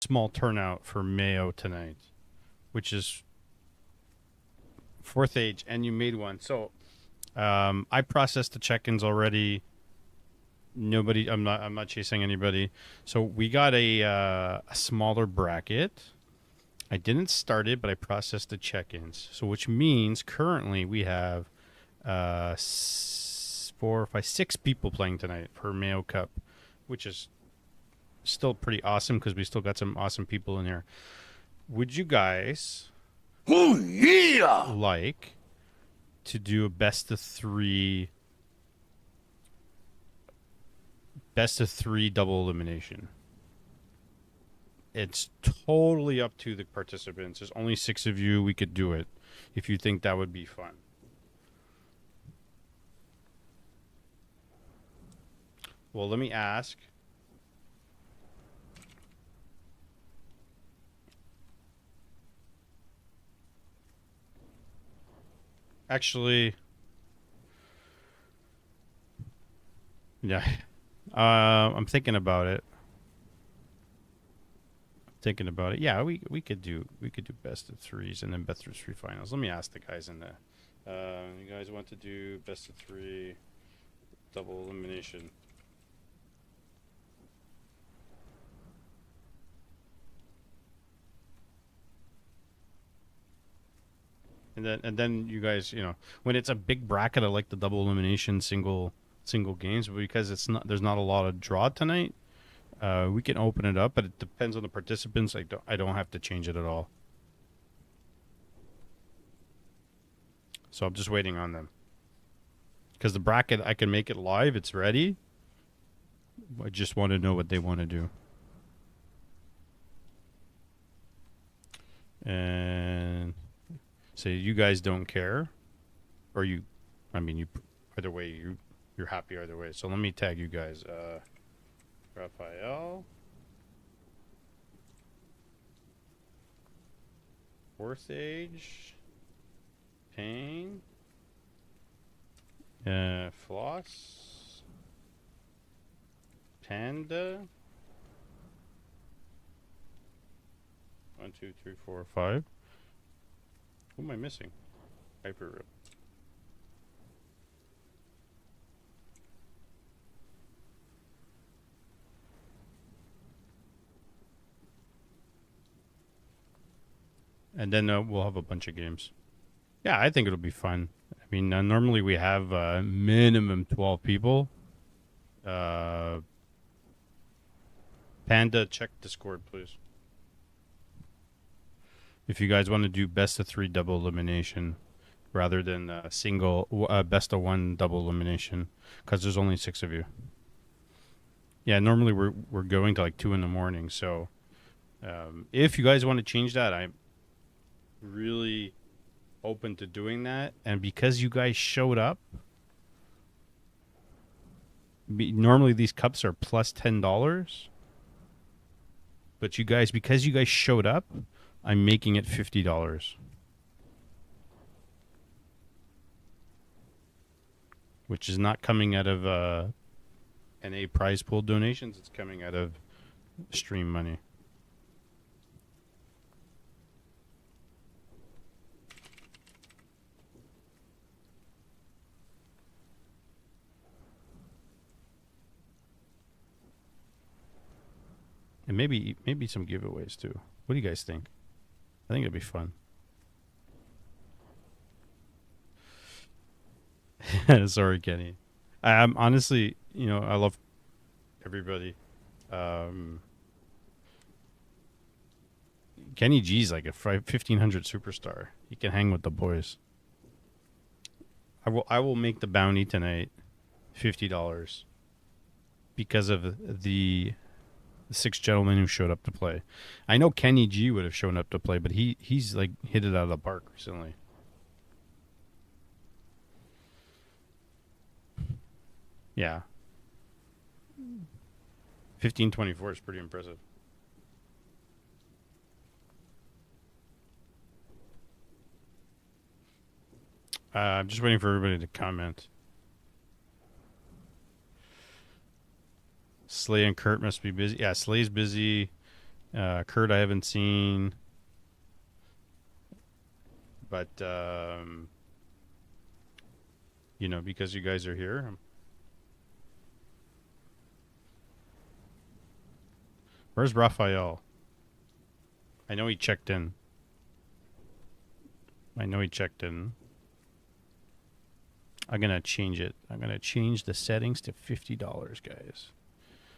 small turnout for Mayo tonight, which is fourth age, and you made one. So I processed the check-ins already. Nobody. I'm not chasing anybody. So we got a smaller bracket. I didn't start it, but I processed the check-ins. So which means currently we have 4, 5, 6 people playing tonight for Mayo Cup, which is still pretty awesome because we still got some awesome people in here. Would you guys Oh yeah! like to do a best of three double elimination? It's totally up to the participants. There's only 6 of you. We could do it if you think that would be fun. Well, let me ask. Actually, yeah. I'm thinking about it. Yeah, we could do best of threes and then best of three finals. Let me ask the guys in there. You guys want to do best of three double elimination? And then you guys, when it's a big bracket, I like the double elimination single games, but because there's not a lot of draw tonight. We can open it up, but it depends on the participants. I don't have to change it at all. So I'm just waiting on them. Because the bracket, I can make it live. It's ready. I just want to know what they want to do. And so you guys don't care, or you either way you're happy either way. So let me tag you guys. Raphael, fourth age, Pain, Floss, Panda. 1, 2, 3, 4, 5. Who am I missing? Hyper Rip. And then we'll have a bunch of games. Yeah, I think it'll be fun. I mean, normally we have minimum 12 people. Panda, check Discord, please. If you guys want to do best of 3 double elimination rather than single best of 1 double elimination, because there's only 6 of you. Yeah, normally we're going to like 2 in the morning. So if you guys want to change that, I'm really open to doing that. And because you guys showed up, normally these cups are plus $10, but because you guys showed up, I'm making it $50, which is not coming out of NA prize pool donations. It's coming out of stream money. And maybe some giveaways too. What do you guys think? I think it'd be fun. Sorry, Kenny. I'm honestly, I love everybody. Kenny G's like a 1500 superstar. He can hang with the boys. I will make the bounty tonight $50 because of the 6 gentlemen who showed up to play. I know Kenny G would have shown up to play, but he's like hit it out of the park recently. Yeah. 1524 is pretty impressive. I'm just waiting for everybody to comment. Slay and Kurt must be busy. Yeah, Slay's busy. Kurt, I haven't seen, but because you guys are here. Where's Raphael? I know he checked in. I'm gonna change it. I'm gonna change the settings to $50, guys,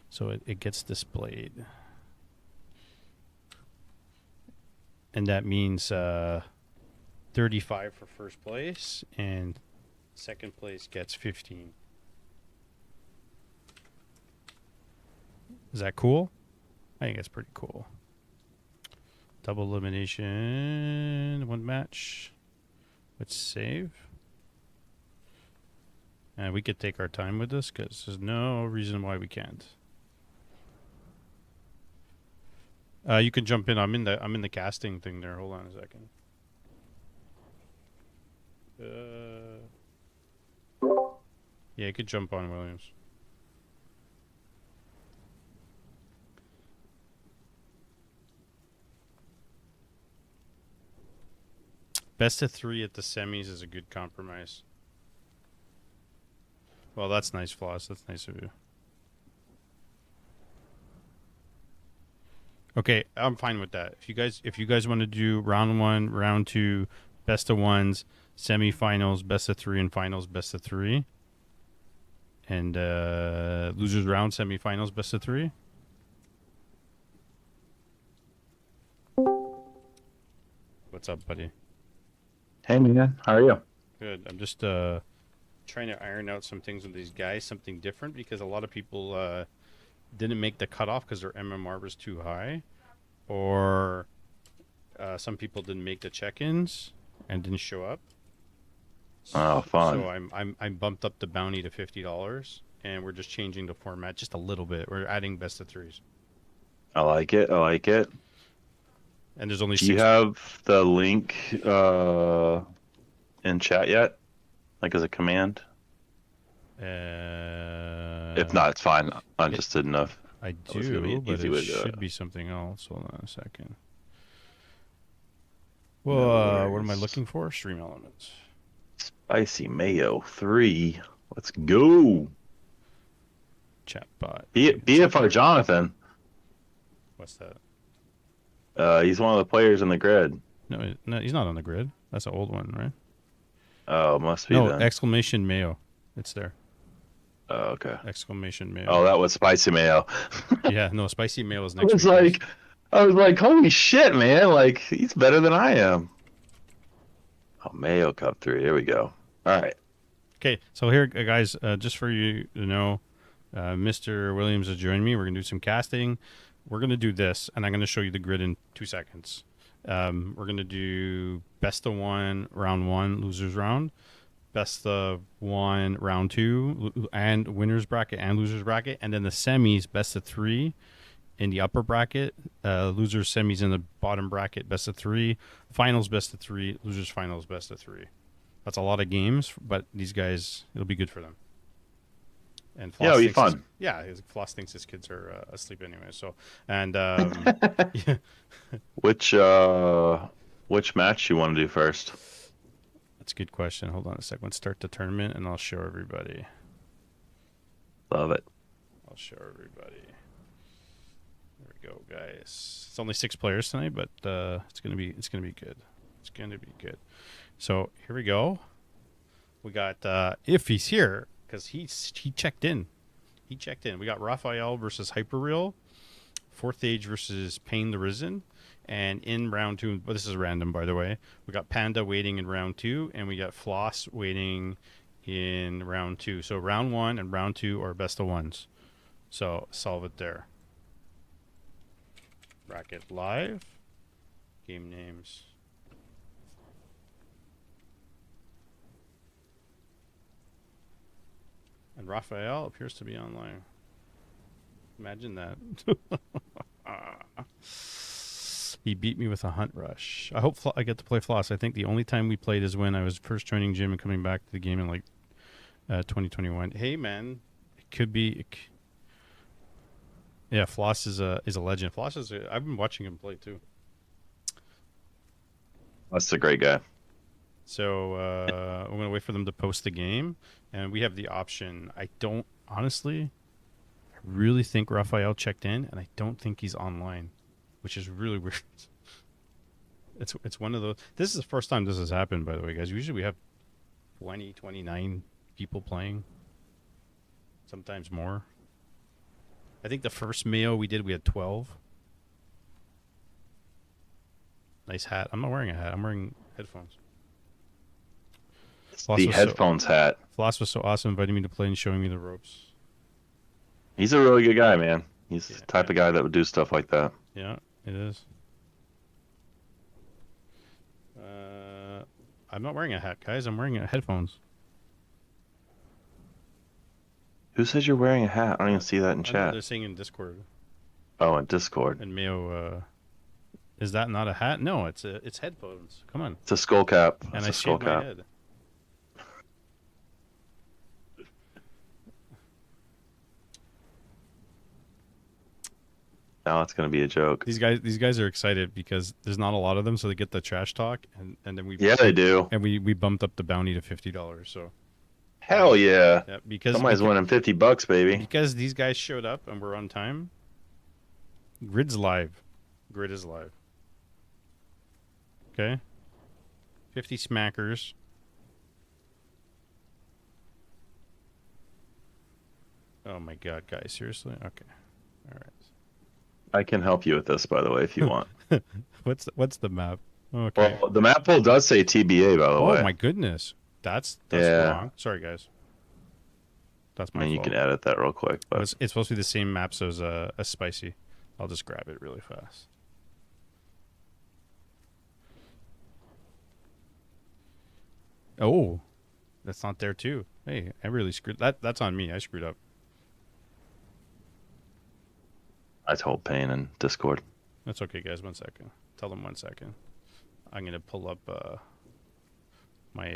so it gets displayed, and that means 35 for first place, and second place gets 15. Is that cool? I think that's pretty cool. Double elimination, one match. Let's save. And we could take our time with this because there's no reason why we can't. You can jump in. I'm in the casting thing there. Hold on a second. Yeah, you could jump on, Williams. Best of 3 at the semis is a good compromise. Well, that's nice, Floss. That's nice of you. Okay, I'm fine with that. If you guys want to do round 1, round 2, best of 1s, semifinals, best of 3, and finals, best of 3, and losers round, semifinals, best of 3. What's up, buddy? Hey, man. How are you? Good. I'm just trying to iron out some things with these guys, something different, because a lot of people didn't make the cutoff because their MMR was too high, or some people didn't make the check-ins and didn't show up. Oh, fun. So I'm bumped up the bounty to $50, and we're just changing the format just a little bit. We're adding best of 3s. I like it. And there's only Do you 6. have the link in chat yet? Like as a command? If not, it's fine. I just didn't know. I do, but it should be something else. Hold on a second. Well, what am I looking for? Stream elements. Spicy Mayo 3. Let's go. Chatbot. BFR Jonathan. What's that? He's one of the players in the grid. No, he's not on the grid. That's an old one, right? Oh, must be. No, then. exclamation Mayo. It's there. Oh, okay. Exclamation Mayo. Oh, that was Spicy Mayo. Yeah, no, Spicy Mayo is next week. I was like, holy shit, man! Like he's better than I am. Oh, Mayo Cup 3. Here we go. All right. Okay, so here, guys, just for you to know, Mr. Williams has joined me. We're gonna do some casting. We're gonna do this, and I'm gonna show you the grid in 2 seconds. We're gonna do best of 1 round 1, losers round, best of 1 round 2, and winners bracket and losers bracket, and then the semis best of 3 in the upper bracket, losers semis in the bottom bracket best of 3, finals best of 3, losers finals best of 3. That's a lot of games, but these guys, it'll be good for them. And Floss it'll be fun. Floss thinks his kids are asleep anyway. So, and yeah. Which match you want to do first? That's a good question. Hold on a second. Let's start the tournament, and I'll show everybody. Love it. I'll show everybody. There we go, guys. It's only 6 players tonight, but it's gonna be good. It's gonna be good. So here we go. We got if he's here. Because he checked in. We got Raphael versus Hyperreal, Fourth Age versus Pain the Risen, and in round 2, but this is random, by the way, we got Panda waiting in round 2, and we got Floss waiting in round 2. So round 1 and round 2 are best of 1s. So solve it there. Bracket live. Game names. And Raphael appears to be online. Imagine that. He beat me with a hunt rush. I hope I get to play Floss. I think the only time we played is when I was first joining Jim and coming back to the game in 2021. Hey, man. It could be... Yeah, Floss is a legend. I've been watching him play too. That's a great guy. So I'm gonna wait for them to post the game, and we have the option. I don't honestly. I really think Raphael checked in, and I don't think he's online, which is really weird. It's one of those. This is the first time this has happened, by the way, guys. Usually we have 20, 29 people playing, sometimes more. I think the first Mayo we did, we had 12. Nice hat. I'm not wearing a hat. I'm wearing headphones. The headphones hat. Floss was so awesome, inviting me to play and showing me the ropes. He's a really good guy, man. He's Yeah. the type of guy that would do stuff like that. Yeah, it is. I'm not wearing a hat, guys. I'm wearing headphones. Who says you're wearing a hat? I don't even see that in I know chat. they're saying in Discord. Oh, in Discord. And Mayo, is that not a hat? No, it's headphones. Come on. It's a skull cap. And It's I a skull shaved my cap. head. Now it's gonna be a joke. These guys are excited because there's not a lot of them, so they get the trash talk, and then we Yeah, they do. and we bumped up the bounty to $50. So Hell yeah. yeah, because Somebody's winning $50, baby. because these guys showed up and we're on time. Grid's live. Grid is live. Okay. 50 smackers. Oh my god, guys, seriously? Okay. All right. I can help you with this, by the way, if you want. What's the map? Okay. Well, the map pool does say TBA, by the way. Oh my goodness. That's Yeah. wrong. Sorry, guys. That's I my mean, you fault. can edit that real quick, but It's supposed to be the same maps as a spicy. I'll just grab it really fast. Oh, that's not there too. Hey, I really screwed that. That's on me. I screwed up. I told Payne in Discord. That's okay, guys. 1 second. Tell them 1 second. I'm gonna pull up my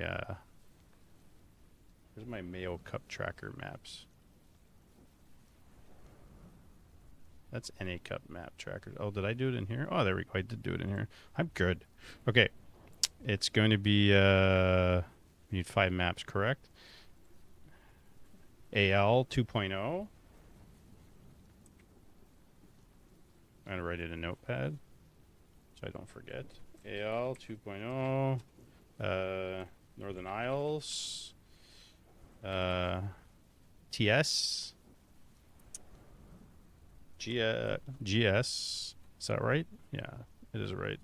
where's my Mayo Cup tracker maps? That's NA Cup map tracker. Oh, did I do it in here? Oh, there we go. I did do it in here. I'm good. Okay. It's going to be we need 5 maps, correct? AL 2.0. I'm going to write it in a notepad so I don't forget. AL 2.0. Northern Isles. TS. GS. Is that right? Yeah, it is right.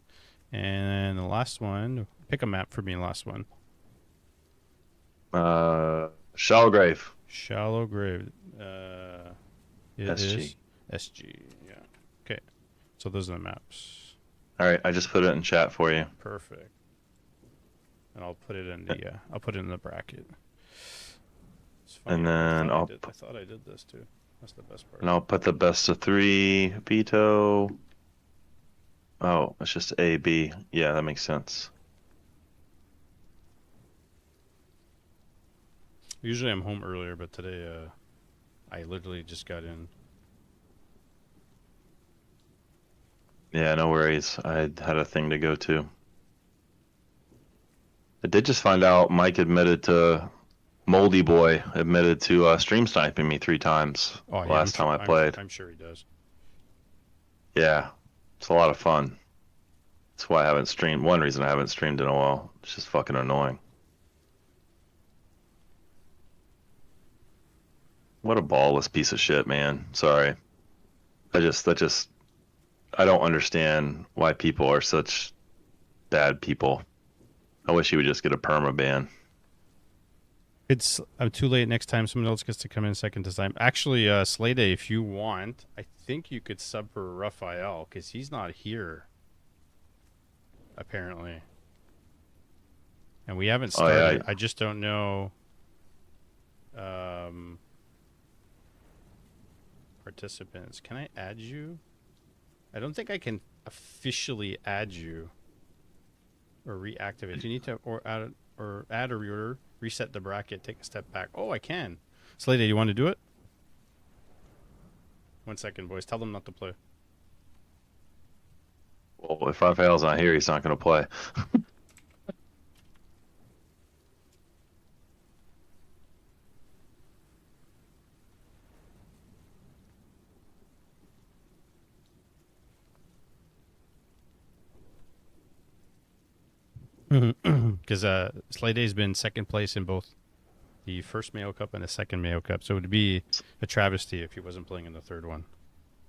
And the last one, pick a map for me, last one. Shallow Grave. Shallow Grave. It SG. is SG, yeah. Okay, so those are the maps. All right, I just put it in chat for you. Perfect. And I'll put it in the I'll put it in the bracket. It's funny, And then I thought I did this too. That's the best part. And I'll put the best of 3 veto. Oh, it's just A, B. Yeah, that makes sense. Usually I'm home earlier, but today I literally just got in. Yeah, no worries. I had a thing to go to. I did just find out Mike admitted to Moldy Boy admitted to stream sniping me 3 times Oh, yeah, last time I played. I'm sure he does. Yeah, it's a lot of fun. That's why I haven't streamed. One reason I haven't streamed in a while. It's just fucking annoying. What a ballless piece of shit, man. Sorry. I don't understand why people are such bad people. I wish he would just get a perma ban. I'm too late. Next time, someone else gets to come in second this time. Actually, Slade, if you want, I think you could sub for Raphael because he's not here, apparently. And we haven't started. Oh, yeah. I just don't know. Participants. Can I add you? I don't think I can officially add you or reactivate. You need to add or reorder. Reset the bracket, take a step back. Oh, I can. Slade, do you want to do it? 1 second, boys. Tell them not to play. Well, if Raphael's not here, he's not going to play. Because Slay Day's been second place in both the first Mayo Cup and the second Mayo Cup, so it would be a travesty if he wasn't playing in the third one.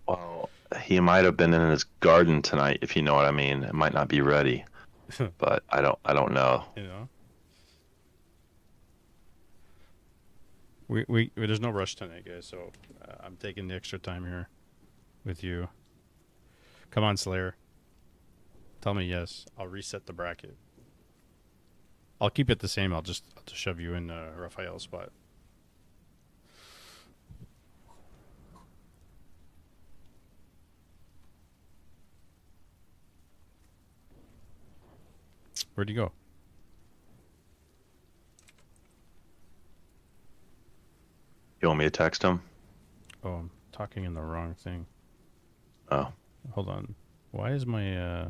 Well, he might have been in his garden tonight, if you know what I mean. It might not be ready, but I don't know. You know, there's no rush tonight, guys. So I'm taking the extra time here with you. Come on, Slayer. Tell me yes. I'll reset the bracket. I'll keep it the same. I'll just shove you in Raphael's spot. Where'd you go? You want me to text him? Oh, I'm talking in the wrong thing. Oh. Hold on. Why is my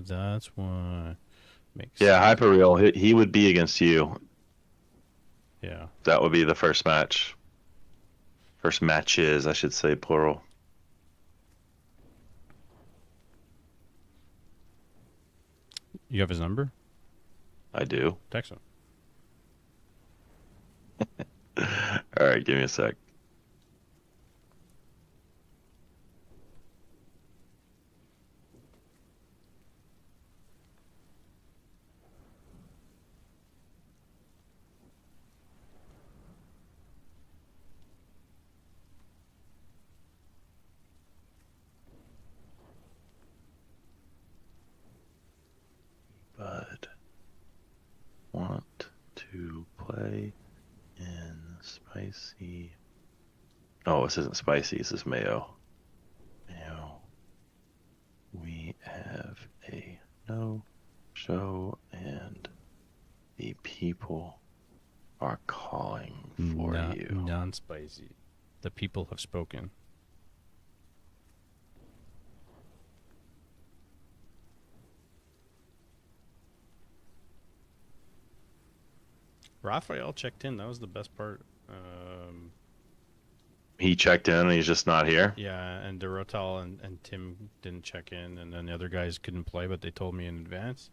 that's why. Makes Yeah, sense. Hyperreal, he would be against you. Yeah. That would be the first match. First matches, I should say, plural. You have his number? I do. Text him. All right, give me a sec. Bud, want to play in spicy. Oh, this isn't spicy. This is mayo. Mayo. We have a no show, and the people are calling for you. Non-spicy. The people have spoken. Raphael checked in. That was the best part. He checked in and he's just not here. Yeah, and Dorotal and Tim didn't check in, and then the other guys couldn't play, but they told me in advance.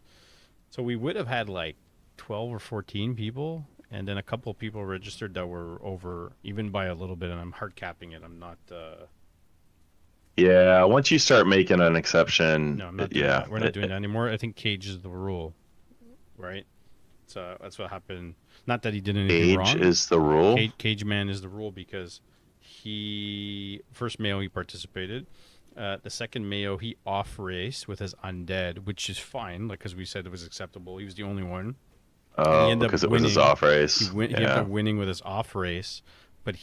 So we would have had like 12 or 14 people, and then a couple of people registered that were over, even by a little bit, and I'm hard capping it. I'm not... Yeah, once you start making an exception, No, I'm not doing yeah. that. We're not doing that anymore. I think cage is the rule, right? So that's what happened. Not that he did anything wrong. Age is the rule? Cage man is the rule because first Mayo he participated. The second Mayo he off race with his undead, which is fine, like because we said it was acceptable. He was the only one. Oh, because it was his off race. He ended up winning with his off race, but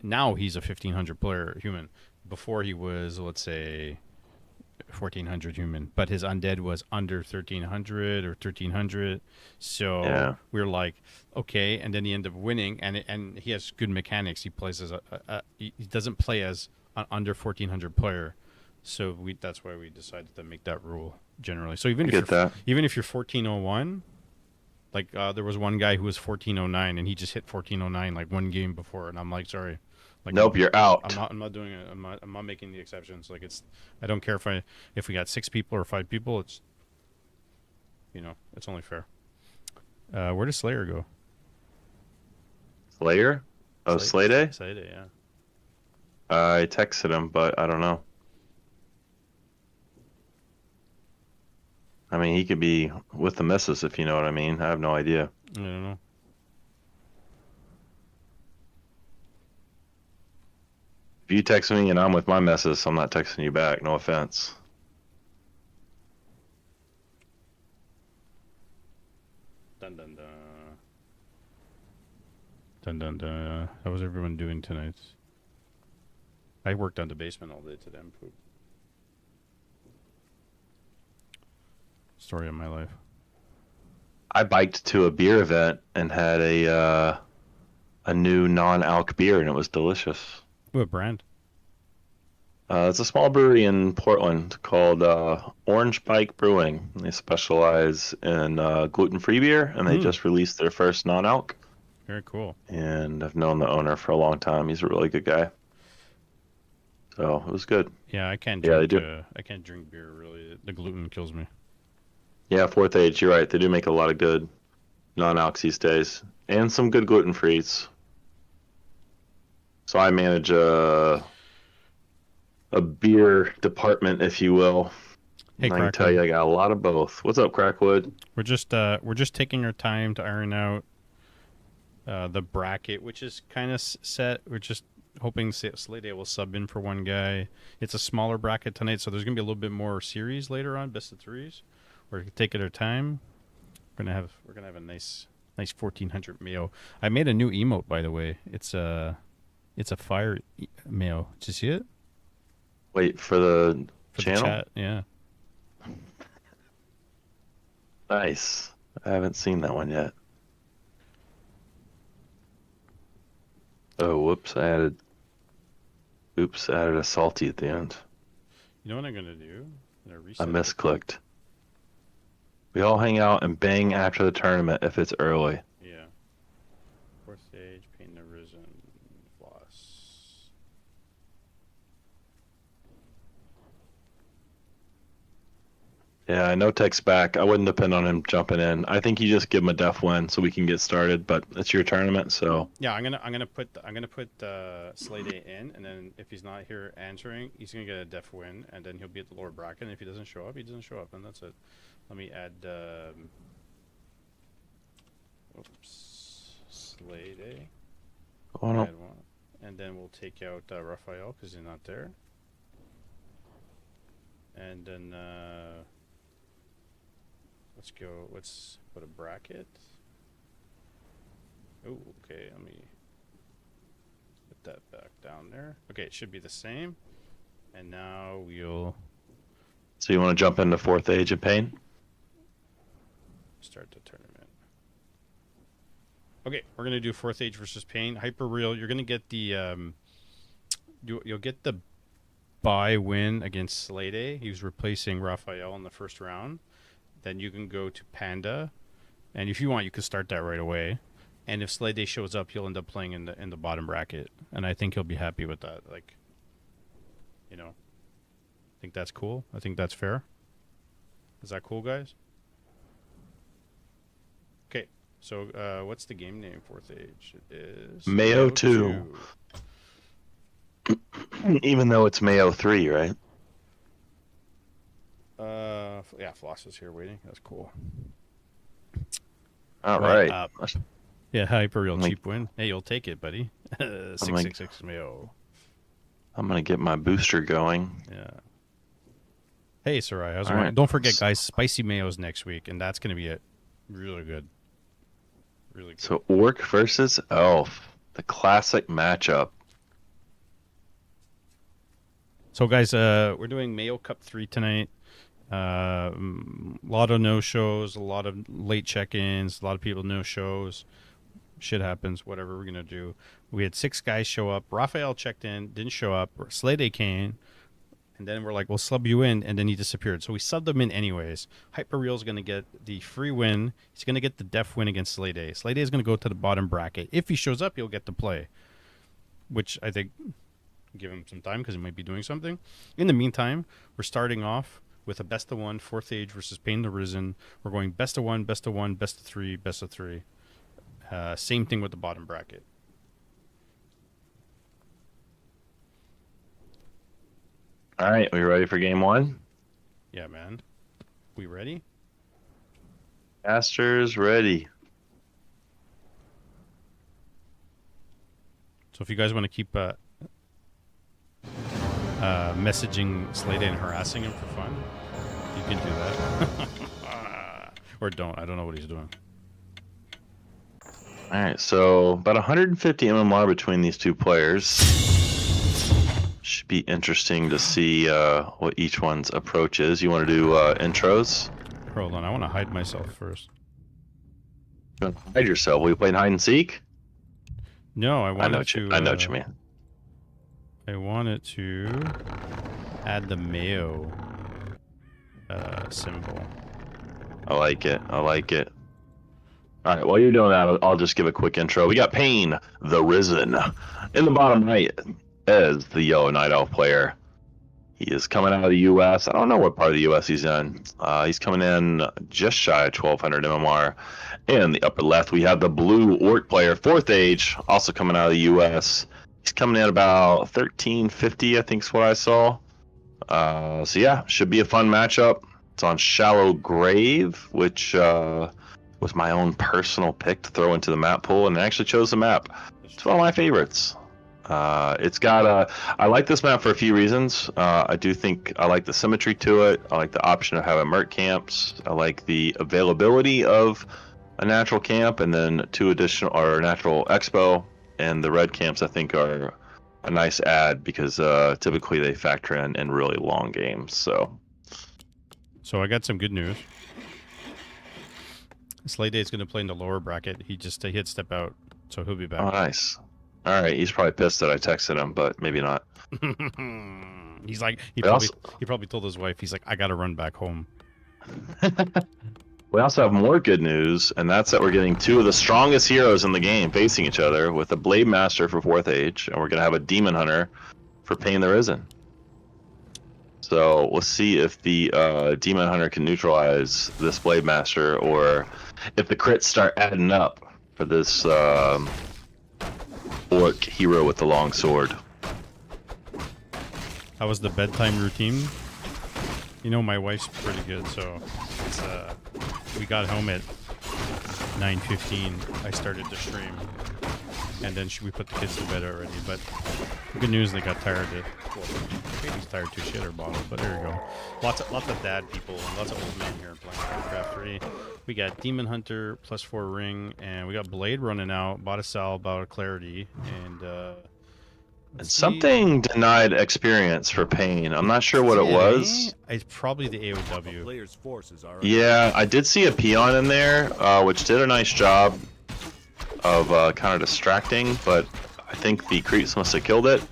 now he's a 1500 player human. Before he was, let's say, 1400 human, but his undead was under 1300 or 1300. So we were like, okay, and then he ended up winning, and he has good mechanics. He plays as he doesn't play as an under 1400 player, so that's why we decided to make that rule generally. So even if you're 1401, like there was one guy who was 1409 and he just hit 1409 like one game before, and I'm like, sorry. Like, nope, you're out. I'm not doing it. I'm not making the exceptions. Like I don't care if we got 6 people or 5 people. It's it's only fair. Where does Slayer go? Slayer? Oh, Slay Day? Slay Day, yeah. I texted him, but I don't know. I mean, he could be with the missus, if you know what I mean. I have no idea. I don't know. If you text me and I'm with my missus, I'm not texting you back. No offense. Dun dun dun. Dun dun dun. How was everyone doing tonight? I worked on the basement all day today. I'm pooped. Story of my life. I biked to a beer event and had a a new non-alc beer, and it was delicious. What brand? It's a small brewery in Portland called Orange Pike Brewing. They specialize in gluten-free beer, and they just released their first non-alc. Very cool. And I've known the owner for a long time. He's a really good guy. So it was good. Yeah, I can't Yeah, drink. they do. I can't drink beer. Really, the gluten kills me. Yeah, Fourth Age, you're right. They do make a lot of good non-alcs these days, and some good gluten-frees. So I manage a beer department, if you will. Hey, I can tell you, I got a lot of both. What's up, Crackwood? We're just taking our time to iron out the bracket, which is kind of set. We're just hoping Slade will sub in for one guy. It's a smaller bracket tonight, so there's gonna be a little bit more series later on, best of threes. We're taking our time. We're gonna have a nice 1400 Mayo. I made a new emote, by the way. It's a fire Mayo. Did you see it? Wait for the channel. The chat, yeah. Nice. I haven't seen that one yet. Oh, whoops! I added a salty at the end. You know what I'm gonna do? I misclicked. We all hang out and bang after the tournament if it's early. Yeah. Fourth Stage, Paint the Risen, Floss. Yeah, no text back. I wouldn't depend on him jumping in. I think you just give him a def win so we can get started. But it's your tournament, so. Yeah, I'm gonna put Slade in, and then if he's not here answering, he's gonna get a def win, and then he'll be at the lower bracket. And if he doesn't show up, he doesn't show up, and that's it. Let me add. Slade. Oh, no. And then we'll take out Raphael because he's not there. And then let's go. Let's put a bracket. Oh, okay. Let me put that back down there. Okay, it should be the same. And now we'll. So you want to jump into Fourth Age of Pain? Start the tournament. Okay, we're gonna do Fourth Age versus Pain. Hyper Real. You're gonna get the you'll get the bye win against Slade. He was replacing Raphael in the first round. Then you can go to Panda, and if you want, you can start that right away. And if Slade shows up, he'll end up playing in the bottom bracket, and I think he'll be happy with that. Like, you know, I think that's cool. I think that's fair. Is that cool, guys? Okay, so what's the game name? Fourth Age. It is Mayo 2. Even though it's Mayo 3, right? Yeah, Floss is here waiting. That's cool. All right. Yeah, Hyper Real cheap win. Hey, you'll take it, buddy. 666 Mayo. I'm gonna get my booster going. Yeah. Hey, Sarai, how's it All going? right. Don't forget, guys, Spicy Mayo's next week, and that's gonna be it. Really good. Really good. So Orc versus Elf, the classic matchup. So, guys, we're doing Mayo Cup 3 tonight. A lot of no-shows, a lot of late check-ins, a lot of people no-shows. Shit happens, whatever we're going to do. We had 6 guys show up. Raphael checked in, didn't show up. Slade came, and then we're like, we'll sub you in, and then he disappeared. So we subbed him in anyways. Hyperreal's going to get the free win. He's going to get the def win against Slade. Slade is going to go to the bottom bracket. If he shows up, he'll get to play, which I think give him some time because he might be doing something. In the meantime, we're starting off with a best of 1, Fourth Age versus Pain the Risen. We're going best of 1, best of 1, best of 3, best of 3. Same thing with the bottom bracket. All right, we ready for game 1? Yeah, man. We ready? Casters ready. So if you guys want to keep messaging Slade and harassing him for fun, you can do that. Or don't. I don't know what he's doing. All right, so about 150 MMR between these two players. Should be interesting to see what each one's approach is. You want to do intros? Hold on, I want to hide myself first. You want to hide yourself? Will you play hide and seek? No, I wanted I know what you mean. I wanted to add the Mayo symbol. I like it. I like it. All right, while you're doing that, I'll just give a quick intro. We got Pain, the Risen. In the bottom right is the Yellow Night Elf player. He is coming out of the U.S. I don't know what part of the U.S. he's in. He's coming in just shy of 1,200 MMR. In the upper left, we have the Blue Orc player, 4th Age, also coming out of the U.S. He's coming in about 1,350, I think is what I saw. So yeah, should be a fun matchup. It's on Shallow Grave, which was my own personal pick to throw into the map pool, and I actually chose the map. It's one of my favorites. It's got I like this map for a few reasons. I do think I like the symmetry to it. I like the option of having merc camps. I like the availability of a natural camp and then 2 additional or natural expo, and the red camps I think are a nice add because typically they factor in really long games. So I got some good news. Slay Day is going to play in the lower bracket. He hit step out, so he'll be back. Oh, nice. All right, he's probably pissed that I texted him, but maybe not. He's like, he probably told his wife, he's like, I got to run back home. We also have more good news, and that's that we're getting 2 of the strongest heroes in the game facing each other with a Blade Master for 4th Age, and we're going to have a Demon Hunter for Pain the Risen. So we'll see if the Demon Hunter can neutralize this Blade Master, or if the crits start adding up for this Orc hero with the long sword. How was the bedtime routine? You know, my wife's pretty good, so it's, we got home at 9:15. I started to stream, and then we put the kids to bed already. But good news, they got tired. Baby's tired to shit her bottle, but there you go. Lots of dad people and lots of old men here playing Warcraft 3. We got Demon Hunter +4 ring, and we got Blade running out. Bought a Sal, bought a Clarity, and something denied experience for Pain. I'm not sure what it was. It's probably the AOW. Yeah, I did see a peon in there, which did a nice job of kind of distracting, but I think the creeps must have killed it.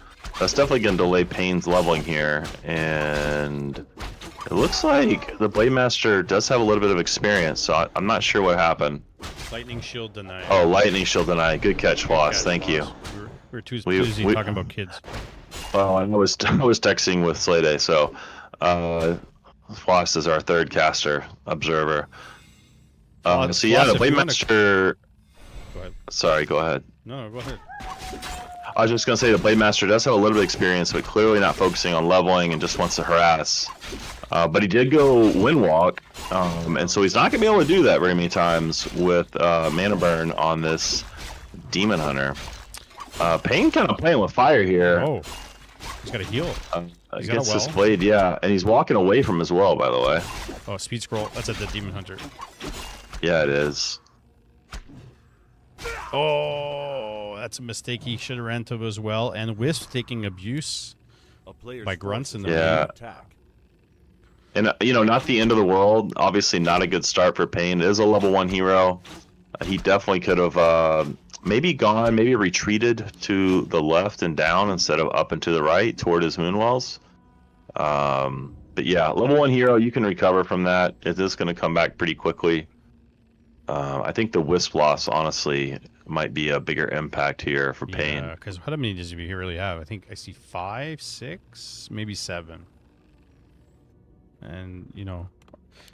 That's definitely going to delay Pain's leveling here, and it looks like the Blade Master does have a little bit of experience, so I'm not sure what happened. Lightning Shield denied. Oh, Lightning Shield denied. Good catch, Floss. Thank you. We were too busy talking about kids. Well, I was texting with Slay Day, so Floss is our 3rd caster observer. So yeah, the Blade Master. Go ahead. Sorry, go ahead. No, go ahead. I was just gonna say the Blade Master does have a little bit of experience, but clearly not focusing on leveling and just wants to harass. But he did go Windwalk, and so he's not gonna be able to do that very many times with mana burn on this Demon Hunter. Pain kind of playing with fire here. Oh, he's got a heal. Against this Blade, yeah, and he's walking away from his well, by the way. Oh, speed scroll. That's a dead Demon Hunter. Yeah, it is. Oh, that's a mistake. He should have ran to as well. And Wisp taking abuse by grunts in the attack. And you know, not the end of the world. Obviously, not a good start for Pain. It is a level 1 hero. He definitely could have maybe retreated to the left and down instead of up and to the right toward his Moonwells. But yeah, level 1 hero, you can recover from that. It is going to come back pretty quickly. I think the Wisp loss, honestly, might be a bigger impact here for Pain. Yeah, because how many does he really have? I think I see 5, 6, maybe 7. And, you know,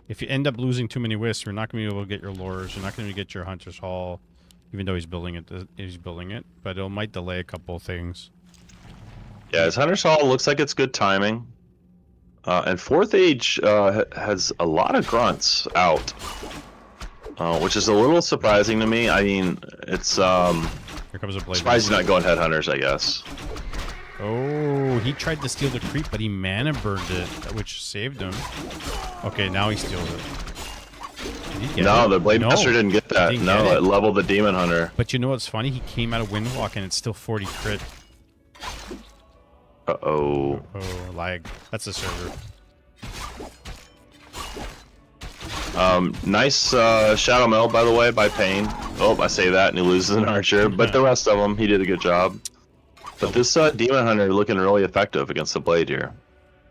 if you end up losing too many Wisps, you're not going to be able to get your Lures. You're not going to get your Hunter's Hall, even though he's building it. But it might delay a couple things. Yeah, his Hunter's Hall looks like it's good timing. And 4th Age has a lot of grunts out. Which is a little surprising to me. I mean, it's Here comes a Blade. Surprised he's not going Headhunters, I guess. Oh, he tried to steal the creep, but he mana burned it, which saved him. Okay, now he steals it. Did he get it? The Blade Master didn't get that. It leveled the Demon Hunter. But you know what's funny? He came out of Windwalk and it's still 40 crit. Uh-oh. Oh, lag. That's the server. Nice shadow meld, by the way, by Pain. Oh, I say that and he loses an archer, but the rest of them, he did a good job. But this Demon Hunter looking really effective against the Blade here.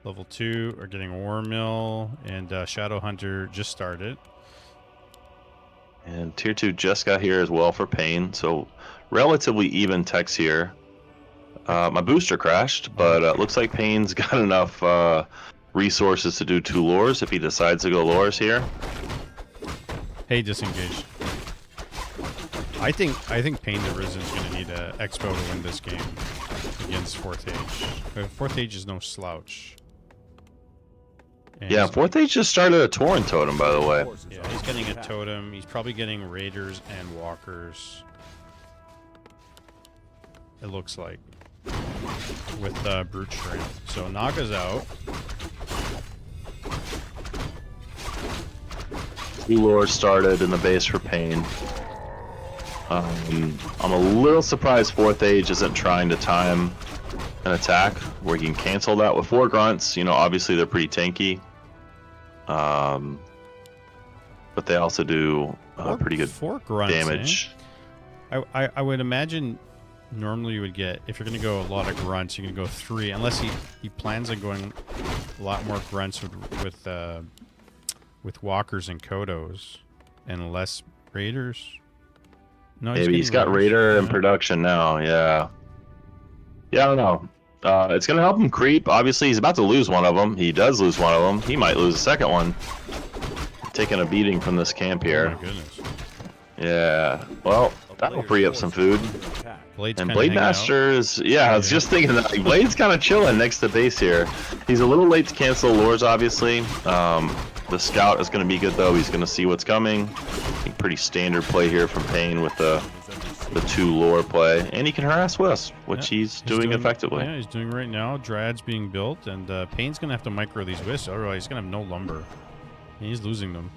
Level 2 are getting War Mill, and Shadow Hunter just started. And tier 2 just got here as well for Pain, so relatively even techs here. My booster crashed, but looks like Pain's got enough resources to do 2 lures if he decides to go lures here. Hey, disengage. I think Pain the Risen is going to need an Expo to win this game against 4th Age. 4th Age is no slouch. And yeah, 4th Age just started a Tauren Totem, by the way. Yeah, he's getting a totem. He's probably getting Raiders and Walkers. It looks like. With Brute Strength. So Naga's out. 2 lures started in the base for Pain. I'm a little surprised 4th Age isn't trying to time an attack where he can cancel that with 4 grunts. You know, obviously they're pretty tanky. But they also do pretty good 4 grunts, damage. Eh? I would imagine normally you would get, if you're going to go a lot of grunts, you're going to go 3, unless he plans on going a lot more grunts with walkers and kodos and less raiders. No, Maybe he's got Raider in production now. Yeah, I don't know. It's gonna help him creep. Obviously, he's about to lose one of them. He does lose one of them. He might lose a second one. Taking a beating from this camp here. Oh my goodness. Yeah. Well, that'll free up some food. Blade's And Blade Master is, yeah, I was just thinking that. Blade's kind of chilling next to base here. He's a little late to cancel lures, obviously. The scout is going to be good, though. He's going to see what's coming. I think pretty standard play here from Pain with the 2 lure play. And he can harass Wisp, which he's doing effectively. Yeah, he's doing right now. Dryad's being built, and Pain's going to have to micro these Wisps. Otherwise, he's going to have no lumber. And he's losing them.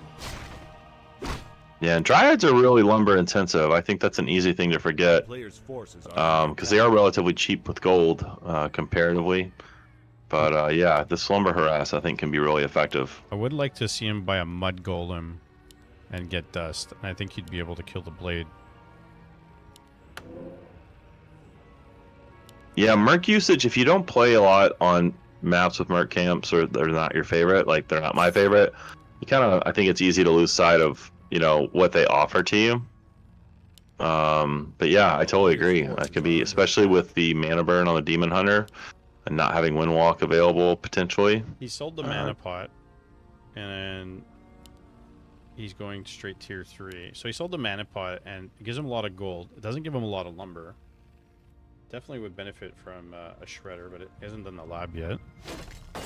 Yeah, and Dryads are really lumber intensive. I think that's an easy thing to forget. Because they are relatively cheap with gold, comparatively. But yeah, this lumber harass I think can be really effective. I would like to see him buy a mud golem and get dust. And I think he'd be able to kill the blade. Yeah, Merc usage, if you don't play a lot on maps with Merc camps, or they're not your favorite, like they're not my favorite, you kind of, I think it's easy to lose sight of, you know, what they offer to you. But yeah, I totally agree. That could be, especially with the mana burn on the Demon Hunter and not having Windwalk available potentially. He sold the mana pot, and he's going straight tier 3. So he sold the mana pot, and it gives him a lot of gold. It doesn't give him a lot of lumber. Definitely would benefit from a shredder, but it hasn't done the lab yet.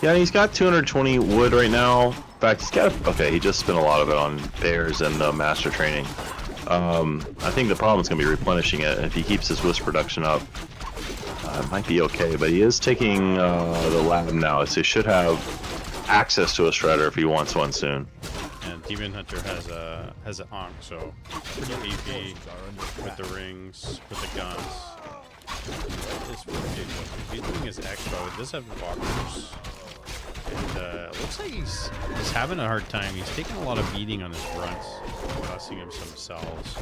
Yeah, he's got 220 wood right now. In fact, he's got, okay, he just spent a lot of it on bears and master training. I think the problem is going to be replenishing it, and if he keeps his Wisp production up, it might be okay. But he is taking the lab now, so he should have access to a shredder if he wants one soon. And Demon Hunter has an Ankh, so pretty beefy with the rings, with the guns. It's ridiculous. He's doing his expo. He does have walkers. And it looks like he's having a hard time. He's taking a lot of beating on his grunts, costing him some cells.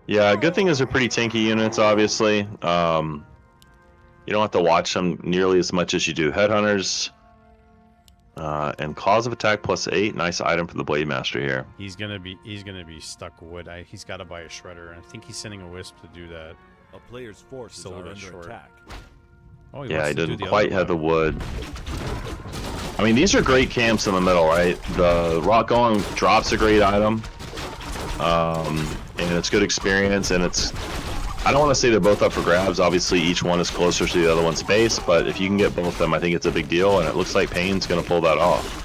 Yeah, good thing is they're pretty tanky units, obviously. You don't have to watch them nearly as much as you do Headhunters. And cause of attack +8, nice item for the Blade Master here. He's gonna be stuck wood. He's got to buy a shredder, and I think he's sending a Wisp to do that. A player's forces are under attack. Oh, yeah, he didn't quite have the wood. I mean, these are great camps in the middle, right? The Rock Golem drops a great item, and it's good experience, and it's. I don't want to say they're both up for grabs. Obviously, each one is closer to the other one's base, but if you can get both of them, I think it's a big deal, and it looks like Pain's going to pull that off.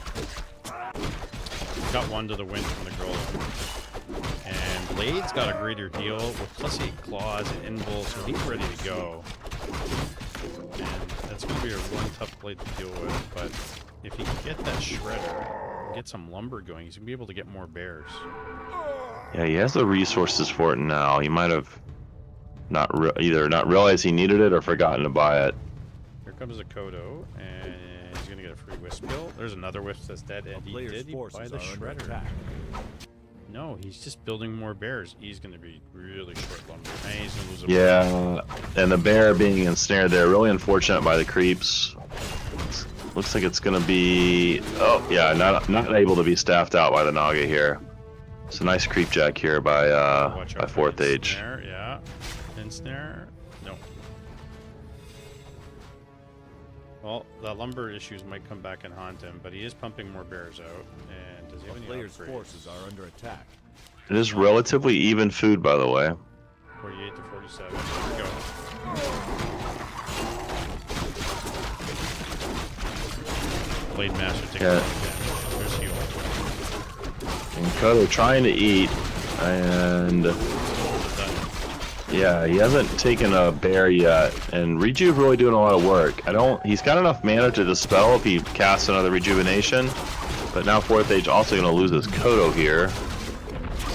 Got one to the wind from the Golem. And Blade's got a greater deal with +8 claws and invul, so he's ready to go. And that's going to be a really tough Blade to deal with, but if he can get that shredder and get some lumber going, he's going to be able to get more bears. Yeah, he has the resources for it now. He might have either not realized he needed it or forgotten to buy it. Here comes a Kodo, and he's gonna get a free wisp kill. There's another wisp that's dead, and he Player's did buy forces the are under shredder. attack. No, he's just building more bears. He's gonna be really short lumber. And he's gonna lose a Yeah, and the bear being ensnared there, really unfortunate by the creeps. Looks like it's gonna be, oh yeah, not able to be staffed out by the Naga here. It's a nice creep jack here by Watch by out for fourth age. ensnare, yeah. Ensnare. No. Well, the lumber issues might come back and haunt him, but he is pumping more bears out. And does he have The any player's upgrades? forces are under attack. It is relatively even food, by the way. 48 to 47. Here we go. Blade Master taking Yeah. a lot of damage. There's heal. And Kodo trying to eat, and yeah, he hasn't taken a bear yet. And Rejuve really doing a lot of work. He's got enough mana to dispel if he casts another rejuvenation. But now fourth age also going to lose his Kodo here.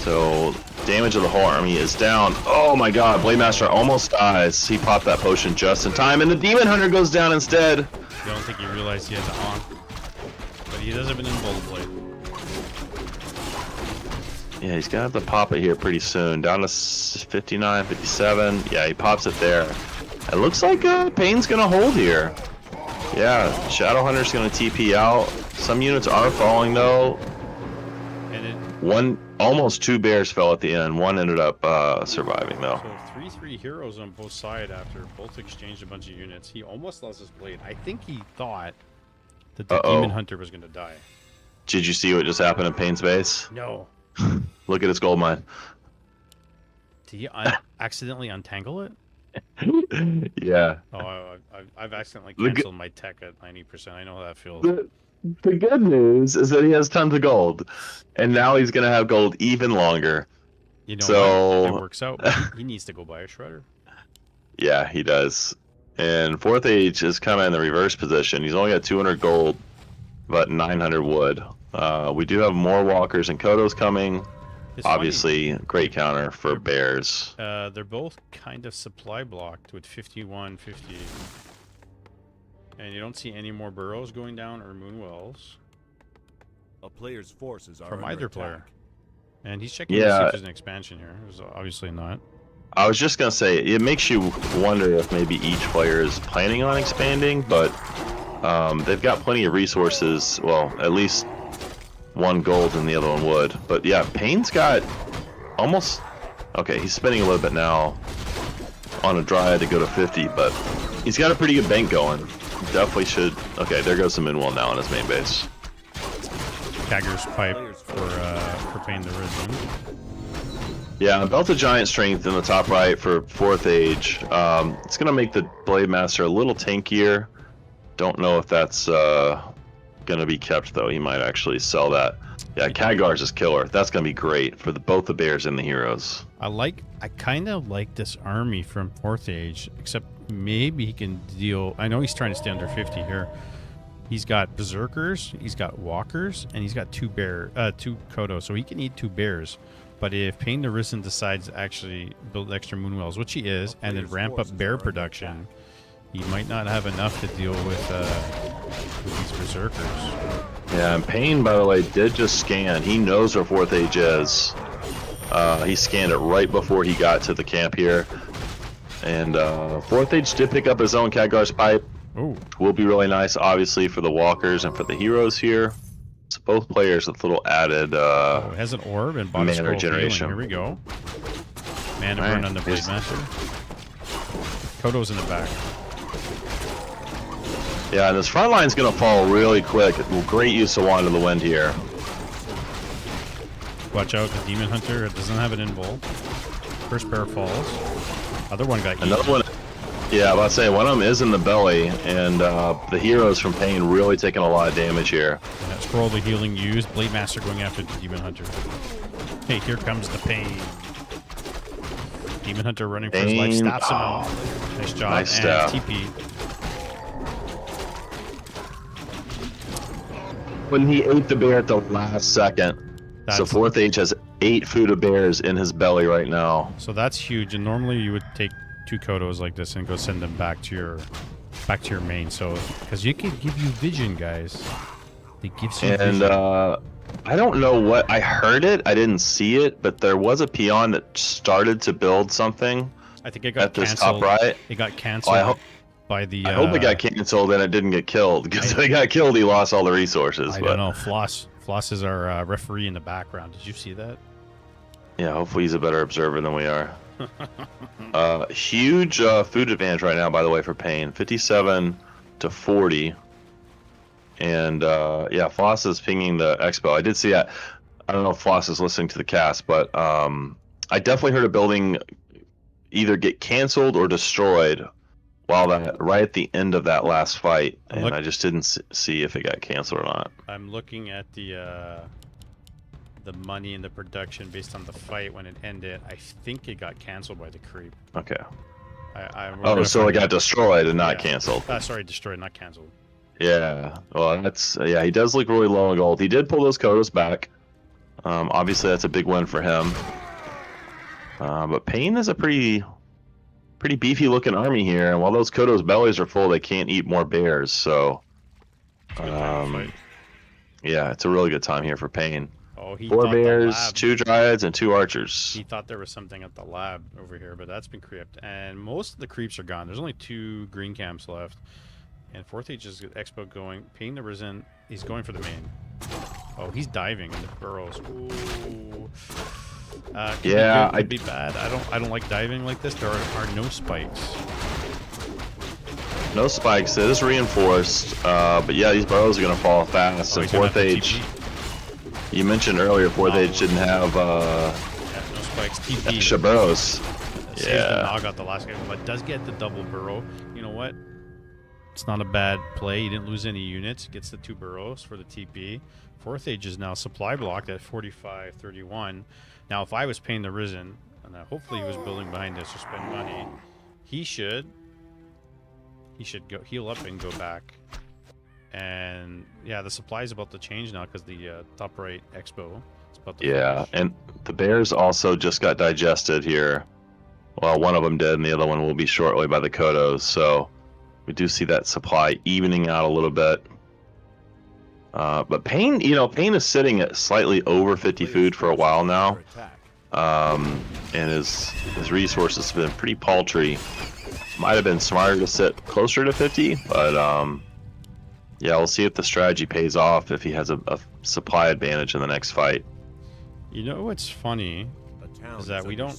So damage of the whole army is down. Oh my god, Blade Master almost dies. He popped that potion just in time, and the Demon Hunter goes down instead. I don't think he realized he has it on. But he does have an invulnerable blade. Yeah, he's gonna have to pop it here pretty soon. Down to 59, 57. Yeah, he pops it there. It looks like Pain's gonna hold here. Yeah, Shadowhunter's gonna TP out. Some units are falling though. And Almost two bears fell at the end. One ended up surviving though. so 3-3 heroes on both sides after both exchanged a bunch of units. He almost lost his blade. I think he thought that the Demon Hunter was gonna die. Did you see what just happened in Pain's base? No. Look at his gold mine. Did he accidentally untangle it? Yeah. Oh, I've accidentally canceled my tech at 90%. I know how that feels. The good news is that he has tons of gold, and now he's gonna have gold even longer. You know So- what? It works out. He needs to go buy a shredder. Yeah, he does. And fourth age is kind of in the reverse position. He's only got 200 gold, but 900 wood. We do have more walkers and Kodos coming. It's Obviously, great counter for bears. funny. They're both kind of supply blocked with 51, 50. And you don't see any more burrows going down or moonwells A player's forces are from under either attack. player. And he's checking to see Yeah. if there's an expansion here. There's obviously not. I was just gonna say, it makes you wonder if maybe each player is planning on expanding, but they've got plenty of resources. Well, at least one gold and the other one wood. But yeah, Pain's got almost... Okay, he's spending a little bit now on a Dryad to go to 50, but he's got a pretty good bank going. Definitely should... Okay, there goes the Moonwell now on his main base. Kagger's pipe for Pain the Risen. Yeah, Belt of Giant Strength in the top right for fourth age. It's gonna make the Blade Master a little tankier. Don't know if that's gonna be kept though. He might actually sell that. Yeah, Khadgar's is killer. That's gonna be great for both the bears and the heroes. I kind of like this army from fourth age, except maybe he can deal. I know he's trying to stay under 50 here. He's got berserkers, he's got walkers, and he's got two Kodo, so he can eat two bears. But if Pain the Risen decides to actually build extra Moonwells, which he is, and then ramp up bear production, he might not have enough to deal with these berserkers. Yeah, and Pain, by the way, did just scan. He knows where fourth age is. He scanned it right before he got to the camp here. And fourth age did pick up his own Khadgar's pipe. Oh, Will be really nice, obviously, for the walkers and for the heroes here. So both players with little added it has an orb and body mana scroll of healing. regeneration. Here we go. Mana Right, burn on the Blade here's- Master. Kodo's in the back. Yeah, and this front line's gonna fall really quick. Great use of Wand of the Wind here. Watch out, the Demon Hunter it doesn't have an invul. First pair falls. Other one got eaten. Another one. Yeah, I'm about to say one of them is in the belly, and the heroes from Pain really taking a lot of damage here. And that scroll the healing used. Blade Master going after the Demon Hunter. Hey, here comes the Pain. Demon Hunter running for his life, Pain. stops him out. Nice job. Nice and stab. TP. When he ate the bear at the last second. So That's- fourth age has 8 food of bears in his belly right now. So that's huge. And normally you would take two Kodos like this and go send them back to your back to your main. So, because you can give you vision, guys. It gives you And vision. I don't know what I heard it. I didn't see it, but there was a peon that started to build something I think it got at this top canceled. right. It got canceled by the. I hope it got canceled and it didn't get killed, because if it got killed, he lost all the resources. I don't know. Floss is our referee in the background. Did you see that? Yeah, hopefully he's a better observer than we are. Huge food advantage right now, by the way, for Pain. 57 to 40. And yeah, Floss is pinging the expo. I did see that. I don't know if Floss is listening to the cast, but I definitely heard a building either get canceled or destroyed while that right at the end of that last fight, and I just didn't see if it got canceled or not. I'm looking at the money and the production based on the fight when it ended. I think it got canceled by the creep. Okay. Oh, so it got destroyed and not canceled. Sorry, destroyed, not canceled. Yeah. Well, that's yeah. He does look really low on gold. He did pull those Kodos back. Obviously, that's a big win for him. But Pain is a pretty beefy looking army here, and while those Kodos bellies are full, they can't eat more bears. So, yeah, it's a really good time here for Pain. Oh, he 4 bears, 2 dryads, and 2 archers. He thought there was something at the lab over here, but that's been creeped, and most of the creeps are gone. There's only 2 green camps left, and 4th Age is expo going. Pain the Risen. He's going for the main. Oh, he's diving in the burrows. Ooh. Yeah, could be bad. I don't like diving like this. There are no spikes. No spikes. It is reinforced. But yeah, these burrows are gonna fall fast. And 4th Age. You mentioned earlier 4th Age didn't have no spikes. TP. extra burrows. Yeah. The Nog got the last game, but does get the double burrow. You know what? It's not a bad play. He didn't lose any units. Gets the 2 burrows for the TP. 4th Age is now supply blocked at 45-31. Now, if I was paying the Risen, and hopefully he was building behind this to spend money, he should go heal up and go back. And yeah, the supply is about to change now because the top right expo is about to finish. And the bears also just got digested here. Well, one of them did, and the other one will be shortly by the Kodos. So we do see that supply evening out a little bit. But Pain, Pain is sitting at slightly over 50 food for a while now. And his resources have been pretty paltry. Might have been smarter to sit closer to 50, but yeah, we'll see if the strategy pays off if he has a supply advantage in the next fight. You know what's funny is that we don't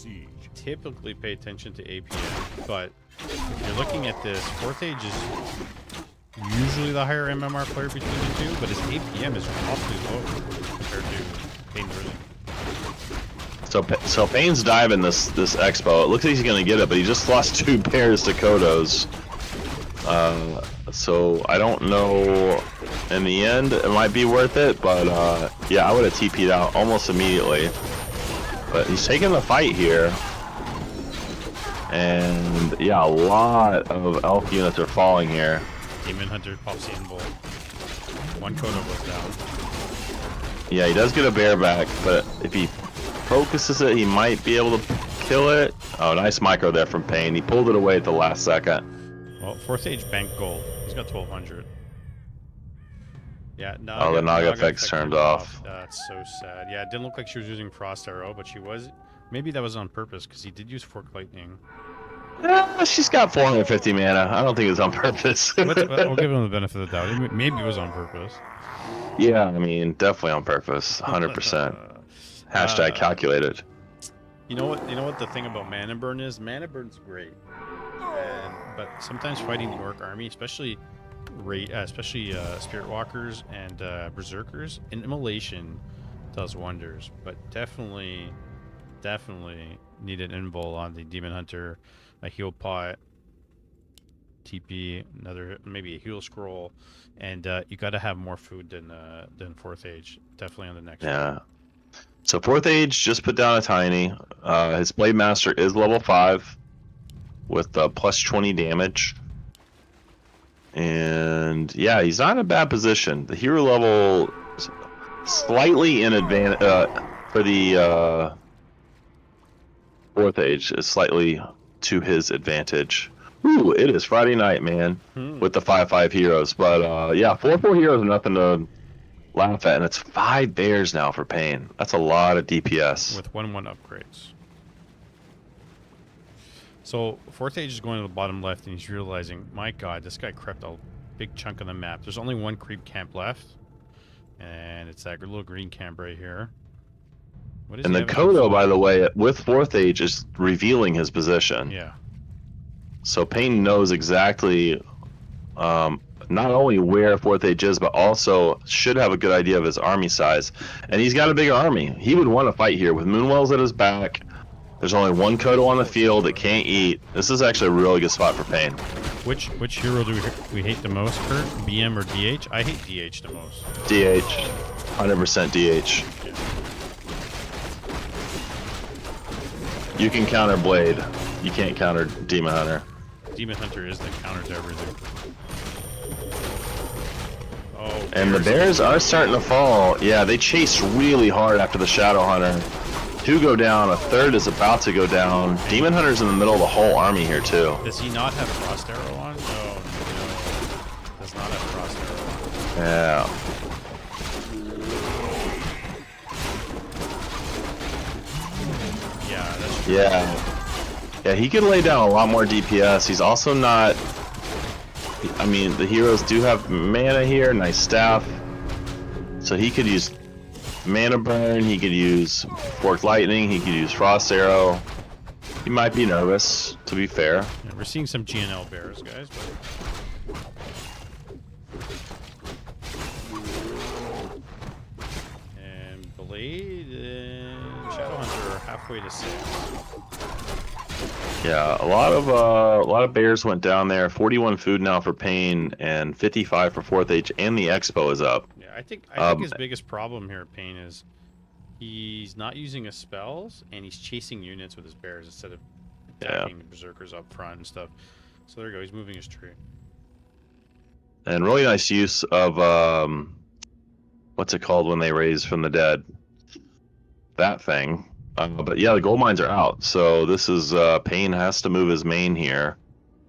typically pay attention to APM, but if you're looking at this, 4th Age is usually the higher MMR player between the two, but his APM is awfully low compared to Pain Risen. So Pain's diving this expo. It looks like he's gonna get it, but he just lost 2 pairs to Kodos. So I don't know. In the end, it might be worth it, but yeah, I would have TP'd out almost immediately. But he's taking the fight here, and yeah, a lot of elf units are falling here. Demon Hunter pops the invul. 1 Kodo goes down. Yeah, he does get a bear back, but if he focuses it, he might be able to kill it. Oh, nice micro there from Pain. He pulled it away at the last second. Well, 4th Age bank gold. He's got 1200. Yeah, no. Oh, the Naga effect's turned off. That's so sad. Yeah, it didn't look like she was using Frost Arrow, but she was. Maybe that was on purpose because he did use Fork Lightning. She's got 450 mana. I don't think it's on purpose. We'll give him the benefit of the doubt. Maybe it was on purpose. Yeah, I mean, definitely on purpose. 100%. Hashtag calculated. You know what the thing about Mana Burn is? Mana Burn's great. But sometimes fighting the Orc army, especially Spirit Walkers and Berserkers, and Immolation does wonders. But definitely need an invul on the Demon Hunter, a heal pot, TP, maybe a heal scroll, and you got to have more food than 4th Age. Definitely on the next one. So 4th Age just put down a tiny. His Blade Master is level 5 with plus 20 damage. And yeah, he's not in a bad position. The hero level is slightly in advantage for the 4th Age is slightly to his advantage. Ooh, it is Friday night, man, with the 5-5 heroes. But yeah, 4-4 heroes are nothing to laugh at, and it's 5 bears now for Pain. That's a lot of DPS. With 1/1 upgrades. So fourth age is going to the bottom left, and he's realizing, my God, this guy crept a big chunk of the map. There's only one creep camp left, and it's that little green camp right here. What is And he the having Kodo, on by the way, with 4th age is revealing his position. Yeah. So Pain knows exactly not only where 4th age is, but also should have a good idea of his army size. And he's got a bigger army. He would want to fight here with Moonwells at his back. There's only one Kodo on the field that can't eat. This is actually a really good spot for Pain. Which hero do we hate the most, Kurt? BM or DH? I hate DH the most. DH. 100% DH. Yeah. You can counter Blade. You can't counter Demon Hunter. Demon Hunter is the counter to everything. Oh, And the bears are starting to fall. Yeah, they chased really hard after the Shadow Hunter. 2 go down, a third is about to go down. Demon Hunter's in the middle of the whole army here too. Does he not have Frost Arrow on? No. Does not have Frost Arrow on. Yeah. Yeah, that's true. Yeah, he could lay down a lot more DPS. He's also not... I mean, the heroes do have mana here, nice staff. So he could use Mana Burn, he could use Forked Lightning, he could use Frost Arrow. He might be nervous, to be fair. Yeah, we're seeing some GNL bears, guys. And Blade and Shadow Hunter are halfway to 6. Yeah, a lot of bears went down there. 41 food now for Pain and 55 for 4th H, and the Expo is up. Yeah, I think his biggest problem here at Pain is he's not using his spells, and he's chasing units with his bears instead of attacking the berserkers up front and stuff. So there you go, he's moving his tree. And really nice use of what's it called when they raise from the dead? That thing. But yeah, the gold mines are out, so this is Pain has to move his main here.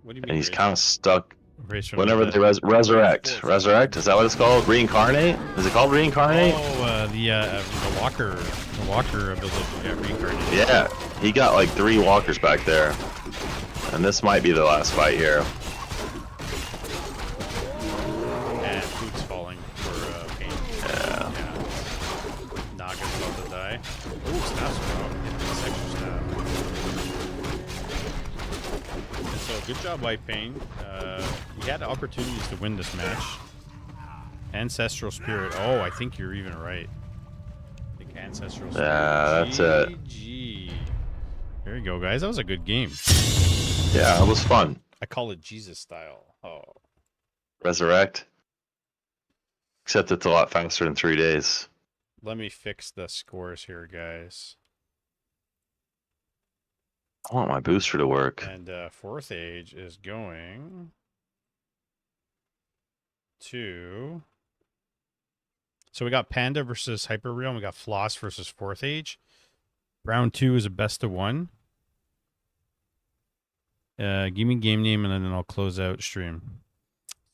What do you mean? And he's kind of stuck. Raise from Whenever the they resurrect, is that what it's called? Reincarnate? Is it called reincarnate? Oh, the walker ability. Yeah, reincarnate. Yeah, he got like 3 walkers back there, and this might be the last fight here. And food's falling for Pain. Yeah. Naga's about to die. Ooh, staff's wrong. Get this extra staff. And so, good job, White Pain. You had opportunities to win this match. Ancestral Spirit. Oh, I think you're even right. I think Ancestral Spirit. Yeah, that's it. GG. There you go, guys. That was a good game. Yeah, it was fun. I call it Jesus style. Oh. Resurrect. Except it's a lot faster than 3 days. Let me fix the scores here, guys. I want my booster to work. And 4th Age is going to... So we got Panda versus Hyperreal, and we got Floss versus 4th Age. Round 2 is a best of 1. Give me game name, and then I'll close out stream.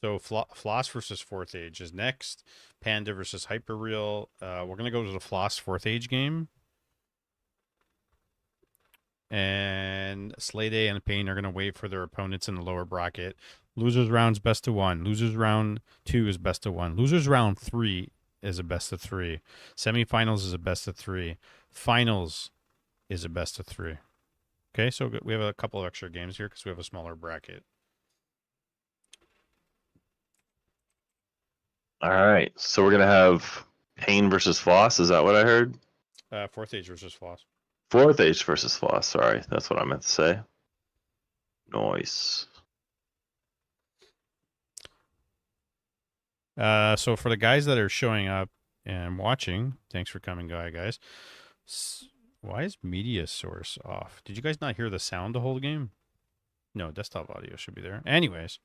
So Floss versus 4th Age is next. Panda versus Hyperreal. We're going to go to the Floss 4th Age game. And Slay Day and Pain are going to wait for their opponents in the lower bracket. Losers round's best of 1. Losers round 2 is best of 1. Losers round 3 is a best of 3. Semifinals is a best of 3. Finals is a best of 3. Okay, so we have a couple of extra games here because we have a smaller bracket. All right, so we're gonna have Pain versus Floss. Is that what I heard? 4th Age versus Floss. 4th Age versus Floss. Sorry, that's what I meant to say. Nice. So for the guys that are showing up and watching, thanks for coming, guys. Why is media source off? Did you guys not hear the sound the whole game? No, desktop audio should be there. Anyways,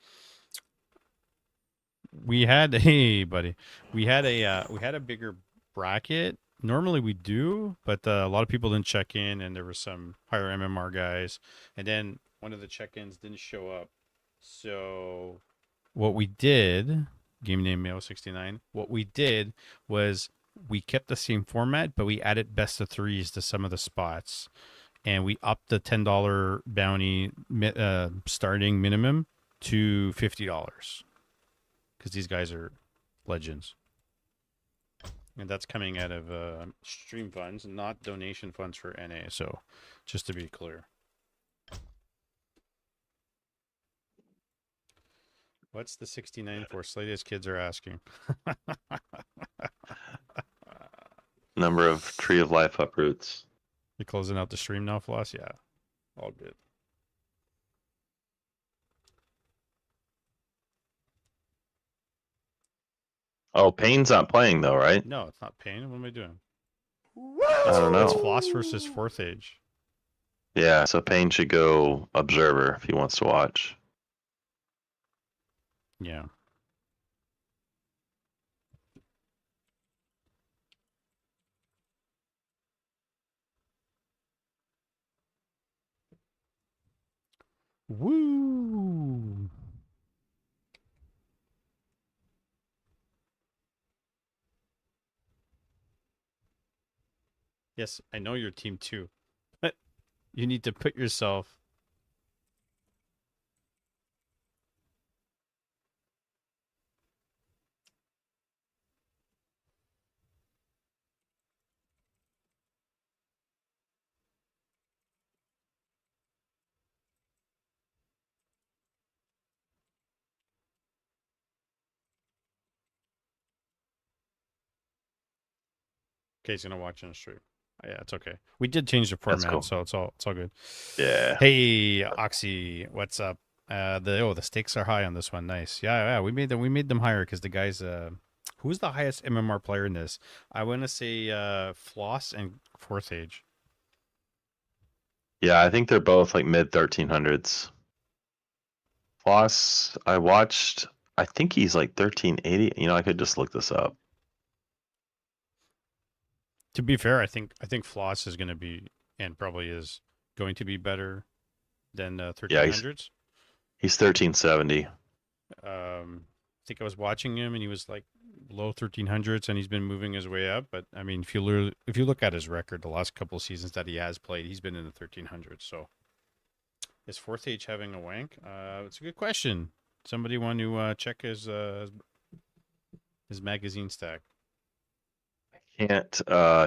we had we had a bigger bracket. Normally we do, but a lot of people didn't check in, and there were some higher MMR guys, and then one of the check-ins didn't show up. So what we did, game name Mayo 69. What we did was we kept the same format, but we added best of threes to some of the spots, and we upped the $10 bounty starting minimum to $50 because these guys are legends. And that's coming out of stream funds, not donation funds for NA. So, just to be clear. What's the 69 for? Slade's kids are asking. Number of Tree of Life uproots. You closing out the stream now, Floss? Yeah. All good. Oh, Payne's not playing though, right? No, it's not Pain. What am I doing? I don't know. It's Floss versus Fourth Age. Yeah, so Payne should go observer if he wants to watch. Yeah. Woo! Yes, I know your team too, but you need to put yourself. Okay, he's gonna watch on the stream. Yeah, it's okay. We did change the That's format, cool. so it's all good. Yeah. Hey, Oxy, what's up? The stakes are high on this one. Nice. Yeah. We made them higher because the guys. Who's the highest MMR player in this? I want to say Floss and Fourth Age. Yeah, I think they're both like mid 1300s. Floss, I watched. I think he's like 1380. You know, I could just look this up. To be fair, I think Floss is going to be and probably is going to be better than 1300s. He's 1370. I think I was watching him and he was like low 1300s and he's been moving his way up. But I mean, if you look at his record, the last couple of seasons that he has played, he's been in the 1300s. So is Fourth Age having a wank? It's a good question. Somebody want to check his magazine stack? Can't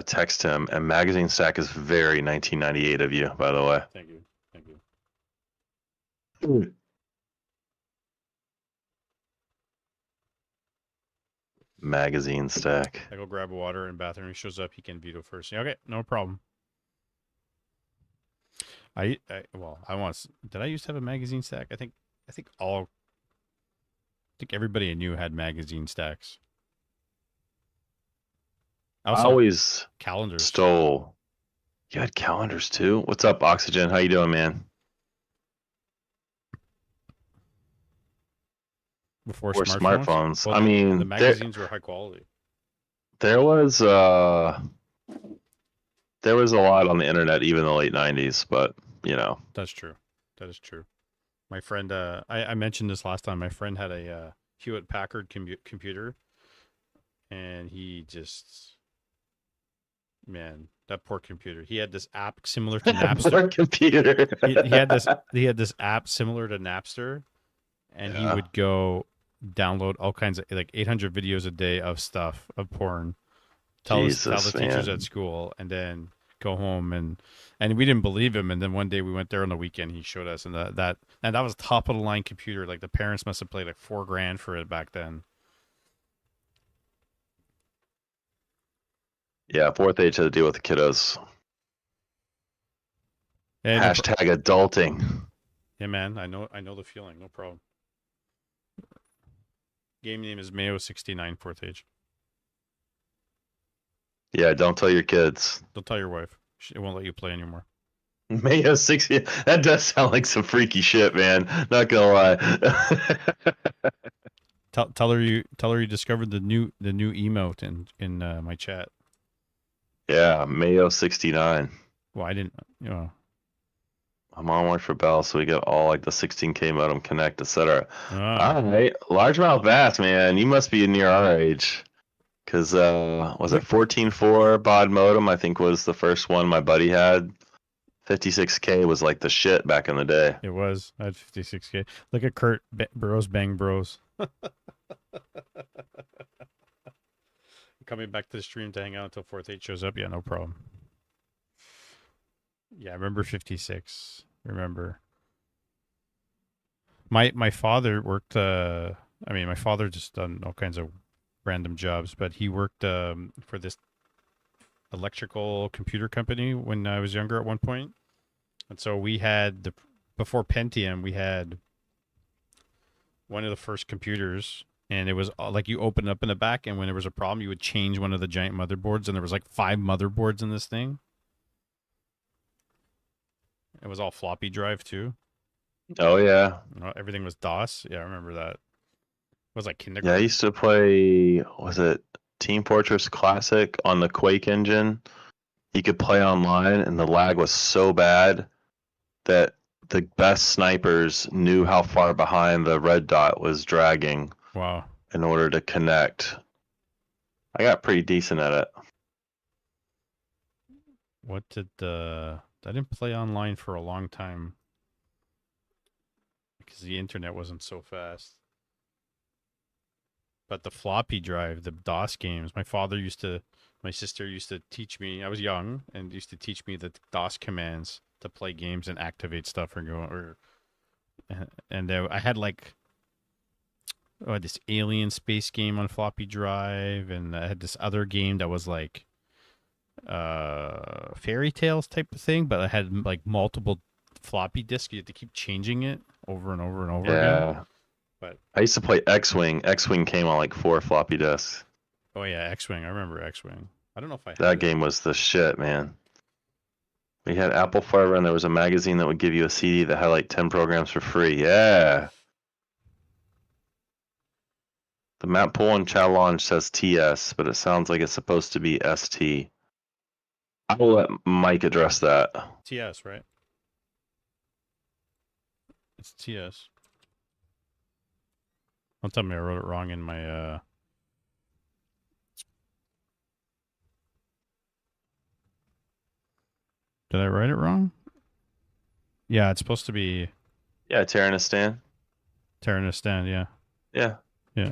text him. And magazine stack is very 1998 of you, by the way. Thank you. Magazine stack. I go grab a water and bathroom. He shows up. He can veto first. Yeah, okay, no problem. I once did I used to have a magazine stack? I think everybody I knew had magazine stacks. I always calendars. stole. You had calendars too? What's up, Oxygen? How you doing, man? Before smartphones. Well, I mean, the magazines were high quality. There was a lot on the internet, even in the late 90s, but you know. That's true. That is true. My friend, I mentioned this last time. My friend had a Hewlett Packard computer, and he just, man, that poor computer. He had this app similar to Napster. Poor computer. he had this app similar to Napster, and he would go download all kinds of like 800 videos a day of stuff of porn. Tell the teachers at school, and then go home and we didn't believe him. And then one day we went there on the weekend. He showed us, and that was top of the line computer. Like the parents must have paid like $4,000 for it back then. Yeah, Fourth Age had to deal with the kiddos. And Hashtag adulting. Yeah, man, I know the feeling. No problem. Game name is Mayo 69 Fourth Age. Yeah, don't tell your kids. Don't tell your wife. She won't let you play anymore. Mayo 60. That does sound like some freaky shit, man. Not gonna lie. Tell her you discovered the new emote in my chat. Yeah, Mayo 69. Well, I didn't. My mom worked for Bell, so we got all like the 16K modem connect, etc. Ah, All right, largemouth bass, man. You must be near our age. Cause was it 14.4 baud modem? I think was the first one my buddy had. 56K was like the shit back in the day. it was. I had 56K. Look at Kurt Bros Bang Bros. Coming back to the stream to hang out until 4th 8 shows up. Yeah, no problem. Yeah, I remember 56. Remember. My father worked my father just done all kinds of random jobs, but he worked for this electrical computer company when I was younger at one point. And so we had before Pentium, we had one of the first computers, and it was like you open it up in the back, and when there was a problem, you would change one of the giant motherboards, and there was like 5 motherboards in this thing. It was all floppy drive too. Oh yeah. Everything was DOS. Yeah, I remember that. It was like Yeah, I kindergarten. used to play, was it Team Fortress Classic on the Quake engine? You could play online, and the lag was so bad that the best snipers knew how far behind the red dot was dragging Wow. in order to connect. I got pretty decent at it. What did I didn't play online for a long time because the internet wasn't so fast. But the floppy drive, the DOS games, my sister used to teach me. I was young and used to teach me the DOS commands to play games and activate stuff and I had like this alien space game on floppy drive, and I had this other game that was like fairy tales type of thing, but I had like multiple floppy disks. You had to keep changing it over and over and over again. Yeah. But I used to play X-Wing. X-Wing came on like 4 floppy disks. oh yeah, X-Wing. I remember X-Wing. I don't know if I had That it. game was the shit, man. We had Apple Forever, and there was a magazine that would give you a CD that had like 10 programs for free. Yeah. The map pool in challenge says TS, but it sounds like it's supposed to be ST. I will let Mike address that. TS, right? It's TS. Don't tell me I wrote it wrong in my Did I write it wrong? Yeah, it's supposed to be Yeah, Terranistan. Terranistan, yeah. Yeah. Yeah.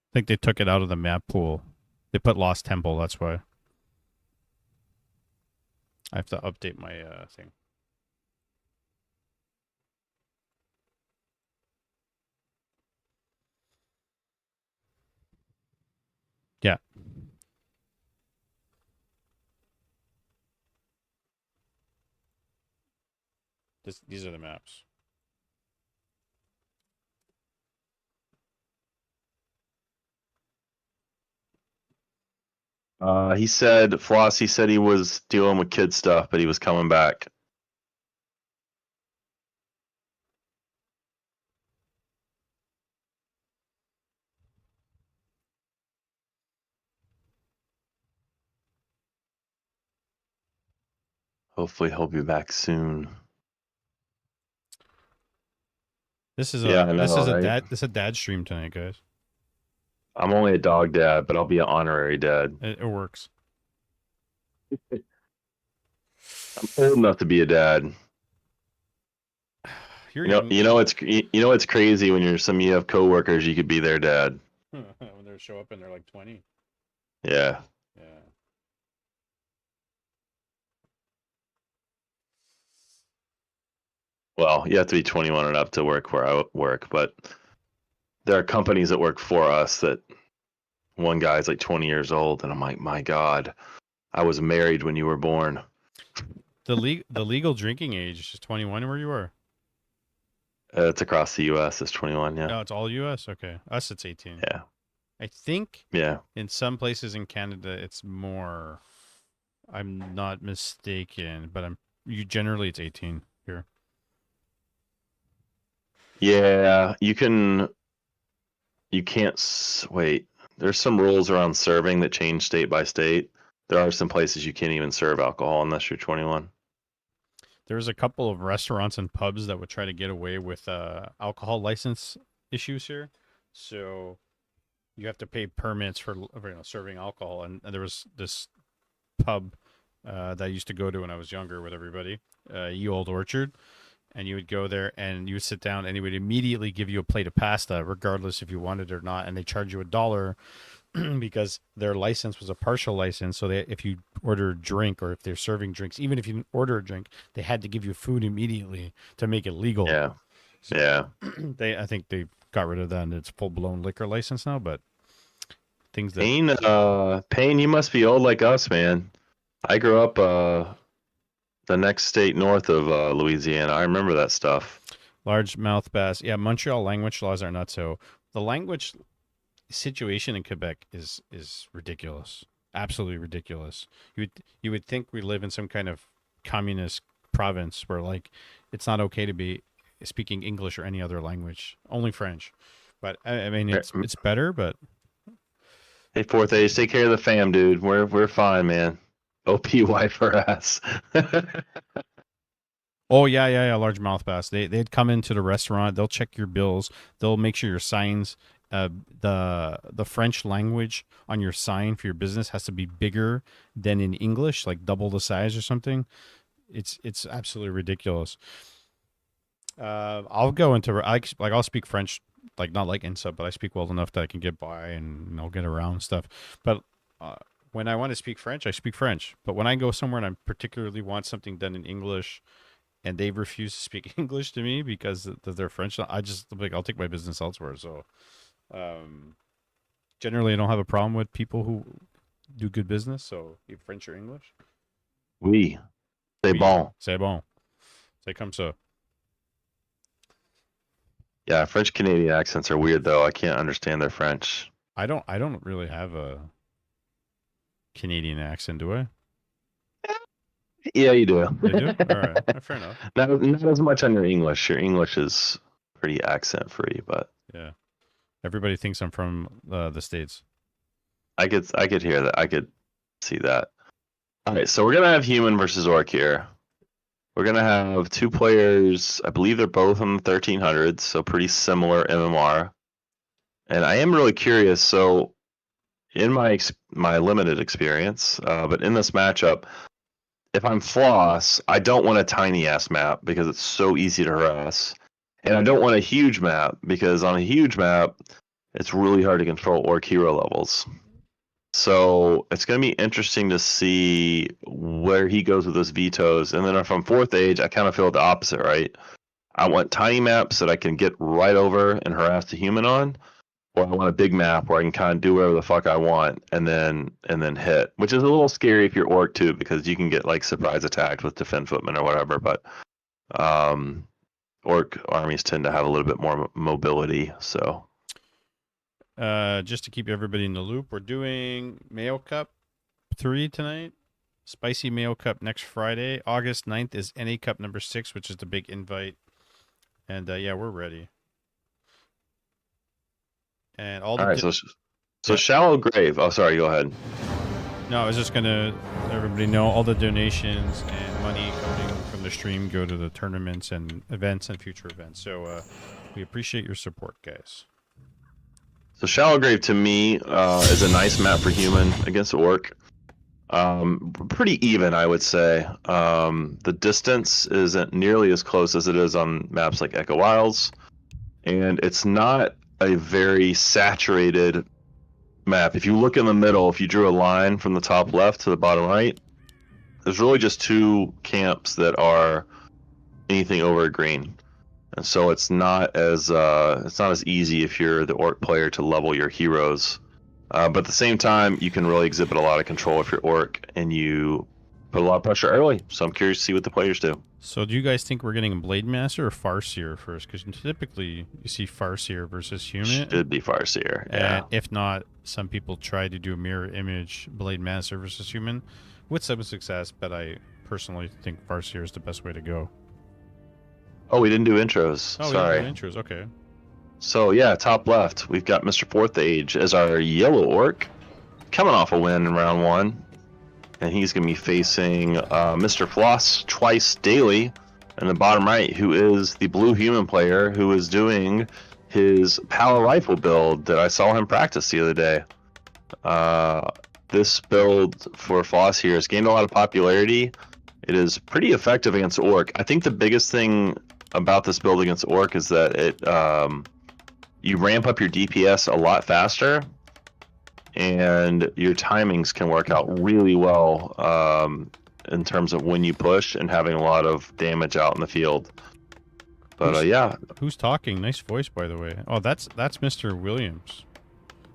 I think they took it out of the map pool. They put Lost Temple, that's why. I have to update my thing. Yeah. These are the maps. He said, Floss, he said he was dealing with kid stuff, but he was coming back. Hopefully he'll be back soon. This is Yeah, I know, right? this is a dad stream tonight, guys. I'm only a dog dad, but I'll be an honorary dad. It works. I'm old enough to be a dad. You're You know, young. you know it's crazy when you have coworkers, you could be their dad. When they show up and they're like 20. Yeah. Yeah. Well, you have to be 21 and up to work where I work, but there are companies that work for us that one guy's like 20 years old, and I'm like, my God, I was married when you were born. The legal drinking age is 21 where you are. It's across the U.S. It's 21. Yeah. No, it's all US. Okay, us it's 18. Yeah. I think Yeah. in some places in Canada it's more. I'm not mistaken, but generally it's 18 here. Yeah. You can't wait. There's some rules around serving that change state by state. there are some places you can't even serve alcohol unless you're 21. There's a couple of restaurants and pubs that would try to get away with alcohol license issues here. So you have to pay permits for serving alcohol. And there was this pub that I used to go to when I was younger with everybody, Ye Old Orchard. And you would go there and you would sit down and he would immediately give you a plate of pasta, regardless if you wanted it or not. And they charge you $1 because their license was a partial license. So if you order a drink or if they're serving drinks, even if you didn't order a drink, they had to give you food immediately to make it legal. Yeah. So Yeah. I think they got rid of that and it's full blown liquor license now. But things that Payne, you must be old like us, man. I grew up the next state north of Louisiana. I remember that stuff. largemouth bass, yeah, Montreal language laws are not so. The language situation in Quebec is ridiculous, absolutely ridiculous. You would think we live in some kind of communist province where like it's not okay to be speaking English or any other language, only French. But I mean, it's better. But Hey, fourth age, take care of the fam, dude. We're fine, man. OPY for us. oh yeah, largemouth bass. They'd come into the restaurant. They'll check your bills. They'll make sure your signs. The French language on your sign for your business has to be bigger than in English, like double the size or something. It's absolutely ridiculous. I'll go into I'll speak French, like not like INSA, but I speak well enough that I can get by and get around stuff. But when I want to speak French, I speak French. But when I go somewhere and I particularly want something done in English, and they refuse to speak English to me because they're French, I just like I'll take my business elsewhere. So. Generally, I don't have a problem with people who do good business. So, you French or English? Oui, c'est bon. C'est bon. C'est comme ça. Yeah, French Canadian accents are weird though. I can't understand their French. I don't really have a Canadian accent, do I? Yeah, you do. You do? All right, fair enough. Not as much on your English. Your English is pretty accent free, but yeah, everybody thinks I'm from the States. I could hear that. I could see that. All right, so we're gonna have human versus orc here. We're gonna have two players. I believe they're both in the 1300s, so pretty similar MMR. And I am really curious. So, in my limited experience, but in this matchup, if I'm Floss, I don't want a tiny ass map because it's so easy to harass, and I don't want a huge map because on a huge map, it's really hard to control orc hero levels. So it's going to be interesting to see where he goes with those vetoes. And then if I'm fourth age, I kind of feel the opposite, right? I want tiny maps that I can get right over and harass the human on, or I want a big map where I can kind of do whatever the fuck I want and then hit, which is a little scary if you're orc too, because you can get like surprise attacked with defend footmen or whatever. But orc armies tend to have a little bit more mobility, so. Just to keep everybody in the loop, we're doing Mayo Cup 3 tonight. Spicy Mayo Cup next Friday. August 9th is NA Cup number 6, which is the big invite. And yeah, we're ready. And all right, so Shallow Grave. Oh, sorry, go ahead. No, I was just gonna let everybody know all the donations and money coming from the stream go to the tournaments and events and future events. So we appreciate your support, guys. So Shallow Grave to me is a nice map for human against orc. Pretty even, I would say. The distance isn't nearly as close as it is on maps like Echo Isles, and it's not a very saturated map. If you look in the middle, if you drew a line from the top left to the bottom right, there's really just two camps that are anything over a green. And so it's not as easy if you're the orc player to level your heroes, but at the same time you can really exhibit a lot of control if you're orc and you put a lot of pressure early. So I'm curious to see what the players do. So do you guys think we're getting a Blade Master or Farseer first? Because typically you see Farseer versus human. Should be Farseer. Yeah. And if not, some people try to do a mirror image Blade Master versus human with some success, but I personally think Farseer is the best way to go. Oh, we didn't do intros. Oh, sorry. We didn't do intros. Okay. So yeah, top left, we've got Mr. Fourth Age as our yellow orc, coming off a win in round 1. and he's going to be facing Mr. Floss twice daily in the bottom right, who is the blue human player who is doing his power rifle build that I saw him practice the other day. This build for Floss here has gained a lot of popularity. It is pretty effective against Orc. I think the biggest thing about this build against Orc is that it you ramp up your DPS a lot faster, and your timings can work out really well in terms of when you push and having a lot of damage out in the field. But yeah. Who's talking? Nice voice, by the way. Oh, that's Mr. Williams.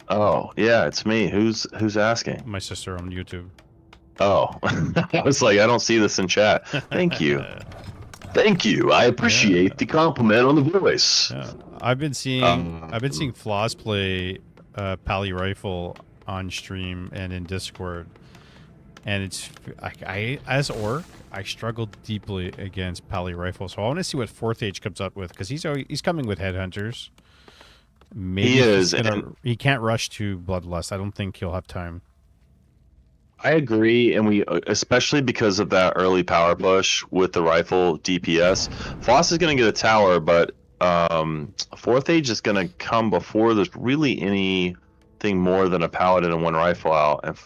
Oh yeah, it's me. Who's asking? My sister on YouTube. Oh, I was like, I don't see this in chat. Thank you. Thank you. I appreciate the compliment on the voice. Yeah. I've been seeing Floss play Pally Rifle on stream and in Discord, and it's I as Orc I struggled deeply against Pally Rifle, so I want to see what 4th Age comes up with, because he's coming with Headhunters. Maybe he is. He can't rush to Bloodlust. I don't think he'll have time. I agree, and we especially because of that early power push with the rifle DPS. Floss is going to get a tower, but 4th Age is going to come before there's really anything more than a paladin and 1 rifle out. And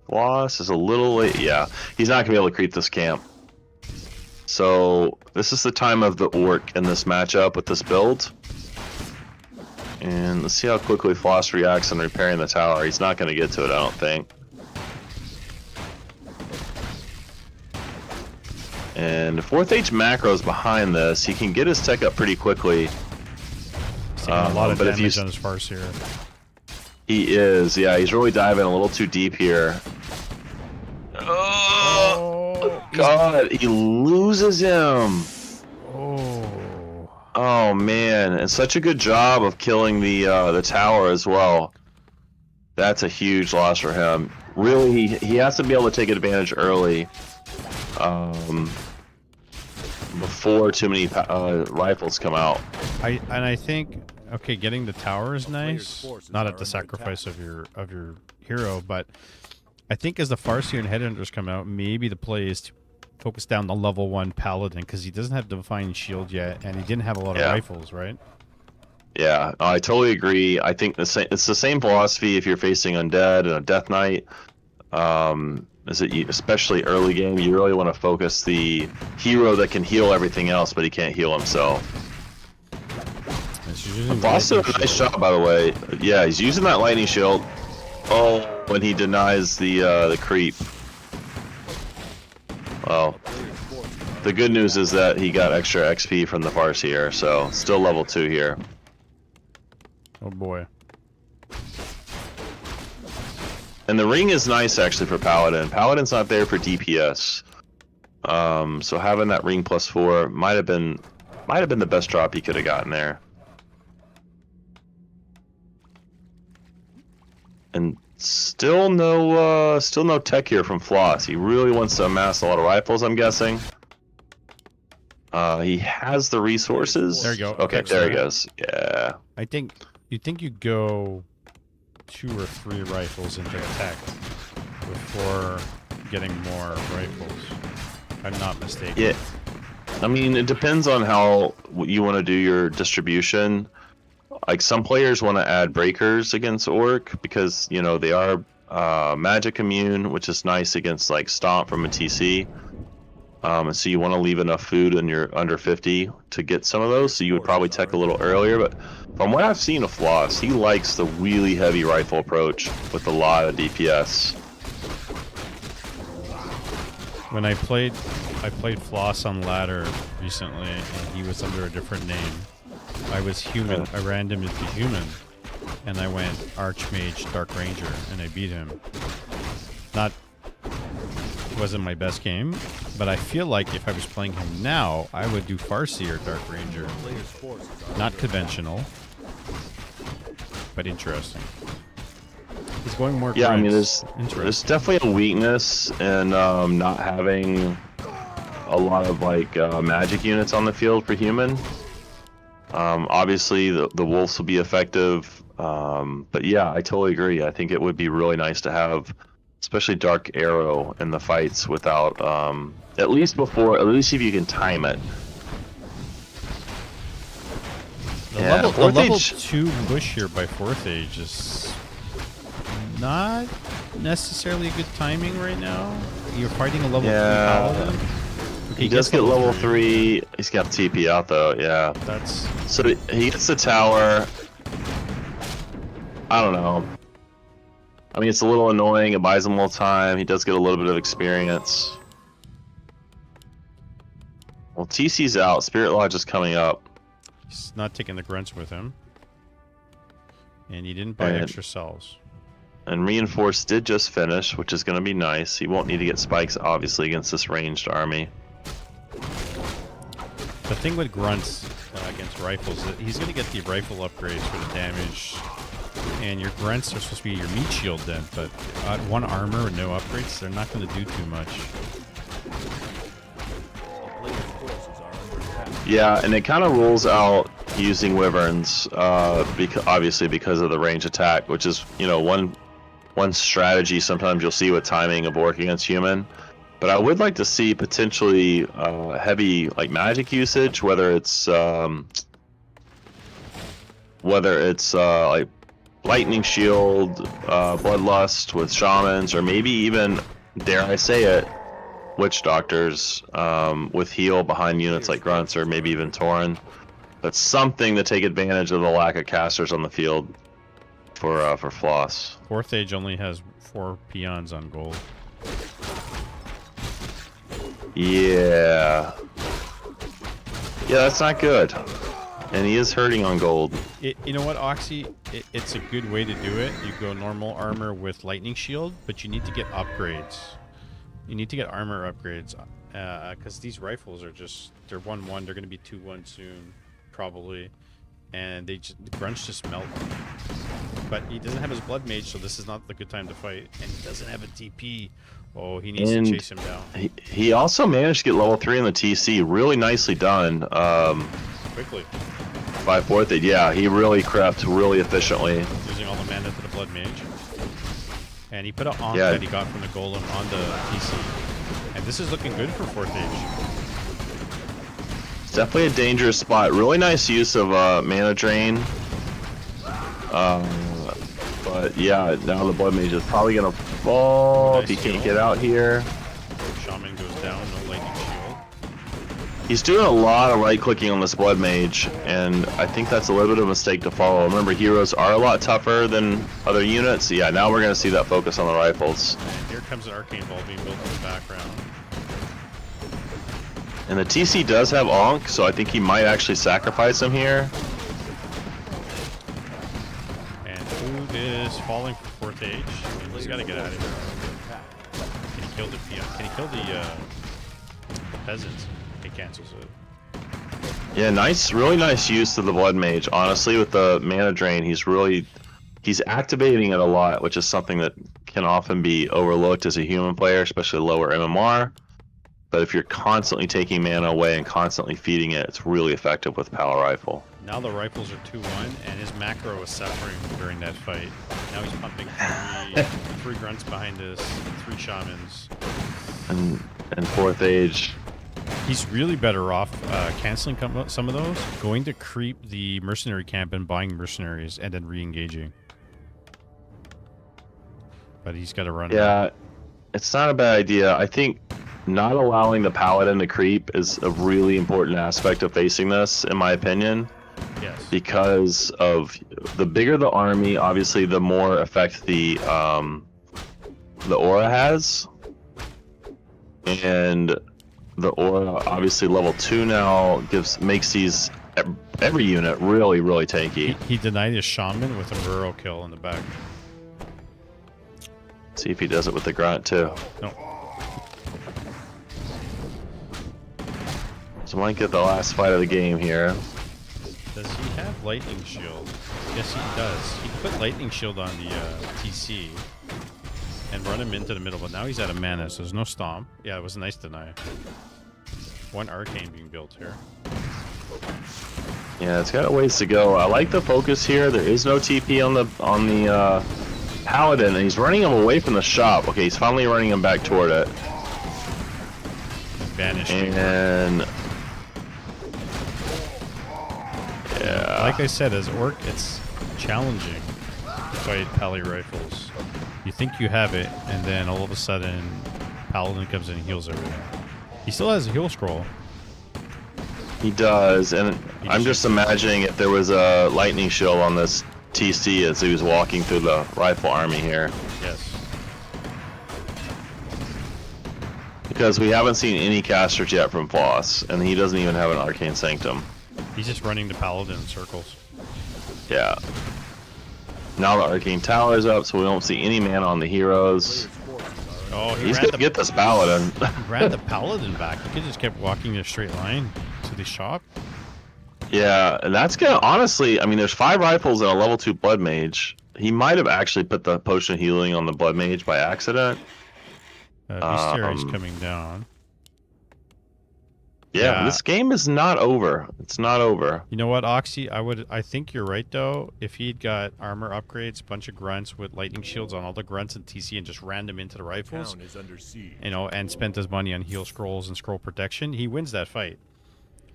Floss is a little late. Yeah, he's not going to be able to creep this camp. So this is the time of the Orc in this matchup with this build. And let's see how quickly Floss reacts on repairing the tower. He's not going to get to it, I don't think. And 4th Age macros behind this. He can get his tech up pretty quickly. He's taking a lot of damage on his Farseer. He is, yeah. He's really diving a little too deep here. Oh God, he loses him. Oh man, and such a good job of killing the tower as well. That's a huge loss for him. Really, he has to be able to take advantage early, before too many rifles come out. I think, okay, getting the tower is nice, not at the sacrifice of your hero, but I think as the Farseer and Headhunters come out, maybe the play is to focus down the level 1 Paladin, because he doesn't have Divine Shield yet, and he didn't have a lot of rifles, right? Yeah, I totally agree. I think it's the same philosophy if you're facing Undead and a Death Knight. Especially early game, you really want to focus the hero that can heal everything else, but he can't heal himself. Floss did a nice job, by the way. Yeah, he's using that lightning shield. Oh, when he denies the creep. Well, the good news is that he got extra XP from the Farseer, so still level 2 here. Oh boy. And the ring is nice actually for Paladin. Paladin's not there for DPS. So having that ring +4 might have been the best drop he could have gotten there. And still no tech here from Floss. He really wants to amass a lot of rifles, I'm guessing. He has the resources. There you go. Okay, there he goes. Yeah. I think you go 2 or 3 rifles into tech before getting more rifles. If I'm not mistaken. Yeah. I mean, it depends on how you want to do your distribution. Like, some players want to add breakers against Orc because, you know, they are magic immune, which is nice against, like, Stomp from a TC. And so you want to leave enough food in your under 50 to get some of those, so you would probably tech a little earlier. But from what I've seen of Floss, he likes the really heavy rifle approach with a lot of DPS. When I played Floss on ladder recently, and he was under a different name. I was human. I ran him into human, and I went Archmage Dark Ranger, and I beat him. Wasn't my best game, but I feel like if I was playing him now, I would do Farseer Dark Ranger. Not conventional, but interesting. He's going more. Yeah, I mean, there's definitely a weakness in not having a lot of like magic units on the field for human. Obviously, the wolves will be effective, but yeah, I totally agree. I think it would be really nice to have especially Dark Arrow in the fights without at least if you can time it. The Fourth level Age- 2 push here by Fourth Age is not necessarily a good timing right now. You're fighting a level 3 paladin. Okay, He does get level 3. 3. He's got TP out though, yeah. That's So he gets the tower. I don't know. I mean, it's a little annoying. It buys him a little time. He does get a little bit of experience. Well, TC's out. Spirit Lodge is coming up. he's not taking the grunts with him. And he didn't buy And- extra cells. And Reinforced did just finish, which is going to be nice. He won't need to get spikes, obviously, against this ranged army. The thing with grunts against rifles is that he's going to get the rifle upgrades for the damage. And your grunts are supposed to be your meat shield then, but at 1 armor and no upgrades, they're not going to do too much. A player's forces are under attack. Yeah, and it kind of rules out using Wyverns, obviously because of the range attack, which is, you know, one strategy sometimes you'll see with timing of work against human. But I would like to see potentially heavy like magic usage, whether it's like lightning shield, bloodlust with shamans, or maybe even, dare I say it, witch doctors with heal behind units like grunts, or maybe even Tauren. That's something to take advantage of the lack of casters on the field for Floss. Fourth Age only has 4 peons on gold. Yeah. Yeah, that's not good. And he is hurting on gold. You know what, Oxy? It's a good way to do it. You go normal armor with lightning shield, but you need to get upgrades. You need to get armor upgrades, because these rifles are just, they're 1-1. They're going to be 2-1 soon, probably. And the grunts just melt. But he doesn't have his blood mage, so this is not the good time to fight. And he doesn't have a TP. Oh, he needs to chase him down. He also managed to get level 3 in the TC. Really nicely done. Quickly. By Fourth Age, yeah, he really crept really efficiently. Using all the mana to the blood mage. And he put an Ankh Yeah. that he got from the golem on the TC. And this is looking good for Fourth Age. It's definitely a dangerous spot. Really nice use of mana drain. But yeah, now the blood mage is probably gonna fall if he Nice can't heal. get out here. Shaman goes down, no lightning shield. He's doing a lot of right clicking on this blood mage, and I think that's a little bit of a mistake to follow. Remember, heroes are a lot tougher than other units. Yeah, now we're gonna see that focus on the rifles. And here comes an arcane ball being built in the background. And the TC does have Ankh, so I think he might actually sacrifice him here. And food is falling for Fourth Age. And he's got to get out of here. Can he kill the peon? Can he kill the peasants? He cancels it. Yeah, nice, really nice use of the blood mage. Honestly, with the mana drain, he's activating it a lot, which is something that can often be overlooked as a human player, especially lower MMR. But if you're constantly taking mana away and constantly feeding it, it's really effective with Power Rifle. Now the rifles are 2-1, and his macro is suffering during that fight. Now he's pumping 3 grunts behind us, 3 shamans. And Fourth Age, He's really better off canceling some of those, going to creep the mercenary camp and buying mercenaries, and then re-engaging. But he's got to run. yeah, it's not a bad idea. I think not allowing the Paladin to creep is a really important aspect of facing this, in my opinion. Yes. Because of the bigger the army, obviously the more effect the aura has, and the aura obviously level 2 now makes these every unit really tanky. He denied his shaman with a burrow kill in the back. See if he does it with the grunt too. No. So might get the last fight of the game here. Does he have lightning shield? Yes, he does. He put lightning shield on the TC and run him into the middle, but now he's out of mana, so there's no stomp. Yeah, it was a nice deny. 1 arcane being built here. Yeah, it's got a ways to go. I like the focus here. There is no TP on the Paladin, and he's running him away from the shop. Okay, he's finally running him back toward it. Banished. And yeah, Like I said, as Orc, it's challenging to fight Pally rifles. You think you have it, and then all of a sudden, Paladin comes in and heals everything. He still has a heal scroll. he does. And He I'm just imagining if there was a lightning shield on this TC as he was walking through the rifle army here. Yes. Because we haven't seen any casters yet from Floss, and he doesn't even have an Arcane Sanctum. He's just running the Paladin in circles. Yeah. Now the Arcane Tower's up, so we don't see any mana on the heroes. Oh, he He's ran gonna get this Paladin. ran the Paladin back. He could just kept walking in a straight line to the shop. Yeah, and that's gonna honestly. I mean, there's 5 rifles and a level 2 Blood Mage. He might have actually put the potion of healing on the Blood Mage by accident. Bestiary is coming down. Yeah, this game is not over. It's not over. You know what, Oxy? I think you're right though. If he'd got armor upgrades, a bunch of grunts with lightning shields on all the grunts in TC and just ran them into the rifles, Town is under siege. you know, and spent his money on heal scrolls and scroll protection, he wins that fight.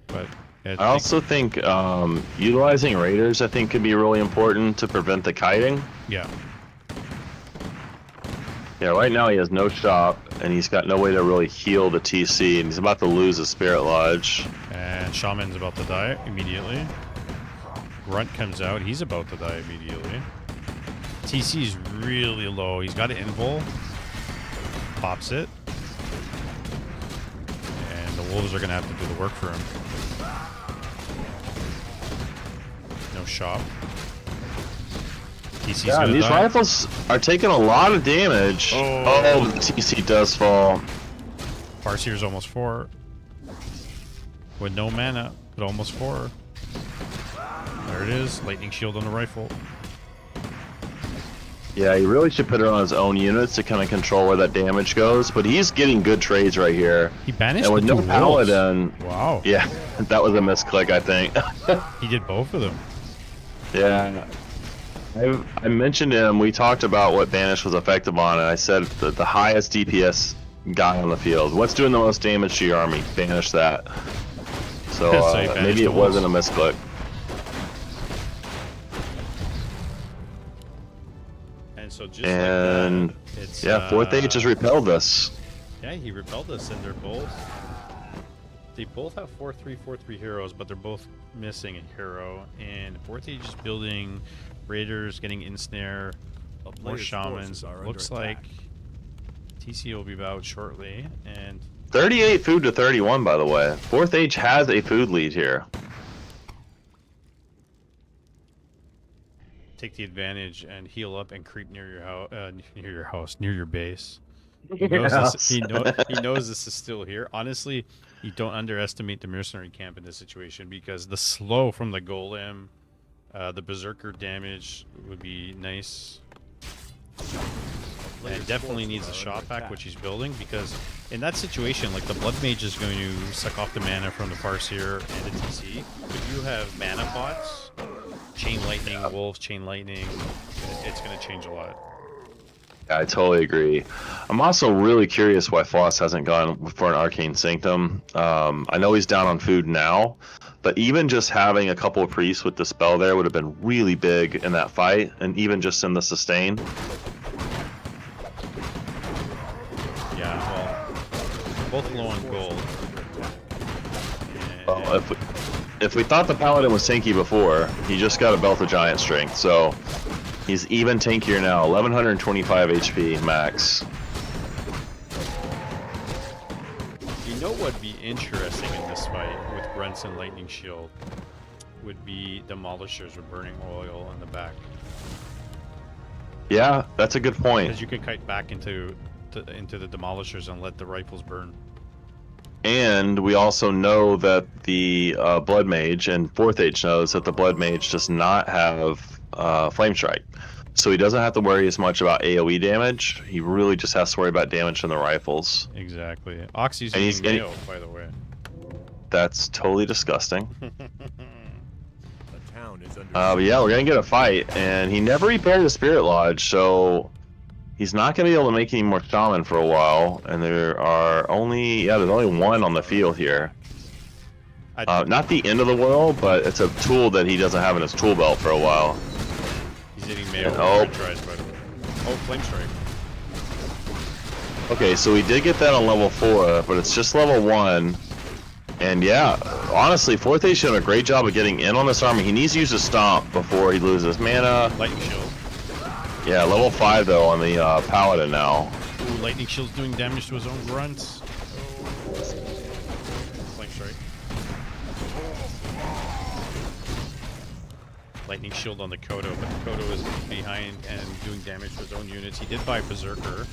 But I also think utilizing raiders, I think, could be really important to prevent the kiting. yeah. Yeah, right now he has no shop, and he's got no way to really heal the TC, and he's about to lose his Spirit Lodge. And Shaman's about to die immediately. Grunt comes out. He's about to die immediately. TC's really low. He's got an invul. Pops it. And the wolves are going to have to do the work for him. No shop. TC's Yeah, gonna these die. rifles are taking a lot of damage. Oh, the TC does fall. Farseer's almost 4. With no mana, but almost 4. There it is. Lightning shield on the rifle. Yeah, he really should put it on his own units to kind of control where that damage goes, but he's getting good trades right here. He banished And with the no 2 wolves. Paladin, Wow. yeah, that was a misclick, I think. He did both of them. Yeah. I mentioned him, we talked about what Banish was effective on, and I said that the highest DPS guy on the field. What's doing the most damage to your army? Banish that. So, So he banished maybe the it wolves. wasn't a misclick. And so just And, like that, it's, yeah, 4th Age just repelled this. Yeah, he repelled us, and they both have 4-3, 4-3 heroes, but they're both missing a hero. And 4th Age is building raiders, getting ensnare, more player's shamans. forces are Looks under like attack. TC will be out shortly, and 38 food to 31, by the way. 4th Age has a food lead here. take the advantage and heal up and creep near your house, near your base. He knows, this, he knows this is still here. Honestly, you don't underestimate the mercenary camp in this situation, because the slow from the golem, the berserker damage would be nice. And definitely needs a shot back, which he's building, because in that situation, like, the blood mage is going to suck off the mana from the Farseer and the TC. If you have mana bots, chain lightning, wolves, chain lightning, it's going to change a lot. I totally agree. I'm also really curious why Floss hasn't gone for an Arcane Sanctum. I know he's down on food now, but even just having a couple of priests with the spell there would have been really big in that fight, and even just in the sustain. Yeah, well, both low on gold. Well, if we thought the Paladin was tanky before, he just got a Belt of Giant Strength, so he's even tankier now. 1125 HP max. You know what'd be interesting in this fight with Grunts and Lightning Shield would be Demolishers with Burning Oil in the back. Yeah, that's a good point. Because you can kite back into the Demolishers and let the rifles burn. And we also know that the Blood Mage, and 4th Age knows that the Blood Mage does not have Flame Strike. So he doesn't have to worry as much about AoE damage. He really just has to worry about damage from the rifles. Exactly. Oxy's And using he's- Mayo, by the way. That's totally disgusting. A town town is under But yeah, we're gonna get a fight, and he never repaired the Spirit Lodge, so he's not gonna be able to make any more shaman for a while. And there are only there's only one on the field here. Not the end of the world, but it's a tool that he doesn't have in his tool belt for a while. He's hitting Mayo tries, but flame strike. Okay, so we did get that on level 4, but it's just level 1. And yeah, honestly, 4th Age did a great job of getting in on this army. He needs to use a stomp before he loses mana. Lightning shield. Yeah, level 5 though on the paladin now. Ooh, lightning shield's doing damage to his own grunts. Flame strike. Lightning shield on the Kodo, but the Kodo is behind and doing damage to his own units. He did buy Berserker.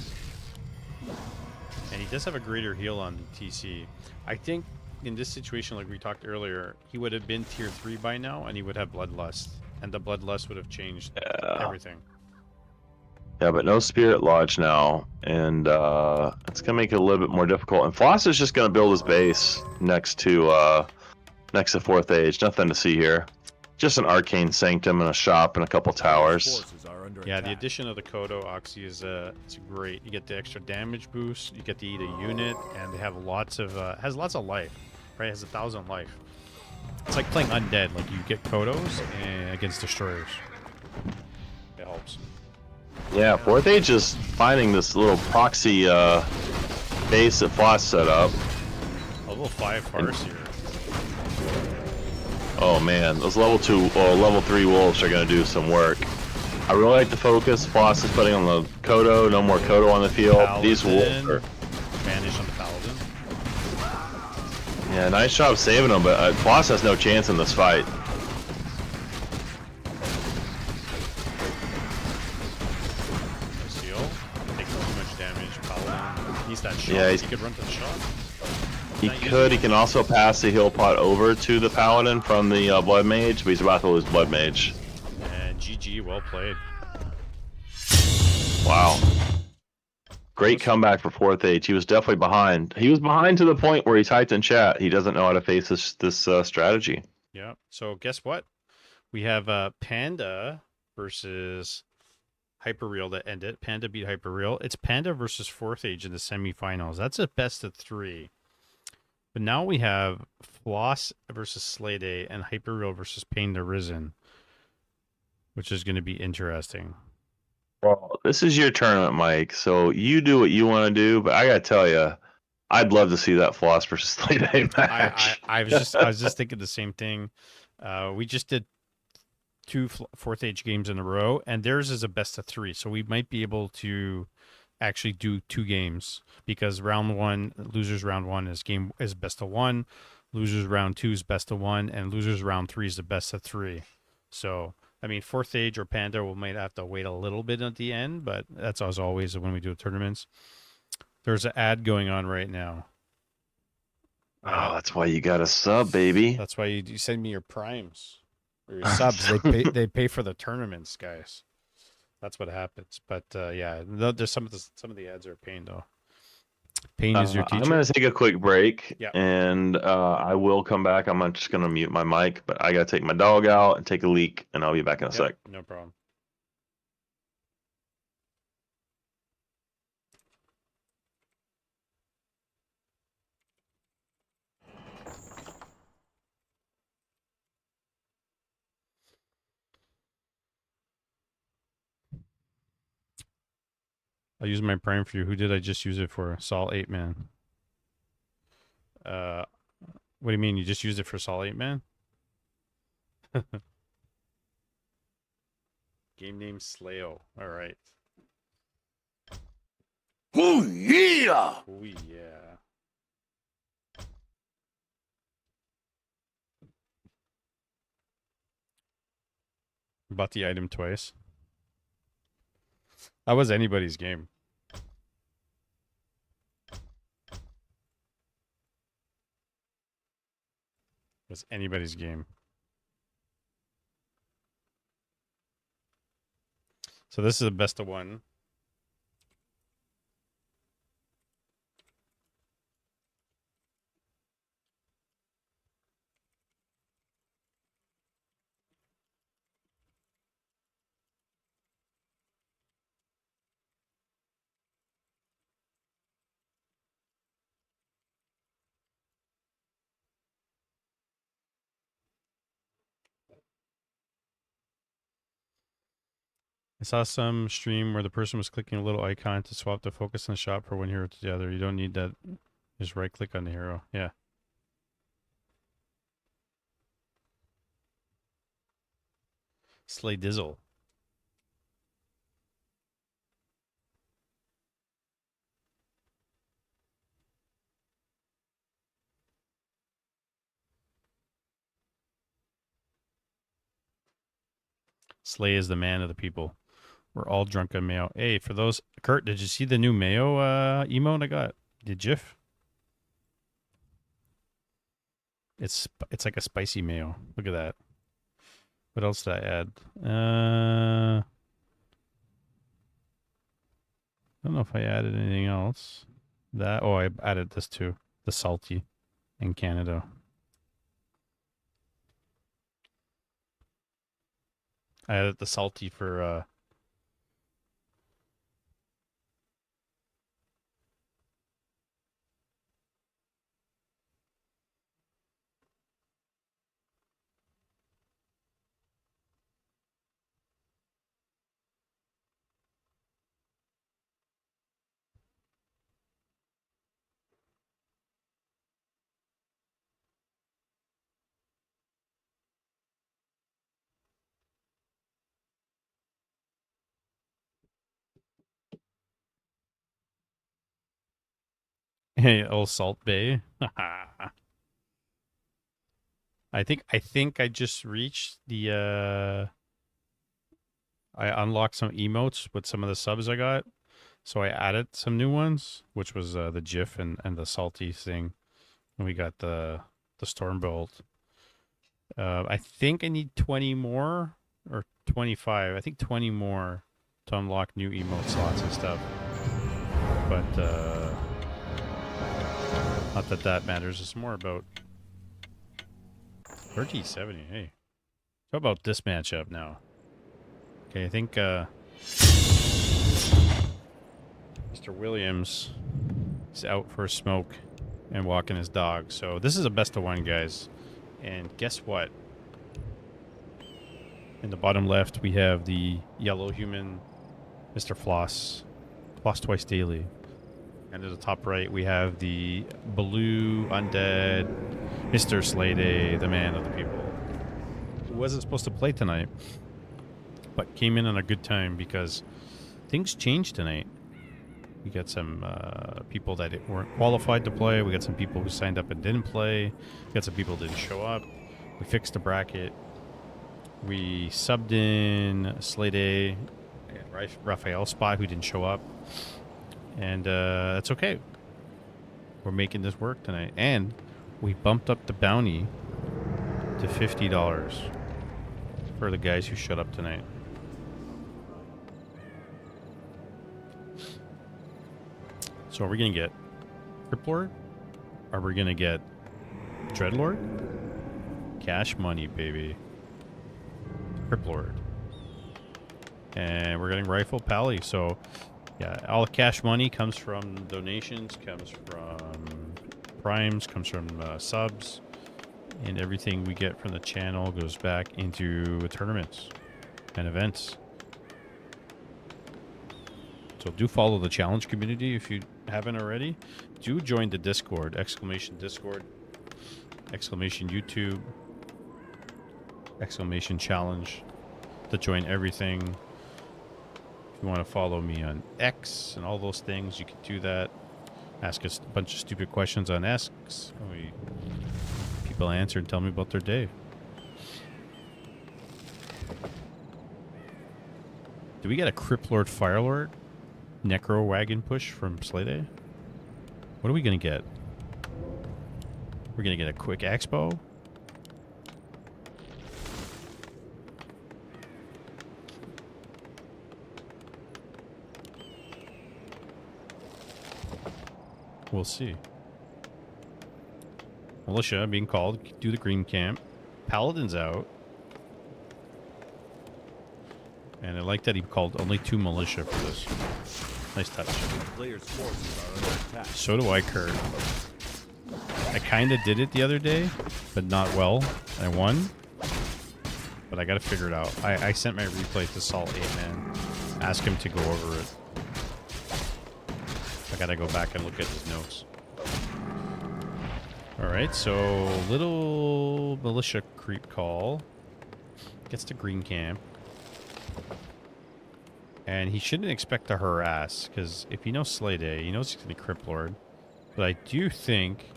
And he does have a greater heal on TC. I think in this situation, like we talked earlier, he would have been tier 3 by now, and he would have Bloodlust. And the Bloodlust would have changed everything. Yeah, but no Spirit Lodge now, and it's gonna make it a little bit more difficult. And Floss is just gonna build his base next to 4th Age. Nothing to see here. Just an Arcane Sanctum and a shop and a couple towers. forces are under Yeah, attack. the addition of the Kodo Oxy is it's great. You get the extra damage boost, you get to eat a unit, and they have lots of has lots of life, right? It has 1,000 life. It's like playing Undead. Like you get Kodos against destroyers. It helps. Yeah, 4th Age is finding this little proxy base that Floss set up. Level 5 Farseer. Oh man, those level 2 or level 3 wolves are gonna do some work. I really like the focus Floss is putting on the Kodo. No more Kodo on the field. Paladin. These wolves are. Vanish on the Paladin. Yeah, nice job saving them, but Floss has no chance in this fight. Seal. Takes too much damage. Paladin needs that shot. Yeah, He could run to the shot. He could. He can also pass the heal pot over to the Paladin from the Blood Mage, but he's about to lose Blood Mage. And GG, well played. Wow. Great comeback for 4th Age. He was definitely behind. He was behind to the point where he typed in chat, he doesn't know how to face this strategy. Yeah. So guess what? We have Panda versus Hyperreal that ended. Panda beat Hyperreal. It's Panda versus 4th Age in the semifinals. That's a best of 3. But now we have Floss versus Slade and Hyperreal versus Pain the Risen, which is going to be interesting. Well, this is your tournament, Mike. So you do what you want to do, but I gotta tell you, I'd love to see that Floss versus Slade match. I was just thinking the same thing. We just did 2 4th Age games in a row, and theirs is a best of 3, so we might be able to actually do 2 games, because round 1, losers round 1 is best of 1, losers round 2 is best of 1, and losers round 3 is the best of 3. So I mean, 4th Age or Panda we might have to wait a little bit at the end, but that's as always when we do tournaments. There's an ad going on right now. Oh, that's why you got a sub, baby. That's why you send me your primes or your subs. They pay for the tournaments, guys. That's what happens. But yeah, there's some of the ads are a pain though. Pain is your teacher. I'm gonna take a quick break, Yeah. and I will come back. I'm just gonna mute my mic, but I gotta take my dog out and take a leak, and I'll be back in a sec. No problem. I'll use my prime for you. Who did I just use it for? Sol 8 man. What do you mean? You just used it for Sol 8 man? Game name Slayo. All right. Oh yeah! Oh yeah. Bought the item twice. That was anybody's game. It was anybody's game. So this is a best of 1. I saw some stream where the person was clicking a little icon to swap the focus on the shot for one hero to the other. You don't need that. Just right click on the hero. Yeah. Slay Dizzle. Slay is the man of the people. We're all drunk on Mayo. Hey, for those, Kurt, did you see the new Mayo emote I got? The GIF? It's like a spicy mayo. Look at that. What else did I add? I don't know if I added anything else. I added this too. The salty in Canada. I added the salty for hey, old Salt Bay. I think I just reached the I unlocked some emotes with some of the subs I got. So I added some new ones, which was the GIF and the salty thing. And we got the Stormbolt. I think I need 20 more or 25. I think 20 more to unlock new emote slots and stuff. But not that matters. It's more about 30-70. Hey, how about this matchup now? Okay, I think Mr. Williams is out for a smoke and walking his dog. So this is a best of one, guys. And guess what? In the bottom left, we have the yellow human, Mr. Floss. Floss twice daily. And in the top right, we have the blue undead, Mr. Slade, the man of the people. Who wasn't supposed to play tonight, but came in on a good time because things changed tonight. We got some people that weren't qualified to play. We got some people who signed up and didn't play. We got some people who didn't show up. We fixed the bracket. We subbed in Slade and Raphael Spot, who didn't show up. And that's okay. We're making this work tonight. And we bumped up the bounty to $50 for the guys who showed up tonight. So are we going to get Criplord? Are we going to get Dreadlord? Cash money, baby. Criplord. And we're getting Rifle Pally. So, yeah, all the cash money comes from donations, comes from primes, comes from subs. And everything we get from the channel goes back into tournaments and events. So do follow the challenge community if you haven't already. Do join the Discord, !Discord, !YouTube, !challenge to join everything. If you want to follow me on X and all those things, you can do that. Ask us a bunch of stupid questions on X. People answer and tell me about their day. Do we get a Criplord Firelord? Necro Wagon Push from Slade? What are we going to get? We're going to get a quick Expo? We'll see. Militia being called. Do the green camp. Paladin's out. And I like that he called only 2 militia for this. Nice touch. Players' forces are under attack. So do I, Kurt. I kind of did it the other day, but not well. I won. But I got to figure it out. I sent my replay to Salt 8, man. ask him to go over it. I gotta go back and look at his notes. Alright, so little militia creep call. Gets to green camp. And he shouldn't expect to harass, because if he knows Slay Day, he knows he's going to be Crypt Lord. But I do think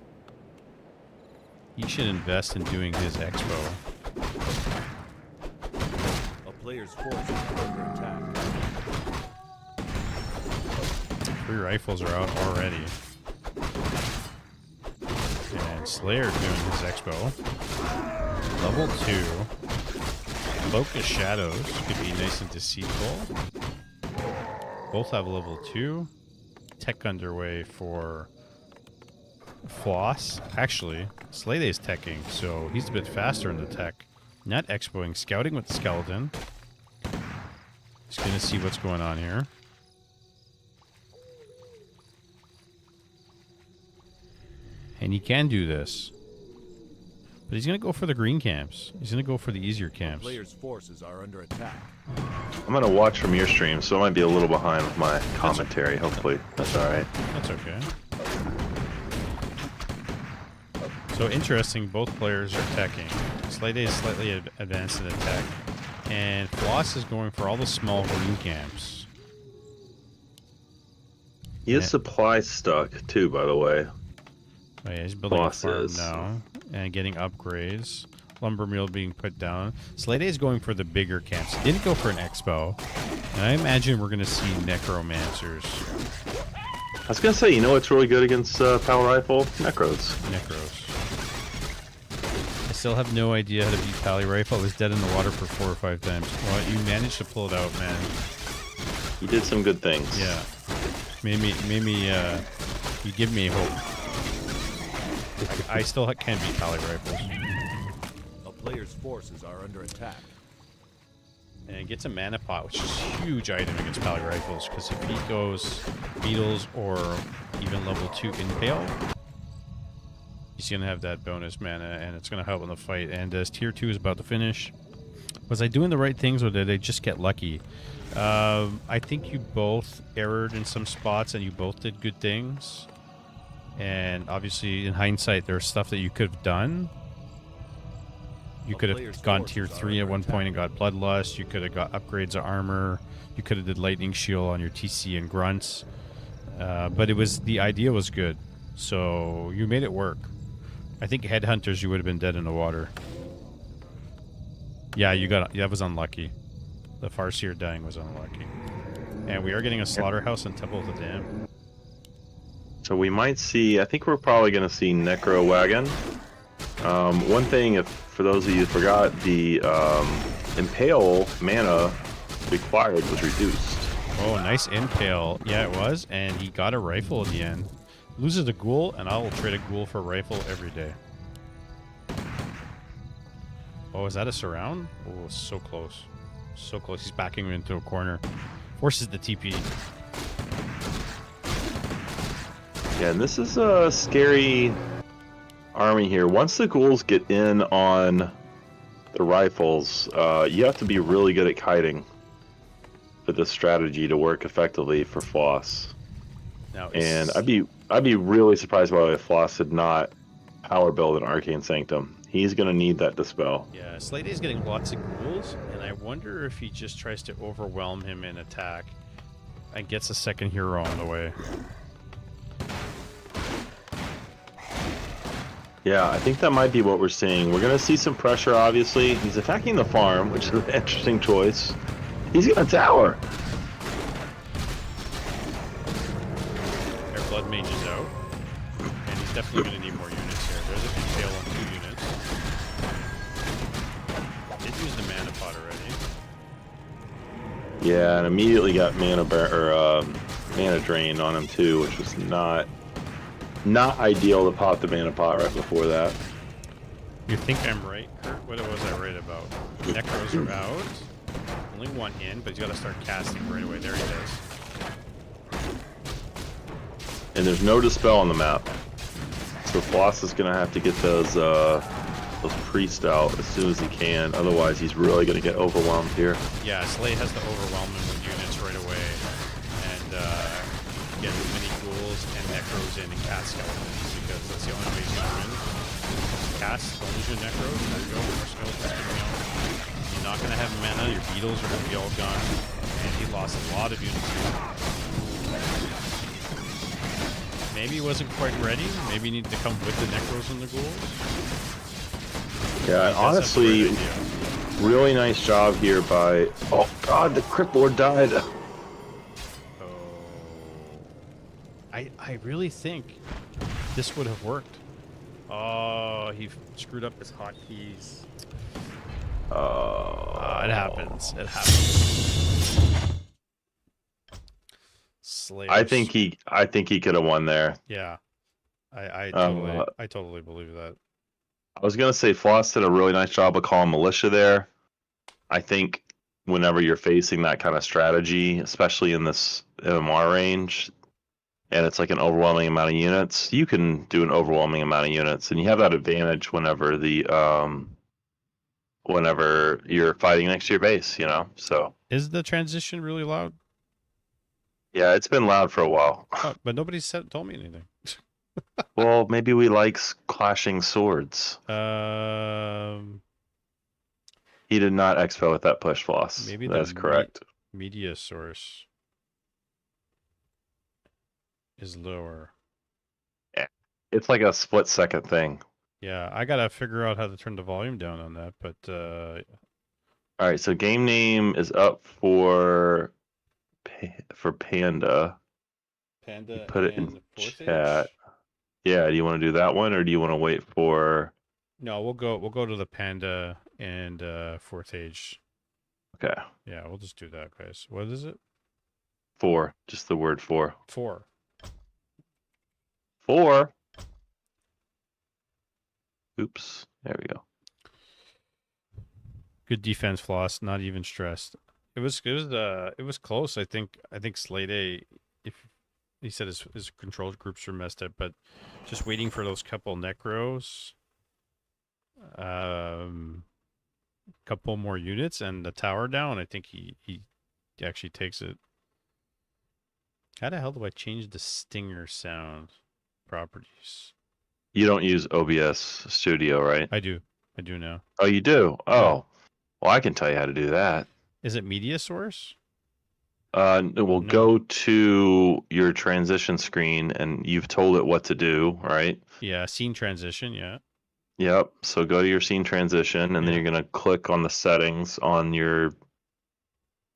he should invest in doing his expo. A player's force is under attack. 3 rifles are out already. And Slayer doing his expo. Level 2. Locust Shadows could be nice and deceitful. Both have level 2. Tech underway for Floss. Actually, Slay Day's teching, so he's a bit faster in the tech. Not expoing, scouting with the skeleton. Just gonna see what's going on here. And he can do this. But he's going to go for the green camps. He's going to go for the easier camps. Players' forces are under attack. I'm gonna watch from your stream, so I might be a little behind with my commentary. Hopefully, that's all right. That's okay. So interesting, both players are teching. Slay Day is slightly advanced in attack. And Floss is going for all the small green camps. He is supply stuck too, by the way. Oh yeah, he's building a farm Bosses. now and getting upgrades. Lumber mill being put down. Slay Day is going for the bigger camps. He didn't go for an expo. And I imagine we're going to see necromancers. I was gonna say, you know what's really good against power rifle? Necros. Necros. I still have no idea how to beat Pally Rifle. I was dead in the water for 4 or 5 times. Well, you managed to pull it out, man. You did some good things. Yeah. You give me hope. I still can't beat Pally Rifles. A player's forces are under attack. And he gets a mana pot, which is a huge item against Pally Rifles, because if he goes Beetles or even level 2 Impale, he's going to have that bonus mana, and it's going to help in the fight. And as Tier 2 is about to finish, was I doing the right things, or did I just get lucky? I think you both erred in some spots, and you both did good things. And obviously, in hindsight, there's stuff that you could have done. You could have gone Tier 3 at one point and got Bloodlust. You could have got upgrades of armor. You could have did Lightning Shield on your TC and Grunts. But the idea was good. So you made it work. I think Headhunters, you would have been dead in the water. Yeah, that was unlucky. The Farseer dying was unlucky. And we are getting a Slaughterhouse and Temple of the Dam. So we might see, I think we're probably going to see Necro Wagon. One thing, for those of you who forgot, the Impale mana required was reduced. Oh, nice Impale. Yeah, it was. And he got a rifle at the end. Loses a ghoul, and I will trade a ghoul for a rifle every day. Oh, is that a surround? Oh, so close. So close. He's backing him into a corner. Forces the TP. Yeah, and this is a scary army here. Once the ghouls get in on the rifles, you have to be really good at kiting for this strategy to work effectively for Floss. Now, And I'd be really surprised by if Floss did not power build an Arcane Sanctum. He's gonna need that dispel. yeah, Slay Day's getting lots of ghouls, and I wonder if he just tries to overwhelm him in attack and gets a second hero on the way. Yeah, I think that might be what we're seeing. We're gonna see some pressure, obviously. He's attacking the farm, which is an interesting choice. He's gonna tower. Their Blood Mage is out, and he's definitely going to need more units here. There's a Impale on 2 units. Did use the mana pot already. Yeah, and immediately got mana drain on him too, which was not ideal to pop the mana pot right before that. You think I'm right, Kurt? What was I right about? Necros are out. Only 1 in, but he's got to start casting right away. There he is. And there's no dispel on the map. So Floss is gonna have to get those those priests out as soon as he can. Otherwise, he's really going to get overwhelmed here. Yeah, Slay has to overwhelm him with units right away and get as many ghouls and necros in and cast skeletons because that's the only way he's going to win. Cast skeletons and necros, there you go, more skeletons coming out. You're not going to have mana, your beetles are going to be all gone, and he lost a lot of units here. Maybe he wasn't quite ready, maybe he needed to come with the necros and the ghouls. Yeah, honestly, really nice job here by... Oh god, the Crypt Lord died. I really think this would have worked. Oh, he screwed up his hotkeys. It happens. It happens. Slayers. I think he could have won there. Yeah, I totally believe that. I was gonna say Floss did a really nice job of calling militia there. I think whenever you're facing that kind of strategy, especially in this MMR range, and it's like an overwhelming amount of units, you can do an overwhelming amount of units, and you have that advantage whenever whenever you're fighting next to your base, you know. So Is the transition really loud? yeah, it's been loud for a while. Oh, but nobody told me anything. Well, maybe we like clashing swords. He did not expo with that push, Floss. Maybe that's correct. Media source is lower. It's like a split second thing. Yeah, I gotta figure out how to turn the volume down on that, but All right, so game name is up for Panda. Panda. Put it in chat. Yeah, do you want to do that one, or do you want to wait for? No, we'll go to the Panda and fourth age. Okay. Yeah, we'll just do that, guys. What is it? 4. Just the word 4. 4. 4. Oops. There we go. Good defense, Floss. Not even stressed. It was close. I think Slade A, if he said his control groups were messed up, but just waiting for those couple necros, couple more units and the tower down. I think he actually takes it. How the hell do I change the stinger sound properties? You don't use OBS Studio, right? I do now. Oh, you do? Oh, well, I can tell you how to do that. Is it media source? We'll go to your transition screen, and you've told it what to do, right? Yeah, scene transition. Yeah. Yep. So go to your scene transition, and then you're gonna click on the settings on your.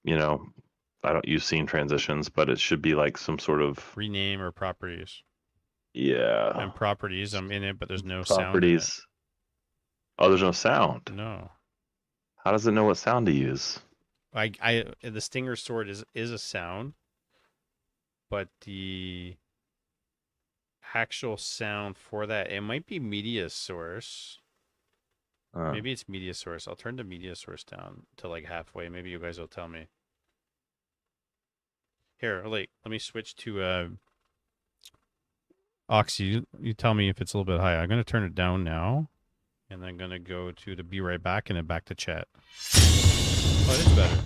I don't use scene transitions, but it should be like some sort of rename or properties. Yeah. And properties, I'm in it, but there's no properties. sound. Oh, there's no sound. No. How does it know what sound to use? The stinger sword is a sound, but the actual sound for that, it might be media source. Maybe it's media source. I'll turn the media source down to like halfway. Maybe you guys will tell me. Here, let me switch to Oxy. You tell me if it's a little bit high. I'm gonna turn it down now, and then gonna go to the be right back and then back to chat. Oh, it is better.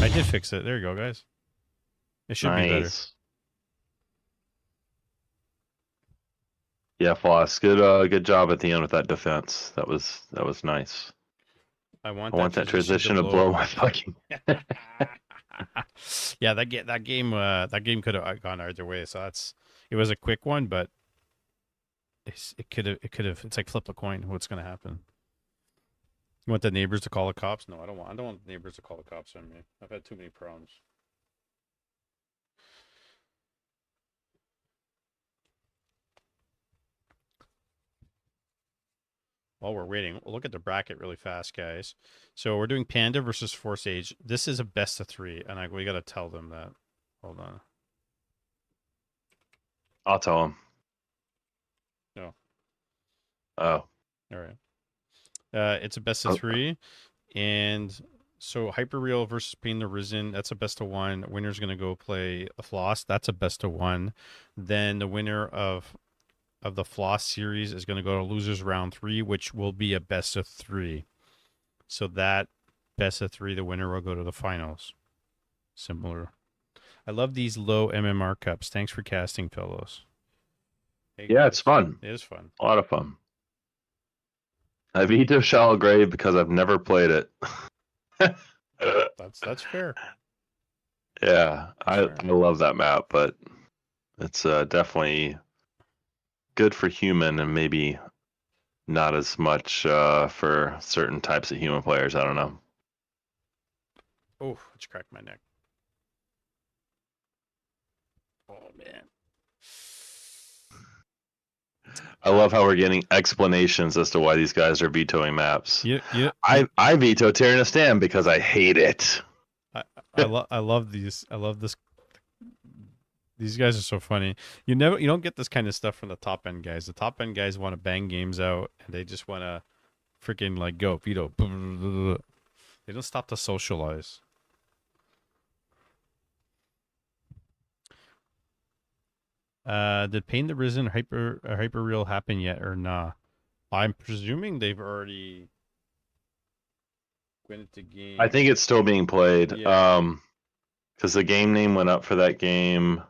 I did fix it. There you go, guys. It should be better. Yeah, Floss. Good job at the end with that defense. That was nice. I want that transition to blow my fucking. Yeah, that game could have gone either way. So it was a quick one, but it could have. It's like flip a coin. What's gonna happen? You want the neighbors to call the cops? No, I don't want the neighbors to call the cops on me. I've had too many problems. While we're waiting, we'll look at the bracket really fast, guys. So we're doing Panda versus Force Age. This is a best of 3, and we got to tell them that. Hold on. I'll tell them. No. Oh. All right. It's a best of 3, and so Hyperreal versus Pain the Risen. That's a best of 1. Winner's gonna go play a Floss. That's a best of 1. Then the winner of of the Floss series is going to go to losers round 3, which will be a best of 3. So that best of 3, the winner will go to the finals. Similar. I love these low MMR cups. Thanks for casting, fellows. Hey, Yeah, guys. it's fun. It is fun. A lot of fun. I veto Shallow Grave because I've never played it. That's fair. Yeah, That's I fair. love that map, but it's definitely good for human and maybe not as much for certain types of human players. I don't know. Oh, it's cracked my neck. Oh man. I love how we're getting explanations as to why these guys are vetoing maps. Yeah. I veto Tyrannistan because I hate it. I love these. I love this. These guys are so funny. You don't get this kind of stuff from the top end guys. The top end guys want to bang games out and they just want to freaking like go veto. They don't stop to socialize. Did Pain the Risen hyper real happen yet or nah? I'm presuming they've already went into game. I think it's still being played. Yeah. Because the game name went up for that game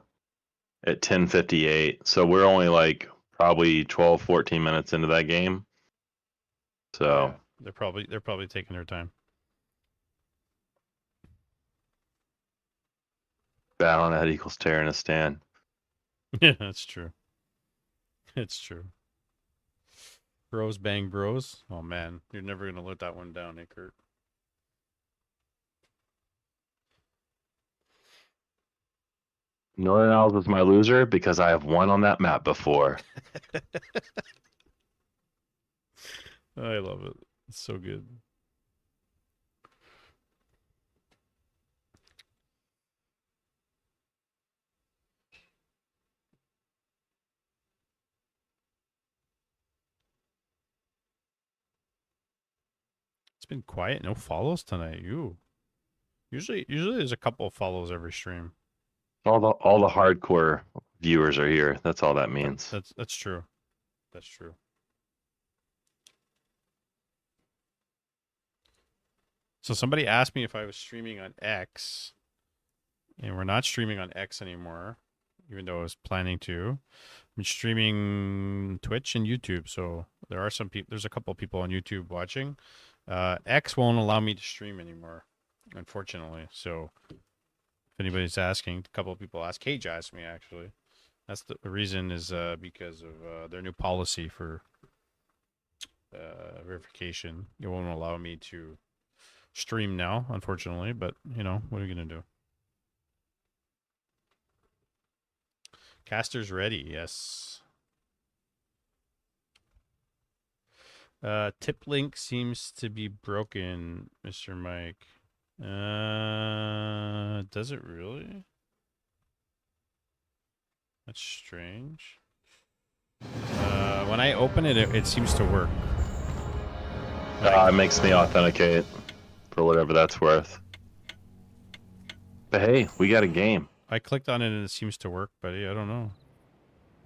at 10:58, so we're only like probably 12, 14 minutes into that game. So yeah, they're probably taking their time. Battlenet equals Tyrannistan. Yeah, that's true. It's true. Bros bang bros. Oh man, you're never gonna let that one down, eh, Kurt? Northern Isles is my loser because I have won on that map before. I love it. It's so good. It's been quiet. No follows tonight. You. Usually there's a couple of follows every stream. All the hardcore viewers are here. That's all that means. That's true. That's true. So somebody asked me if I was streaming on X, and we're not streaming on X anymore, even though I was planning to. I'm streaming Twitch and YouTube, so there are some people. There's a couple of people on YouTube watching. X won't allow me to stream anymore, unfortunately. So if anybody's asking, a couple of people ask. Cage asked me actually. That's the reason is because of their new policy for verification. It won't allow me to stream now, unfortunately. But you know, what are you gonna do? Caster's ready. Yes. Tip link seems to be broken, Mr. Mike. Does it really? That's strange. When I open it, it seems to work. It makes me authenticate for whatever that's worth. But hey, we got a game. I clicked on it and it seems to work, buddy. I don't know.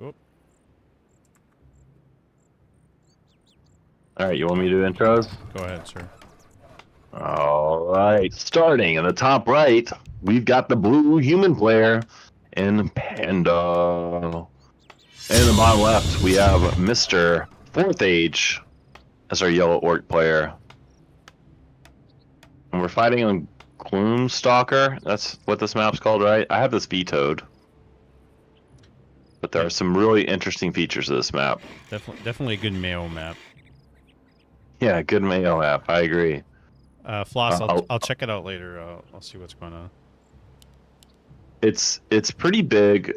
Oh. All right, you want me to do intros? Go ahead, sir. All right, starting in the top right, we've got the blue human player in Panda. And in the bottom left, we have Mr. Fourth Age as our yellow orc player. And we're fighting on Gloomstalker. That's what this map's called, right? I have this vetoed. But there are some really interesting features of this map. Definitely a good Mayo map. Yeah, good Mayo map. I agree. Floss, I'll check it out later. I'll see what's going on. It's pretty big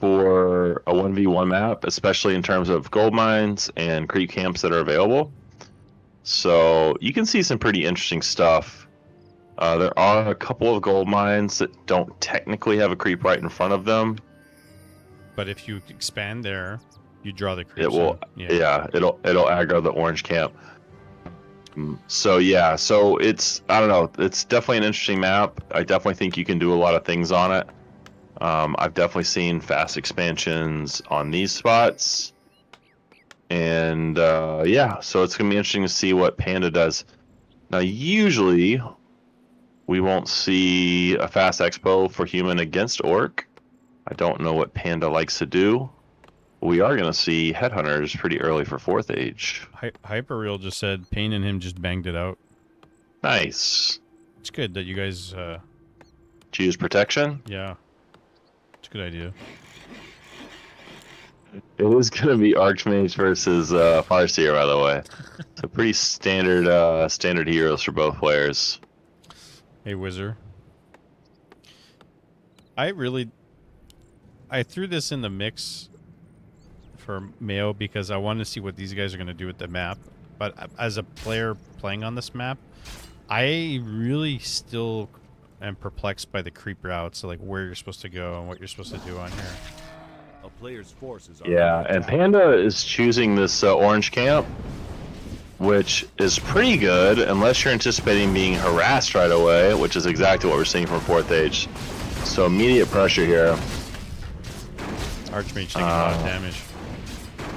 for a 1v1 map, especially in terms of gold mines and creep camps that are available. So you can see some pretty interesting stuff. There are a couple of gold mines that don't technically have a creep right in front of them. But if you expand there, you draw the creeps. It will, in. yeah, it'll aggro the orange camp. So yeah, so I don't know, it's definitely an interesting map. I definitely think you can do a lot of things on it. I've definitely seen fast expansions on these spots. And yeah, so it's gonna be interesting to see what Panda does. Now, usually we won't see a fast expo for human against orc. I don't know what Panda likes to do. We are gonna see headhunters pretty early for 4th age. Hyperreal just said Payne and him just banged it out. Nice. It's good that you guys, Choose protection. yeah. It's a good idea. It is gonna be Archmage versus Farseer, by the way. So pretty standard standard heroes for both players. Hey, Wizard. I threw this in the mix for Mayo because I wanted to see what these guys are going to do with the map. But as a player playing on this map, I really still am perplexed by the creep routes, so like where you're supposed to go and what you're supposed to do on here. A player's forces are Yeah, under and attack. Panda is choosing this orange camp, which is pretty good unless you're anticipating being harassed right away, which is exactly what we're seeing from 4th age. So immediate pressure here. Archmage taking a lot of damage.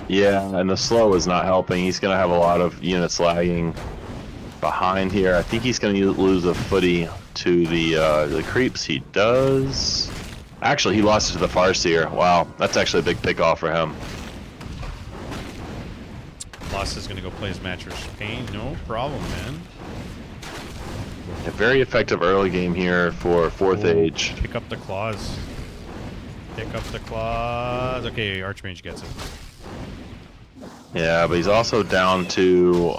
Yeah, and the slow is not helping. He's going to have a lot of units lagging behind here. I think he's going to lose a footy to the creeps. He does. Actually, he lost it to the Farseer. Wow, that's actually a big pick off for him. Loss is going to go play his match with Payne. No problem, man. A very effective early game here for 4th Oh, age. Pick up the claws. Pick up the claws. Okay, Archmage gets it. Yeah, but he's also down to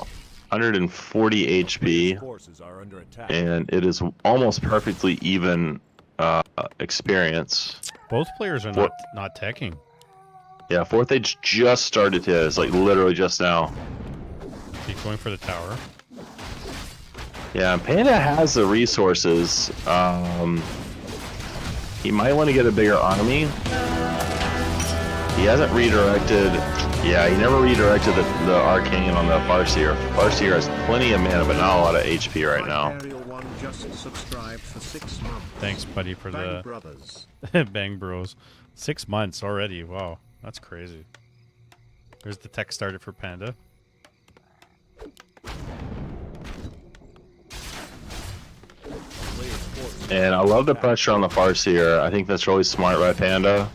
140 HP, Forces are under attack. and it is almost perfectly even experience. Both players are What? not teching. Yeah, 4th age just started his, like literally just now. He's going for the tower. Yeah, and Panda has the resources. He might want to get a bigger army. He hasn't redirected. Yeah, he never redirected the arcane on the Farseer. Farseer has plenty of mana, but not a lot of HP right now. Imperial One just subscribed for 6 months. Thanks, buddy, for Bang the Brothers. Bang Bros. 6 months already. Wow, that's crazy. There's the tech started for Panda. Player's forces And I love the pressure on the Farseer. I think that's really smart by Panda.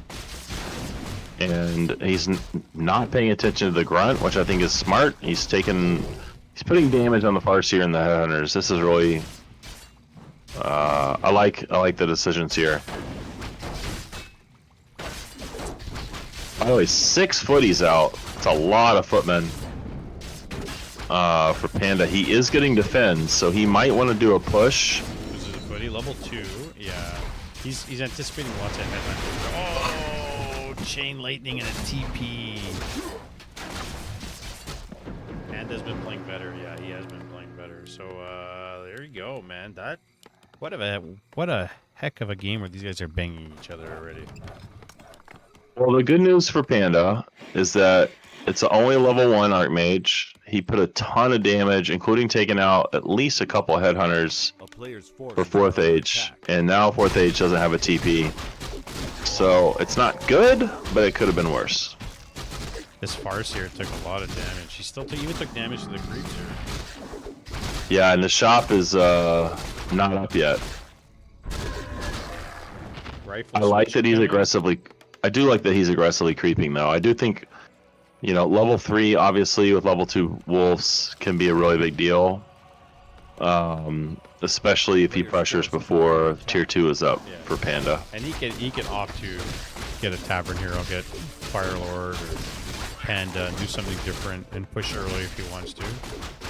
And he's not paying attention to the grunt, which I think is smart. He's putting damage on the Farseer and the headhunters. This is really, I like the decisions here. By the way, 6 footies out. It's a lot of footmen for Panda. He is getting defends, so he might want to do a push. This is a buddy level 2. Yeah, he's anticipating lots of headhunters. Oh, chain lightning and a TP. Panda's been playing better. Yeah, he has been playing better. So there you go, man. What a heck of a game where these guys are banging each other already. Well, the good news for Panda is that it's only level 1 Archmage. He put a ton of damage, including taking out at least a couple of headhunters a player's for forces 4th are under age, attack. and now 4th age doesn't have a TP. So it's not good, but it could have been worse. This Farseer took a lot of damage. He still even took damage to the creeps here. Yeah, and the shop is not up yet. Rifle I like switch that he's coming. aggressively. I do like that he's aggressively creeping, though. I do think, you know, level 3, obviously, with level 2 wolves can be a really big deal. Especially if he pressures before tier 2 is up Yeah. for Panda. And he can opt to get a tavern hero, get Firelord or Panda, and do something different and push early if he wants to.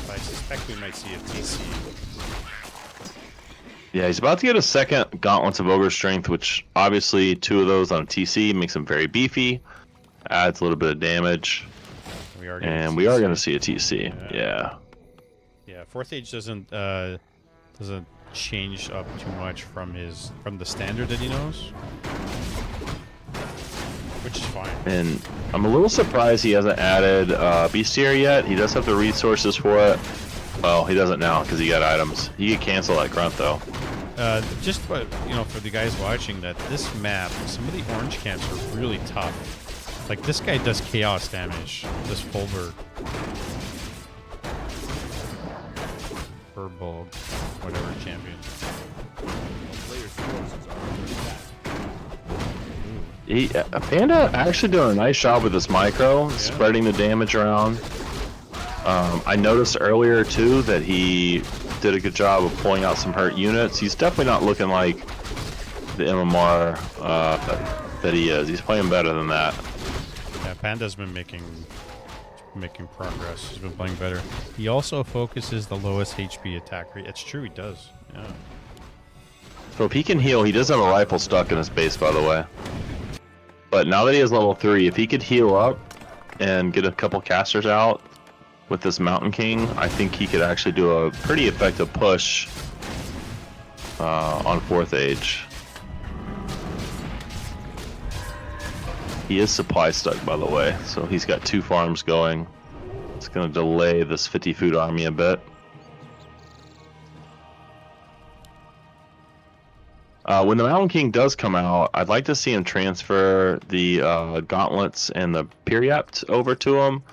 But I suspect we might see a TC. Yeah, he's about to get a second Gauntlets of Ogre Strength, which obviously 2 of those on a TC makes him very beefy, adds a little bit of damage, We are and we are going to see a TC. Yeah. Yeah, 4th age doesn't change up too much from the standard that he knows, which is fine. And I'm a little surprised he hasn't added Bestiary yet. He does have the resources for it. Well, he doesn't now because he got items. He could cancel that grunt though. Just for the guys watching, that this map, some of the orange camps are really tough. Like, this guy does chaos damage. This Fulberg. Burbolg. Whatever champion. A player's forces are under attack. Panda actually doing a nice job with this micro, spreading the damage around. I noticed earlier too that he did a good job of pulling out some hurt units. He's definitely not looking like the MMR that he is. He's playing better than that. Yeah, Panda's been making progress. He's been playing better. He also focuses the lowest HP attack rate. It's true, he does. Yeah. So if he can heal, he does have a rifle stuck in his base, by the way. But now that he has level 3, if he could heal up and get a couple casters out with this Mountain King, I think he could actually do a pretty effective push on 4th Age. He is supply stuck, by the way, so he's got 2 farms going. It's going to delay this 50 food army a bit. When the Mountain King does come out, I'd like to see him transfer the gauntlets and the Periapt over to him.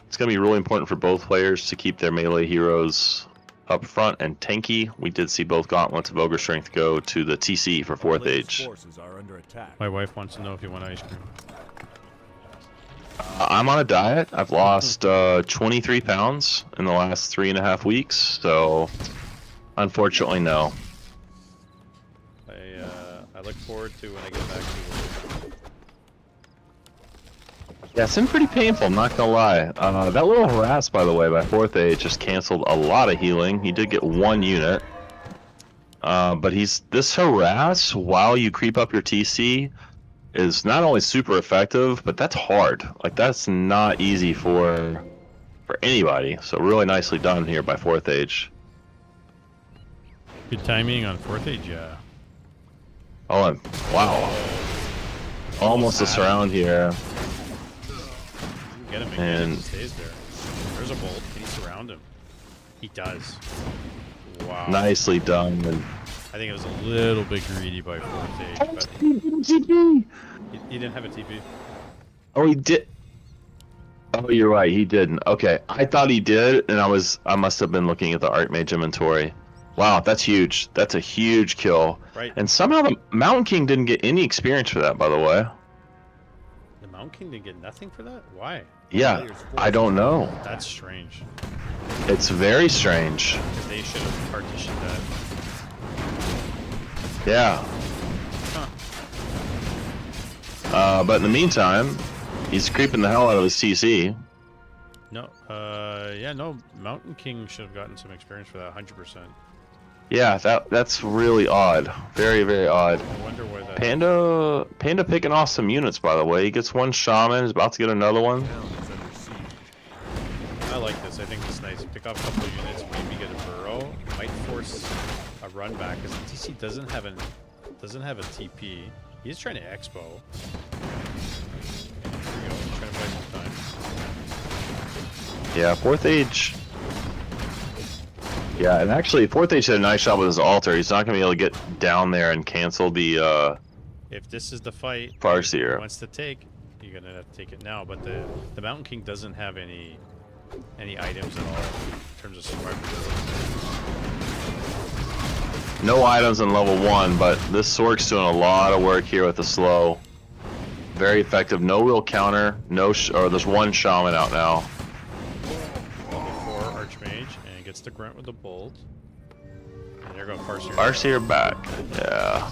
It's going to be really important for both players to keep their melee heroes up front and tanky. We did see both gauntlets of Ogre Strength go to the TC for 4th Player's Age. forces are under attack. My wife wants to know if you want ice cream. I'm on a diet. I've lost 23 pounds in the last 3.5 weeks, so unfortunately, no. I look forward to when I get back to work. Yeah, it's been pretty painful, I'm not gonna lie. That little harass, by the way, by 4th Age just canceled a lot of healing. He did get 1 unit. But this harass while you creep up your TC is not only super effective, but that's hard. Like, that's not easy for anybody. So really nicely done here by 4th Age. Good timing on 4th Age, yeah. Oh, and wow. Almost a surround here. Get him again. He stays there. There's a bolt. Can he surround him? He does. Wow. Nicely done. And I think it was a little bit greedy by 4th Age, but he didn't have a TP. Oh, he did. Oh, you're right. He didn't. Okay, I thought he did, and I must have been looking at the Archmage inventory. Wow, that's huge. That's a huge kill. Right. And somehow the Mountain King didn't get any experience for that, by the way. The Mountain King didn't get nothing for that? Why? Yeah, I don't know. That's strange. It's very strange. Because they should have partitioned that. Yeah. Huh. But in the meantime, he's creeping the hell out of his TC. No, yeah, no, Mountain King should have gotten some experience for that, 100%. Yeah, that's really odd. Very, very odd. I wonder where that... Panda picking off some units, by the way. He gets 1 shaman, is about to get another one. Town is under siege. I like this. I think it's nice. Pick off a couple of units, maybe get a burrow. Might force a run back because the TC doesn't have a TP. He's trying to expo. There you go. He's trying to buy some time. Yeah, 4th Age. Yeah, and actually, 4th Age did a nice job with his altar. He's not going to be able to get down there and cancel the If this is the fight Farseer. he wants to take, you're going to have to take it now. But the Mountain King doesn't have any items at all in terms of survivability. No items in level 1, but this Sork's doing a lot of work here with the slow. Very effective. No real counter. Or there's 1 shaman out now. Level 4 Archmage, and gets the grunt with the bolt. And there goes Farseer. Farseer back. Yeah.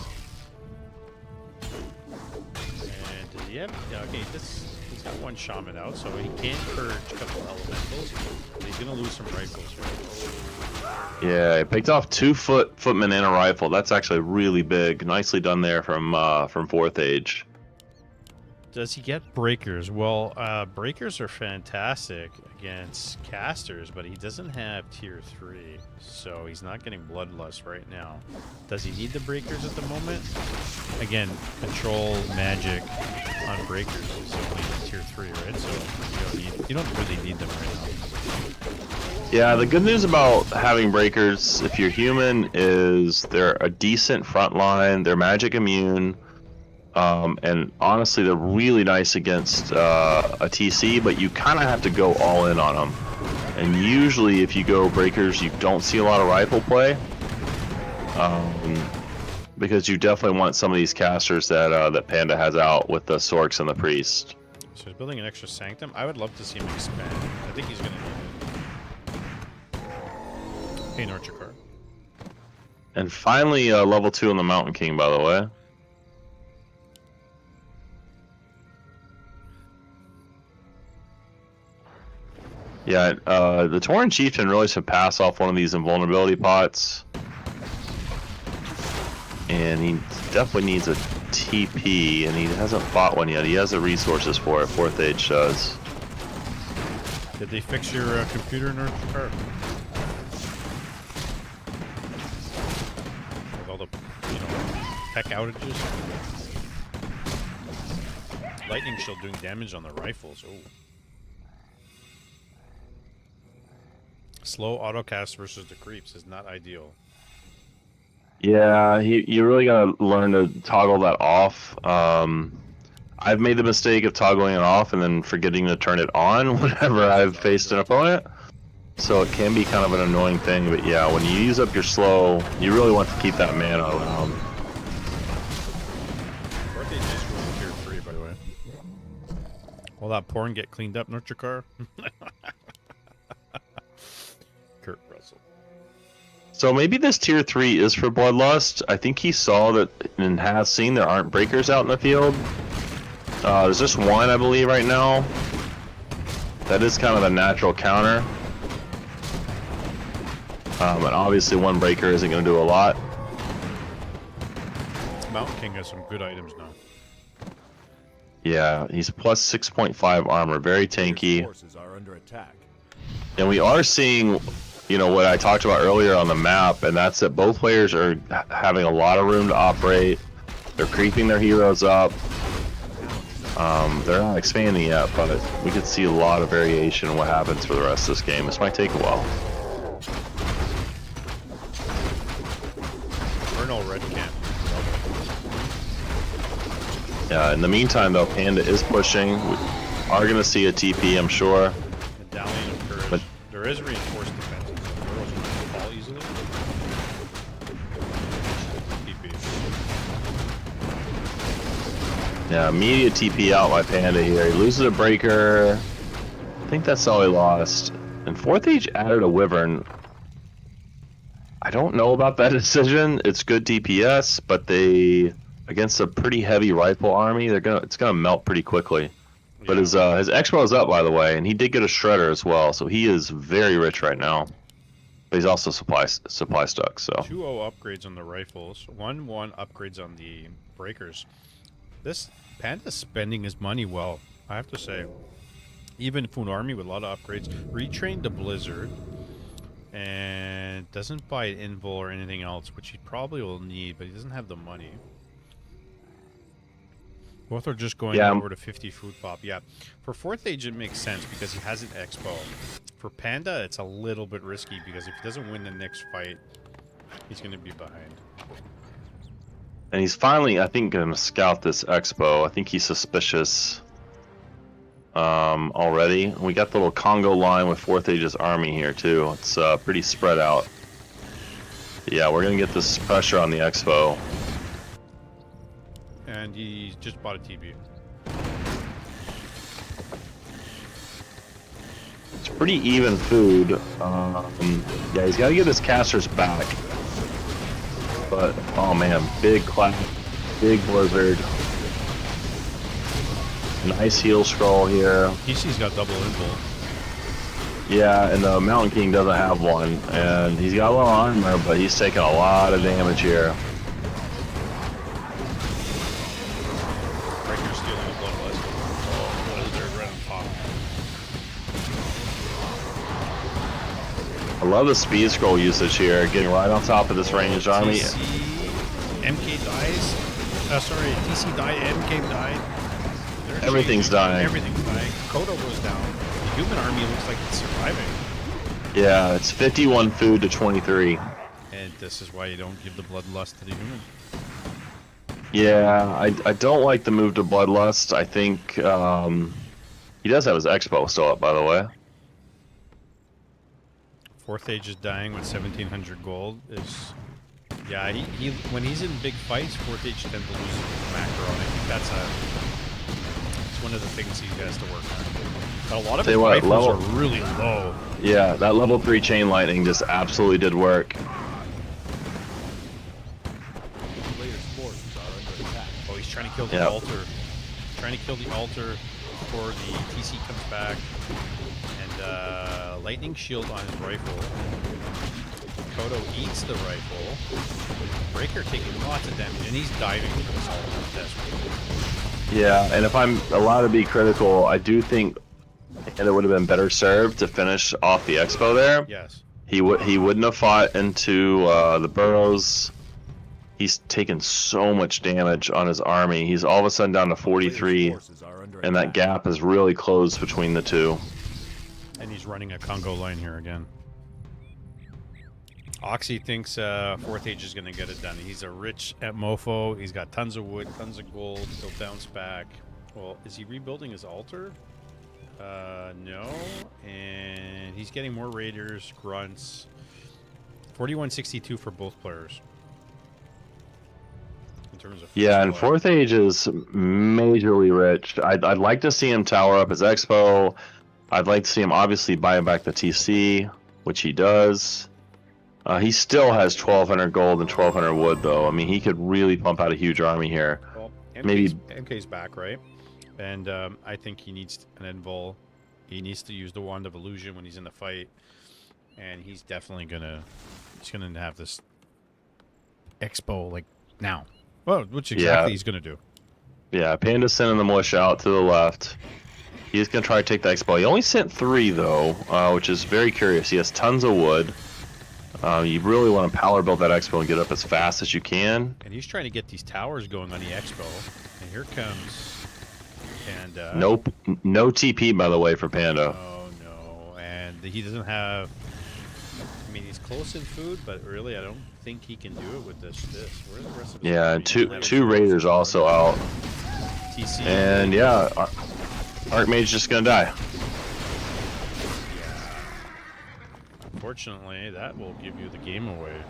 And does he have... Yeah, okay, he's got 1 shaman out, so he can't purge a couple elementals. But he's going to lose some rifles, right? Yeah, he picked off 2 footmen and a rifle. That's actually really big. Nicely done there from 4th Age. Does he get breakers? Well, breakers are fantastic against casters, but he doesn't have tier 3, so he's not getting bloodlust right now. Does he need the breakers at the moment? Again, control magic on breakers is only tier 3, right? So you don't really need them right now. Yeah, the good news about having breakers, if you're human, is they're a decent front line. They're magic immune. And honestly, they're really nice against a TC, but you kind of have to go all in on them. And usually, if you go breakers, you don't see a lot of rifle play, because you definitely want some of these casters that Panda has out with the Sorks and the Priest. So he's building an extra Sanctum. I would love to see him expand. I think he's going to need it. Hey, Norchikar. And finally, level 2 on the Mountain King, by the way. Yeah, the Tauren Chieftain really should pass off one of these invulnerability pots. And he definitely needs a TP, and he hasn't bought one yet. He has the resources for it. 4th Age does. Did they fix your computer, Norchikar? With all the, tech outages? Lightning shield doing damage on the rifles. Oh. Slow autocast versus the creeps is not ideal. Yeah, you really gotta learn to toggle that off. I've made the mistake of toggling it off and then forgetting to turn it on whenever I've faced an opponent. So it can be kind of an annoying thing, but yeah, when you use up your slow, you really want to keep that mana around. Birthday just rolled tier 3, by the way. Will that porn get cleaned up, Norchikar? Kurt Russell. So maybe this tier 3 is for Bloodlust. I think he saw that and has seen there aren't breakers out in the field. There's just one, I believe, right now. That is kind of a natural counter. And obviously one breaker isn't going to do a lot. Mountain King has some good items now. Yeah, he's plus 6.5 armor, very tanky. Forces are under attack. And we are seeing, what I talked about earlier on the map, and that's that both players are having a lot of room to operate. They're creeping their heroes up. They're not expanding yet, but we could see a lot of variation in what happens for the rest of this game. This might take a while. Vernal Red Camp. Yeah, in the meantime, though, Panda is pushing. We are going to see a TP, I'm sure. Medallion of Courage. But there is reinforced defense, so girls will fall easily. TP. yeah, immediate TP out by Panda here. He loses a breaker. I think that's all he lost. And 4th Age added a Wyvern. I don't know about that decision. It's good DPS, but against a pretty heavy rifle army, it's gonna melt pretty quickly. But his expo is up, by the way, and he did get a shredder as well, so he is very rich right now. But he's also supply stuck. So 2-0 upgrades on the rifles, 1-1 upgrades on the breakers. This Panda's spending his money well, I have to say. Even Foon Army with a lot of upgrades, retrained the Blizzard, and doesn't buy an invul or anything else, which he probably will need, but he doesn't have the money. Both are just going over to 50 food pop. Yeah, for 4th Age it makes sense because he has an expo. For Panda, it's a little bit risky because if he doesn't win the next fight, he's going to be behind. and he's finally, I think, going to scout this expo. I think he's suspicious already. We got the little Congo line with 4th Age's army here too. It's pretty spread out. Yeah, we're going to get this pressure on the expo. And he just bought a TB. It's pretty even food. Yeah, he's got to get his casters back. But, oh man, big clap, big blizzard. Nice heal scroll here. DC's got double invul. Yeah, and the Mountain King doesn't have one. And he's got a little armor, but he's taking a lot of damage here. Breaker stealing a bloodlust. Oh, blizzard right on top. I love the speed scroll usage here, getting right on top of this ranged army. TC, MK dies. TC died, MK died. Everything's dying. Everything's dying. Kodo goes down. The human army looks like it's surviving. Yeah, it's 51 food to 23. And this is why you don't give the bloodlust to the human. Yeah, I don't like the move to Bloodlust. I think he does have his Expo still up, by the way. Fourth Age is dying with 1,700 gold. Yeah, he when he's in big fights, Fourth Age tends to lose macro, and I think it's one of the things he has to work on. But a lot of his rifles are really low. Yeah, that level 3 chain lightning just absolutely did work. Players' forces are under attack. Oh, he's trying to kill the altar. Trying to kill the altar before the TC comes back. And lightning shield on his rifle. Kodo eats the rifle. Breaker taking lots of damage, and he's diving for this altar desperately. Yeah, and if I'm allowed to be critical, I do think it would have been better served to finish off the Expo there. Yes. He wouldn't have fought into the burrows. He's taken so much damage on his army. He's all of a sudden down to 43, and that gap is really closed between the two. And he's running a Congo line here again. Oxy thinks Fourth Age is going to get it done. He's a rich at mofo. He's got tons of wood, tons of gold. He'll bounce back. Well, is he rebuilding his altar? No. And he's getting more raiders, grunts. 4162 for both players. In terms of yeah, and Fourth Age is majorly rich. I'd like to see him tower up his Expo. I'd like to see him obviously buy back the TC, which he does. He still has 1,200 gold and 1,200 wood, though. I mean, he could really pump out a huge army here. Well, maybe MK's back, right? And I think he needs an invul. He needs to use the Wand of Illusion when he's in the fight, and he's definitely gonna have this Expo like now. Well, which exactly he's gonna do. Yeah, Panda's sending the militia out to the left. He's going to try to take the Expo. He only sent 3, though, which is very curious. He has tons of wood. You really want to power build that Expo and get up as fast as you can. And he's trying to get these towers going on the Expo. And here comes... And, nope. No TP, by the way, for Panda. Oh, no. And he doesn't have... I mean, he's close in food, but really, I don't think he can do it with this. Where's the rest of his Yeah, and two raiders also out. TC. And, yeah... Archmage just gonna die. Yeah. Unfortunately, that will give you the game away.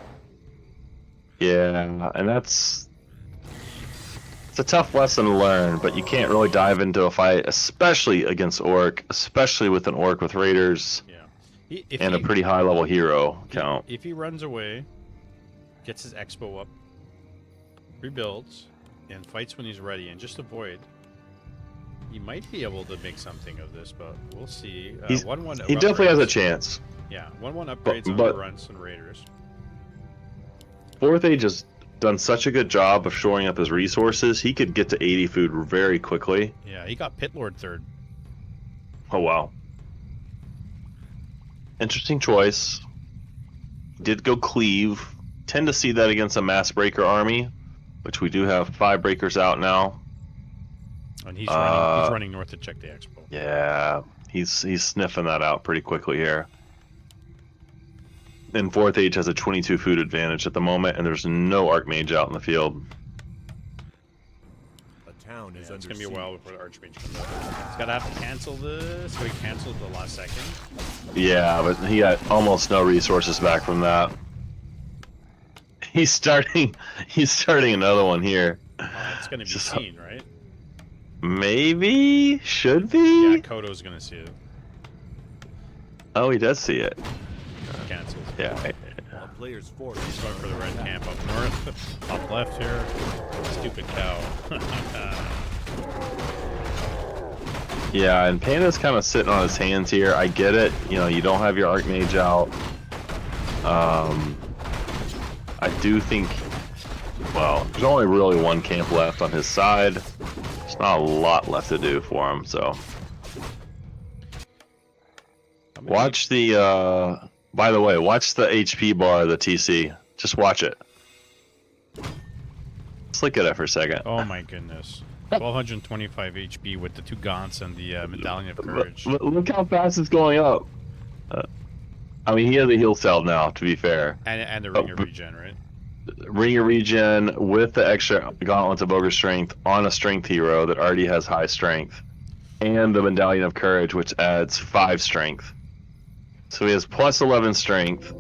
Yeah, and it's a tough lesson to learn, but you can't really dive into a fight, especially against Orc, especially with an Orc with Raiders and a pretty high level hero count. If he runs away, gets his Expo up, rebuilds, and fights when he's ready, and just avoid. He might be able to make something of this, but we'll see. He definitely has a chance. Yeah, 1-1 upgrades on the Grunts and Raiders. Fourth Age has done such a good job of shoring up his resources. He could get to 80 food very quickly. Yeah, he got Pit Lord 3rd. Oh, wow. Interesting choice. Did go Cleave. Tend to see that against a Mass Breaker army, which we do have 5 Breakers out now. And he's running north to check the Expo. Yeah, he's sniffing that out pretty quickly here. And Fourth Age has a 22 food advantage at the moment, and there's no Archmage out in the field. A town is it's gonna be a while before the Archmage comes out. He's gotta have to cancel this, so he canceled the last second. Yeah, but he got almost no resources back from that. He's starting another one here. It's gonna be seen, right? Maybe? Should be? Yeah, Kodo's gonna see it. Oh, he does see it. Cancels. Yeah. A player's force. He's going for the red camp up north. Top left here. Stupid cow. Yeah, and Panda's kind of sitting on his hands here. I get it. You know, you don't have your Archmage out. I do think... Well, there's only really one camp left on his side. There's not a lot left to do for him, so... Watch the, by the way, watch the HP bar of the TC. Just watch it. Just look at it for a second. Oh my goodness. 1225 HP with the 2 Gaunts and the Medallion of Courage. Look how fast it's going up. I mean, he has a heal cell now, to be fair. And the Ring of Regen, right? Ringer regen with the extra gauntlets of ogre strength on a strength hero that already has high strength, and the medallion of courage, which adds 5 strength. So he has plus 11 strength,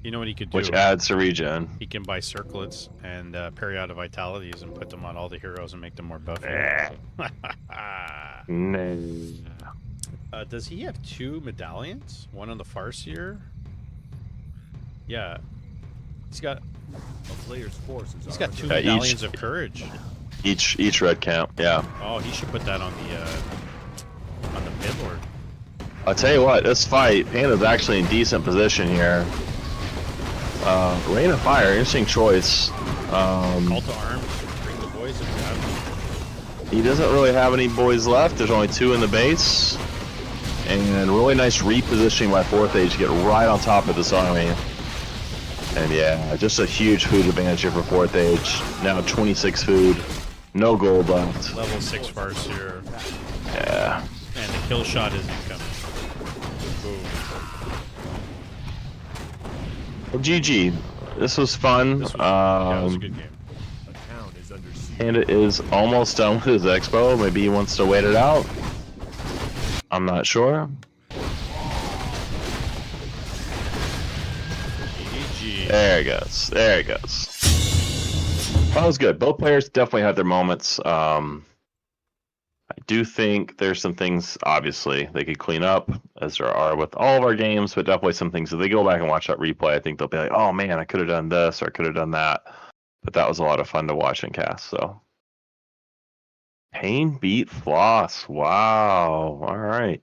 You know what he could do? which adds to regen. He can buy circlets and parry out of vitalities and put them on all the heroes and make them more buffy. No. Does he have 2 medallions? One on the Farseer? Yeah. He's got A player's forces he's are got under 2 Yeah, each- medallions of courage. Each red count, yeah. Oh, he should put that on the pit lord. I'll tell you what, this fight, Panda's actually in decent position here. Rain of Fire, interesting choice. Call to arms. Bring the boys if you have them. He doesn't really have any boys left. There's only 2 in the base. And really nice repositioning by 4th Age to get right on top of this army. And yeah, just a huge food advantage here for 4th Age. Now 26 food, no gold left. Level 6 Farseer. Yeah. And the kill shot is incoming. Boom. Well, GG. This was fun. This was, yeah, it was a good game. a town is under siege. Panda is almost done with his expo. Maybe he wants to wait it out. I'm not sure. GG. There he goes. There he goes. That was good. Both players definitely had their moments. I do think there's some things, obviously, they could clean up, as there are with all of our games, but definitely some things. If they go back and watch that replay, I think they'll be like, oh man, I could have done this or I could have done that. But that was a lot of fun to watch and cast, so. Pain beat Floss. Wow. All right.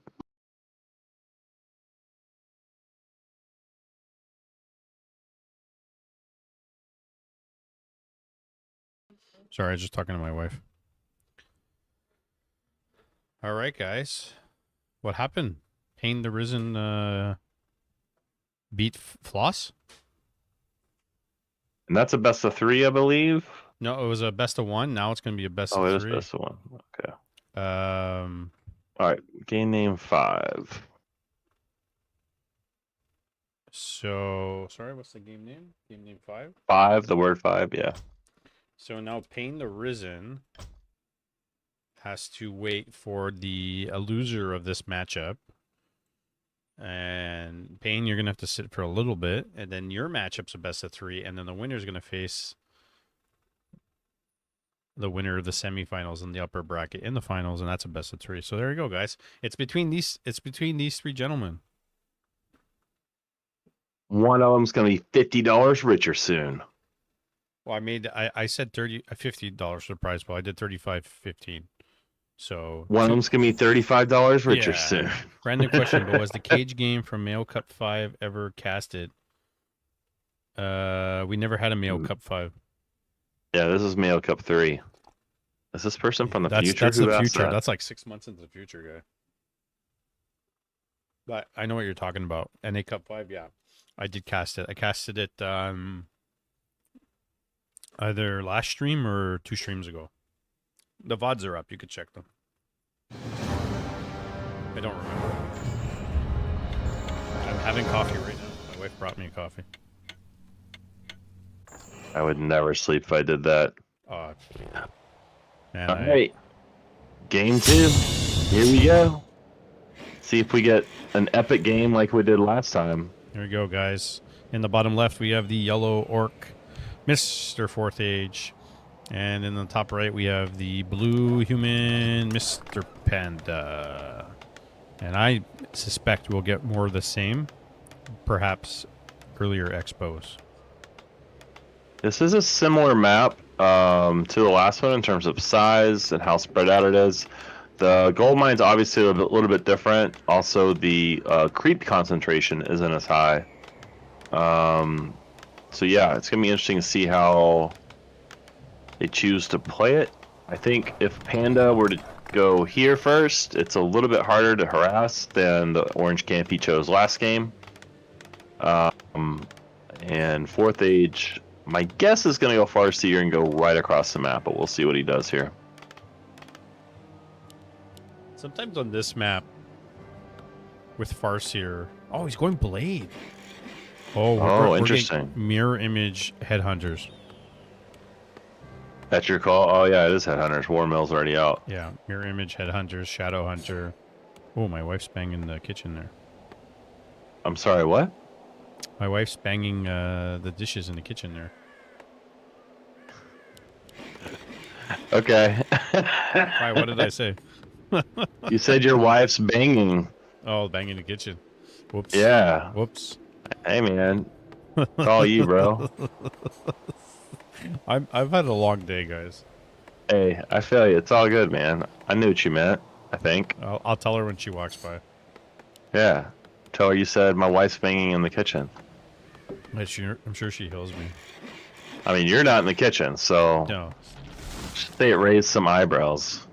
Sorry, I was just talking to my wife. All right, guys. What happened? Pain the Risen beat Floss? And that's a best of 3, I believe. No, it was a best of 1. Now it's going to be a best Oh, of it is 3. best of 1. Okay. Um, All right. Game name 5. so, sorry, what's the game name? Game name 5? 5, the word 5, yeah. So now Pain the Risen has to wait for the loser of this matchup. And Pain, you're going to have to sit for a little bit. And then your matchup's a best of 3. And then the winner's going to face the winner of the semifinals in the upper bracket in the finals. And that's a best of 3. So there you go, guys. It's between these 3 gentlemen. One of them's going to be $50 richer soon. Well, I said $50 for the prize pool. I did 35.15. So One of them's going to be $35 richer Yeah. soon. Random question, but was the cage game from Mayo Cup 5 ever casted? We never had a Mayo Cup 5. Yeah, this is Mayo Cup 3. Is this person from the future? That's who the asked future. that? That's like 6 months into the future, guy. But I know what you're talking about. NA Cup 5, yeah. I did cast it. I casted it either last stream or 2 streams ago. The VODs are up. You could check them. I don't remember. I'm having coffee right now. My wife brought me a coffee. I would never sleep if I did that. Oh, man. All right. Game 2. Here we go. See if we get an epic game like we did last time. Here we go, guys. In the bottom left, we have the yellow orc, Mr. 4th Age. And in the top right, we have the blue human, Mr. Panda. And I suspect we'll get more of the same, perhaps earlier expos. This is a similar map to the last one in terms of size and how spread out it is. The gold mine's obviously a little bit different. Also, the creep concentration isn't as high. So yeah, it's going to be interesting to see how they choose to play it. I think if Panda were to go here first, it's a little bit harder to harass than the orange camp he chose last game. And 4th Age, my guess is going to go Farseer and go right across the map, but we'll see what he does here. Sometimes on this map, with Farseer... Oh, he's going Blade. Oh, Oh, we're interesting. getting mirror image headhunters. That's your call? Oh, yeah, it is Headhunters. War Mill's already out. Yeah, mirror image headhunters, shadow hunter. Oh, my wife's banging the kitchen there. I'm sorry, what? My wife's banging the dishes in the kitchen there. Okay. Why? What did I say? You said your wife's banging. Oh, banging the kitchen. Whoops. Yeah. Whoops. Hey, man. It's all you, bro. I've had a long day, guys. Hey, I feel you. It's all good, man. I knew what you meant, I think. I'll tell her when she walks by. Yeah. Tell her you said my wife's banging in the kitchen. I'm sure she heals me. I mean, you're not in the kitchen, so No. say it raised some eyebrows.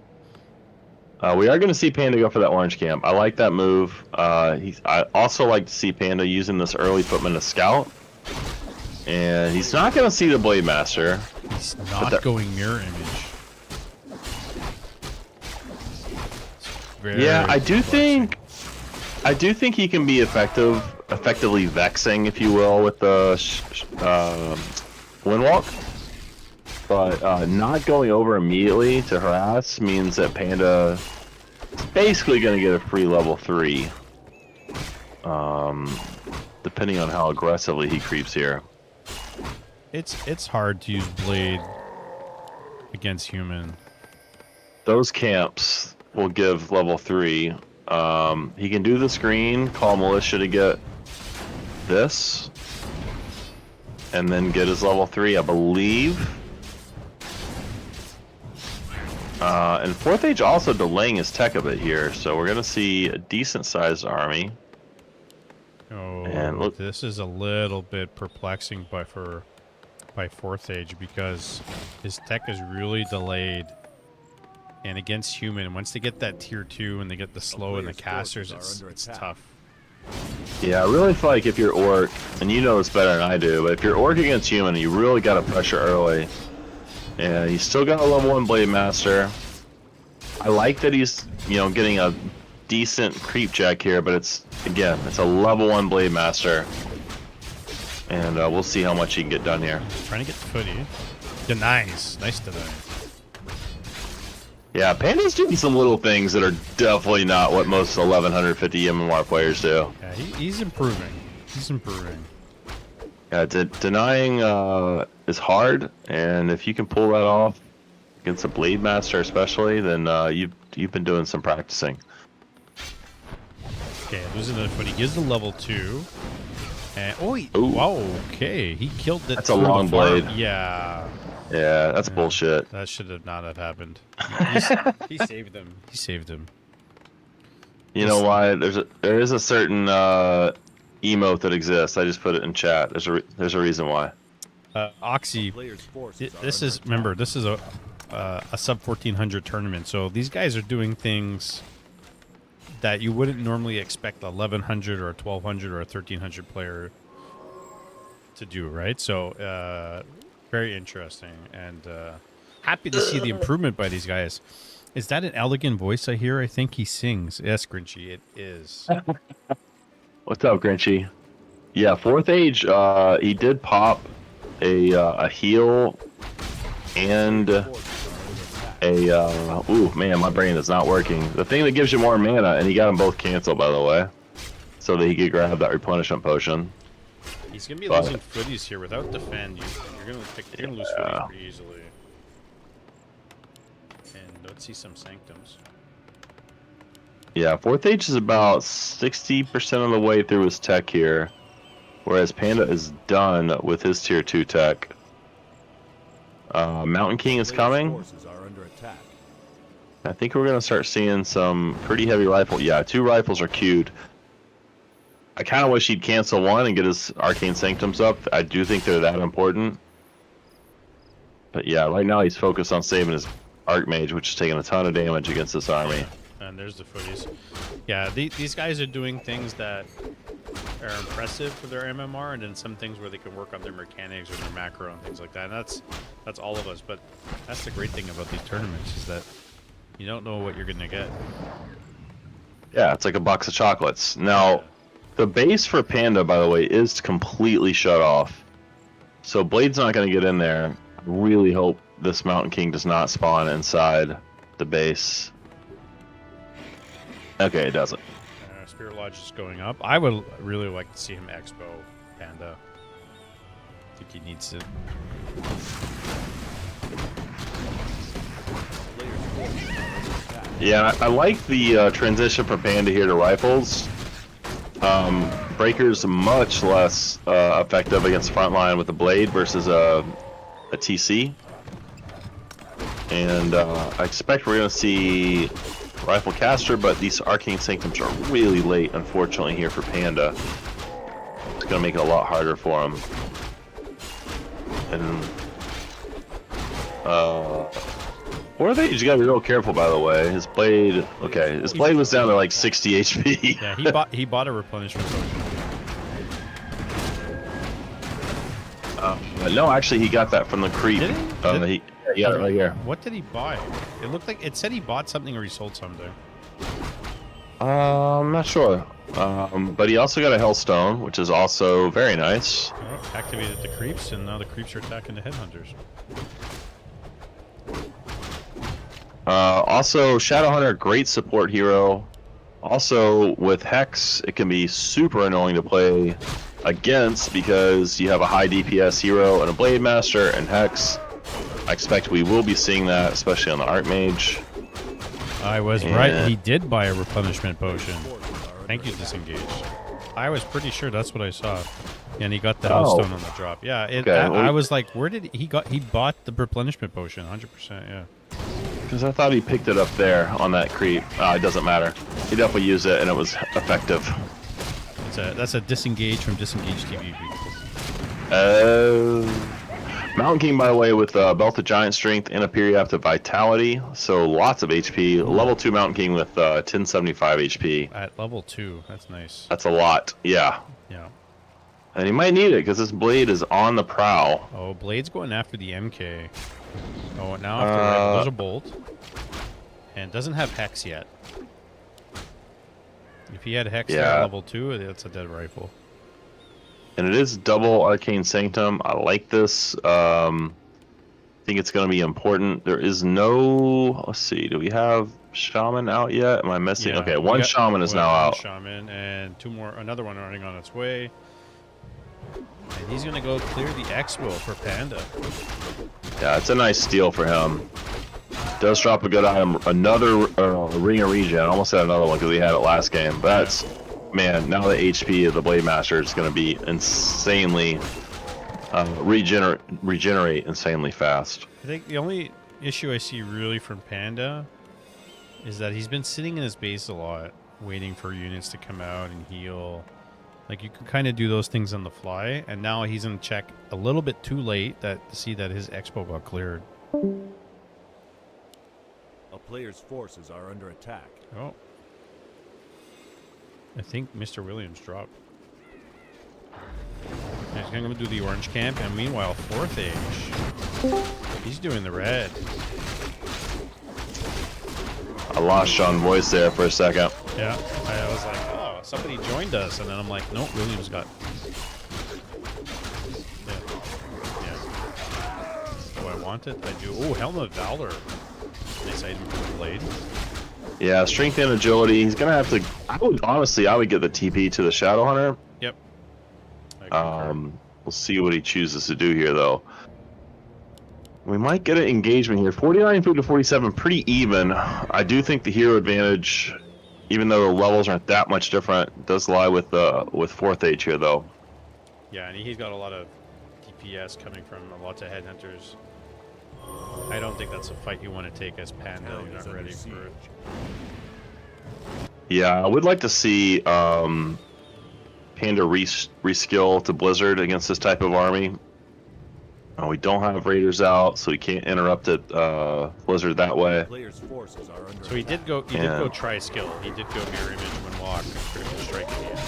We are going to see Panda go for that orange camp. I like that move. I also like to see Panda using this early footman to scout. And he's not going to see the Blade Master. He's not going mirror image. Yeah, I do perplexing. think he can be effectively vexing, if you will, with the Windwalk. But not going over immediately to harass means that Panda is basically going to get a free level 3. Depending on how aggressively he creeps here. It's hard to use blade against human. Those camps will give level 3. He can do the screen, call militia to get this, and then get his level 3, I believe. And 4th Age also delaying his tech a bit here, so we're going to see a decent-sized army. Oh, And look, this is a little bit perplexing by 4th Age because his tech is really delayed. And against human, once they get that tier 2 and they get the slow and the casters, it's tough. yeah, I really feel like if you're Orc, and you know this better than I do, but if you're Orc against human, you really got to pressure early. And he's still got a level 1 Blade Master. I like that he's, getting a decent creep check here, but it's a level 1 Blade Master. And we'll see how much he can get done here. Trying to get the footy. Denies. Nice deny. Yeah, Panda's doing some little things that are definitely not what most 1150 MMR players do. Yeah, he's improving. He's improving. Yeah, denying is hard, and if you can pull that off against a Blade Master especially, then you've been doing some practicing. Okay, losing the foot. He gives the level 2. And Ooh. wow, okay. He killed it. That's a through the long fire. blade. Yeah. Yeah, that's bullshit. That should have not have happened. He saved him. He saved him. You know why? There is a certain emote that exists. I just put it in chat. There's a reason why. Oxy. Player's forces are This under is attack. remember. This is a sub 1400 tournament. So these guys are doing things that you wouldn't normally expect a 1100 or a 1200 or a 1300 player to do, right? So very interesting and happy to see the improvement by these guys. Is that an elegant voice I hear? I think he sings. Yes, Grinchy, it is. What's up, Grinchy? Yeah, 4th Age. He did pop a heal and ooh, man, my brain is not working. The thing that gives you more mana, and he got them both canceled, by the way, so that he could grab that replenishment potion. He's gonna be losing footies here without defend. You're gonna lose footies pretty easily. And let's see some sanctums. Yeah, 4th Age is about 60% of the way through his tech here, whereas Panda is done with his tier 2 tech. Mountain King is Player's coming. forces are under attack. I think we're going to start seeing some pretty heavy rifle. Yeah, 2 rifles are queued. I kind of wish he'd cancel 1 and get his Arcane Sanctums up. I do think they're that important. But yeah, right now he's focused on saving his Archmage, which is taking a ton of damage against this army. And there's the footies. Yeah, these guys are doing things that are impressive for their MMR, and then some things where they can work on their mechanics or their macro and things like that. And that's all of us. But that's the great thing about these tournaments is that you don't know what you're gonna get. Yeah, it's like a box of chocolates. Now, The base for Panda, by the way, is completely shut off. So Blade's not going to get in there. I really hope this Mountain King does not spawn inside the base. Okay, it doesn't. Spirit Lodge is going up. I would really like to see him expo Panda. I think he needs to. Yeah, I like the transition from Panda here to rifles. Breaker's much less effective against frontline with the blade versus a TC. And I expect we're going to see Rifle Caster, but these Arcane Sanctums are really late, unfortunately, here for Panda. It's going to make it a lot harder for him. And Warcraft, you gotta be real careful, by the way. His blade, okay, his blade was down to like 60 HP. Yeah, he bought a replenishment potion. No, actually, he got that from the creep. Did he? He got it right here. What did he buy? It looked like it said he bought something or he sold something. I'm not sure. But he also got a Hellstone, which is also very nice. Oh, activated the creeps, and now the creeps are attacking the headhunters. Also, Shadowhunter, great support hero. Also, with Hex, it can be super annoying to play against because you have a high DPS hero and a Blade Master and Hex. I expect we will be seeing that, especially on the Archmage. I was right. He did buy a replenishment potion. Thank you, Disengage. I was pretty sure that's what I saw. And he got the Hellstone on the drop. Yeah, I was like, where did he bought the replenishment potion? 100%, yeah. Because I thought he picked it up there on that creep. It doesn't matter. He definitely used it, and it was effective. That's a Disengage from Disengage TV. Mountain King, by the way, with Belt of Giant Strength and a period of Vitality, so lots of HP. Level 2 Mountain King with 1075 HP. At level 2, that's nice. That's a lot, yeah. Yeah. And he might need it because this blade is on the prowl. Oh, Blade's going after the MK. Oh, now after rifle, there's a bolt. And doesn't have Hex yet. If he had Hex at level 2, that's a dead rifle. And it is double Arcane Sanctum. I like this. I think it's going to be important. There is no... Let's see. Do we have Shaman out yet? Am I missing? Yeah, okay, one Shaman is now out. Shaman and another one running on its way. And he's going to go clear the Expo for Panda. Yeah, it's a nice steal for him. Does drop a good item. Another Ring of Regen. I almost had another one because he had it last game. But that's... Man, now the HP of the Blade Master is going to be insanely regenerate insanely fast. I think the only issue I see really from Panda is that he's been sitting in his base a lot, waiting for units to come out and heal. Like, you can kind of do those things on the fly, and now he's in check a little bit too late to see that his Expo got cleared. A player's forces are under attack. Oh. I think Mr. Williams dropped. He's going to do the orange camp, and meanwhile, 4th Age. He's doing the red. I lost Sean voice there for a second. Yeah, I was like, oh, somebody joined us, and then I'm like, nope, Williams got... Yeah. Oh, I want it? I do. Oh, Helm of Valor. Nice item for the blade. Yeah, strength and agility. He's gonna have to. I would get the TP to the Shadowhunter. Yep. We'll see what he chooses to do here, though. We might get an engagement here. 49 food to 47, pretty even. I do think the hero advantage, even though the levels aren't that much different, does lie with 4th Age here, though. Yeah, and he's got a lot of DPS coming from lots of headhunters. I don't think that's a fight you want to take as Panda. You're not ready for it. Yeah, I would like to see Panda reskill to Blizzard against this type of army. We don't have Raiders out, so we can't interrupt it, Blizzard that way. Player's forces are under So he did go. He did go try skill. He did go mirror image when locked and critical strike in the end.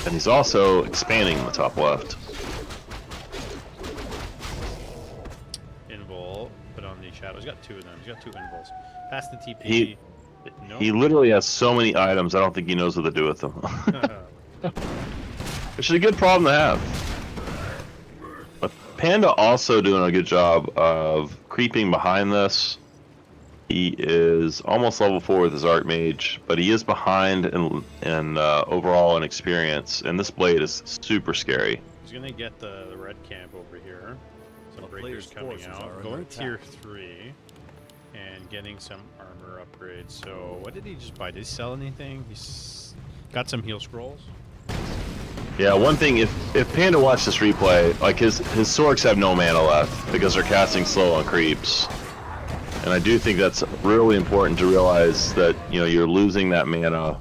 And he's also expanding in the top left. Invul, put on the shadow. He's got 2 of them. He's got 2 invuls. Pass the TP. No. He literally has so many items, I don't think he knows what to do with them. Which is a good problem to have. But Panda also doing a good job of creeping behind this. He is almost level 4 with his Archmage, but he is behind in overall in experience, and this blade is super scary. He's gonna get the red camp over here. Some The breakers player's coming forces out. are Going under tier attack. 3 and getting some armor upgrades. So what did he just buy? Did he sell anything? He's got some heal scrolls. Yeah, one thing, if Panda watched this replay, like his Sorks have no mana left because they're casting slow on creeps. And I do think that's really important to realize that, you know, you're losing that mana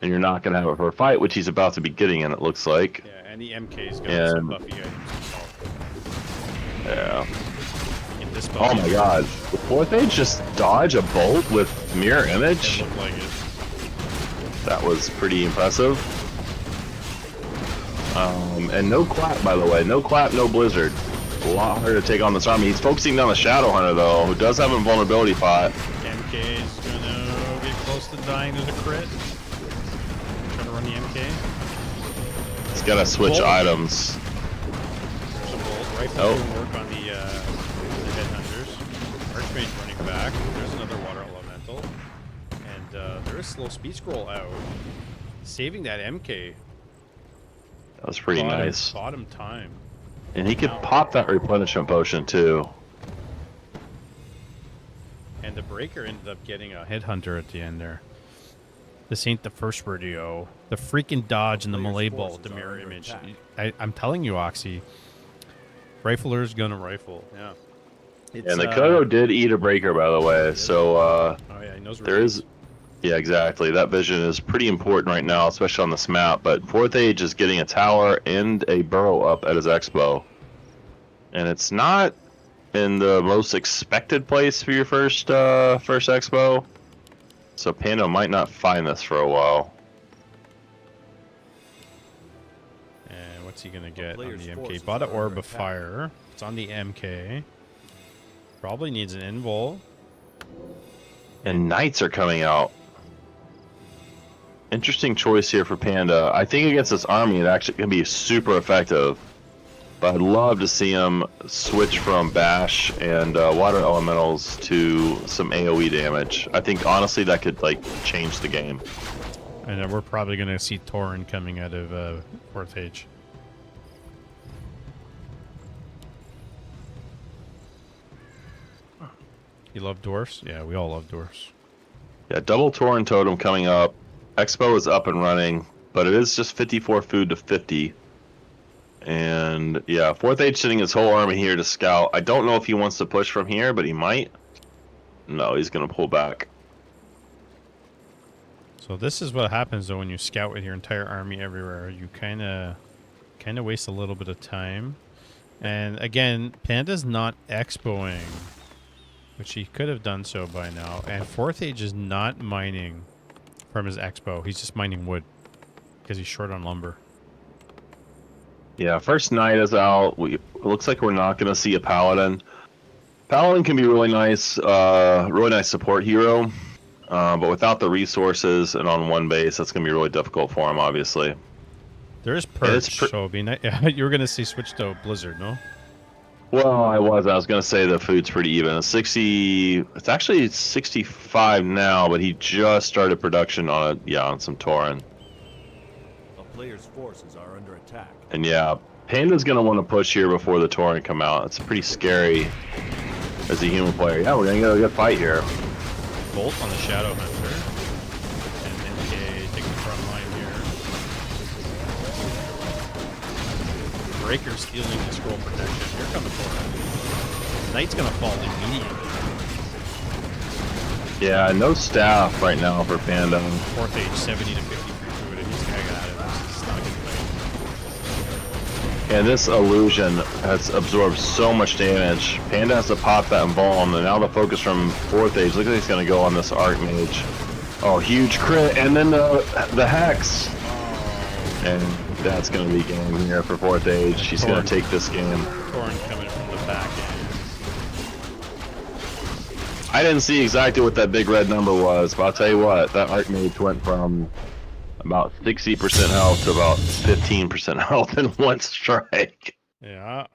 and you're not going to have it for a fight, which he's about to be getting in, it looks like. Yeah, and the MK's got some And- buffy items himself. Yeah. He can dispel Oh my the- god. Did Fourth Age just dodge a bolt with mirror It image? looked like it. That was pretty impressive. And no clap, by the way. No clap, no blizzard. A lot harder to take on this army. He's focusing down the Shadow Hunter, though, who does have a vulnerability pot. MK's gonna get close to dying. There's a crit. Trying to run the MK. He's got to switch Bolt. items. There's a bolt. Rifle Oh. doing work on the headhunters. Archmage running back. There's another water elemental. And there is slow speed scroll out. Saving that MK. That was pretty nice. Bottom time. And he could pop that replenishment potion, too. And the breaker ended up getting a headhunter at the end there. This ain't the first rodeo. The freaking dodge and the Player's melee bolt, forces the are mirror under image. attack. I'm telling you, Oxy. Rifler's gonna rifle. Yeah. It's, And the Kodo did eat a breaker, by the way, so Oh yeah, he knows where there it is... Yeah, exactly. That vision is pretty important right now, especially on this map. But Fourth Age is getting a tower and a burrow up at his expo. And it's not in the most expected place for your first expo. So Panda might not find this for a while. And what's he gonna get on player's the MK? forces Bought an are orb under of attack. fire. It's on the MK. Probably needs an invul. And Knights are coming out. Interesting choice here for Panda. I think against this army it actually can be super effective. But I'd love to see him switch from Bash and Water Elementals to some AoE damage. I think honestly that could like change the game. And we're probably gonna see Tauren coming out of Fourth Age. You love dwarfs? Yeah, we all love dwarfs. Yeah, double Tauren Totem coming up. Expo is up and running, but it is just 54 food to 50. And yeah, Fourth Age sending his whole army here to scout. I don't know if he wants to push from here, but he might. No, he's gonna pull back. So this is what happens though when you scout with your entire army everywhere. You kind of waste a little bit of time. And again, Panda's not expoing, which he could have done so by now. And Fourth Age is not mining from his expo. He's just mining wood because he's short on lumber. Yeah, first Knight is out. It looks like we're not gonna see a Paladin. Paladin can be really nice support hero. But without the resources and on one base, that's going to be really difficult for him, obviously. There is Yeah, it's perch, so it'd be nice. Yeah, you were gonna see switch to Blizzard, no? Well, I was going to say the food's pretty even. It's actually 65 now, but he just started production on on some Tauren. A player's forces are under attack. And yeah, Panda's going to want to push here before the Tauren come out. It's pretty scary as a human player. Yeah, we're going to get a good fight here. Bolt on the Shadow Hunter. And MK taking the front line here. Breaker stealing the scroll protection. Here come the Tauren. Knight's gonna fall immediately. Yeah, no staff right now for Panda. Fourth Age, 70 to 53 food, and he's gonna get out of this. This is not a good fight. And this illusion has absorbed so much damage. Panda has to pop that embalm, and now the focus from Fourth Age. Look like he's gonna go on this Archmage. Oh, huge crit, and then the Hex. And that's gonna be game here for Fourth Age. She's gonna take this game. Tauren coming from the back end. I didn't see exactly what that big red number was, but I'll tell you what, that Archmage went from about 60% health to about 15% health in one strike. Yeah.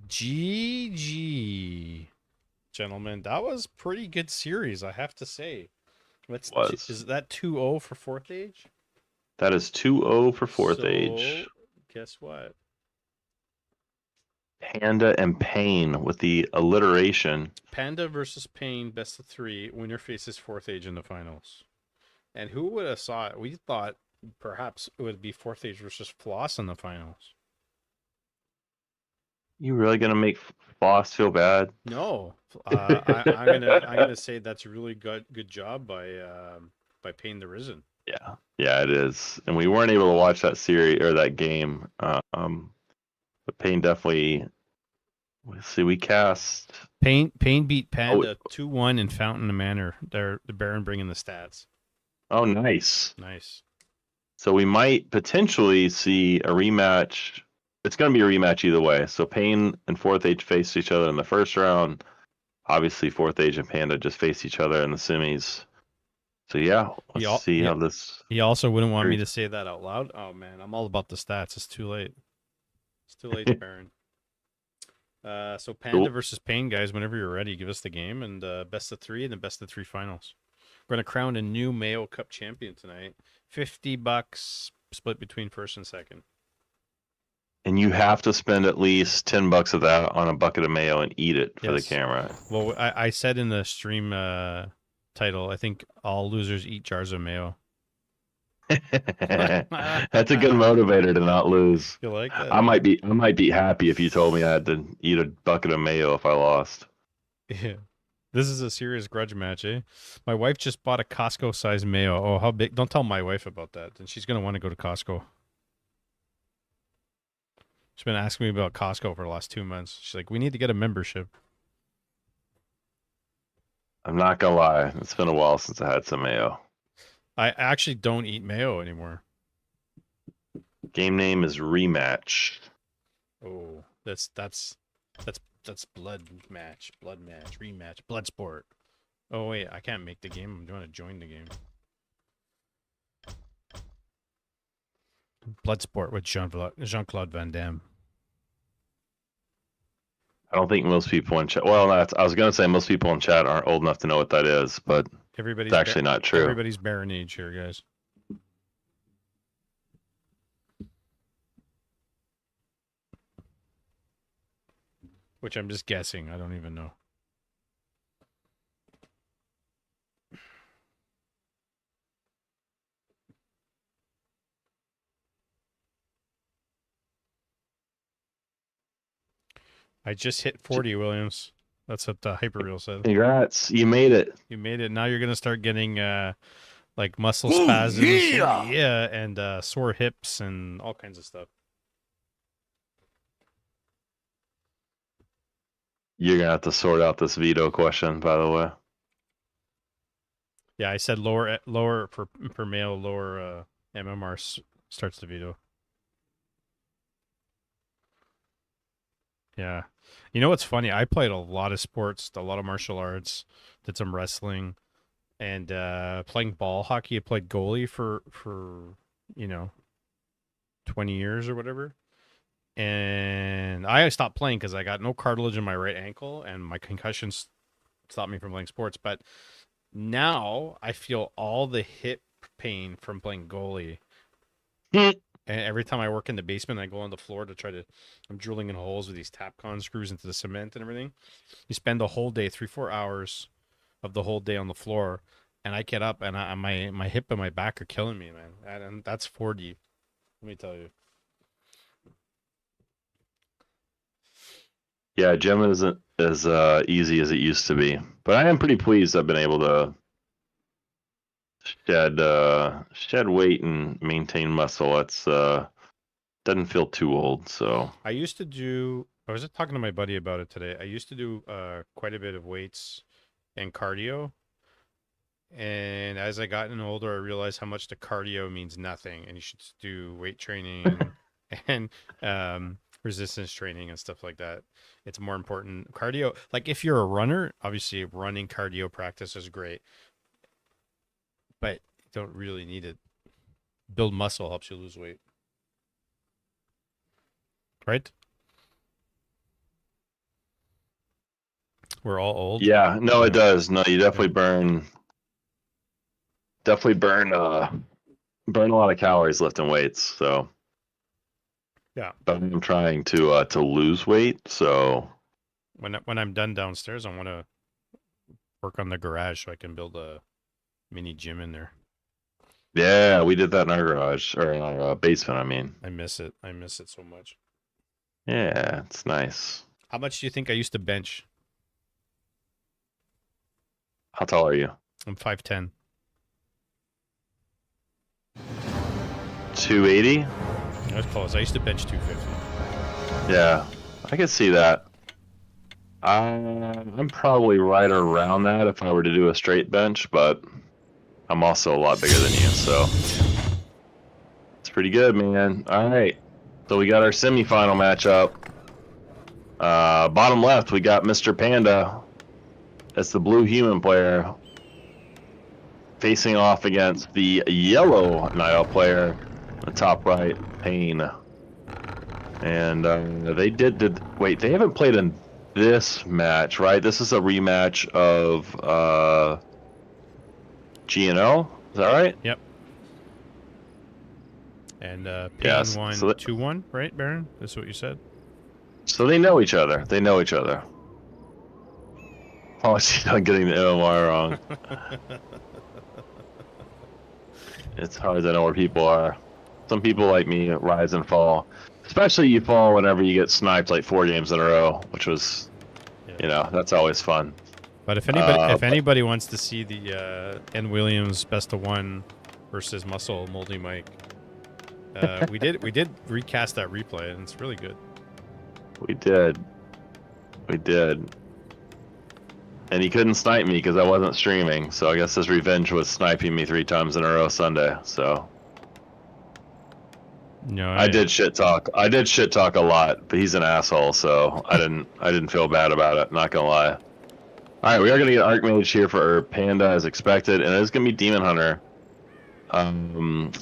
GG, gentlemen. That was pretty good series, I have to say. Is that 2-0 for fourth age? That is 2-0 for fourth age. Guess what? Panda and Pain with the alliteration. Panda versus Pain, best of 3. Winner faces fourth age in the finals. And who would have thought? We thought perhaps it would be fourth age versus Floss in the finals. You really gonna make Floss feel bad? No, I'm gonna say that's a really good job by Pain the Risen. Yeah, it is. And we weren't able to watch that series or that game. But Pain definitely. Let's see, we cast. Pain beat Panda 2-1 in Fountain Manor. The Baron bringing the stats. Oh, nice. Nice. So we might potentially see a rematch. It's going to be a rematch either way. So Pain and Fourth Age faced each other in the first round. Obviously, Fourth Age and Panda just faced each other in the semis. So yeah, let's see how this. He also wouldn't want me to say that out loud. Oh man, I'm all about the stats. It's too late. It's too late, Baron. So Panda versus Pain, guys. Whenever you're ready, give us the game and best of 3 and the best of 3 finals. We're gonna crown a new Mayo Cup champion tonight. $50 split between first and second. And you have to spend at least $10 of that on a bucket of mayo and eat it for the camera. Well, I said in the stream title, I think all losers eat jars of mayo. That's a good motivator to not lose. You like that? I might be happy if you told me I had to eat a bucket of mayo if I lost. Yeah. This is a serious grudge match, eh? My wife just bought a Costco-sized mayo. Oh, how big? Don't tell my wife about that. Then she's going to want to go to Costco. She's been asking me about Costco for the last 2 months. She's like, we need to get a membership. I'm not going to lie. It's been a while since I had some mayo. I actually don't eat mayo anymore. Game name is Rematch. Oh, that's blood match, rematch, blood sport. Oh wait, I can't make the game. I'm trying to join the game. Blood sport with Jean-Claude Van Damme. I don't think most people in chat. Well, I was gonna say most people in chat aren't old enough to know what that is, but it's actually not true. Everybody's Baron age here, guys. Which I'm just guessing. I don't even know. I just hit 40, Williams. That's what the Hyperreal said. Congrats, you made it. You made it. Now you're gonna start getting like muscle spasms, and sore hips and all kinds of stuff. You're gonna have to sort out this veto question, by the way. Yeah, I said lower for male, lower MMR starts the veto. Yeah. You know what's funny? I played a lot of sports, a lot of martial arts, did some wrestling, and playing ball hockey. I played goalie for 20 years or whatever. And I stopped playing because I got no cartilage in my right ankle, and my concussions stopped me from playing sports. But now I feel all the hip pain from playing goalie. And every time I work in the basement, I go on the floor I'm drilling in holes with these Tapcon screws into the cement and everything. You spend the whole day, 3-4 hours of the whole day on the floor, and I get up and my hip and my back are killing me, man. And that's 4D. Let me tell you. Yeah, gym isn't as easy as it used to be, but I am pretty pleased I've been able to shed weight and maintain muscle. It's doesn't feel too old. So I was just talking to my buddy about it today. I used to do quite a bit of weights and cardio, and as I gotten older, I realized how much the cardio means nothing, and you should do weight training and resistance training and stuff like that. It's more important. Cardio, like if you're a runner, obviously running cardio practice is great, but you don't really need it. Build muscle helps you lose weight. Right? We're all old. Yeah, no, it Yeah. does. No, you definitely burn burn a lot of calories lifting weights. So, Yeah. but I'm trying to lose weight. So, When I'm done downstairs, I want to work on the garage so I can build a mini gym in there. yeah, we did that in our garage or in our basement. I mean, I miss it. I miss it so much. yeah, it's nice. How much do you think I used to bench? How tall are you? I'm 5'10". 280. That's close. I used to bench 250. Yeah, I could see that. I'm probably right around that if I were to do a straight bench, but I'm also a lot bigger than you, so it's pretty good, man. All right, so we got our semifinal matchup. Bottom left, we got Mr. Panda. That's the blue human player facing off against the yellow Night Owl player. The top right, Pain. And they did. Wait, they haven't played in this match, right? This is a rematch of GNL. Is that right? Yep. And Pain Yes, won so that- 2-1, right, Baron? That's what you said? So they know each other. They know each other. Apologies on getting the MMR wrong. It's hard to know where people are. Some people like me rise and fall. Especially you fall whenever you get sniped like 4 games in a row, which was, that's always fun. But if anybody wants to see the N. Williams best of 1 versus Muscle Moldy Mike, we did recast that replay and it's really good. We did. And he couldn't snipe me because I wasn't streaming, so I guess his revenge was sniping me 3 times in a row Sunday. So No, I did shit talk. I did shit talk a lot, but he's an asshole, so I didn't feel bad about it. Not gonna lie. All right, we are gonna get Archmage here for Panda as expected, and it's gonna be Demon Hunter. Demon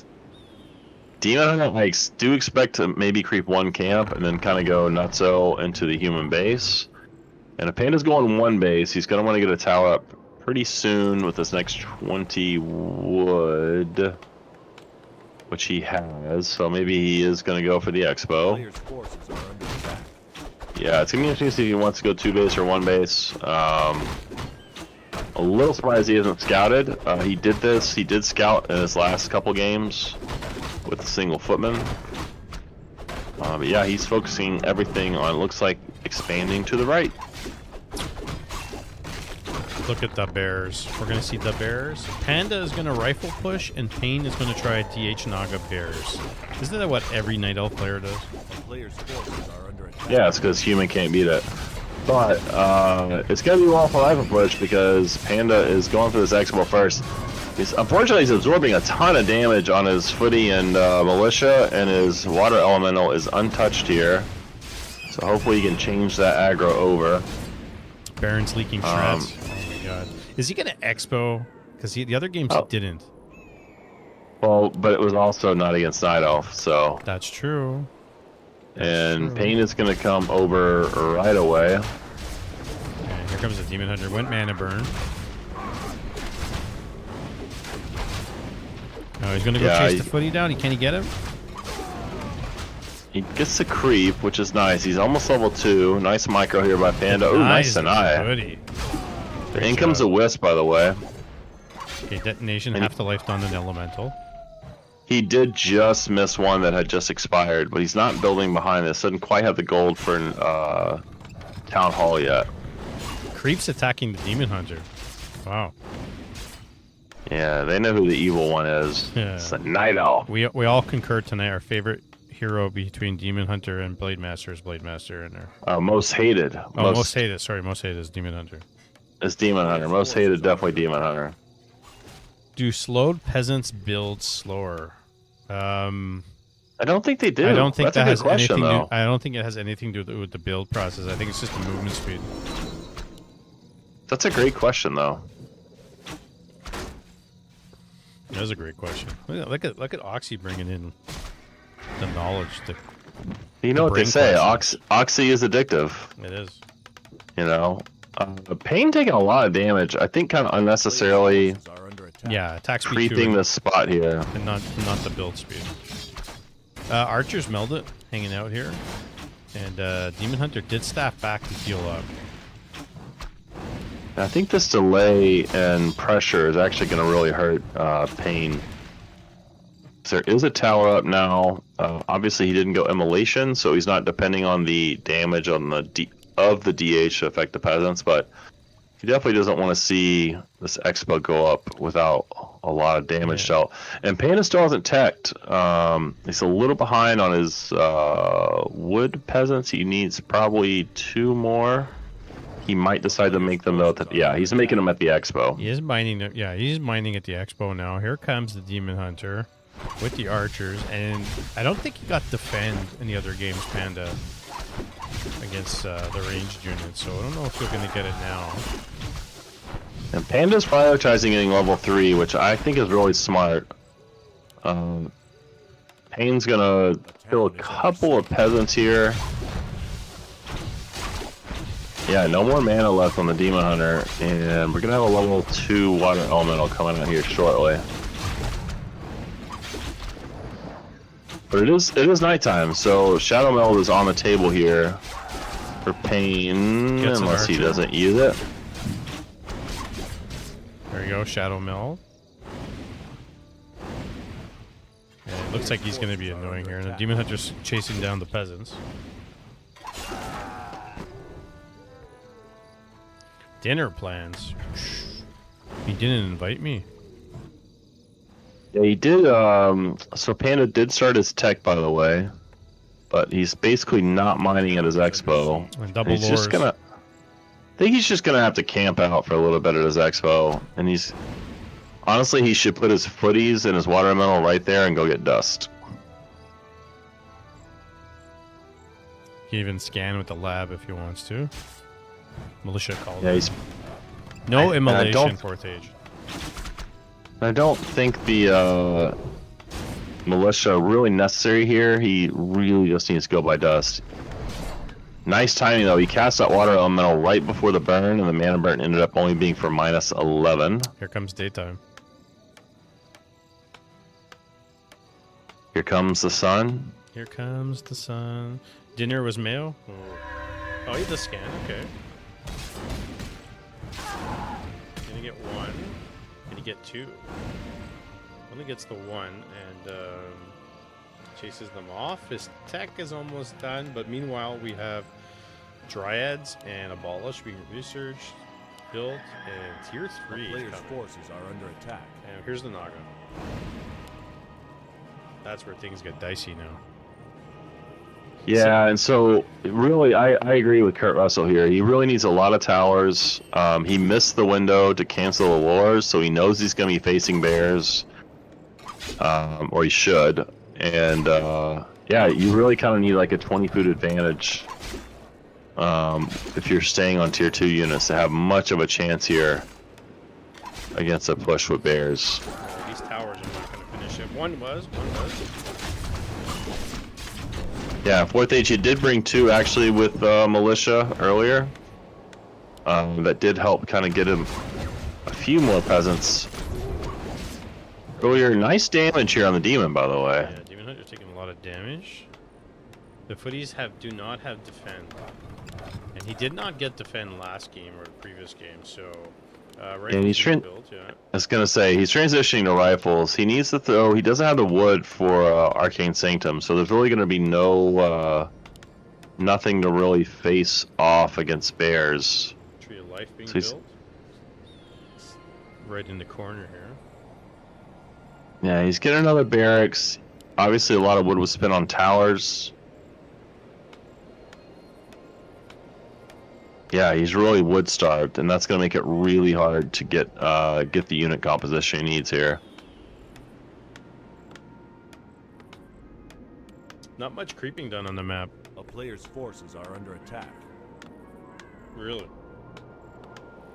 Hunter, I do expect to maybe creep 1 camp and then kind of go nutso into the human base. And if Panda's going 1 base, he's going to want to get a tower up pretty soon with this next 20 wood, which he has. So maybe he is going to go for the expo. Players' forces are under attack. Yeah, it's going to be interesting to see if he wants to go 2 base or 1 base. A little surprised he hasn't scouted. He did scout in his last couple games with a single footman. But yeah, he's focusing everything on, it looks like, expanding to the right. Look at the Bears. We're going to see the Bears. Panda is going to rifle push, and Pain is going to try DH Naga Bears. Isn't that what every Night Elf player does? Players' forces are under attack. Yeah, it's because human can't beat it. But it's going to be well for rifle push because Panda is going for this expo first. Unfortunately, he's absorbing a ton of damage on his footy and militia, and his water elemental is untouched here. So hopefully he can change that aggro over. Baron's leaking shreds. Oh my god. Is he going to expo? Because the other games he didn't. Well, but it was also not against Night Elf, so. That's true. And Pain is going to come over right away. And here comes the Demon Hunter. Went mana burn. Oh, he's going to go chase the footy down. Can he get him? He gets the creep, which is nice. He's almost level 2. Nice micro here by Panda. Oh, nice and eye. In comes a Wisp, by the way. Okay, detonation, half the life done in Elemental. He did just miss one that had just expired, but he's not building behind this. Doesn't quite have the gold for Town Hall yet. Creep's attacking the Demon Hunter. Wow. Yeah, they know who the evil one is. Yeah. It's the Night Owl. We all concur tonight. Our favorite hero between Demon Hunter and Blade Master is Blade Master in there. Most hated. Oh, most hated. Sorry, most hated is Demon Hunter. It's Demon Hunter. Most hated, definitely Demon Hunter. Do slowed peasants build slower? I don't think they do. I don't think That's that a good has question, anything. though. I don't think it has anything to do with the build process. I think it's just the movement speed. That's a great question, though. That was a great question. Look at Oxy bringing in the knowledge. You know what they brain say? questions. Oxy is addictive. It is. You know, Pain taking a lot of damage. I think kind of unnecessarily Players' forces are under attack. Yeah, attack speed creeping too, this spot here. and not the build speed. Archer's Meldet hanging out here, and Demon Hunter did staff back to heal up. I think this delay and pressure is actually going to really hurt Pain. There is a tower up now. Obviously, he didn't go immolation, so he's not depending on the damage on the DH to affect the peasants, but he definitely doesn't want to see this expo go up without a lot of damage dealt. And Panda still hasn't teched. He's a little behind on his wood peasants. He needs probably 2 more. He might decide to make them though. Yeah, he's making them at the expo. He is mining. Yeah, he's mining at the expo now. Here comes the Demon Hunter with the archers, and I don't think he got defend in the other games, Panda, against the ranged units. So I don't know if you're going to get it now. And Panda's prioritizing getting level 3, which I think is really smart. Pain's gonna kill a couple of peasants here. Yeah, no more mana left on the Demon Hunter, and we're gonna have a level 2 water elemental coming out here shortly. But it is nighttime, so Shadow Meld is on the table here for Pain, Gets an unless he archer. doesn't use it. There you go, Shadow Meld. And it looks like he's going to be annoying here. And the Demon Hunter's chasing down the peasants. Dinner plans. He didn't invite me. Yeah, he did. So Panda did start his tech, by the way, but he's basically not mining at his expo. And double He's just lures. gonna. I think he's just gonna have to camp out for a little bit at his expo, and he's honestly he should put his footies and his water elemental right there and go get dust. He can even scan with the lab if he wants to. Militia called. Yeah, he's. No I immolation, don't- 4th age. I don't think the militia are really necessary here. He really just needs to go by dust. Nice timing though. He cast that water elemental right before the burn, and the mana burn ended up only being for -11. Here comes daytime. Here comes the sun. Here comes the sun. Dinner was Mayo? Oh, he does scan, okay. Gonna get 1. Gonna get 2. Only gets the 1 and chases them off. His tech is almost done, but meanwhile we have Dryads and Abolish being researched, built, and tier 3 is Players' coming. forces are under attack. And here's the Naga. That's where things get dicey now. Yeah, and so really, I agree with Kurt Russell here. He really needs a lot of towers. He missed the window to cancel the lures, so he knows he's going to be facing bears, or he should. And yeah, you really kind of need like a 20-foot advantage if you're staying on tier 2 units to have much of a chance here against a push with bears. These towers are not going to finish it. One was. Yeah, 4th age, he did bring 2 actually with militia earlier. That did help kind of get him a few more peasants earlier. Nice damage here on the demon, by the way. Yeah, Demon Hunter's taking a lot of damage. The footies do not have defend. And he did not get defend last game or the previous game, so right And he's build, yeah. I was gonna say he's transitioning to rifles. He needs to throw. He doesn't have the wood for Arcane Sanctum, so there's really gonna be no nothing to really face off against bears. Tree of Life being So he's- built. Right in the corner here. Yeah, he's getting another barracks. Obviously, a lot of wood was spent on towers. Yeah, he's really wood starved, and that's gonna make it really hard to get the unit composition he needs here. Not much creeping done on the map. A player's forces are under attack. Really?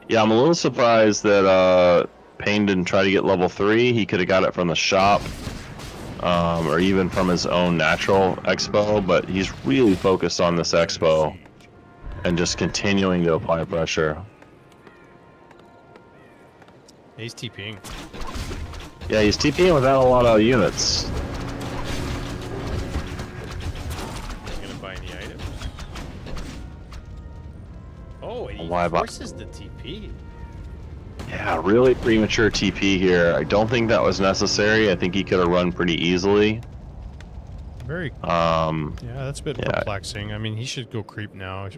Yeah, I'm a little surprised that Payne didn't try to get level 3. He could have got it from the shop, or even from his own natural expo, but he's really focused on this expo and just continuing to apply pressure. He's TPing. Yeah, he's TPing without a lot of units. Gonna buy any items? Oh, he Why buy- forces the TP. Yeah, really premature TP here. I don't think that was necessary. I think he could have run pretty easily. Very. Yeah, Yeah, that's a bit perplexing. I mean, he should go creep now.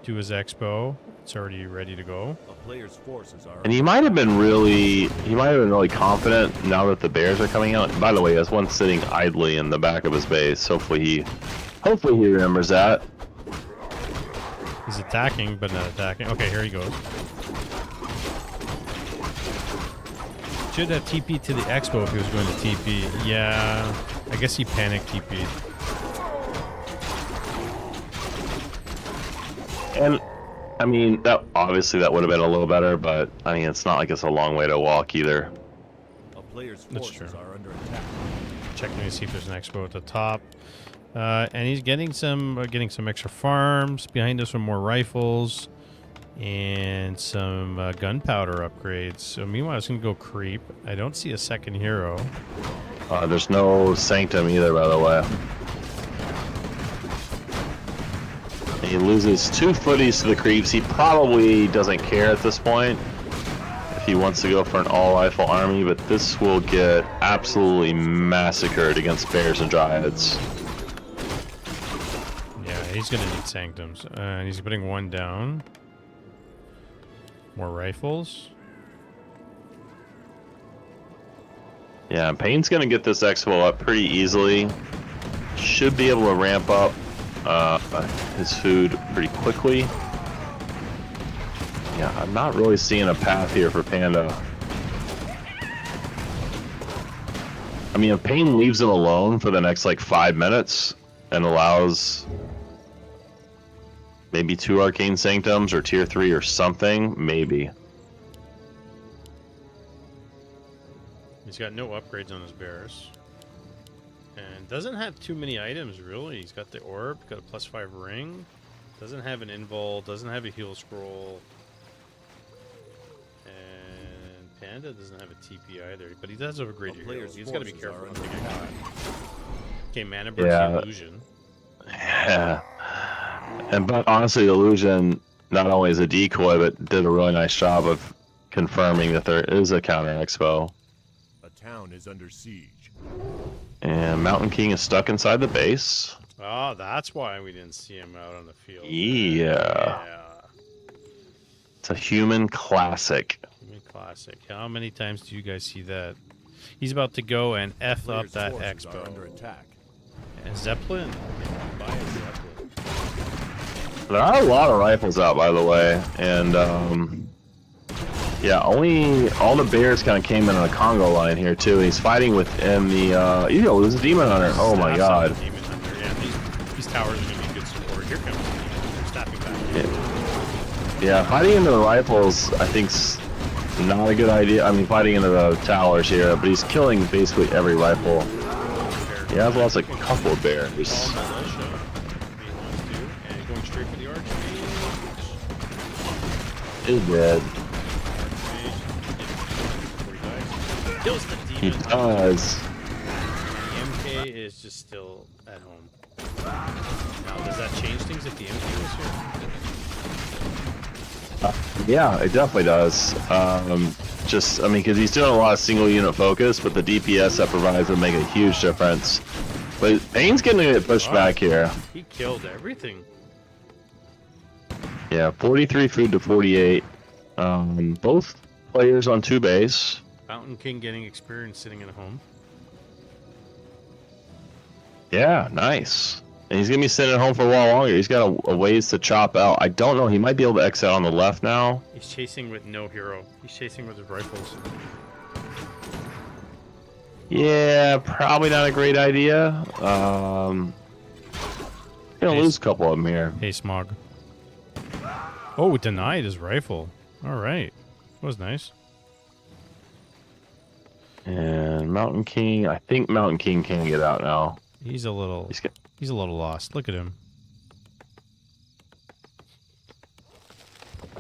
Do his expo. It's already ready to go. A player's forces are and he might have been really confident now that the bears are coming out. By the way, he has one sitting idly in the back of his base. Hopefully he remembers that. He's attacking, but not attacking. Okay, here he goes. Should have TP to the expo if he was going to TP. Yeah, I guess he panicked TP. And I mean, that obviously that would have been a little better, but I mean, it's not like it's a long way to walk either. a player's That's forces true. are under attack. Checking to see if there's an expo at the top. And he's getting some extra farms behind us, some more rifles and some gunpowder upgrades. So meanwhile, it's gonna go creep. I don't see a second hero. There's no Sanctum either, by the way. He loses 2 footies to the creeps. He probably doesn't care at this point if he wants to go for an all-rifle army, but this will get absolutely massacred against bears and dryads. Yeah, he's gonna need sanctums. And he's putting one down. More rifles. Yeah, Payne's going to get this expo up pretty easily. Should be able to ramp up his food pretty quickly. Yeah, I'm not really seeing a path here for Panda. I mean, if Payne leaves him alone for the next like 5 minutes and allows maybe 2 Arcane Sanctums or tier 3 or something, maybe. He's got no upgrades on his bears. And doesn't have too many items, really. He's got the orb, got a +5 ring. Doesn't have an invul, doesn't have a heal scroll. And Panda doesn't have a TP either. But he does have a great hero. He's got to be careful not to get caught. Okay, Mana Bird's the illusion. Yeah. But honestly, Illusion not only is a decoy, but did a really nice job of confirming that there is a counter expo. A town is under siege. And Mountain King is stuck inside the base. Oh, that's why we didn't see him out on the field. Yeah. It's a human classic. Human classic. How many times do you guys see that? He's about to go and F up Player's that forces are under expo. attack. And Zeppelin. Buy a Zeppelin. There are a lot of rifles out, by the way, and yeah, only all the bears kind of came in on a Congo line here too. He's fighting within the there's a demon hunter. Oh my god. Demon hunter. Yeah, these towers are gonna be good support. Here comes the demon hunter. Snapping back. Yeah, fighting into the rifles, I think's not a good idea. I mean, fighting into the towers here, but he's killing basically every rifle. He has lost a couple of bears. And going straight for the archmage. He's dead. Kills the demon. He does. The MK is just still at home. Now, does that change things if the MK was here? Yeah, it definitely does. Because he's doing a lot of single unit focus, but the DPS that provides would make a huge difference. But Payne's getting to get pushed back here. He killed everything. Yeah, 43 food to 48. Both players on 2 base. Mountain King getting experience sitting at home. Yeah, nice. And he's going to be sitting at home for a while longer. He's got a ways to chop out. I don't know. He might be able to exit on the left now. He's chasing with no hero. He's chasing with his rifles. Yeah, probably not a great idea. Gonna lose a couple of them here. Hey, Smog. Oh, denied his rifle. All right. That was nice. And Mountain King, I think Mountain King can get out now. He's a little lost. Look at him.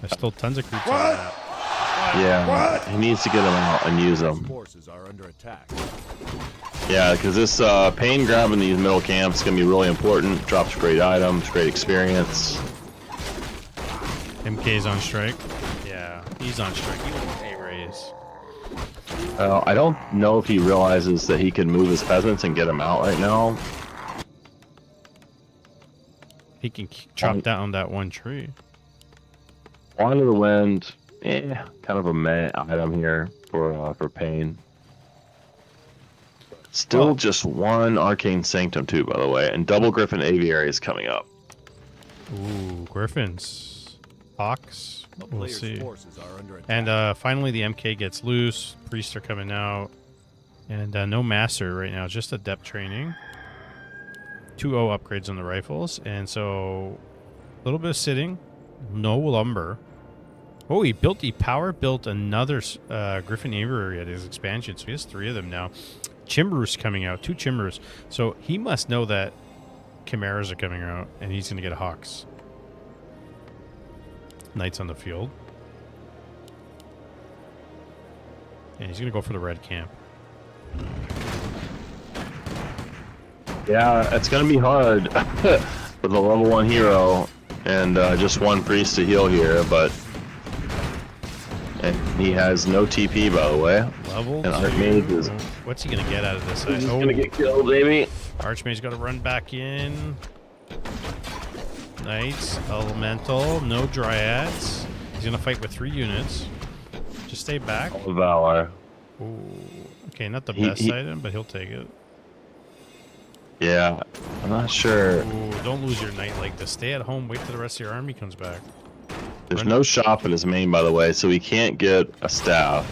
There's still tons of creeps on that. Yeah, he needs to get them out and use them. Forces are under attack. Yeah, because this Pain grabbing these middle camps is going to be really important. Drops great items, great experience. MK's on strike. Yeah, he's on strike. He won't pay raise. I don't know if he realizes that he can move his peasants and get them out right now. He can chop down that one tree. Wand of the Wind, kind of a meh item here for Pain. Still just one Arcane Sanctum too, by the way, and double Griffin Aviary is coming up. Ooh, Griffins. Hawks. A We'll player's see. forces are under attack. And finally the MK gets loose. Priests are coming out. And no Master right now, just Adept training. 2-0 upgrades on the rifles. And so a little bit of sitting. No lumber. Oh, he power built another Griffin Aviary at his expansion. So he has 3 of them now. Chimbers coming out, 2 Chimbers. So he must know that Chimeras are coming out, and he's going to get Hawks. Knights on the field. And he's going to go for the red camp. Yeah, it's going to be hard with a level 1 hero and just 1 priest to heal here, but... And he has no TP, by the way. Level 2. Archmage is... What's he going to get out of this? He's going to get killed, baby. Archmage's got to run back in. Knights, Elemental, no Dryads. He's going to fight with 3 units. Just stay back. All Valor. Ooh. Okay, not the best item, but he'll take it. Yeah, I'm not sure. Ooh, don't lose your knight like this. Stay at home, wait till the rest of your army comes back. There's no shop in his main, by the way, so he can't get a staff.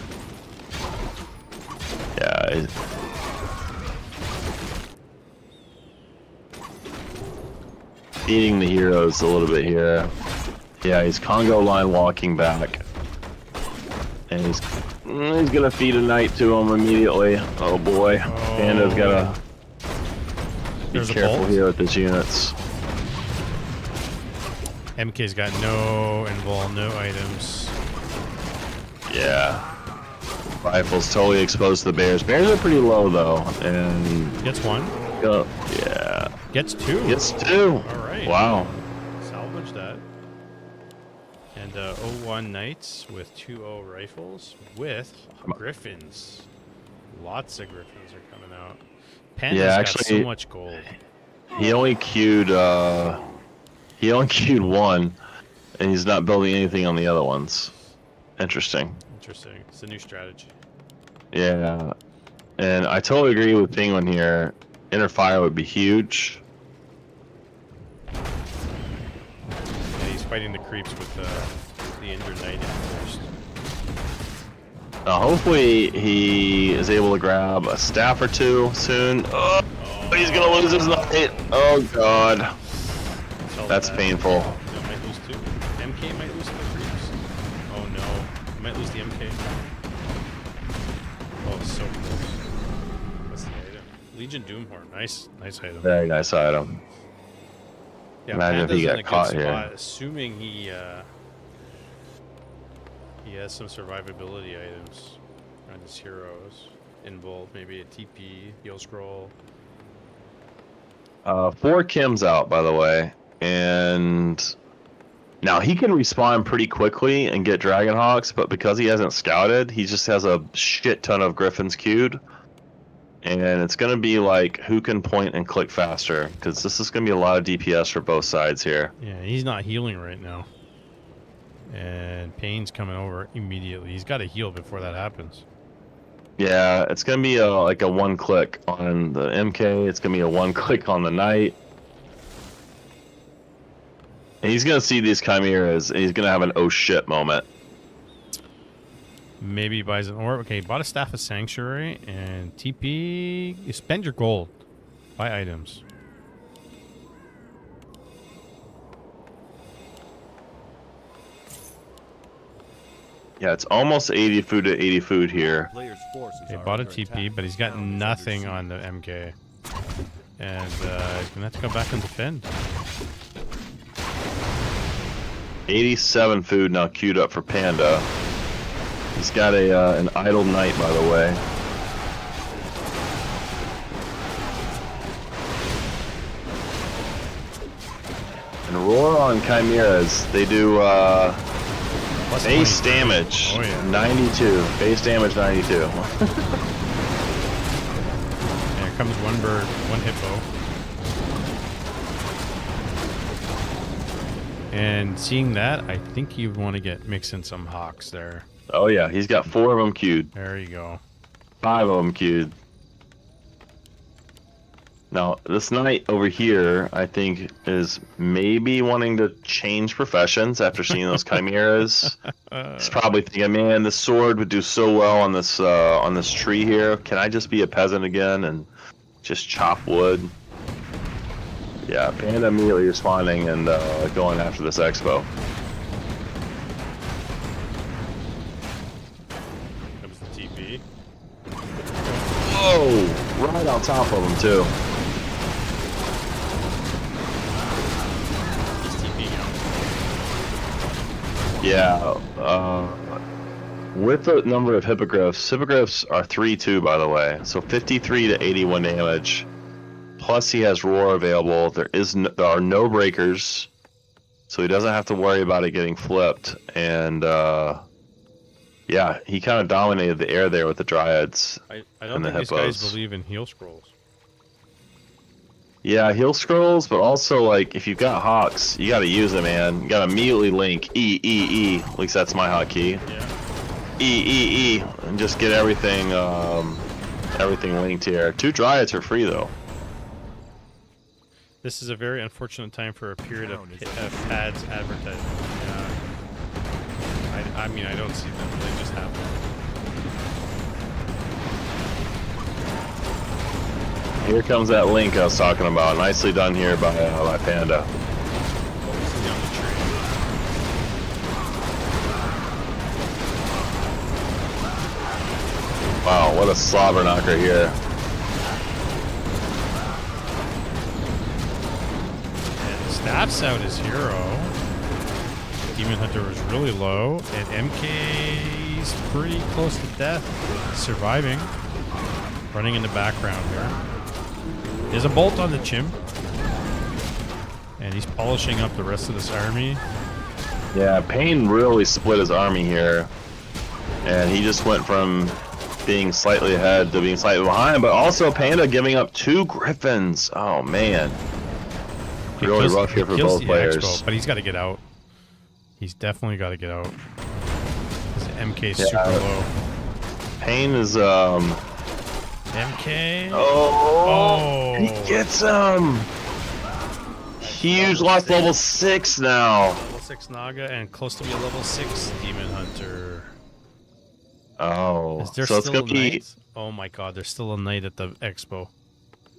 Yeah. Eating the heroes a little bit here. Yeah, he's Congo line walking back. And he's gonna feed a knight to him immediately. Oh boy. Panda's gotta be careful here with his units. MK's got no invul, no items. Yeah. Rifle's totally exposed to the bears. Bears are pretty low though, and Gets 1. yeah. Gets 2. Gets 2. All right. Wow. Salvage that. And 0-1 Knights with 2-0 rifles with Griffins. Lots of Griffins are coming out. Panda's got so much gold. He only queued 1, and he's not building anything on the other ones. Interesting. Interesting. It's a new strategy. Yeah. And I totally agree with Penguin here. Inner fire would be huge. Yeah, he's fighting the creeps with the injured knight in first. Hopefully he is able to grab a staff or 2 soon. Oh, he's gonna lose his knight. Oh god. That's painful. He might lose 2. MK might lose to the creeps. Oh no. He might lose the MK. Oh, so close. What's the item? Legion Doomhorn. Nice item. Very nice item. Yeah, Imagine if he got caught here. Assuming he has some survivability items on his heroes. Invul, maybe a TP, heal scroll. 4 Kims out, by the way, and now he can respawn pretty quickly and get Dragonhawks, but because he hasn't scouted, he just has a shit ton of Griffins queued, and it's going to be like who can point and click faster, because this is going to be a lot of DPS for both sides here. Yeah, he's not healing right now. And Pain's coming over immediately. He's got to heal before that happens. Yeah, it's going to be like a 1 click on the MK. It's going to be a 1 click on the Knight. And he's going to see these Chimeras, and he's going to have an oh shit moment. Maybe he buys an orb. Okay, bought a Staff of Sanctuary and TP. You spend your gold. Buy items. Yeah, it's almost 80 food to 80 food here. Player's forces He are bought a under TP, attack. but he's got Town is under nothing siege. on the MK. And he's going to have to come back and defend. 87 food now queued up for Panda. He's got a an idle knight, by the way. And Roar on Chimeras, they do Plus base 23. damage Oh, yeah. 92. Base damage 92. Here comes one bird, one hippo. And seeing that, I think you want to mix in some hawks there. Oh yeah, he's got 4 of them queued. There you go. 5 of them queued. Now, this knight over here, I think, is maybe wanting to change professions after seeing those chimeras. He's probably thinking, man, this sword would do so well on this tree here. Can I just be a peasant again and just chop wood? Yeah, Panda immediately responding and going after this expo. Comes the TP. Whoa! Right on top of him, too. He's TPing out. Yeah, with the number of hippogriffs are 3-2, by the way, so 53 to 81 damage. Plus, he has roar available. There are no breakers, so he doesn't have to worry about it getting flipped. And yeah, he kind of dominated the air there with the dryads. I don't And the think these guys hippos. believe in heal scrolls. Yeah, heal scrolls, but also like if you've got hawks, you got to use them, man. You got to immediately link E. At least that's my hotkey. Yeah. E, and just get everything everything linked here. 2 dryads are free though. This is a very unfortunate time for a period of pads advertising. I mean, I don't see them. They just happen. Here comes that link I was talking about. Nicely done here by Panda. Mostly on the tree. Wow, what a slobber knocker here. And Staff's out his hero. Demon Hunter was really low, and MK's pretty close to death. Surviving. Running in the background here. There's a bolt on the chimp. And he's polishing up the rest of this army. Yeah, Payne really split his army here. And he just went from being slightly ahead to being slightly behind, but also Panda giving up 2 griffins. Oh man. Really rough here for both players. Expo, but he's got to get out. He's definitely got to get out. His MK's super low. Payne is MK. Oh, he gets him. Huge lost level 6 now. Level 6 Naga and close to be a level 6 Demon Hunter. Oh, Is there so it's still gonna a be knight? Oh my god, there's still a knight at the expo.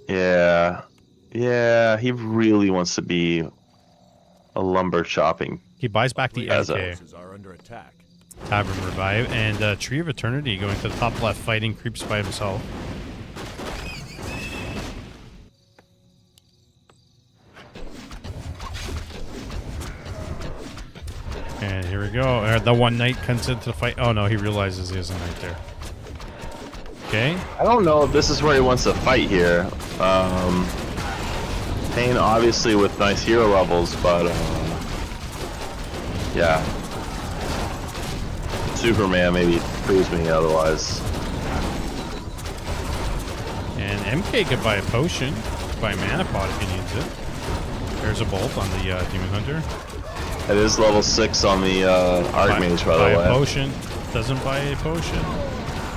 yeah. He really wants to be a lumber chopping. He buys back the As a- MK. Forces are under attack. Tavern Revive and Tree of Eternity going to the top left, fighting creeps by himself. And here we go. The one knight comes into the fight. Oh no, he realizes there's a knight there. Okay. I don't know if this is where he wants to fight here. Payne obviously with nice hero levels, but yeah. Superman maybe proves me otherwise. And MK could buy a potion, buy a mana pot if he needs it. There's a bolt on the Demon Hunter. It is level 6 on the Archmage, by buy the a way. potion. Doesn't buy a potion.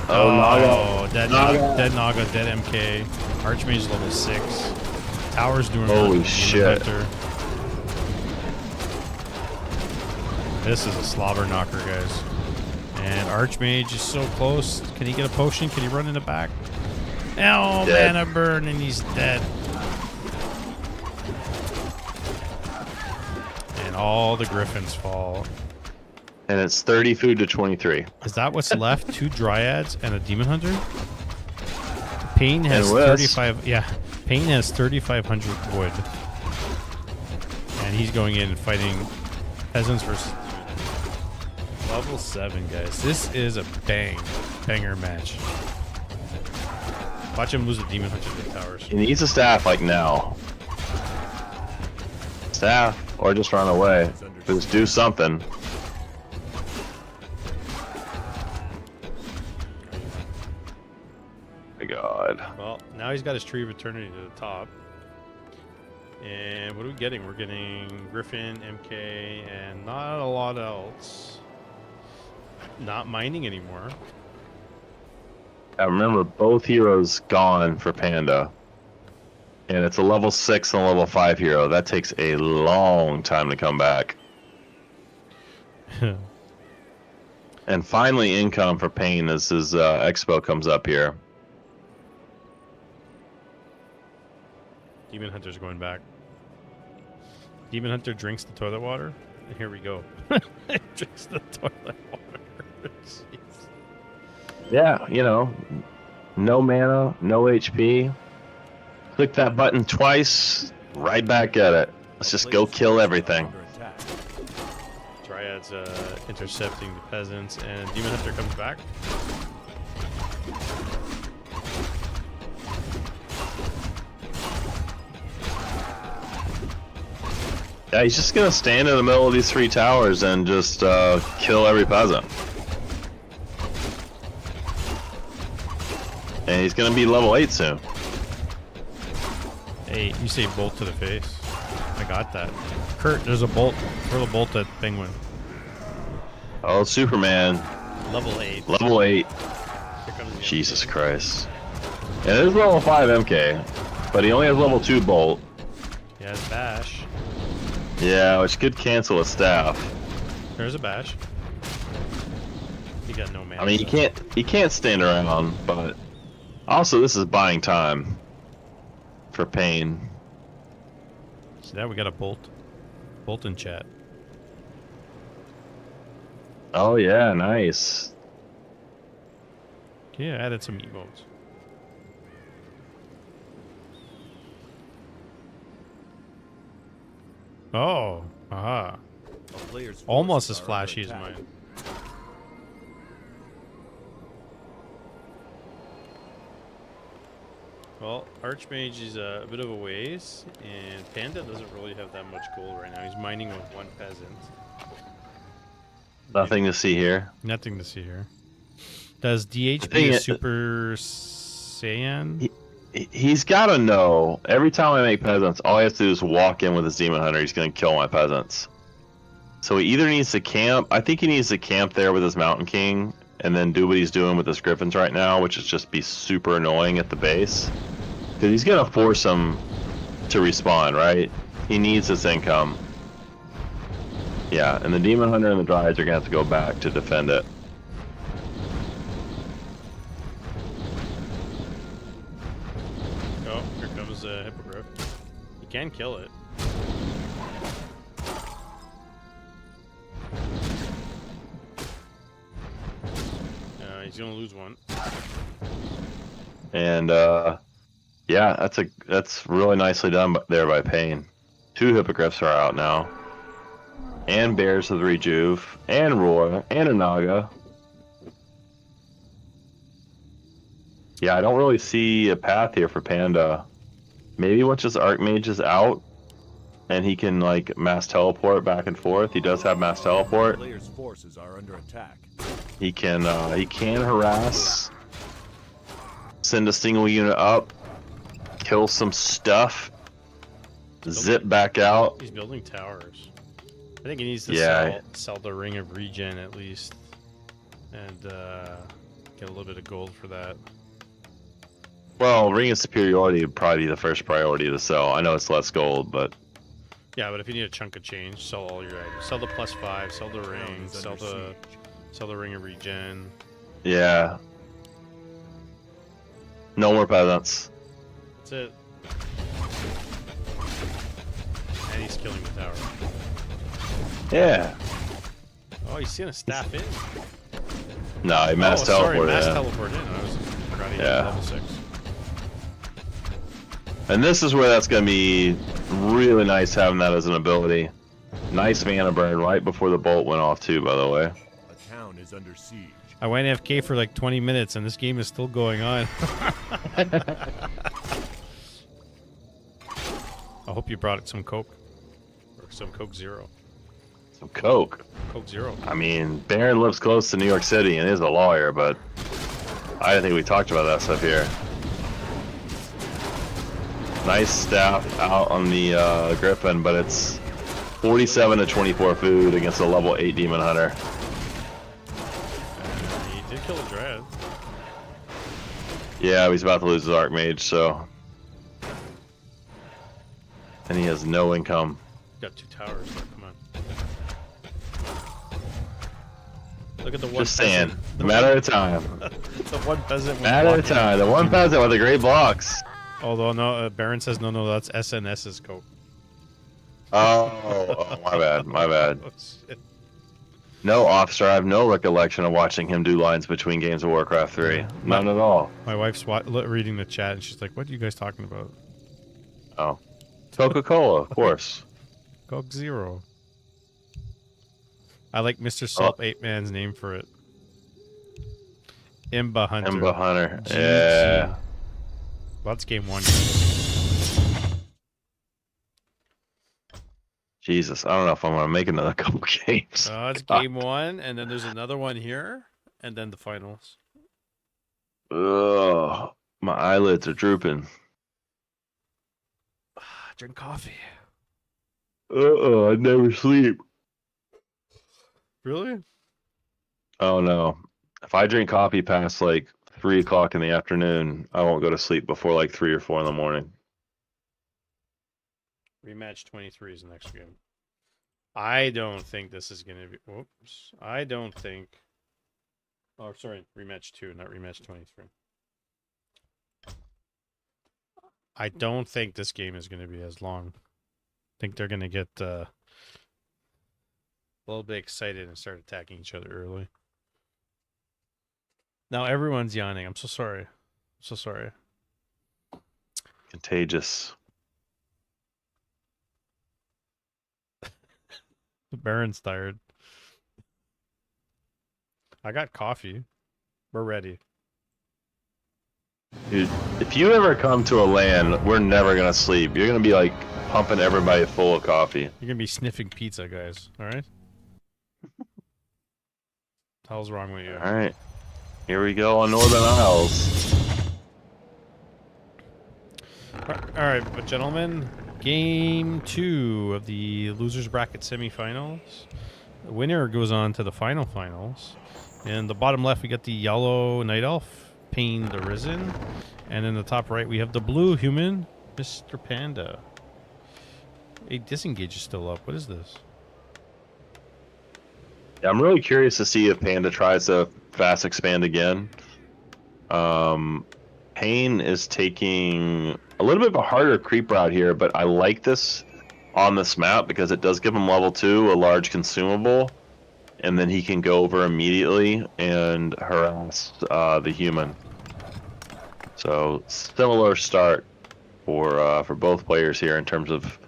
Oh, Naga. Dead Naga. Naga, dead Naga, dead MK. Archmage level 6. Tower's doing Holy really good. shit. Demon Hunter. This is a slobber knocker, guys. And Archmage is so close. Can he get a potion? Can he run in the back? Oh, Dead. mana burn, and he's dead. And all the griffins fall. And it's 30 food to 23. Is that what's left? 2 dryads and a demon hunter? Pain has And Wes. 35. Yeah, Pain has 3,500 wood. And he's going in and fighting peasants versus level 7, guys. This is a banger match. Watch him lose the demon hunter to the towers. He needs a staff like now. Staff, or just run away. Just do something. My God. Well, now he's got his Tree of Eternity to the top. And what are we getting? We're getting Griffin, MK, and not a lot else. Not mining anymore. I remember both heroes gone for Panda. And it's a level 6 and a level 5 hero. That takes a long time to come back. And finally income for Pain as his expo comes up here. Demon Hunter's going back. Demon Hunter drinks the toilet water. And here we go. Drinks the toilet water. Jeez. Yeah, you know, no mana, no HP. Click that button twice, right back at it. Let's just go kill everything. Under attack. Dryads intercepting the peasants, and Demon Hunter comes back. Yeah, he's just gonna stand in the middle of these 3 towers and just kill every peasant. And he's gonna be level 8 soon. Hey, you say bolt to the face. I got that. Kurt, there's a bolt. Throw the bolt at Penguin. Oh, Superman, Level 8. level 8. Here comes the Jesus Christ. And it is level 5 MK, but he only has level 2 bolt. He has bash. Yeah, which could cancel a staff. There's a bash. He got no mana. I mean, he can't stand around, but also this is buying time for Pain. See that? We got a bolt. Bolt in chat. Oh yeah, nice. Yeah, added some emotes. Oh, aha. A player's forces Almost as are flashy as under attack. mine. Well, Archmage is a bit of a ways, and Panda doesn't really have that much gold right now. He's mining with 1 peasant. Nothing to see here. Nothing to see here. Does DH thing be a is- Super Saiyan? He's got to know. Every time I make peasants, all I have to do is walk in with his demon hunter. He's going to kill my peasants. So he either needs to camp. I think he needs to camp there with his Mountain King, and then do what he's doing with his Griffins right now, which is just be super annoying at the base. Because he's going to force him to respawn, right? He needs this income. Yeah, and the demon hunter and the dryads are going to have to go back to defend it. Oh, here comes a Hippogriff. You can kill it. He's gonna lose 1. And yeah, that's really nicely done there by Pain. 2 hippogriffs are out now, and bears with rejuve, and roar, and a naga. Yeah, I don't really see a path here for Panda. Maybe once his Archmage is out, and he can like mass teleport back and forth. He does have mass teleport. Player's forces are under attack. He can harass, send a single unit up, kill some stuff, zip back out. He's building towers. I think he needs to Yeah. sell the Ring of Regen at least, and get a little bit of gold for that. Well, Ring of Superiority would probably be the first priority to sell. I know it's less gold, but Yeah, but if you need a chunk of change, sell all your items. Sell the +5, sell the ring, is sell under the siege. Sell the ring of regen. Yeah. No more peasants. That's it. And he's killing the tower. Yeah. Oh, he's seeing a staff in. No, he mass sorry, teleported. mass in. teleport in. I was forgot he had Yeah. level 6. And this is where that's going to be really nice having that as an ability. Nice mana burn right before the bolt went off too, by the way. A town is under siege. I went AFK for like 20 minutes and this game is still going on. I hope you brought some Coke. Or some Coke Zero. Some Coke. Coke Zero. I mean, Baron lives close to New York City and is a lawyer, but I didn't think we talked about that stuff here. Nice staff out on the Griffin, but it's 47 to 24 food against a level 8 Demon Hunter. He did kill a Dread. Yeah, he's about to lose his Archmage, so. And he has no income. Got 2 towers, so come on. Look at the one Just saying, peasant. the matter of time. The one peasant was Matter of blocking. time. The one peasant with the great blocks. Although, no, Baron says, no, that's SNS's Coke. Oh, my bad, my bad. Oh, shit. No, officer, I have no recollection of watching him do lines between games of Warcraft 3. Yeah. None at all. My wife's reading the chat, and she's like, what are you guys talking about? Oh. Coca-Cola, of course. Coke Zero. I like Mr. Salt 8 Man's name for it. Imba Hunter. Imba Hunter. GG. Yeah. Well, that's game 1. Jesus, I don't know if I'm going to make another couple games. It's game 1, and then there's another one here, and then the finals. Ugh, my eyelids are drooping. Drink coffee. I never sleep. Really? Oh no. If I drink coffee past like 3 o'clock in the afternoon, I won't go to sleep before like 3 or 4 in the morning. Rematch 23 is the next game. I don't think this is going to be... Whoops. I don't think... Oh, sorry. Rematch 2, not rematch 23. I don't think this game is going to be as long. I think they're going to get a little bit excited and start attacking each other early. Now everyone's yawning. I'm so sorry. I'm so sorry. Contagious. The Baron's tired. I got coffee. We're ready. Dude, if you ever come to a land, we're never going to sleep. You're going to be like pumping everybody full of coffee. You're going to be sniffing pizza, guys. All right? Hell's wrong with you? All right. Here we go on Northern Isles. All right, but gentlemen, game 2 of the losers bracket semifinals. The winner goes on to the finals. In the bottom left, we got the yellow Night Elf, Pain the Risen. And in the top right, we have the blue human, Mr. Panda. Hey, Disengage is still up. What is this? Yeah, I'm really curious to see if Panda tries to fast expand again. Pain is taking a little bit of a harder creep route here, but I like this on this map because it does give him level 2, a large consumable, and then he can go over immediately and harass the human. So similar start for both players here in terms of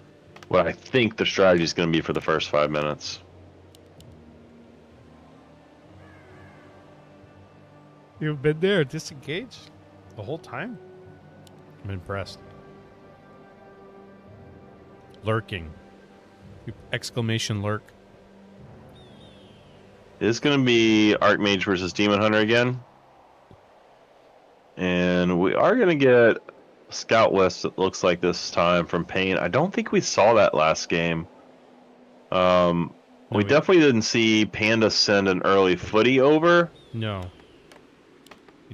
what I think the strategy is going to be for the first 5 minutes. You've been there, Disengage, the whole time? I'm impressed. Lurking. Exclamation lurk. It's going to be Archmage versus Demon Hunter again. And we are going to get a scout list, it looks like this time, from Pain. I don't think we saw that last game. We definitely didn't see Panda send an early footy over. No.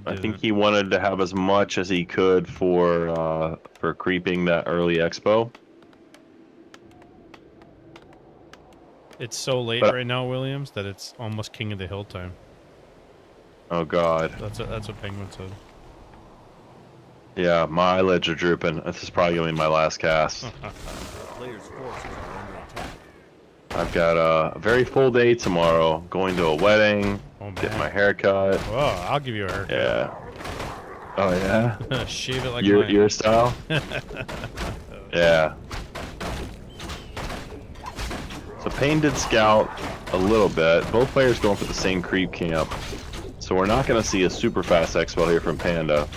I think he wanted to have as much as he could for creeping that early expo. It's so late But- right now, Williams, that it's almost King of the Hill time. Oh God. That's what Penguin said. Yeah, my eyelids are drooping. This is probably gonna be my last cast. The player's forces are under attack. I've got a very full day tomorrow. Going to a wedding, Oh, get man. my hair cut. Oh, I'll give you a haircut. Yeah. Oh yeah. Shave it like your mine. your style. Yeah. So Payne did scout a little bit. Both players going for the same creep camp. So we're not going to see a super fast expo here from Panda.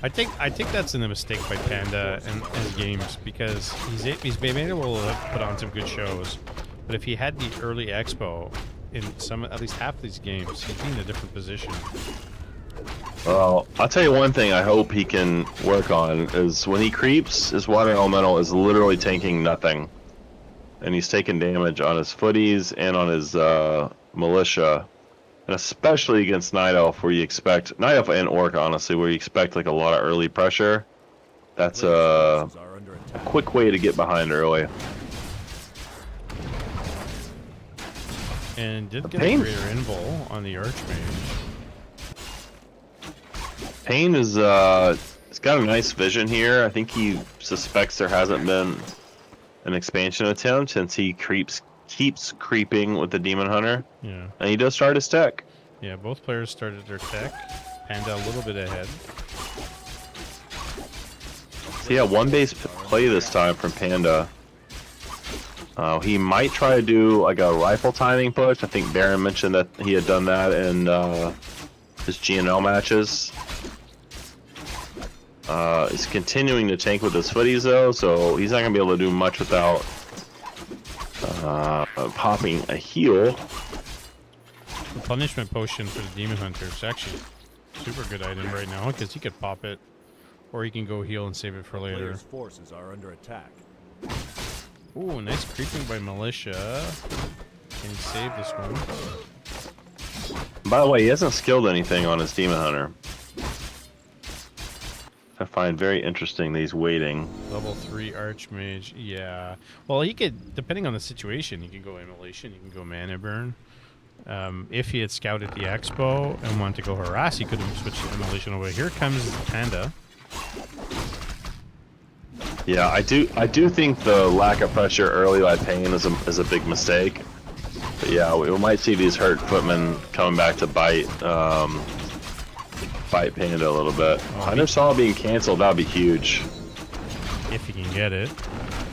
I think that's a mistake by Panda and his games, because he's been able to put on some good shows, but if he had the early expo in at least half these games, he'd be in a different position. Well, I'll tell you one thing I hope he can work on is when he creeps, his water elemental is literally tanking nothing. And he's taking damage on his footies and on his militia. And especially against Night Elf, where you expect, Night Elf and Orc, honestly, where you expect like a lot of early pressure. That's a Forces are under attack. quick way to get behind early. And did get Payne- a greater invul on the Archmage. Payne is he's got a nice vision here. I think he suspects there hasn't been an expansion attempt since he keeps creeping with the Demon Hunter, Yeah. and he does start his tech. Yeah, both players started their tech. Panda a little bit ahead. So yeah, one base play this time from Panda. He might try to do like a rifle timing push. I think Baron mentioned that he had done that in his GNL matches. He's continuing to tank with his footies though, so he's not gonna be able to do much without popping a heal. The punishment potion for the Demon Hunter is actually a super good item right now, because he could pop it, or he can go heal and save it for The later. player's forces are under attack. Ooh, nice creeping by Militia. Can he save this one? By the way, he hasn't skilled anything on his Demon Hunter. I find very interesting that he's waiting. Level 3 Archmage, yeah. Well, he could, depending on the situation, he can go Immolation, he can go Mana Burn. If he had scouted the Expo and wanted to go Harass, he could have switched to Immolation away. Here comes Panda. Yeah, I do think the lack of pressure early by Payne is a big mistake. But yeah, we might see these hurt footmen coming back to bite Panda a little bit. Hunter Saw being canceled, that'd be huge. If he can get it.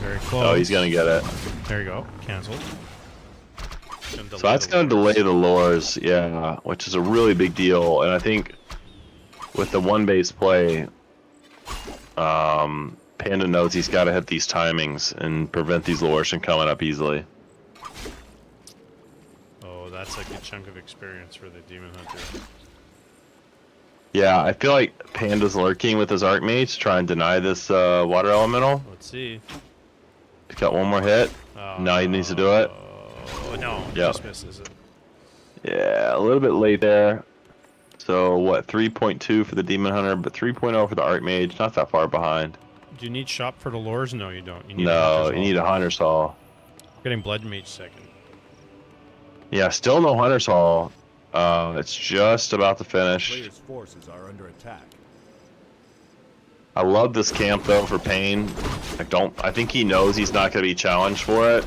Very close. Oh, he's gonna get it. There you go. Cancelled. So that's gonna delay the lures, yeah, which is a really big deal. And I think with the one base play, Panda knows he's got to hit these timings and prevent these lures from coming up easily. Oh, that's a good chunk of experience for the Demon Hunter. Yeah, I feel like Panda's lurking with his Archmage to try and deny this water elemental. Let's see. He's got one more hit. Now he needs to do it. Oh, no. Yep. Just misses it. Yeah, a little bit late there. So, what, 3.2 for the Demon Hunter, but 3.0 for the Archmage. Not that far behind. Do you need shop for the lures? No, you don't. You need No, you need a Hunter's Haul. Getting Blood Mage second. Yeah, still no Hunter's Haul. It's just about to The finish. player's forces are under attack. I love this camp though for Payne. I think he knows he's not going to be challenged for it.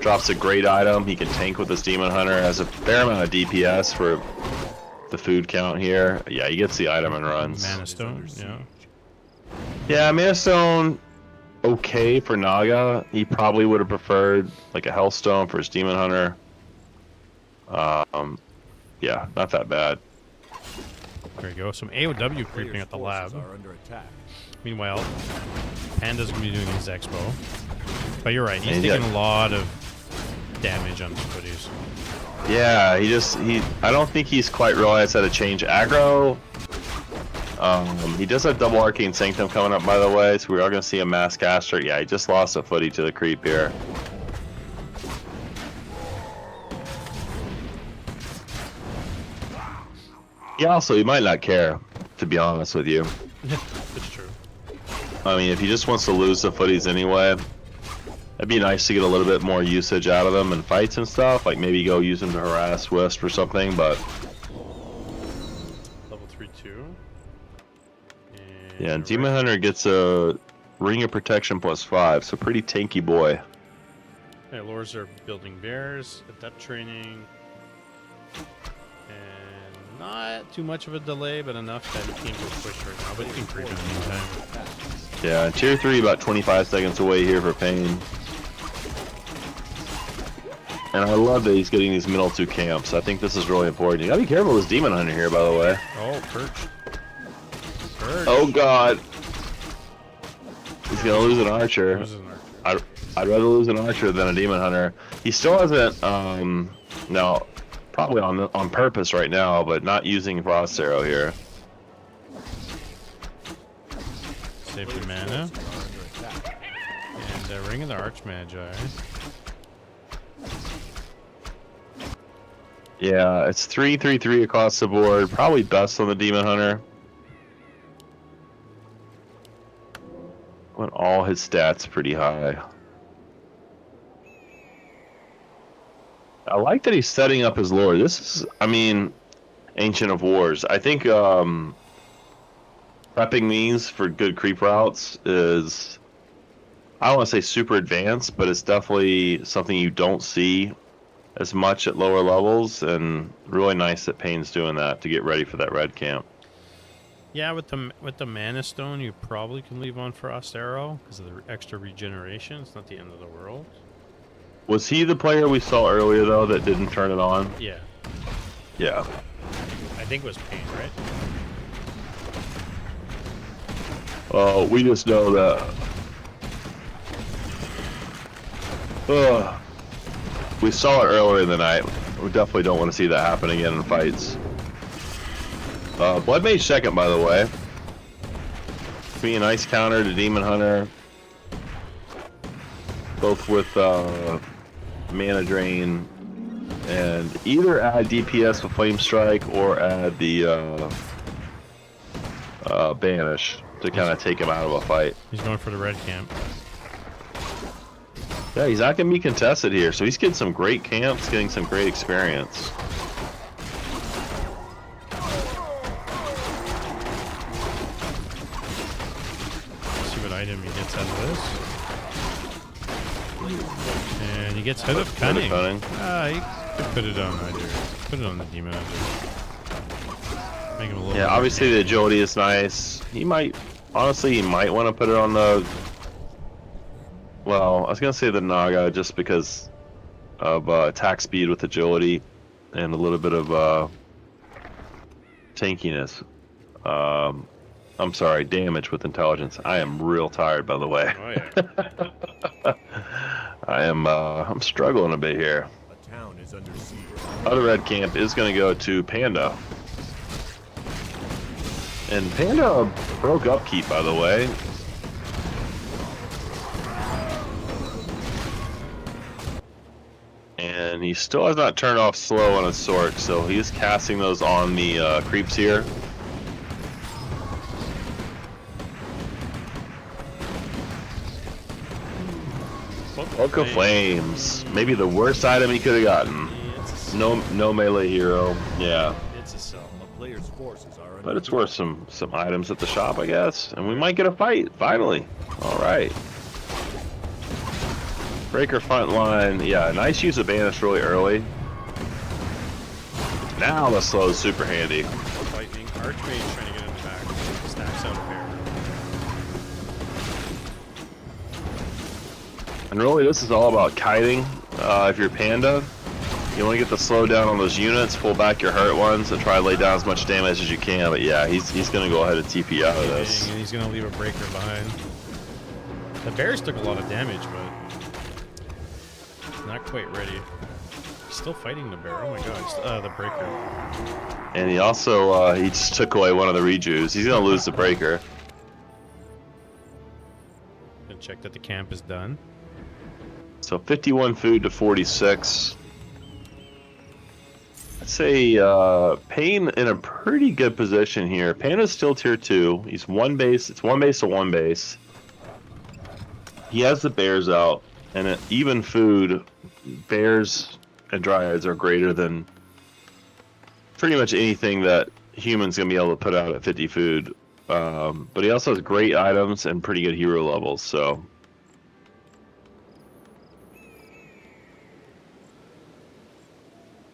Drops a great item. He can tank with this Demon Hunter. Has a fair amount of DPS for the food count here. Yeah, he gets the item and runs. Mana Stone, yeah. Yeah, Mana Stone, okay for Naga. He probably would have preferred like a Hellstone for his Demon Hunter. Yeah, not that bad. There you go. Some AOW creeping Player's at the forces lab. are under attack. Meanwhile, Panda's going to be doing his expo. But you're right. He's And taking a lot of damage on his footies. Yeah, I don't think he's quite realized how to change aggro. He does have double Arcane Sanctum coming up, by the way, so we are going to see a Mass Caster. Yeah, he just lost a footy to the creep here. Yeah, also, he might not care, to be honest with you. It's true. I mean, if he just wants to lose the footies anyway, It'd be nice to get a little bit more usage out of them in fights and stuff. Like maybe go use them to harass Wisp or something. But Level 3-2. yeah, Demon Hunter gets a Ring of Protection +5, so pretty tanky boy. Okay, lures are building bears, adept training, and not too much of a delay, but enough that he can't go push right now, but he can creep in the meantime. Yeah, tier 3 about 25 seconds away here for Pain. And I love that he's getting these middle 2 camps. I think this is really important. You gotta be careful with this Demon Hunter here, by the way. Oh, perch. Perch. Oh god. He's gonna lose an archer. Loses an archer. I'd rather lose an archer than a Demon Hunter. He still hasn't, now, probably on purpose right now, but not using Frost Arrow here. Save the mana. And Ring of the Archmagi. Yeah, it's 3-3-3 across the board. Probably best on the Demon Hunter. When all his stats pretty high. I like that he's setting up his lore. This is, I mean, Ancient of Wars. I think prepping these for good creep routes is, I don't want to say super advanced, but it's definitely something you don't see as much at lower levels, and really nice that Pain's doing that to get ready for that red camp. Yeah, with the Mana Stone, you probably can leave on Frost Arrow because of the extra regeneration. It's not the end of the world. Was he the player we saw earlier, though, that didn't turn it on? Yeah. Yeah. I think it was Pain, right? Oh, we just know that. We saw it earlier in the night. We definitely don't want to see that happen again in fights. Blood Mage second, by the way. Be a nice counter to Demon Hunter. Both with mana drain, and either add DPS with Flame Strike or add the Banish to kind of take him out of a fight. He's going for the red camp. Yeah, he's not going to be contested here, so he's getting some great camps, getting some great experience. See what item he gets out of this. And he gets Head of Cunning. Ah, he could put it on Hyder. Put it on the Demon Hunter. Make him a little. Yeah, obviously the agility is nice. He might, honestly, he might want to put it on the. Well, I was gonna say the Naga just because of attack speed with agility and a little bit of tankiness. I'm sorry, damage with intelligence. I am real tired, by the way. Oh yeah. I'm struggling a bit here. A town is under siege. Other red camp is gonna go to Panda. And Panda broke upkeep, by the way. And he still has not turned off slow on his sword, so he's casting those on the creeps here. Book of Flames. Maybe the worst item he could have gotten. No melee hero. Yeah. It's a sell. A player's forces are under But it's worth some items at the shop, I guess. And we might get a fight, finally. Alright. Breaker front line. Yeah, nice use of Banish really early. Now the slow is super handy. Lightning. Archmage trying to get in the back. Stacks out a pair. And really, this is all about kiting. If you're Panda, you want to get the slow down on those units, pull back your hurt ones, and try to lay down as much damage as you can. But yeah, he's going to go ahead and TP out of this. And he's going to leave a breaker behind. The bears took a lot of damage, but not quite ready. He's still fighting the bear. Oh my god, the breaker. And he also he just took away one of the rejuves. He's going to lose the breaker. Gonna check that the camp is done. So 51 food to 46. I'd say Pain in a pretty good position here. Pain is still tier 2. He's one base. It's one base to one base. He has the bears out. And even food, bears and dryads are greater than pretty much anything that humans gonna be able to put out at 50 food. But he also has great items and pretty good hero levels. So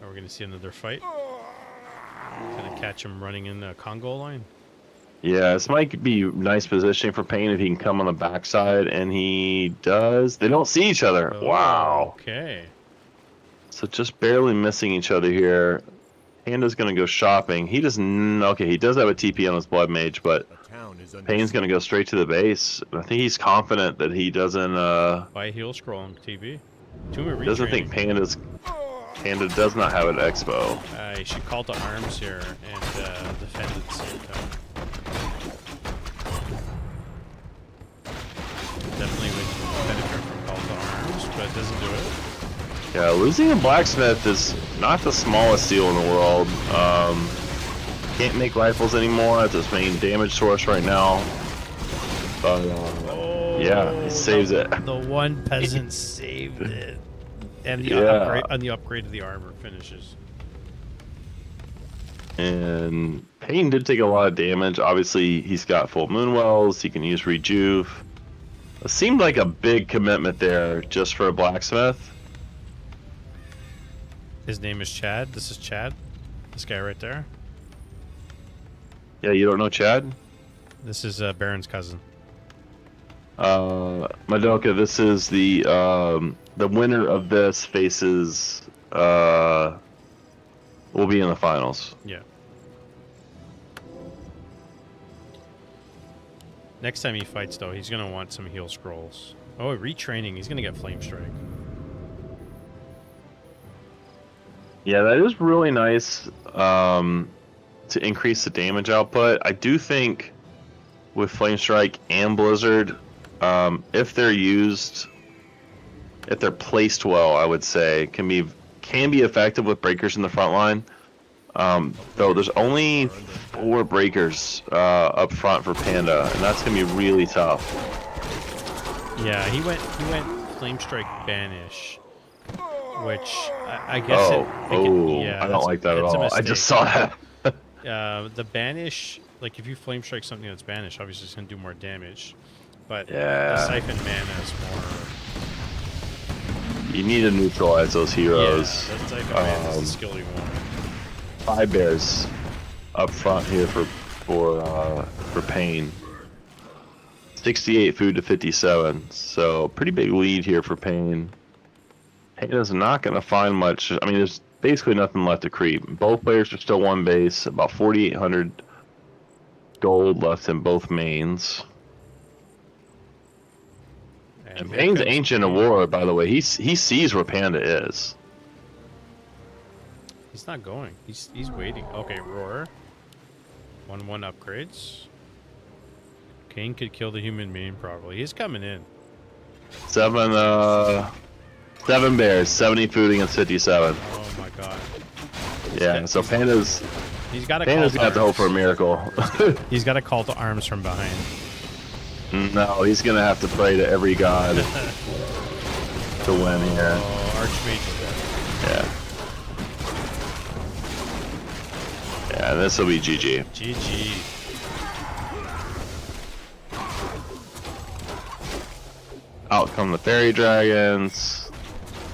Are we gonna see another fight? Gonna catch him running in the Congo line. yeah, this might be nice positioning for Pain if he can come on the backside, and he does. They don't see each other. Oh, Wow. Okay. So just barely missing each other here. Panda's gonna go shopping. He doesn't. Okay, he does have a TP on his Blood Mage, but The town is under Pain's gonna go straight to the base. I think he's confident that he doesn't. Buy heal scroll on TV. Tumor Doesn't think Panda does not have an expo. He should call to arms here and defend at the same time. Definitely would benefit from call to arms, but it doesn't do it. Yeah, losing a blacksmith is not the smallest deal in the world. Can't make rifles anymore. That's his main damage source right now. But yeah, he saves it. The one peasant saved it. And the upgrade of the armor finishes. And Payne did take a lot of damage. Obviously, he's got full moon wells. He can use rejuve. It seemed like a big commitment there just for a blacksmith. His name is Chad. This is Chad. This guy right there. Yeah, you don't know Chad? This is Baron's cousin. Madoka, this is the winner of this faces will be in the finals. Yeah. Next time he fights, though, he's gonna want some heal scrolls. Oh, retraining. He's gonna get flame strike. Yeah, that is really nice to increase the damage output. I do think with Flame Strike and Blizzard, if they're used, if they're placed well, I would say can be effective with breakers in the front line. Though there's only 4 breakers up front for Panda, and that's gonna be really tough. Yeah, he went flame strike banish, which I guess I don't like that at all. I just saw that. The banish, like if you flame strike something that's banished, obviously it's gonna do more damage. But Yeah. the siphon mana is more. You need to neutralize those heroes. Yeah, the siphon mana is the skill you want. 5 bears up front here for Pain. 68 food to 57, so pretty big lead here for Pain. Pain is not going to find much. I mean, there's basically nothing left to creep. Both players are still one base, about 4,800 gold left in both mains. And Pain's Ancient Aurora, by the way, he sees where Panda is. He's not going. He's waiting. Okay, Roar. 1/1 upgrades. Kane could kill the human being probably. He's coming in. 7 bears, 70 food against 57. Oh my god. Yeah, so Panda's gonna have to hope for a miracle. He's got to call to arms from behind. No, he's gonna have to pray to every god to win here. Oh, Archmage. Yeah, this will be GG. GG. Out come the fairy dragons.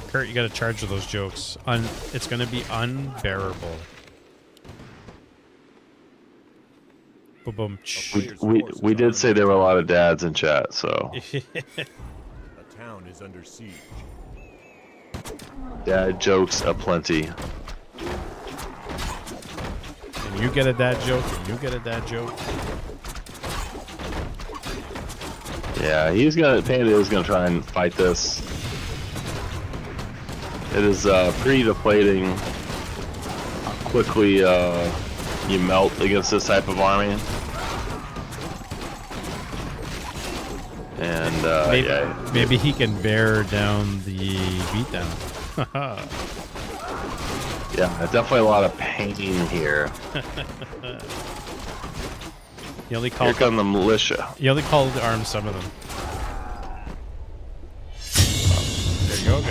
Kurt, you got to charge with those jokes. It's gonna be unbearable. Boom. We did say there were a lot of dads in chat, so The town is under siege. dad jokes aplenty. And you get a dad joke, and you get a dad joke. Yeah, Panda is gonna try and fight this. It is pretty deflating how quickly you melt against this type of army. And Maybe he can bear down the beatdown. Yeah, definitely a lot of pain here. Here come the militia. He only called to arms some of them.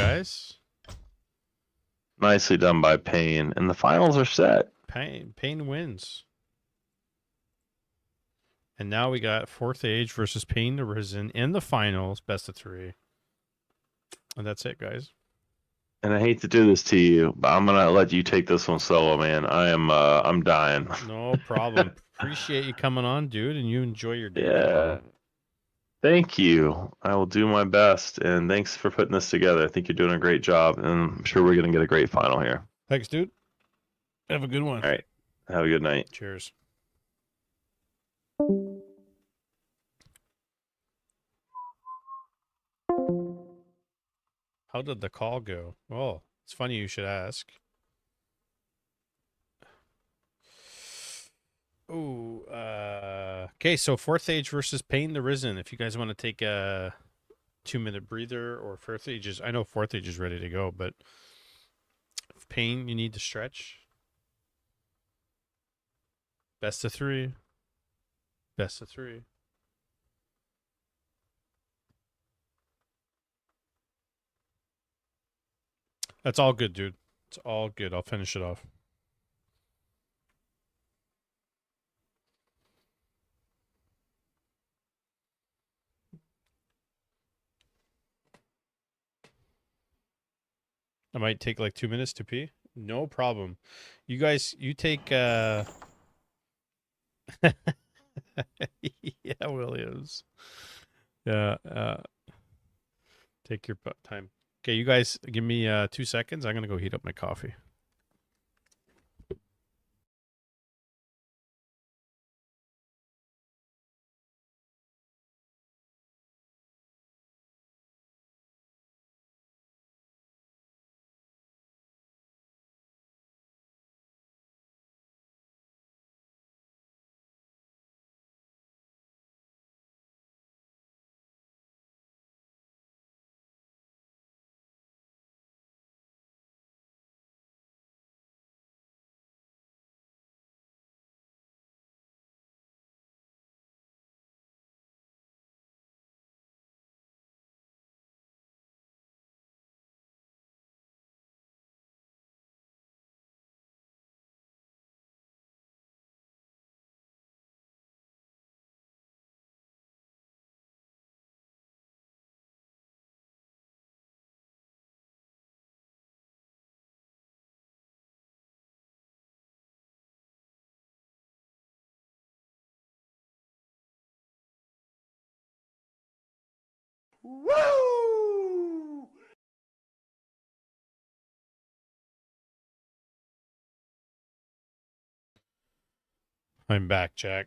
guys. Nicely done by Payne. And the finals are set. Pain wins. And now we got Fourth Age versus Pain the Risen in the finals, best of 3. And that's it, guys. And I hate to do this to you, but I'm gonna let you take this one solo, man. I'm dying. No problem. Appreciate you coming on, dude, and you enjoy your day. Yeah. Thank you. I will do my best, and thanks for putting this together. I think you're doing a great job, and I'm sure we're gonna get a great final here. Thanks, dude. Have a good one. All right. Have a good night. Cheers. How did the call go? Oh, it's funny you should ask. Ooh, okay, so Fourth Age versus Pain the Risen. If you guys want to take a 2-minute breather, or Fourth Age is, I know Fourth Age is ready to go, but if Pain, you need to stretch. Best of 3. Best of 3. That's all good, dude. It's all good. I'll finish it off. I might take like 2 minutes to pee. No problem. You guys, you take yeah, Williams. Yeah, take your time. Okay, you guys give me 2 seconds. I'm gonna go heat up my coffee. Woo! I'm back, Jack.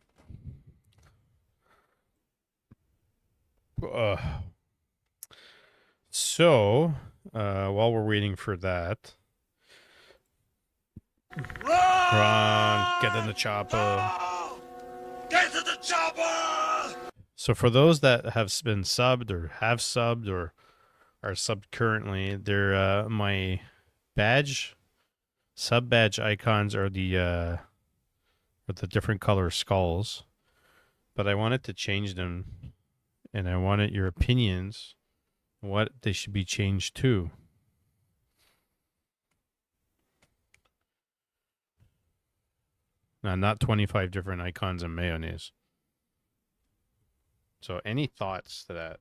So, while we're waiting for that, run, get in the chopper. Get to the chopper! So for those that have been subbed or have subbed or are subbed currently, they're my badge, sub badge icons are the with the different color skulls, but I wanted to change them, and I wanted your opinions what they should be changed to. Now, not 25 different icons and mayonnaise. So any thoughts to that?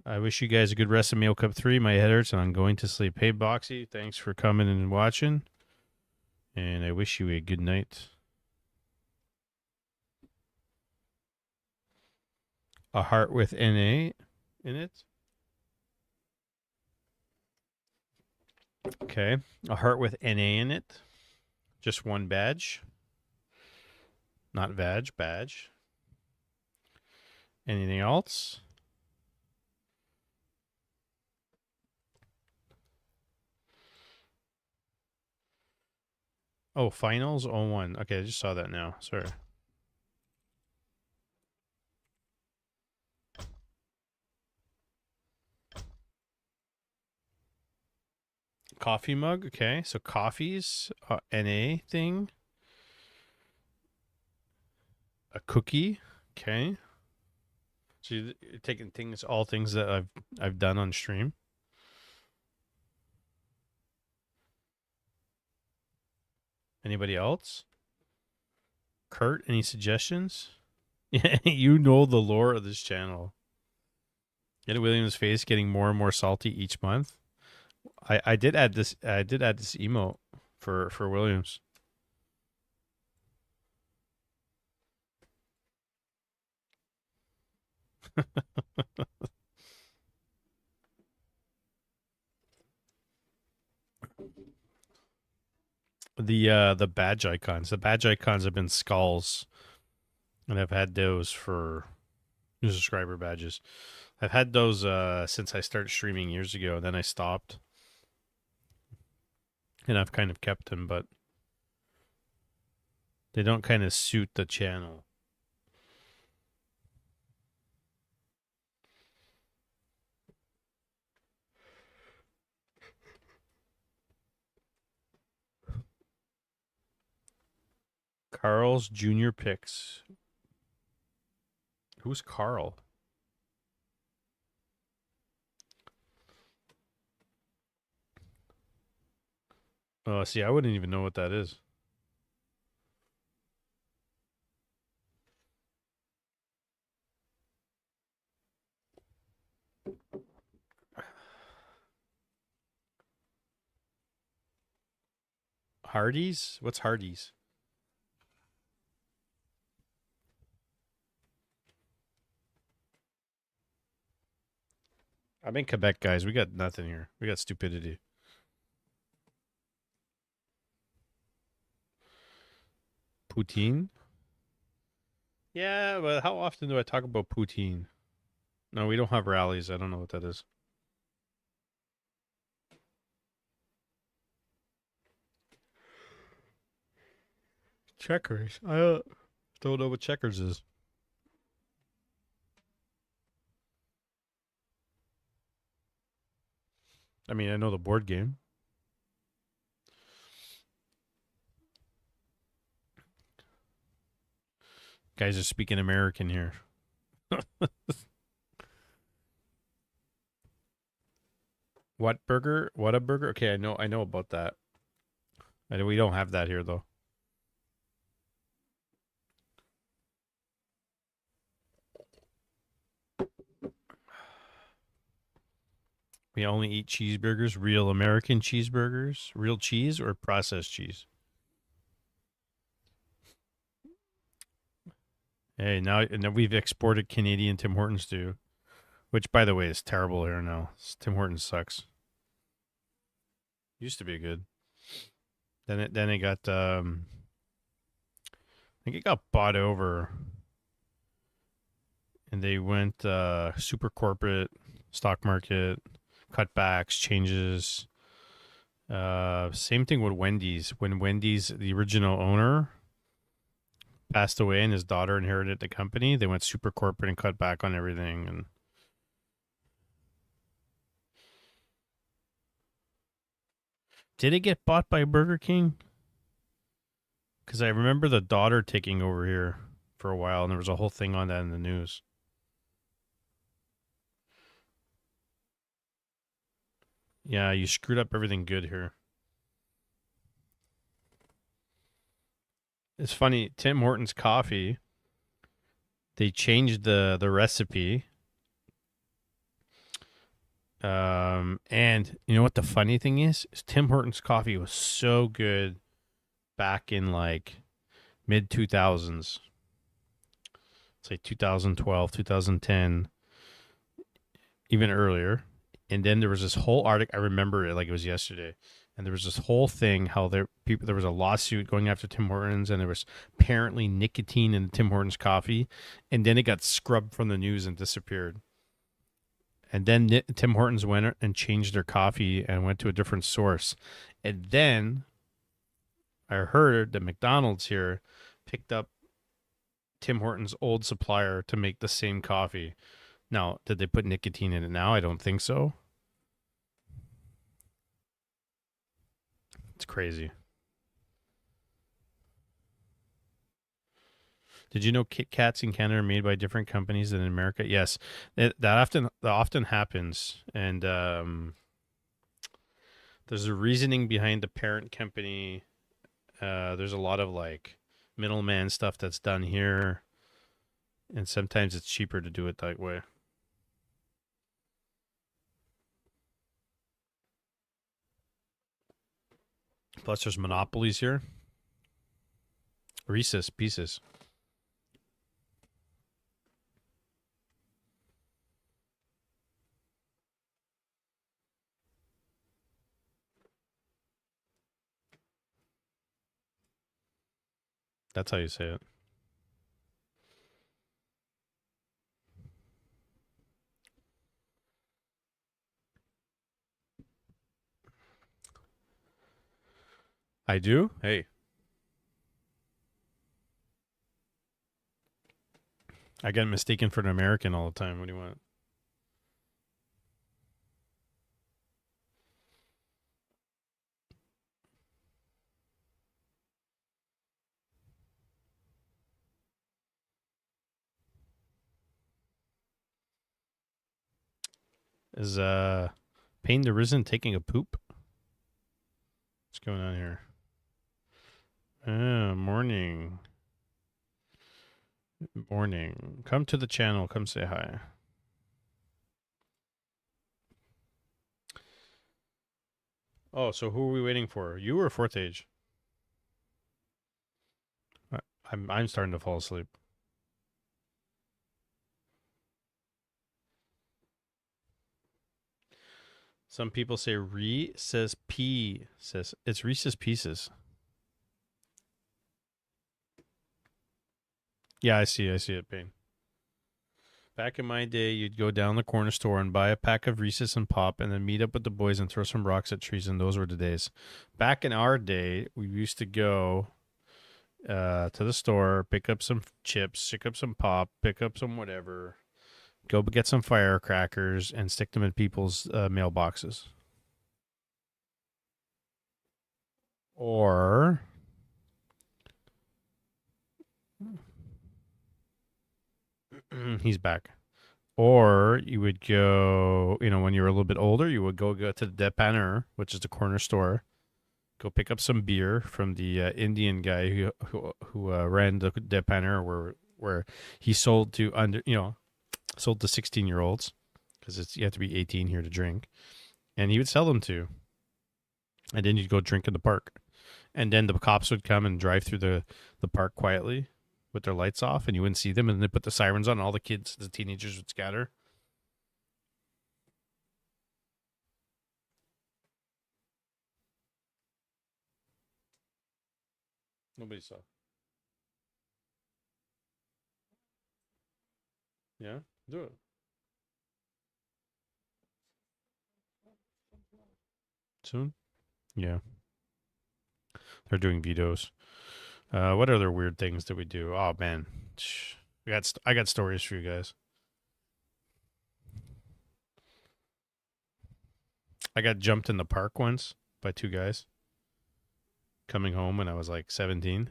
I wish you guys a good rest of Mayo Cup 3. My head hurts and I'm going to sleep. Hey, Boxy, thanks for coming and watching. And I wish you a good night. A heart with NA in it. Okay. A heart with NA in it. Just one badge. Not vag, badge. Anything else? Oh, finals 01. Okay, I just saw that now. Sorry. Coffee mug. Okay, so coffees, NA thing. A cookie. Okay. So you're taking all things that I've done on stream. Anybody else? Kurt, any suggestions? Yeah, you know the lore of this channel. Get Williams' face getting more and more salty each month. I did add this. I did add this emote for Williams. The badge icons. The badge icons have been skulls, and I've had those for new subscriber badges. I've had those since I started streaming years ago. Then I stopped, and I've kind of kept them, but they don't kind of suit the channel. Carl's Junior Picks. Who's Carl? Oh, see, I wouldn't even know what that is. Hardee's? What's Hardee's? I'm in Quebec, guys. We got nothing here. We got stupidity. Poutine? Yeah, but how often do I talk about poutine? No, we don't have rallies. I don't know what that is. Checkers. I don't know what checkers is. I mean, I know the board game. Guys are speaking American here. What burger? What a burger? Okay, I know about that. We don't have that here though. We only eat cheeseburgers, real American cheeseburgers, real cheese or processed cheese. Hey, now we've exported Canadian Tim Hortons too, which by the way is terrible here now. Tim Hortons sucks. Used to be good. Then it got I think it got bought over, and they went super corporate, stock market, cutbacks, changes. Same thing with Wendy's. When Wendy's, the original owner, passed away and his daughter inherited the company, they went super corporate and cut back on everything. And did it get bought by Burger King? Because I remember the daughter taking over here for a while, and there was a whole thing on that in the news. Yeah, you screwed up everything good here. It's funny, Tim Hortons coffee, they changed the recipe. And you know what the funny thing is Tim Hortons coffee was so good back in like mid 2000s. It's like 2012, 2010, even earlier. And then there was this whole article. I remember it like it was yesterday. And there was this whole thing how there was a lawsuit going after Tim Hortons, and there was apparently nicotine in Tim Hortons coffee, and then it got scrubbed from the news and disappeared. And then Tim Hortons went and changed their coffee and went to a different source. And then I heard that McDonald's here picked up Tim Hortons' old supplier to make the same coffee. Now, did they put nicotine in it now? I don't think so. It's crazy. Did you know Kit Kats in Canada are made by different companies than in America? Yes, that often happens, and there's a reasoning behind the parent company. There's a lot of like middleman stuff that's done here, and sometimes it's cheaper to do it that way. Plus, there's monopolies here. Reese's Pieces. That's how you say it. I do? Hey. I get mistaken for an American all the time. What do you want? Is Payne the Risen taking a poop? What's going on here? Morning. Morning. Come to the channel. Come say hi. Oh, so who are we waiting for? You or Fourth Age? I'm starting to fall asleep. Some people say Reese's Pieces. It's Reese's Pieces. Yeah, I see it, Payne. Back in my day, you'd go down the corner store and buy a pack of Reese's and Pop and then meet up with the boys and throw some rocks at trees, and those were the days. Back in our day, we used to go to the store, pick up some chips, pick up some Pop, pick up some whatever, go get some firecrackers, and stick them in people's mailboxes. Or... he's back. Or you would go, when you were a little bit older, you would go to the dépanneur, which is the corner store, go pick up some beer from the Indian guy who ran the dépanneur, where he sold to sold to 16-year-olds, because you have to be 18 here to drink, and he would sell them to, and then you'd go drink in the park, and then the cops would come and drive through the park quietly with their lights off, and you wouldn't see them, and they put the sirens on, and all the kids, the teenagers would scatter. Nobody saw. Yeah, do it. Soon? Yeah. They're doing vetoes. What other weird things did we do? Oh, man. I got stories for you guys. I got jumped in the park once by two guys coming home when I was like 17.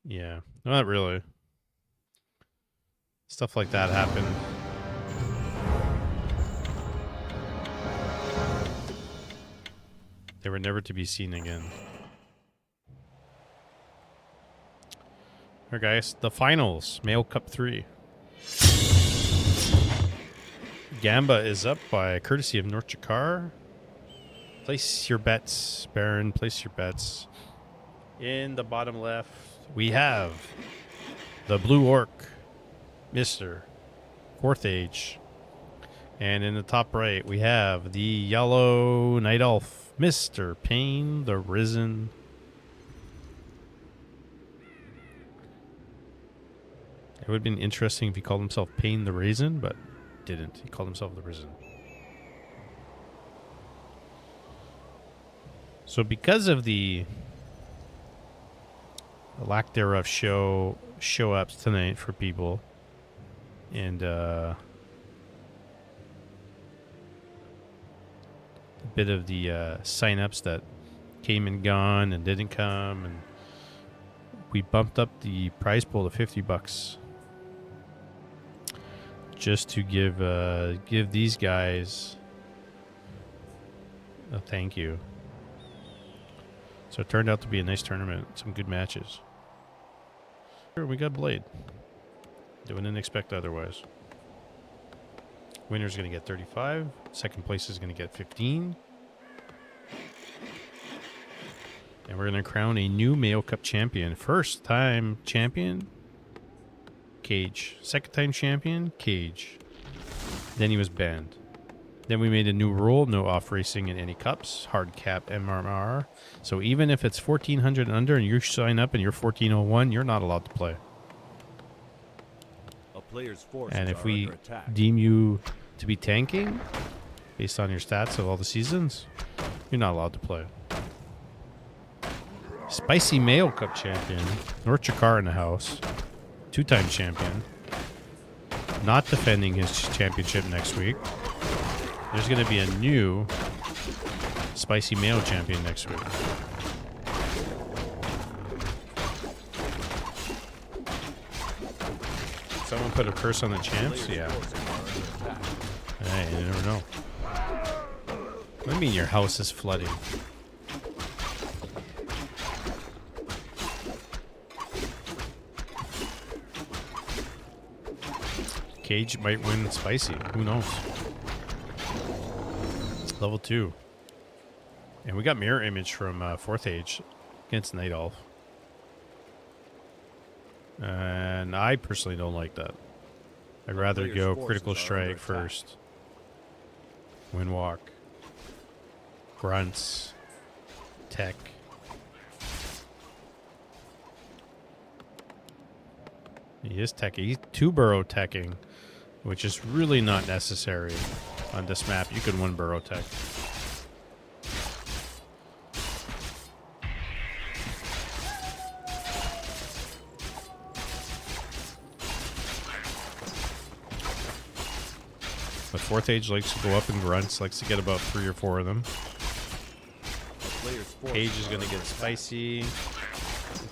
Yeah, not really. Stuff like that happened. They were never to be seen again. All right, guys, the finals, Mayo Cup 3. Gamba is up by courtesy of North Jakar. Place your bets, Baron. Place your bets. In the bottom left, we have the Blue Orc, Mr. Fourth Age. And in the top right, we have the Yellow Night Elf, Mr. Payne the Risen. It would have been interesting if he called himself Payne the Raisin, but didn't. He called himself the Risen. So because of the lack thereof show ups tonight for people, and bit of the sign-ups that came and gone and didn't come, and we bumped up the prize pool to $50 just to give these guys a thank you. So it turned out to be a nice tournament, some good matches. Here we got Blade. Didn't expect otherwise. Winner's going to get 35. Second place is going to get 15. And we're going to crown a new Mayo Cup champion. First time champion, Cage. Second time champion, Cage. Then he was banned. Then we made a new rule, no off racing in any cups, hard cap MMR. So even if it's 1400 and under and you sign up and you're 1401, you're not allowed to play. A player's forces And if are we under attack. deem you to be tanking, based on your stats of all the seasons, you're not allowed to play. Spicy Mayo Cup champion, North Chakar in the house, 2-time champion, not defending his championship next week. There's going to be a new Spicy Mayo champion next week. Someone put a curse on the champs? Player's Yeah. forces are under attack. Hey, you never know. What do you mean your house is flooding? Cage might win Spicy. Who knows? Level 2. And we got mirror image from 4th Age against Night Elf. And I personally don't like that. I'd rather player's go forces critical are under strike attack. first. Windwalk. Grunts. Tech. He is teching. He's 2-burrow teching, which is really not necessary on this map. You can 1-burrow tech. But 4th Age likes to go up in grunts, likes to get about 3 or 4 of them. A player's forces Cage is are going to under get attack. spicy.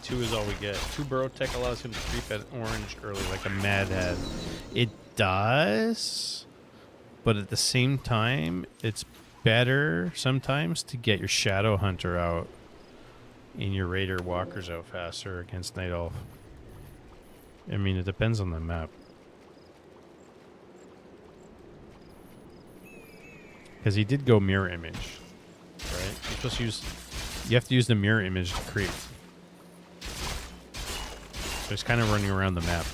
2 is all we get. 2-burrow tech allows him to creep at orange early like a mad head. It does, but at the same time, it's better sometimes to get your Shadow Hunter out and your Raider Walkers out faster against Night Elf. I mean, it depends on the map. Because he did go mirror image, right? You're supposed to use, you have to use the mirror image to creep. So he's kind of running around the map.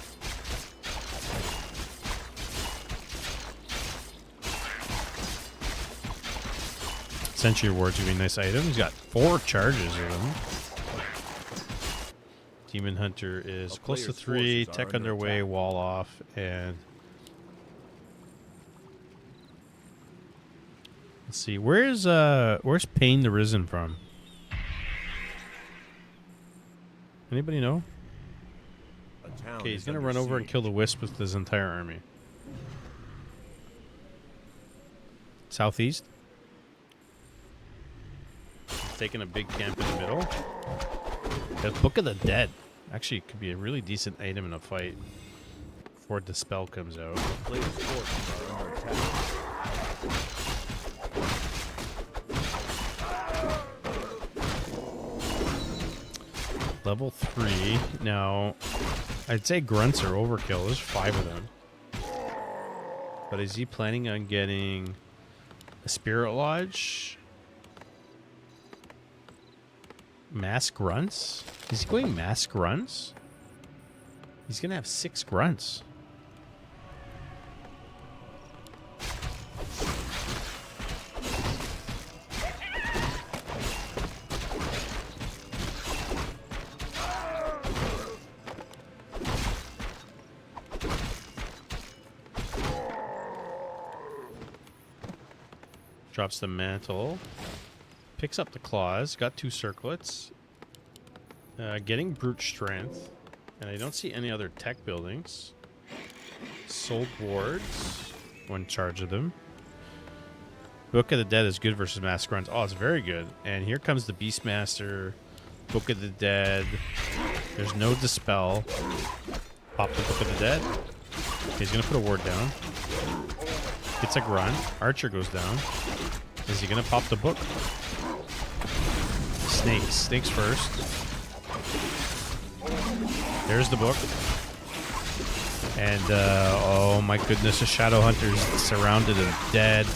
Sentry Awards would be a nice item. He's got 4 charges of them. Demon Hunter is A close to player's 3, forces are tech under underway, attack. wall off, and let's see. Where's Pain the Risen from? Anybody know? A town Okay, he's is gonna under run over and siege. kill the Wisp with his entire army. Southeast. Taking a big camp in the middle. The Book of the Dead. Actually, it could be a really decent item in a fight before the spell comes out. Player's forces are under attack. Level 3. Now, I'd say grunts are overkill. There's 5 of them. But is he planning on getting a Spirit Lodge? Mass grunts? Is he going mass grunts? He's going to have 6 grunts. Drops the mantle. Picks up the claws. Got 2 circlets. Getting brute strength. And I don't see any other tech buildings. Sold wards. 1 charge of them. Book of the Dead is good versus Mass Grunts. Oh, it's very good. And here comes the Beastmaster. Book of the Dead. There's no Dispel. Pop the Book of the Dead. Okay, he's going to put a ward down. Gets a grunt. Archer goes down. Is he going to pop the book? Snakes. Snakes first. There's the book. And, oh my goodness, a Shadow Hunter's surrounded and dead.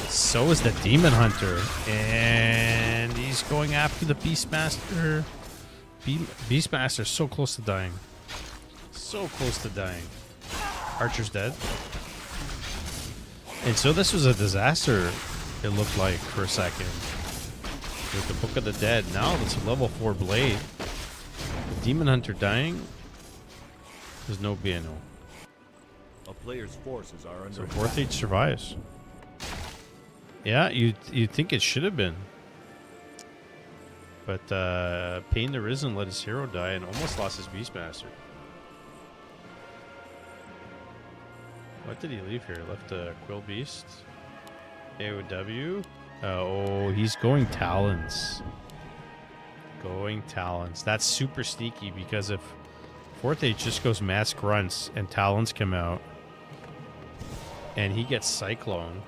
So is the Demon Hunter. And he's going after the Beastmaster. Beastmaster's so close to dying. So close to dying. Archer's dead. And so this was a disaster, it looked like, for a second. With the Book of the Dead. Now it's a level 4 blade. The Demon Hunter dying. There's no BNO. A player's forces are under So attack. 4th Age survives. Yeah, you'd think it should have been. But Pain the Risen let his hero die and almost lost his Beastmaster. What did he leave here? Left a Quill Beast. AOW. Oh, he's going Talons. Going Talons. That's super sneaky because if 4th Age just goes Mass Grunts and Talons come out and he gets Cyclone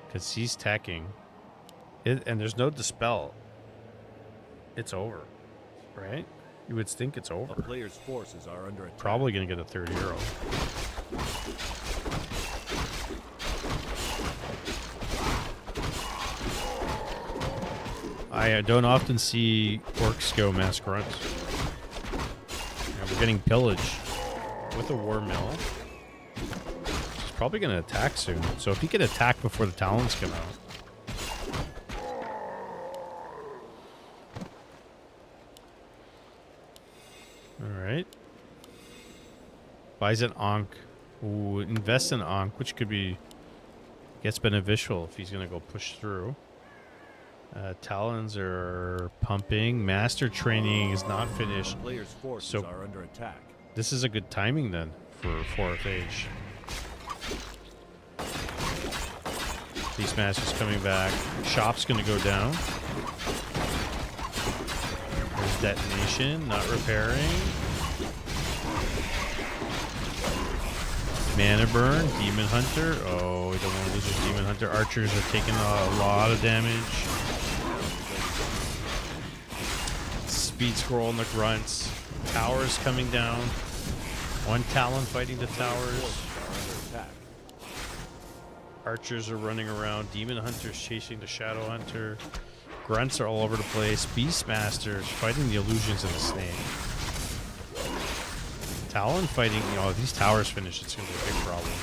because he's teching and there's no Dispel, it's over, right? You would think it's over. A player's forces are under attack. Probably going to get a 3rd hero. I don't often see orcs go Mass Grunts. And we're getting Pillage with a War Mill. He's probably going to attack soon. So if he can attack before the Talons come out. Alright. Buys an Ankh. Ooh, invests in Ankh, which could be... gets beneficial if he's going to go push through. Talons are pumping. Master training is not finished. A player's forces So- are under attack. This is a good timing then for 4th Age. Beastmaster's coming back. Shop's going to go down. There's detonation, not repairing. Mana burn, Demon Hunter. Oh, we don't want to lose your Demon Hunter. Archers are taking a lot of damage. Speed scroll on the grunts. Towers coming down. One Talon fighting the towers. Under attack. Archers are running around. Demon Hunters chasing the Shadow Hunter. Grunts are all over the place. Beastmasters fighting the illusions of the snake. Talon fighting, these towers finish, it's going to be a big problem.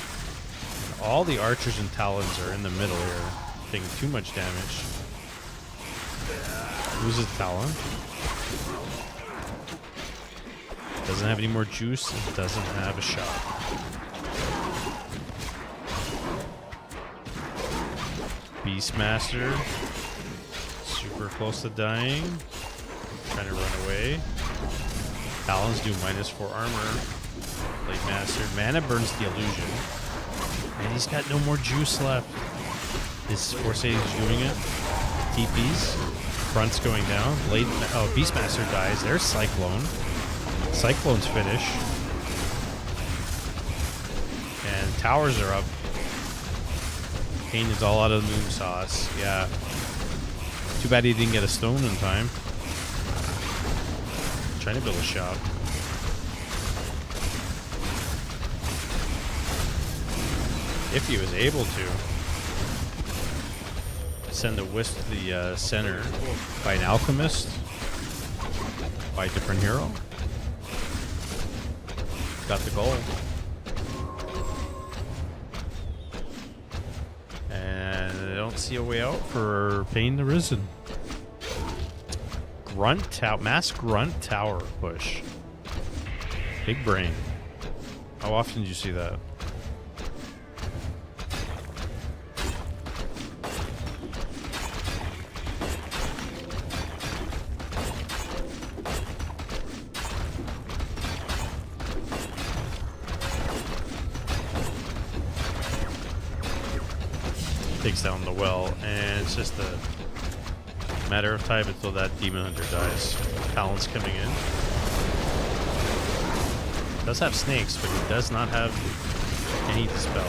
And all the archers and Talons are in the middle here, taking too much damage. Loses Talon. Doesn't have any more juice, and doesn't have a shot. Beastmaster. Super close to dying. Trying to run away. Talons do -4 armor. Blade Master. Mana burns the illusion. And he's got no more juice left. His Force Aid is doing it. TPs. Front's going down. Beastmaster dies. There's Cyclone. Cyclone's finish. And towers are up. Pain is all out of the moon sauce. Yeah. Too bad he didn't get a stone in time. Trying to build a shop. If he was able to. Send a wisp to the center by an alchemist. By a different hero. Got the goal. And I don't see a way out for Pain the Risen. Mass Grunt Tower push. Big brain. How often do you see that? takes down the well, and it's just a matter of time until that demon hunter dies. Talon's coming in. Does have snakes, but he does not have any dispel.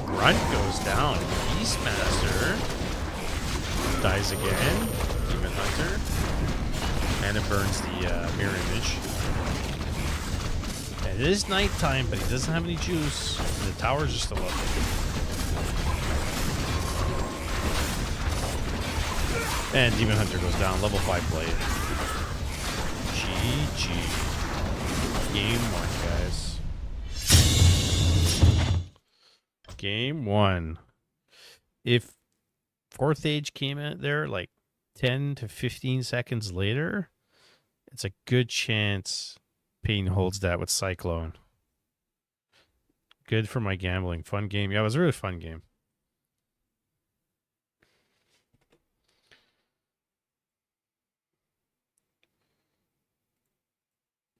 Grunt goes down. Beastmaster dies again. Demon hunter, and it burns the mirror image. And it is nighttime, but he doesn't have any juice. And the towers are still up. And Demon Hunter goes down. Level 5 play. GG. Game 1, guys. Game 1. If Fourth Age came out there like 10 to 15 seconds later, it's a good chance Payne holds that with Cyclone. Good for my gambling. Fun game. Yeah, it was a really fun game.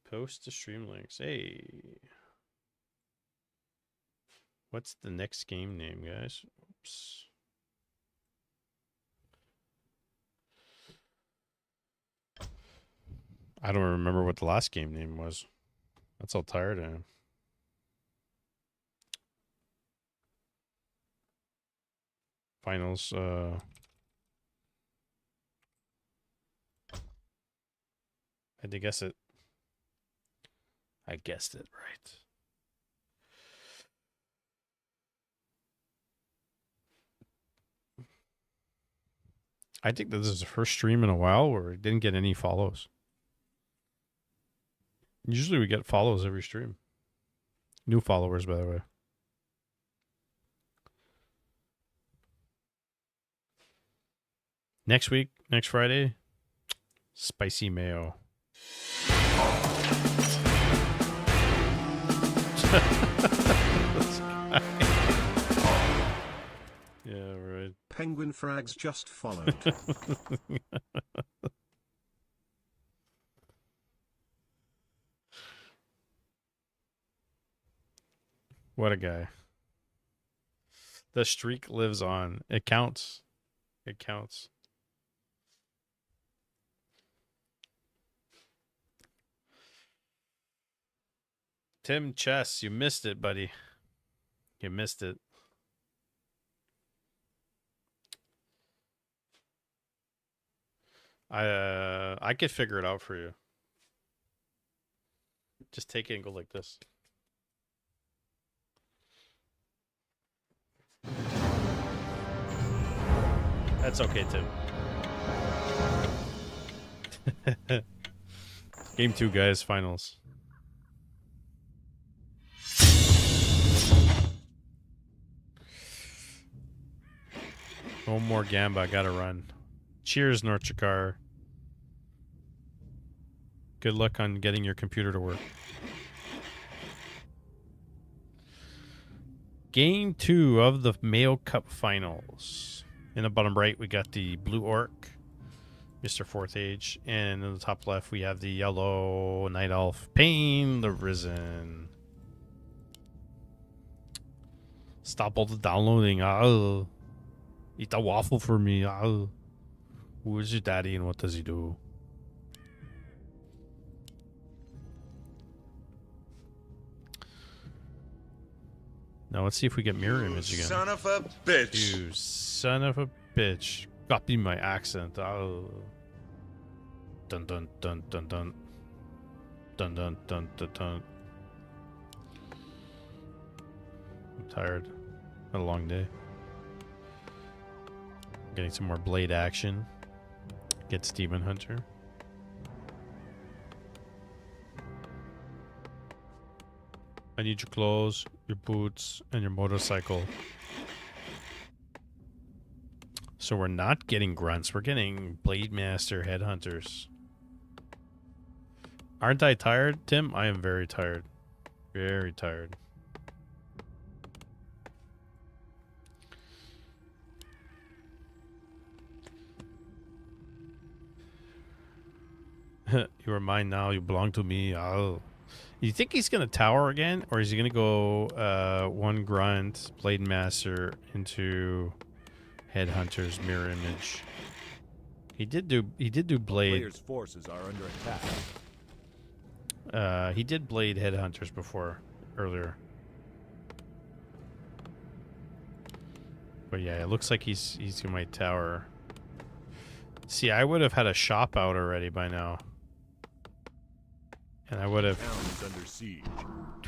Post to stream links. Hey. What's the next game name, guys? Oops. I don't remember what the last game name was. That's how tired I am. Finals. I had to guess it. I guessed it right. I think this is the first stream in a while where we didn't get any follows. Usually we get follows every stream. New followers, by the way. Next week, next Friday, spicy mayo. Yeah, right. Penguin Frags just followed. What a guy. The streak lives on. It counts. It counts. Tim Chess, you missed it, buddy. You missed it. I could figure it out for you. Just take it and go like this. That's okay, Tim. Game 2, guys. Finals. One more Gamba. I gotta run. Cheers, North Chikar. Good luck on getting your computer to work. Game 2 of the Mayo Cup Finals. In the bottom right, we got the Blue Orc, Mr. Fourth Age. And in the top left, we have the Yellow Night Elf, Payne the Risen. Stop all the downloading. Eat a waffle for me. Who is your daddy and what does he do? Now let's see if we get mirror image again. Son of a bitch. You son of a bitch. Copy my accent. Dun dun dun dun dun. Dun dun dun dun dun. I'm tired. Had a long day. Getting some more blade action. Get Demon Hunter. I need your clothes, your boots, and your motorcycle. So we're not getting grunts. We're getting Blade Master headhunters. Aren't I tired, Tim? I am very tired. Very tired. You are mine now. You belong to me. Oh. You think he's gonna tower again, or is he gonna go one grunt, blade master into headhunter's mirror image? He did do blade. Players' forces are under attack. He did blade headhunters before earlier. But yeah, it looks like he's gonna tower. See, I would have had a shop out already by now. And I would have Town is under siege.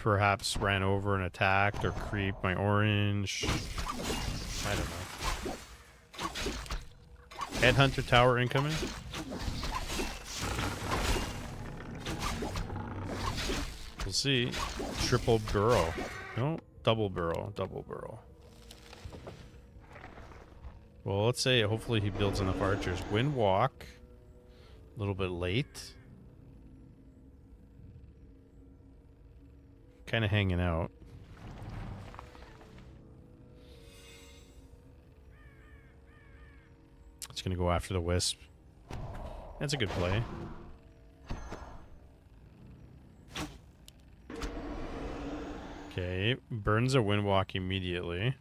perhaps ran over and attacked or creeped my orange. I don't know. Headhunter tower incoming. We'll see. Triple burrow. No, double burrow. Double burrow. Well, let's say hopefully he builds enough archers. Wind walk. A little bit late. Kind of hanging out. It's going to go after the wisp. That's a good play. Okay, burns a windwalk immediately.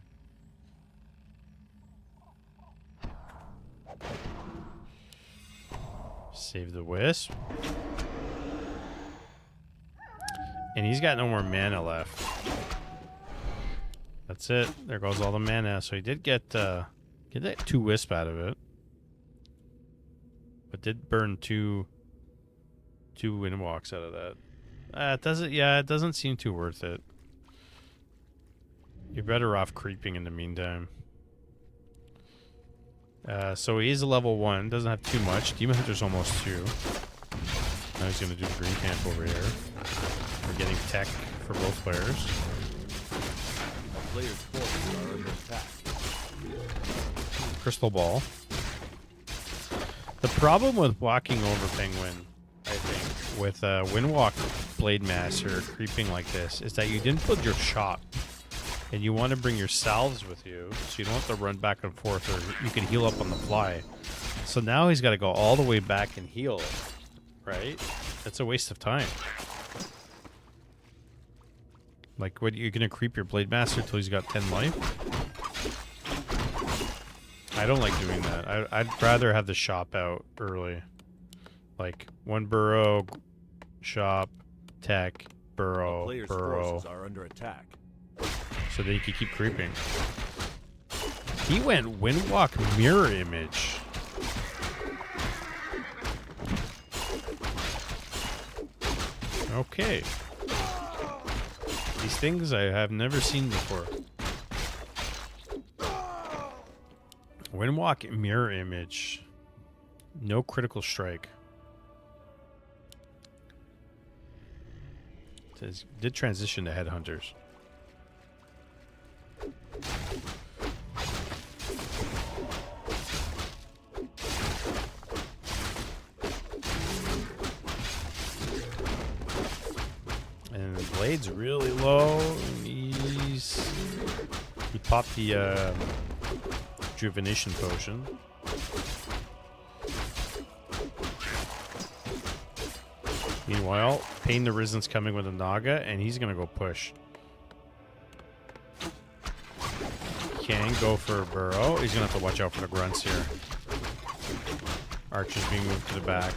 Save the wisp. And he's got no more mana left. That's it. There goes all the mana. So he did get that 2 wisp out of it. But did burn two windwalks out of that. It doesn't seem too worth it. You're better off creeping in the meantime. So he is a level 1. Doesn't have too much. Demon Hunter's almost 2. Now he's going to do the green camp over here. We're getting tech for both players. Players' forces are under attack. Crystal ball. The problem with walking over Penguin, I think, with Windwalk Blade Master creeping like this, is that you didn't build your shop. And you want to bring your salves with you, so you don't have to run back and forth, or you can heal up on the fly. So now he's got to go all the way back and heal, right? That's a waste of time. Like, what, you're gonna creep your Blade Master till he's got 10 life? I don't like doing that. I'd rather have the shop out early. Like, 1 burrow, shop, tech, burrow, Players' burrow. forces are under attack. So that he could keep creeping. He went Windwalk mirror image. Okay. These things I have never seen before. Windwalk mirror image. No critical strike. Says did transition to headhunters. And the blade's really low. He popped the rejuvenation potion. Meanwhile, Pain the Risen's coming with a Naga, and he's gonna go push. Can go for a burrow. He's gonna have to watch out for the grunts here. Archer's being moved to the back.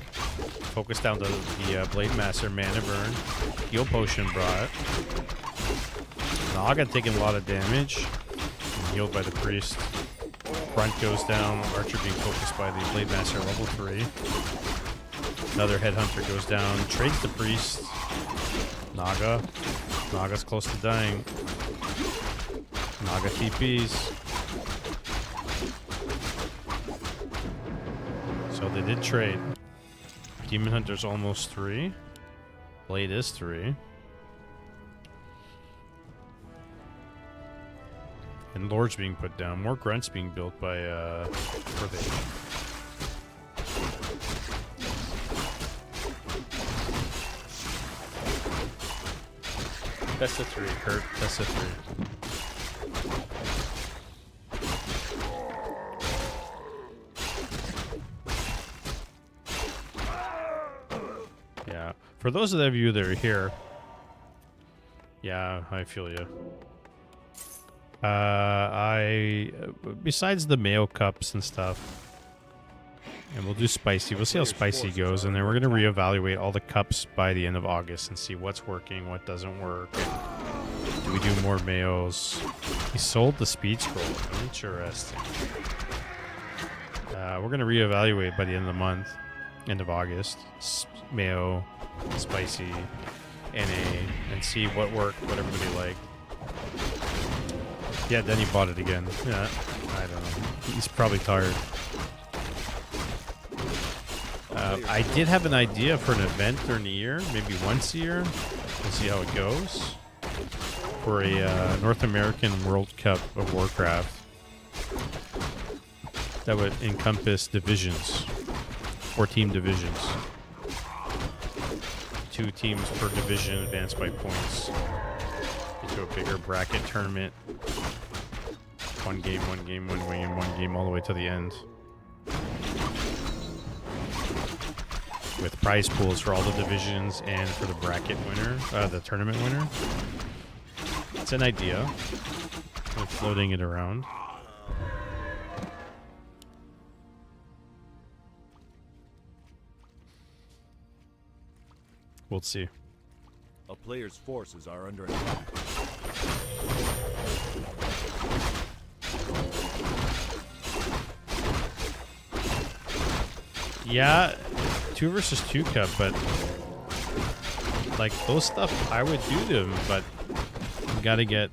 Focus down to the Blade Master, mana burn. Heal potion brought. Naga taking a lot of damage. Healed by the priest. Grunt goes down. Archer being focused by the Blade Master, level 3. Another headhunter goes down. Trades the priest. Naga. Naga's close to dying. Naga TPs. So they did trade. Demon Hunter's almost 3. Blade is 3. And Lord's being put down. More grunts being built by Pervade. Best of 3, Kurt. Best of 3. Yeah. For those of you that are here, Yeah, I feel you. Besides the Mayo Cups and stuff, and we'll do spicy. We'll see how spicy goes, and then we're gonna reevaluate all the cups by the end of August and see what's working, what doesn't work. Do we do more Mayos? He sold the speed scroll. Interesting. We're gonna reevaluate by the end of the month, end of August. Mayo, spicy, NA, and see what worked, what everybody liked. Yeah, then he bought it again. Yeah, I don't know. He's probably tired. I did have an idea for an event during the year, maybe once a year. We'll see how it goes. For a North American World Cup of Warcraft. That would encompass divisions. 4-team divisions. 2 teams per division advance by points. Into a bigger bracket tournament. One game, one game, all the way to the end. With prize pools for all the divisions and for the bracket winner, the tournament winner. It's an idea. I'm floating it around. We'll see. A player's forces are under attack. Yeah, 2 versus 2 cup, but like those stuff I would do them, but you gotta get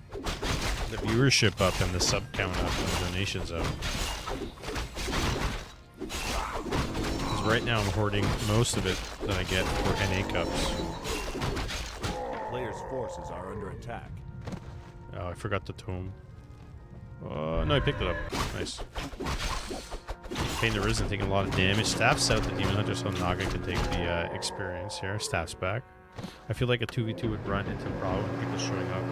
the viewership up and the sub count up and the donations up. Because right now I'm hoarding most of it that I get for NA cups. A player's forces are under attack. Oh, I forgot the tome. Oh, no, I picked it up. Nice. Pain the Risen taking a lot of damage. Staff's out the Demon Hunter, so Naga can take the experience here. Staff's back. I feel like a 2v2 would run into problem with people showing up.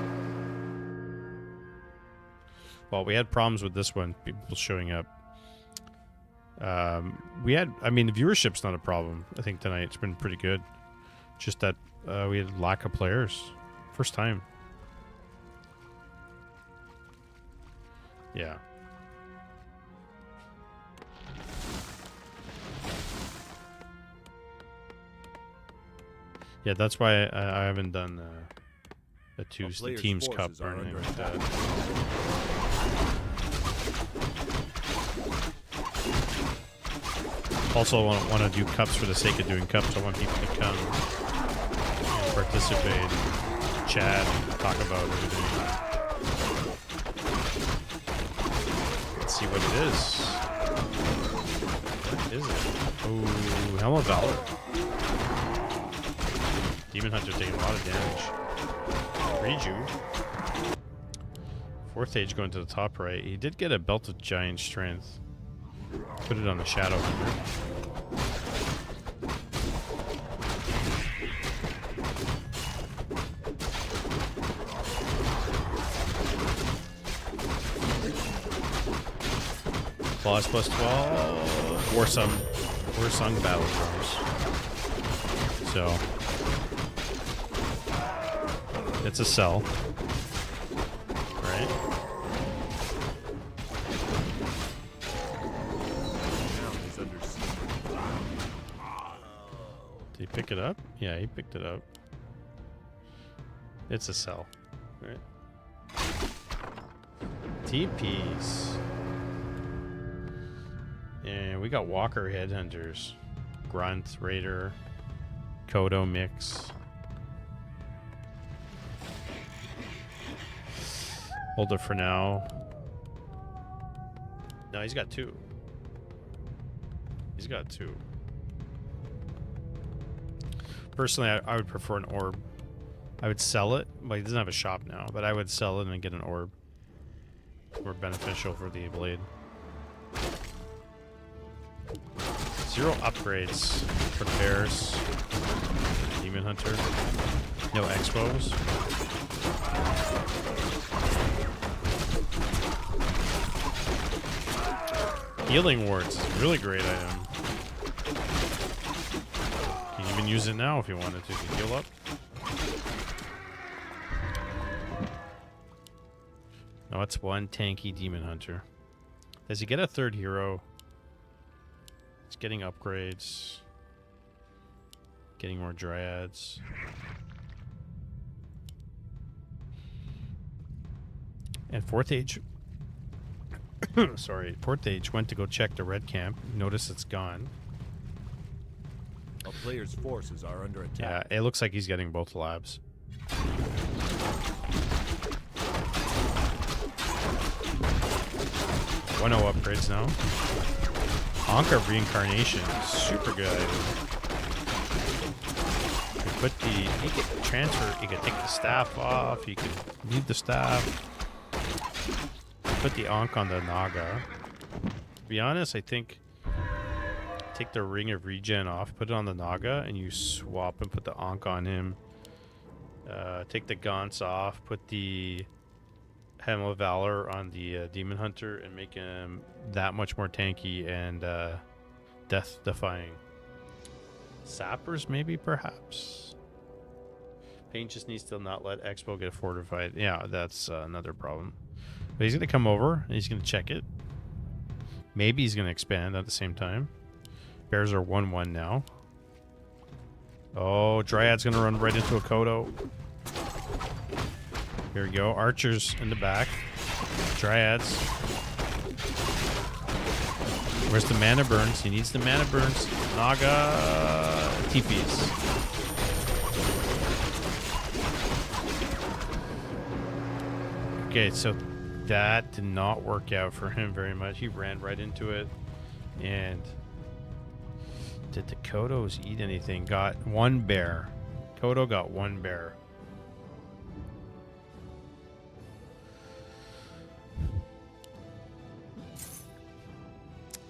Well, we had problems with this one, people showing up. The viewership's not a problem. I think tonight it's been pretty good. Just that we had lack of players. First time. Yeah. Yeah, that's why I haven't done the Teams Cup or anything like that. Also, I want to do cups for the sake of doing cups. I want people to come and participate, and chat, and talk about everything. Let's see what it is. What is it? Oh, Helm of Valor. Demon Hunter taking a lot of damage. Reju. 4th age going to the top right. He did get a Belt of Giant Strength. Put it on the Shadow Hunter. Claws plus 12. Warsong Battle Drums. So it's a sell, right? Did he pick it up? Yeah, he picked it up. It's a sell, right? TPs. And we got Walker Headhunters. Grunt, Raider, Kodo mix. Hold it for now. No, he's got 2. He's got 2. Personally, I would prefer an orb. I would sell it. Well, he doesn't have a shop now, but I would sell it and get an orb. More beneficial for the blade. 0 upgrades for the Bears. Demon Hunter. No expos. Healing Wards is a really great item. You can even use it now if you wanted to heal up. No, it's one tanky demon hunter. Does he get a third hero? He's getting upgrades. Getting more dryads. And fourth age. Sorry, fourth age went to go check the red camp. Notice it's gone. A player's forces are under Yeah, attack. it looks like he's getting both labs. 1-0 upgrades now. Anka reincarnation, super good item. You put the, you can transfer, you can take the staff off, you can leave the staff. You put the Ankh on the Naga. To be honest, I think take the ring of regen off, put it on the Naga, and you swap and put the Ankh on him. Take the Gaunts off, put the Helm of Valor on the Demon Hunter, and make him that much more tanky and death-defying. Sappers, maybe, perhaps? Pain just needs to not let Expo get fortified. Yeah, that's another problem. But he's going to come over, and he's going to check it. Maybe he's going to expand at the same time. Bears are 1-1 now. Oh, Dryad's going to run right into a Kodo. Here we go. Archers in the back. Dryads. Where's the mana burns? He needs the mana burns. Naga TPs. Okay, so that did not work out for him very much. He ran right into it. And did the Kodos eat anything? Got one bear. Kodo got one bear.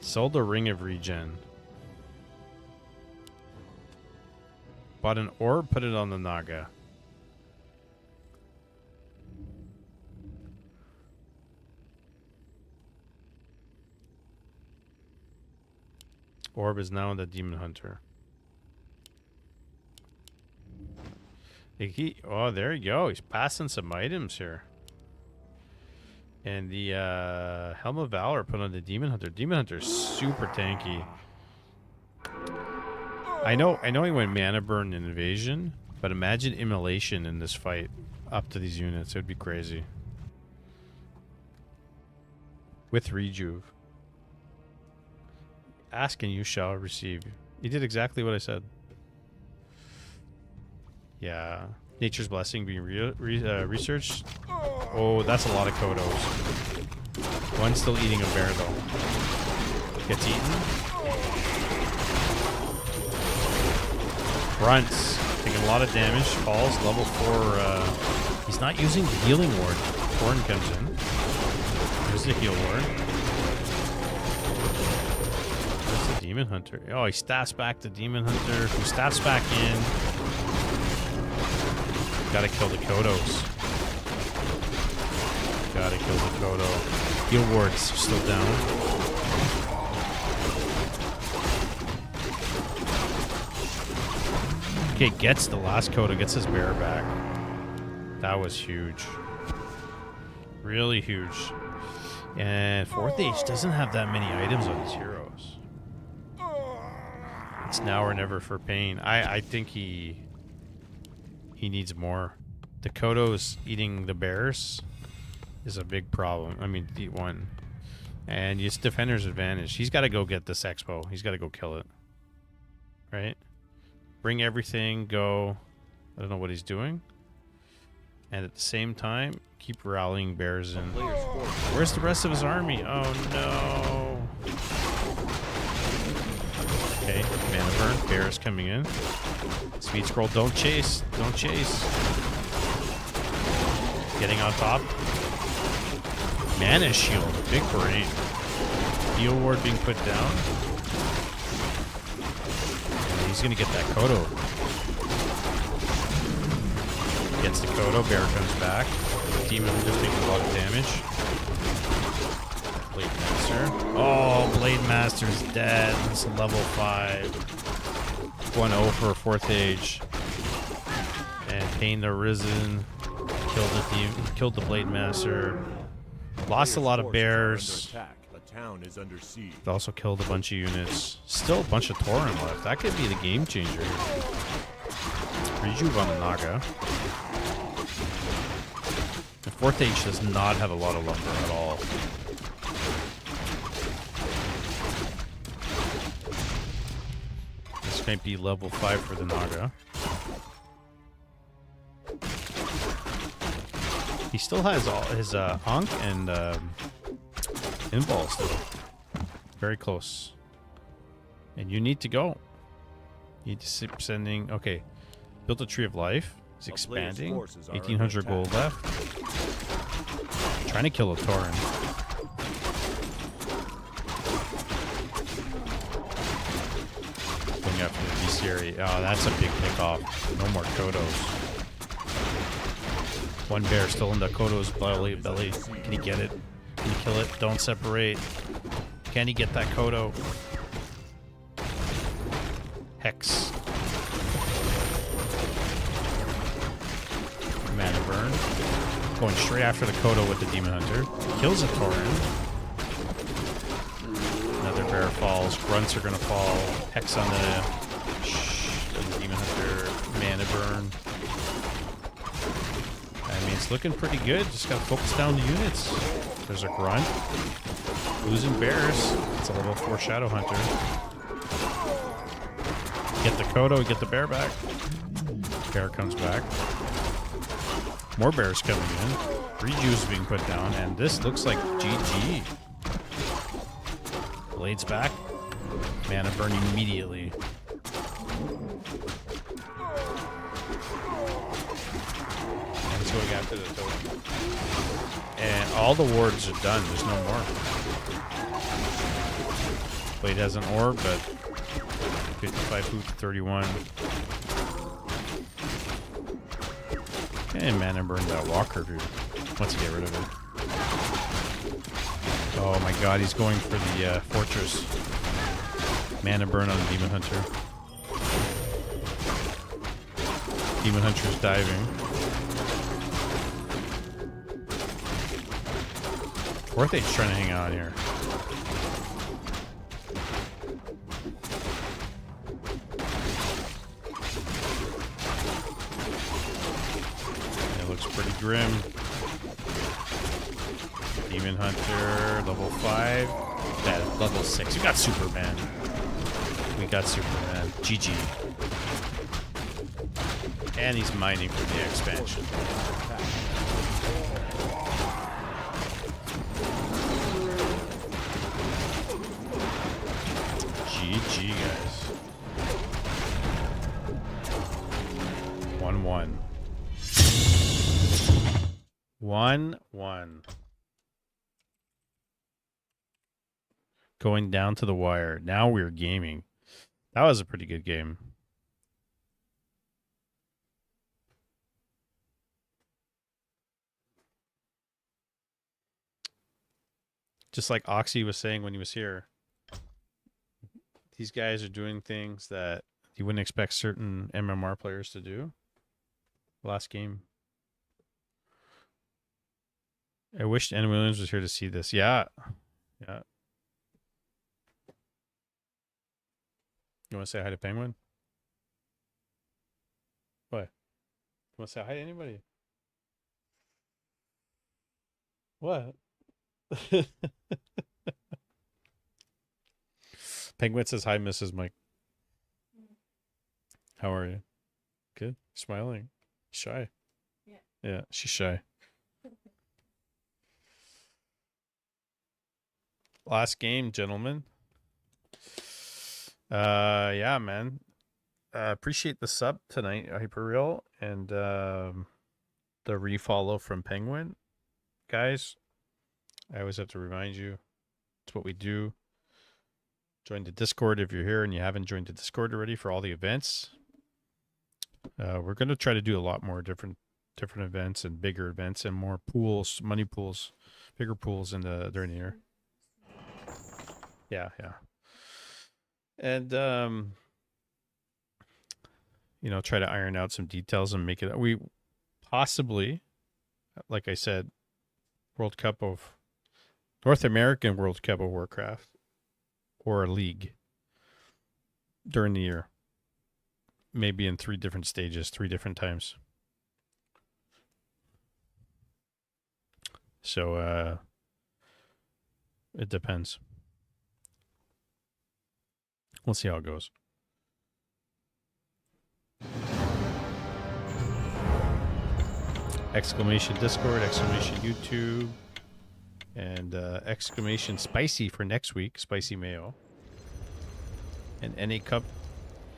Sold a ring of regen. Bought an orb, put it on the Naga. Orb is now on the Demon Hunter. Oh, there you go. He's passing some items here. And the Helm of Valor put on the Demon Hunter. Demon Hunter's super tanky. I know he went Mana Burn and Invasion, but imagine Immolation in this fight up to these units. It would be crazy. With Rejuve. Ask and you shall receive. You did exactly what I said. Yeah. Nature's Blessing being researched. Oh, that's a lot of Kodos. One's still eating a bear, though. Gets eaten. Grunts. Taking a lot of damage. Falls. Level 4. He's not using the healing ward. Corn comes in. There's the heal ward. There's the Demon Hunter. Oh, he stats back the Demon Hunter. Who stats back in. Gotta kill the Kodos. Gotta kill the Kodo. Heal ward's still down. Okay, gets the last Kodo, gets his bear back. That was huge. Really huge. And fourth age doesn't have that many items on his heroes. It's now or never for Pain. I think he needs more. The Kodos eating the bears is a big problem. I mean, one. And it's defender's advantage. He's got to go get this Expo. He's got to go kill it. Right? Bring everything, go. I don't know what he's doing. And at the same time, keep rallying bears in. Where's the rest of his army? Oh, no. Okay, mana burn. Bears coming in. Speed scroll. Don't chase. Don't chase. Getting on top. Mana shield. Big brain. Heal ward being put down. And he's going to get that Kodo. Gets the Kodo. Bear comes back. Demon just taking a lot of damage. Blade Master. Oh, Blade Master's dead. It's level 5. 1-0 for 4th age. And Pain the Risen. Killed the Blade Master. Lost a player's lot of forces are bears. under attack. The town is under siege. Also killed a bunch of units. Still a bunch of Tauren left. That could be the game changer here. Rejuve on the Naga. The 4th Age does not have a lot of lumber at all. This might be level 5 for the Naga. He still has all his Ankh and Invul still. Very close. And you need to go. You need to keep sending... Okay. Built a Tree of Life. It's expanding. 1,800 gold left. Trying to kill a Tauren. Going after the bestiary. Oh, that's a big pick off. No more Kodos. One bear still in the Kodo's belly. Can he get it? Can he kill it? Don't separate. Can he get that Kodo? Hex. Mana burn. Going straight after the Kodo with the Demon Hunter. Kills a Tauren. Another bear falls. Grunts are going to fall. Hex on the Demon Hunter. Mana burn. I mean, it's looking pretty good. Just got to focus down the units. There's a Grunt. Losing bears. It's a level 4 Shadow Hunter. Get the Kodo, get the bear back. Bear comes back. More bears coming in. Rejuve's being put down, and this looks like GG. Blades back. Mana burn immediately. And it's going after the totem. And all the wards are done. There's no more. Blade has an orb, but 55 food to 31. And mana burned that walker, dude. Let's get rid of it. Oh my god, he's going for the fortress. Mana burn on the Demon Hunter. Demon Hunter's diving. 4th Age trying to hang on here. It looks pretty grim. Demon Hunter, level 5. Yeah, level 6. We got Superman. We got Superman. GG. And he's mining for the expansion. GG, guys. 1-1. 1-1. Going down to the wire. Now we're gaming. That was a pretty good game. Just like Oxy was saying when he was here, these guys are doing things that you wouldn't expect certain MMR players to do. Last game. I wish N. Williams was here to see this. Yeah. Yeah. You want to say hi to Penguin? What? You want to say hi to anybody? What? Penguin says hi, Mrs. Mike. How are you? Good. Smiling. Shy. Yeah. Yeah, she's shy. Last game, gentlemen. Yeah, man. Appreciate the sub tonight, Hyperreal, and the refollow from Penguin. Guys, I always have to remind you, it's what we do. Join the Discord if you're here and you haven't joined the Discord already for all the events. We're going to try to do a lot more different events and bigger events and more pools, money pools, bigger pools during the year. Yeah, yeah. And you know, try to iron out some details and make it. We possibly, like I said, World Cup of North American World Cup of Warcraft or a league during the year. Maybe in 3 different stages, 3 different times. So it depends. We'll see how it goes. Exclamation Discord, exclamation YouTube, and exclamation Spicy for next week, Spicy Mayo. And NA Cup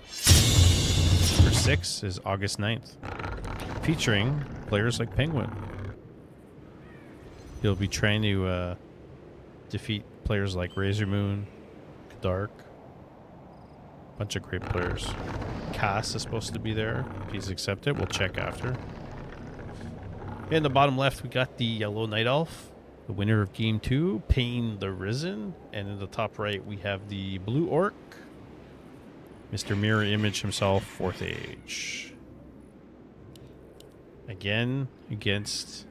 for 6 is August 9th, featuring players like Penguin. He'll be trying to defeat players like Razor Moon, Dark, a bunch of great players. Cass is supposed to be there. If he's accepted, we'll check after. In the bottom left, we got the Yellow Night Elf, the winner of Game 2, Pain the Risen. And in the top right, we have the Blue Orc, Mr. Mirror Image himself, 4th Age. Again, against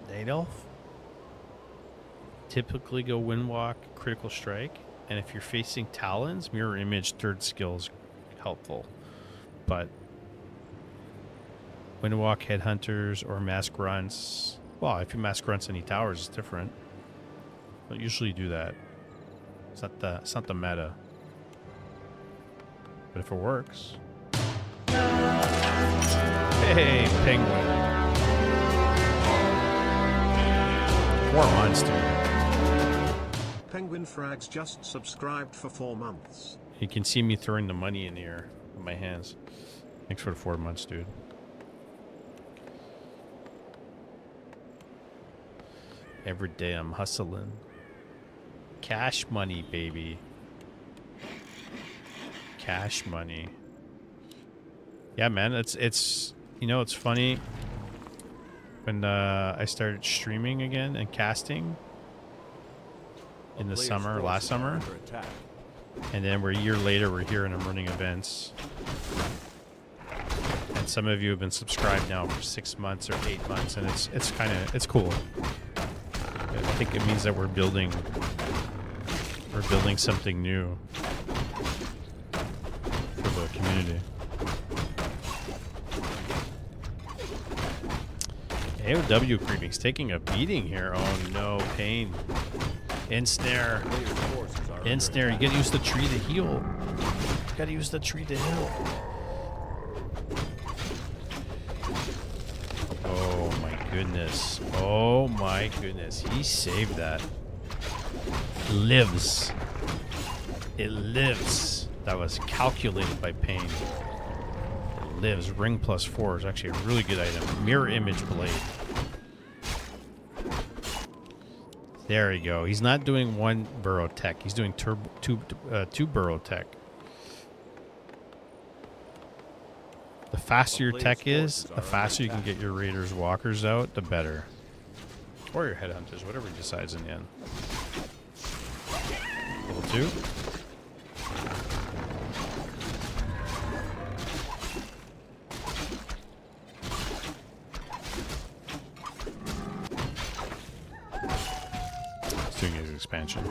Night Elf. Typically go Windwalk, Critical Strike. And if you're facing Talons, Mirror Image, 3rd skill is helpful. But Windwalk, Headhunters, or Mask Grunts. Well, if you Mask Grunts any towers, it's different. Don't usually do that. It's not the meta. But if it works. Hey, Penguin. 4 months, dude. Penguin Frags just subscribed for 4 months. You can see me throwing the money in the air with my hands. Thanks for the 4 months, dude. Every day I'm hustling. Cash money, baby. Cash money. Yeah, man, it's you know, it's funny. When I started streaming again and casting in the summer, last summer, and then we're a year later, we're here and I'm running events. And some of you have been subscribed now for 6 months or 8 months, and it's cool. I think it means that we're building something new for the community. AOW creeping's taking a beating here. Oh no, Pain. Ensnare. Ensnare. You gotta use the tree to heal. You gotta use the tree to heal. Oh my goodness. Oh my goodness. He saved that. Lives. It lives. That was calculated by Pain. It lives. Ring +4 is actually a really good item. Mirror Image Blade. There you go. He's not doing 1 burrow tech. He's doing two burrow tech. The faster your tech is, the faster you can get your Raiders Walkers out, the better. Or your Headhunters, whatever he decides in the end. Level 2. He's doing his expansion.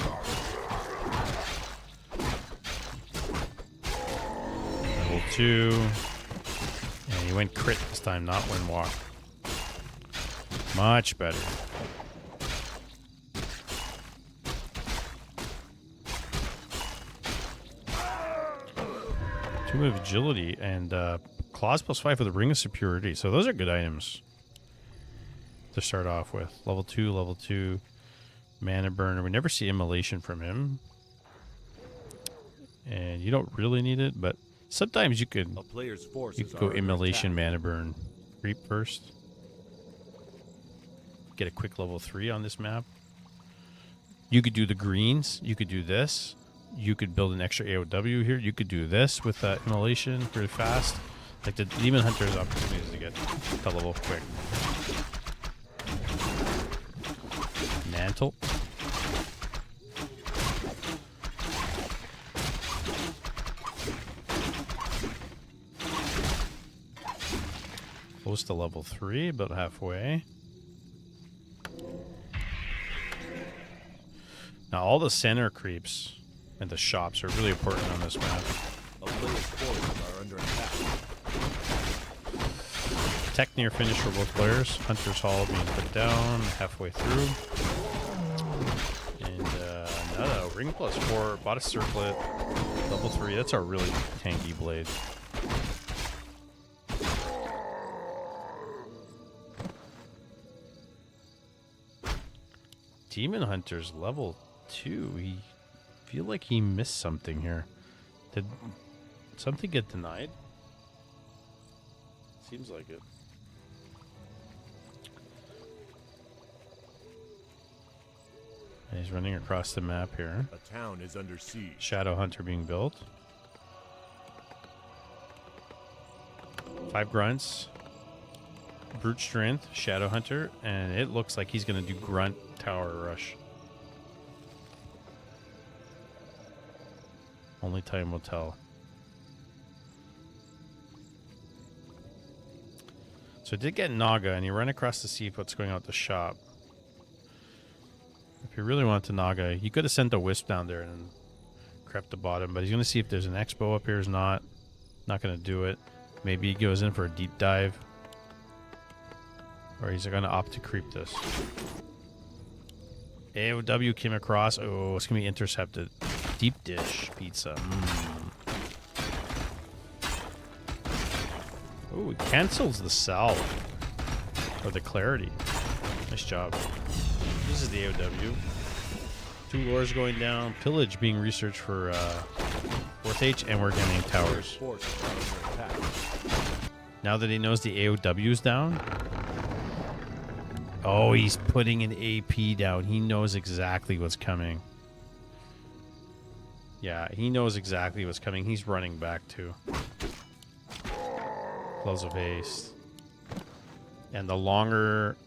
Level 2. And he went crit this time, not Windwalk. Much better. 2 move agility and claws +5 with a ring of superiority. So those are good items to start off with. Level 2, mana burner. We never see immolation from him. And you don't really need it, but sometimes you could go immolation, mana burn, creep first. Get a quick level 3 on this map. You could do the greens. You could do this. You could build an extra AOW here. You could do this with immolation really fast. Like the Demon Hunter's opportunities to get to level quick. Mantle. Close to level 3, about halfway. Now all the center creeps and the shops are really important on this map. A player's forces are under attack. Tech near finish for both players. Hunter's Hall being put down halfway through. And another ring +4, bought a circlet, level 3. That's a really tanky blade. Demon Hunter's level 2. He feel like he missed something here. Did something get denied? Seems like it. And he's running across the map here. A town is under siege. Shadow Hunter being built. 5 grunts. Brute Strength, Shadow Hunter, and it looks like he's going to do Grunt Tower Rush. Only time will tell. So I did get Naga, and he ran across to see what's going on at the shop. If you really want to Naga, he could have sent a Wisp down there and crept the bottom, but he's going to see if there's an Expo up here. Is not going to do it. Maybe he goes in for a deep dive. Or he's going to opt to creep this. AOW came across. Oh, it's going to be intercepted. Deep dish pizza. Oh, it cancels the salve. Or the clarity. Nice job. This is the AOW. 2 lures going down. Pillage being researched for 4th H. And we're getting towers. Forces are under attack. Now that he knows the AOW's down. Oh, he's putting an AP down. He knows exactly what's coming. Yeah, he knows exactly what's coming. He's running back too. Close of haste. And the longer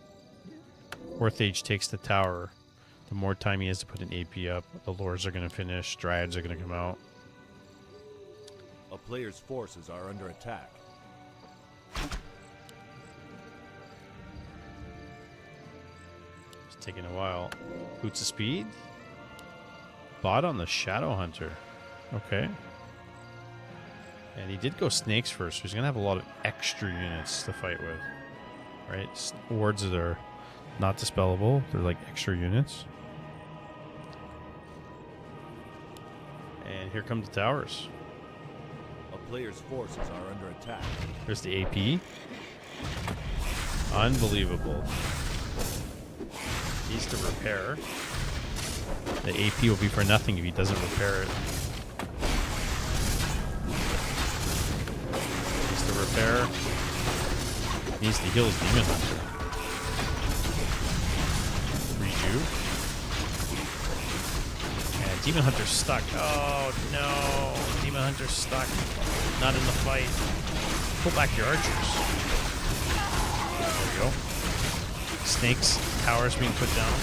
Fourth Age takes the tower, the more time he has to put an AP up. The lures are going to finish. Dryads are going to come out. A player's forces are under attack. It's taking a while. Boots of Speed. Bot on the Shadow Hunter. Okay. And he did go snakes first, so he's going to have a lot of extra units to fight with. Right? Wards that are not dispellable. They're like extra units. And here come the towers. A player's forces are under attack. There's the AP. Unbelievable. Needs to repair. The AP will be for nothing if he doesn't repair it. Needs to repair. Needs to heal his Demon Hunter. Reju. And Demon Hunter's stuck. Oh no. Demon Hunter's stuck. Not in the fight. Pull back your archers. There we go. Snakes, towers being put down.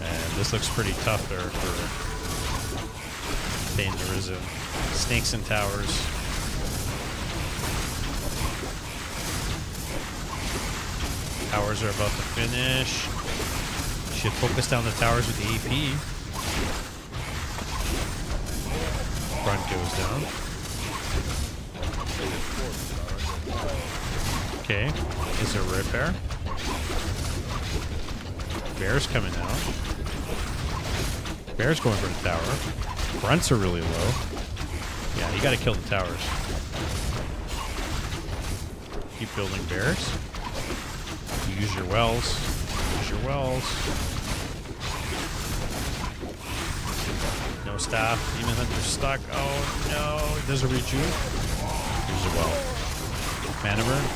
And this looks pretty tough there for Bane the Risen. Snakes and towers. Towers are about to finish. Should focus down the towers with the AP. Front goes down. Okay, is there a repair? Bear's coming out. Bear's going for the tower. Fronts are really low. Yeah, you gotta kill the towers. Keep building bears. You use your wells. Use your wells. No staff. Demon Hunter's stuck. Oh no. There's a reju. Use a well. Mana burn.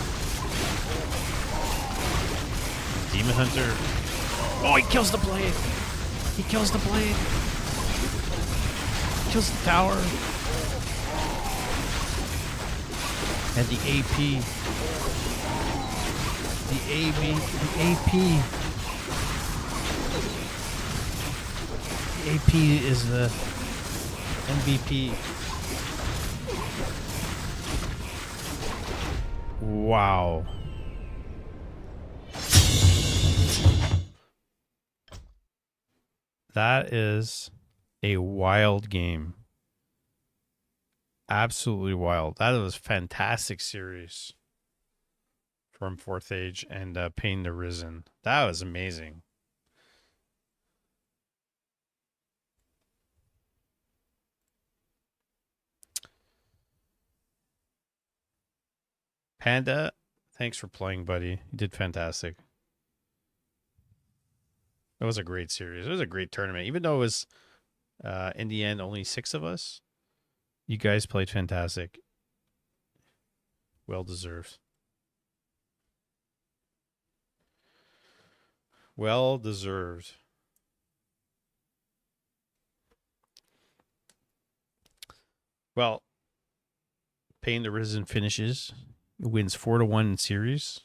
Demon Hunter. Oh, he kills the blade. He kills the blade. Kills the tower. And the AP. The AP. The AP is the MVP. Wow. That is a wild game. Absolutely wild. That was a fantastic series from Fourth Age and Pain the Risen. That was amazing. Panda, thanks for playing, buddy. You did fantastic. That was a great series. It was a great tournament. Even though it was, in the end, only 6 of us, you guys played fantastic. Well deserved. Well deserved. Well, Pain the Risen finishes. Wins 4-1 in series.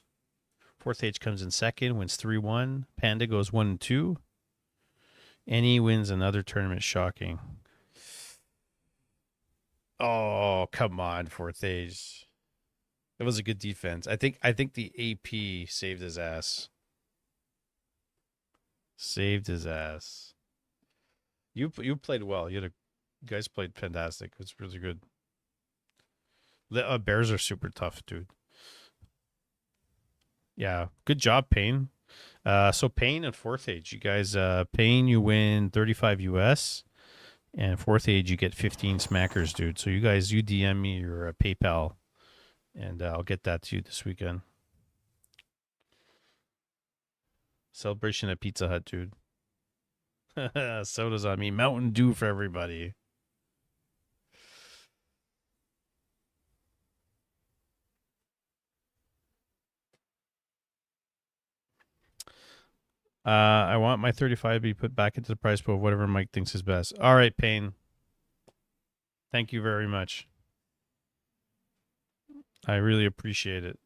Fourth Age comes in second, wins 3-1. Panda goes 1-2. And he wins another tournament. Shocking. Oh, come on, Fourth Age. That was a good defense. I think the AP saved his ass. Saved his ass. You played well. You guys played fantastic. It was really good. The Bears are super tough, dude. Yeah, good job, Payne. So Payne and Fourth Age, you guys. Payne, you win 35 US, and Fourth Age, you get 15 smackers, dude. So you guys, you DM me your PayPal, and I'll get that to you this weekend. Celebration at Pizza Hut, dude. Sodas on me. Mountain Dew for everybody. I want my 35 to be put back into the prize pool, whatever Mike thinks is best. All right, Payne. Thank you very much. I really appreciate it.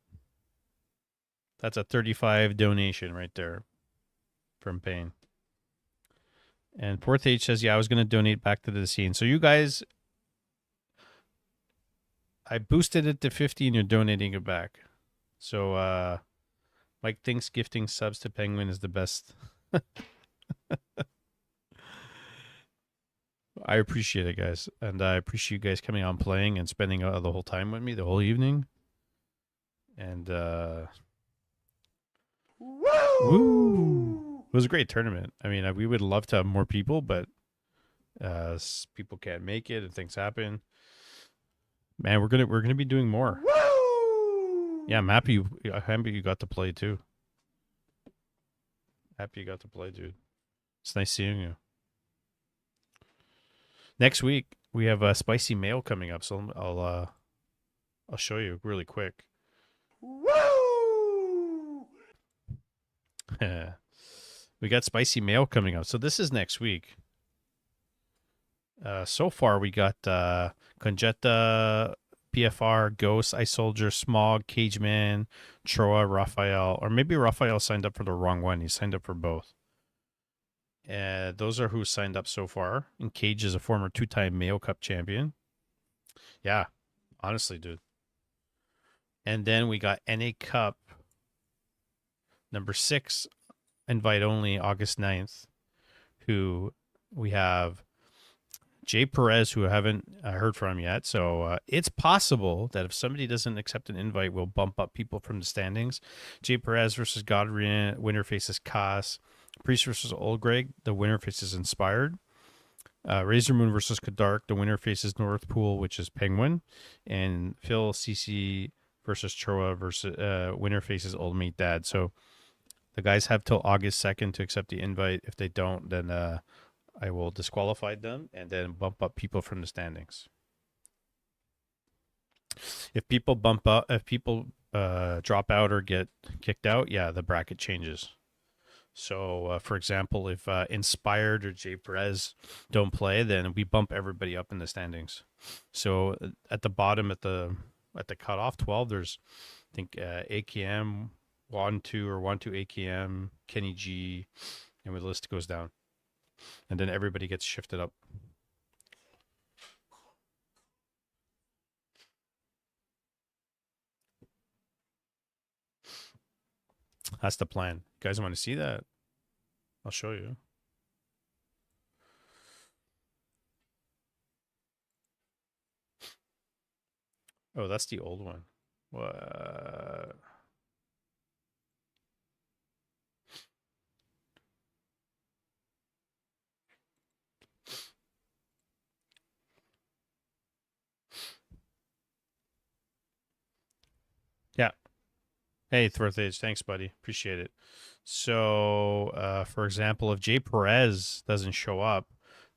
That's a 35 donation right there from Payne. And Fourth H says, yeah, I was going to donate back to the scene. So you guys, I boosted it to 50 and you're donating it back. So Mike thinks gifting subs to Penguin is the best. I appreciate it, guys. And I appreciate you guys coming on playing and spending the whole time with me, the whole evening. And woo! It was a great tournament. I mean, we would love to have more people, but people can't make it and things happen. Man, we're gonna be doing more. Yeah, I'm happy you got to play too. Happy you got to play, dude. It's nice seeing you. Next week we have a spicy mail coming up, so I'll show you really quick. We got spicy mail coming up, so this is next week. So far we got Conjeta, PFR, Ghost, Ice Soldier, Smog, Cageman, Troa, Raphael, or maybe Raphael signed up for the wrong one. He signed up for both. Those are who signed up so far. And Cage is a former 2-time Mayo Cup champion. Yeah, honestly, dude. And then we got NA Cup number 6, invite only, August 9th, who we have Jay Perez, who I haven't heard from yet. So it's possible that if somebody doesn't accept an invite, we'll bump up people from the standings. Jay Perez versus Godrian, winner faces Kaas. Priest versus Old Greg, the winner faces Inspired. Razor Moon versus Kadark, the winner faces North Pool, which is Penguin. And Phil CC versus Choa versus winner faces Old Meat Dad. So the guys have till August 2nd to accept the invite. If they don't, then I will disqualify them and then bump up people from the standings. If people drop out or get kicked out, yeah, the bracket changes. So, for example, if Inspired or Jay Perez don't play, then we bump everybody up in the standings. So at the bottom, at the cutoff 12, there's I think AKM, 1-2 or 1-2 AKM, Kenny G, and the list goes down. And then everybody gets shifted up. That's the plan. You guys want to see that? I'll show you. Oh, that's the old one. What? Yeah. Hey, Thorthage, thanks, buddy. Appreciate it. So, for example, if Jay Perez doesn't show up,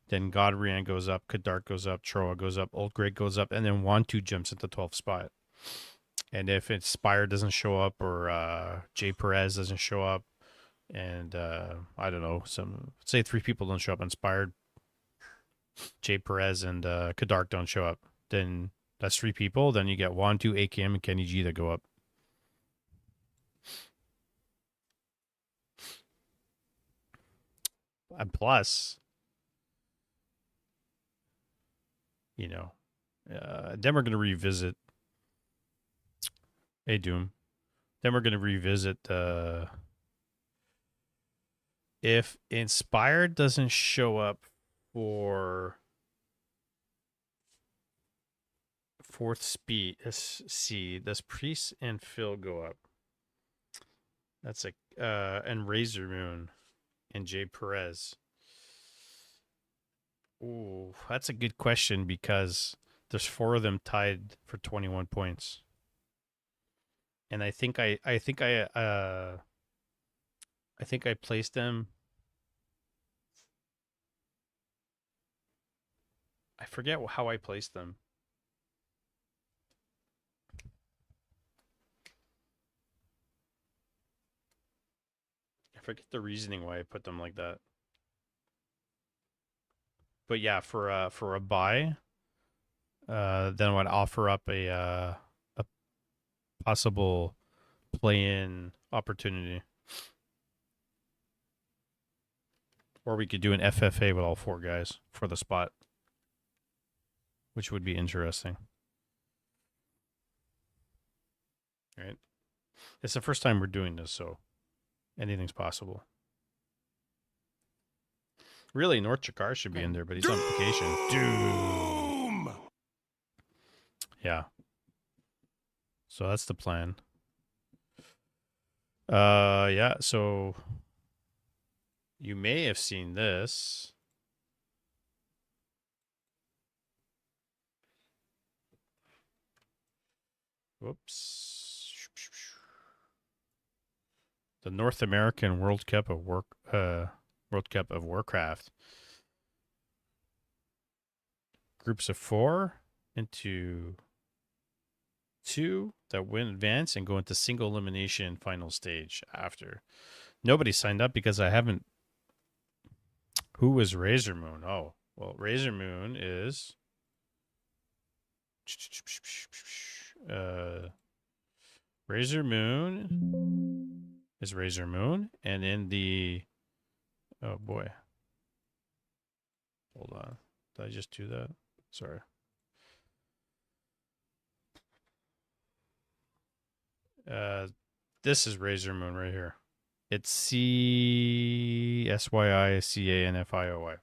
then Godrian goes up, Kadart goes up, Troa goes up, Old Greg goes up, and then Wantu jumps at the 12th spot. And if Inspire doesn't show up or Jay Perez doesn't show up, and I don't know, say 3 people don't show up, Inspired, Jay Perez, and Kadart don't show up, then that's 3 people. Then you get Wantu, AKM, and Kenny G that go up. And plus, you know, then we're going to revisit. Hey, Doom. Then we're going to revisit if Inspired doesn't show up for 4th seed, does Priest and Phil go up? That's and Razor Moon and Jay Perez. Ooh, that's a good question because there's 4 of them tied for 21 points. And I think I placed them. I forget how I placed them. I forget the reasoning why I put them like that. But yeah, for a buy, then I would offer up a possible play-in opportunity, or we could do an FFA with all 4 guys for the spot, which would be interesting. All right, it's the first time we're doing this, so anything's possible. Really, North Chakar should be in there, but he's on vacation. Doom! Yeah. So that's the plan. Yeah, so you may have seen this. Whoops. The North American World Cup of Warcraft. Groups of 4 into 2 that win advance and go into single elimination final stage after. Nobody signed up because I haven't. Who was Razor Moon? Oh, well, Razor Moon is Razor Moon is Razor Moon, and in the oh boy, hold on, did I just do that? Sorry. This is Razor Moon right here. It's CSYICANFIOY.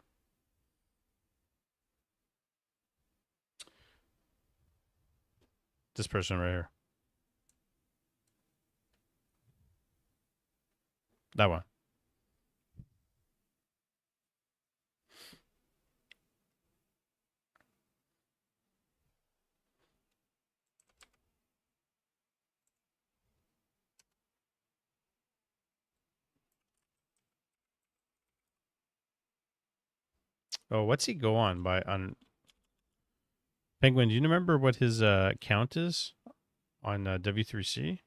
This person right here. That one. Oh, what's he go on by on Penguin? Do you remember what his count is on W3C?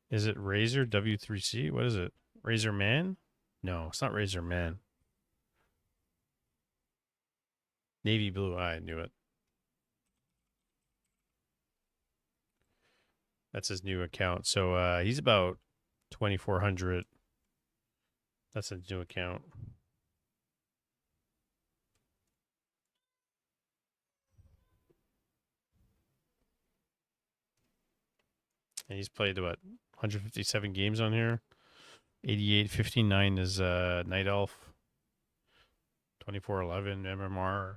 Is it Razor W3C? What is it? Razor Man? No, it's not Razor Man. Navy Blue. I knew it. That's his new account. So he's about 2,400. That's a new account. And he's played, what, 157 games on here? 88, 59 is Night Elf. 2411 MMR.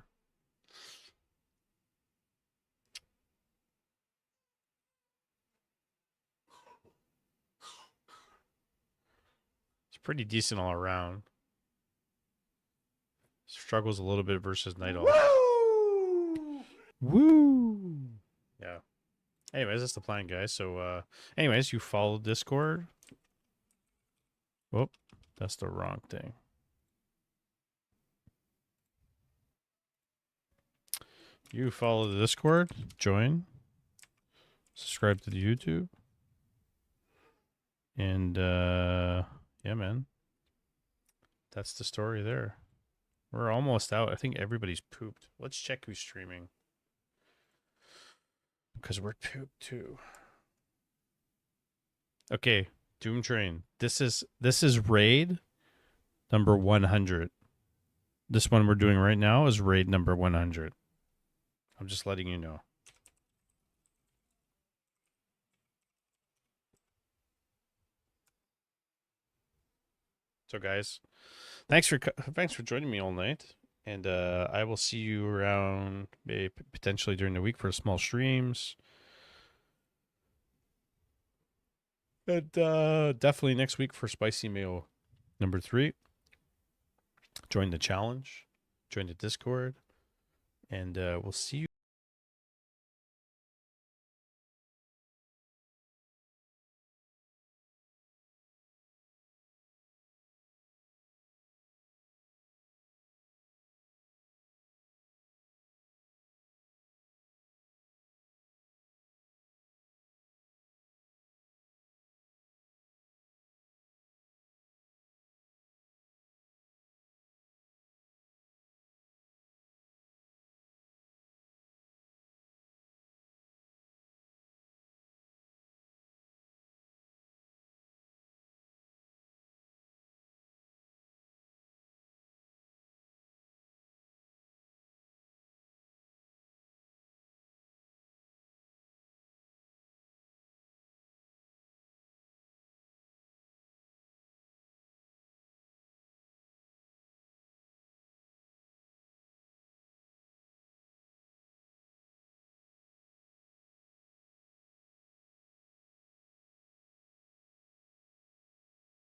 It's pretty decent all around. Struggles a little bit versus Night Elf. Woo! Yeah. Anyways, that's the plan, guys. So, anyways, you follow Discord. Whoop, that's the wrong thing. You follow the Discord, join, subscribe to the YouTube, and yeah, man, that's the story there. We're almost out. I think everybody's pooped. Let's check who's streaming, because we're pooped too. Okay, Doom Train. This is raid number 100. This one we're doing right now is raid number 100. I'm just letting you know. So, guys, thanks for joining me all night, and I will see you around maybe potentially during the week for small streams, and definitely next week for Spicy Mayo number 3. Join the challenge, join the Discord, and we'll see you.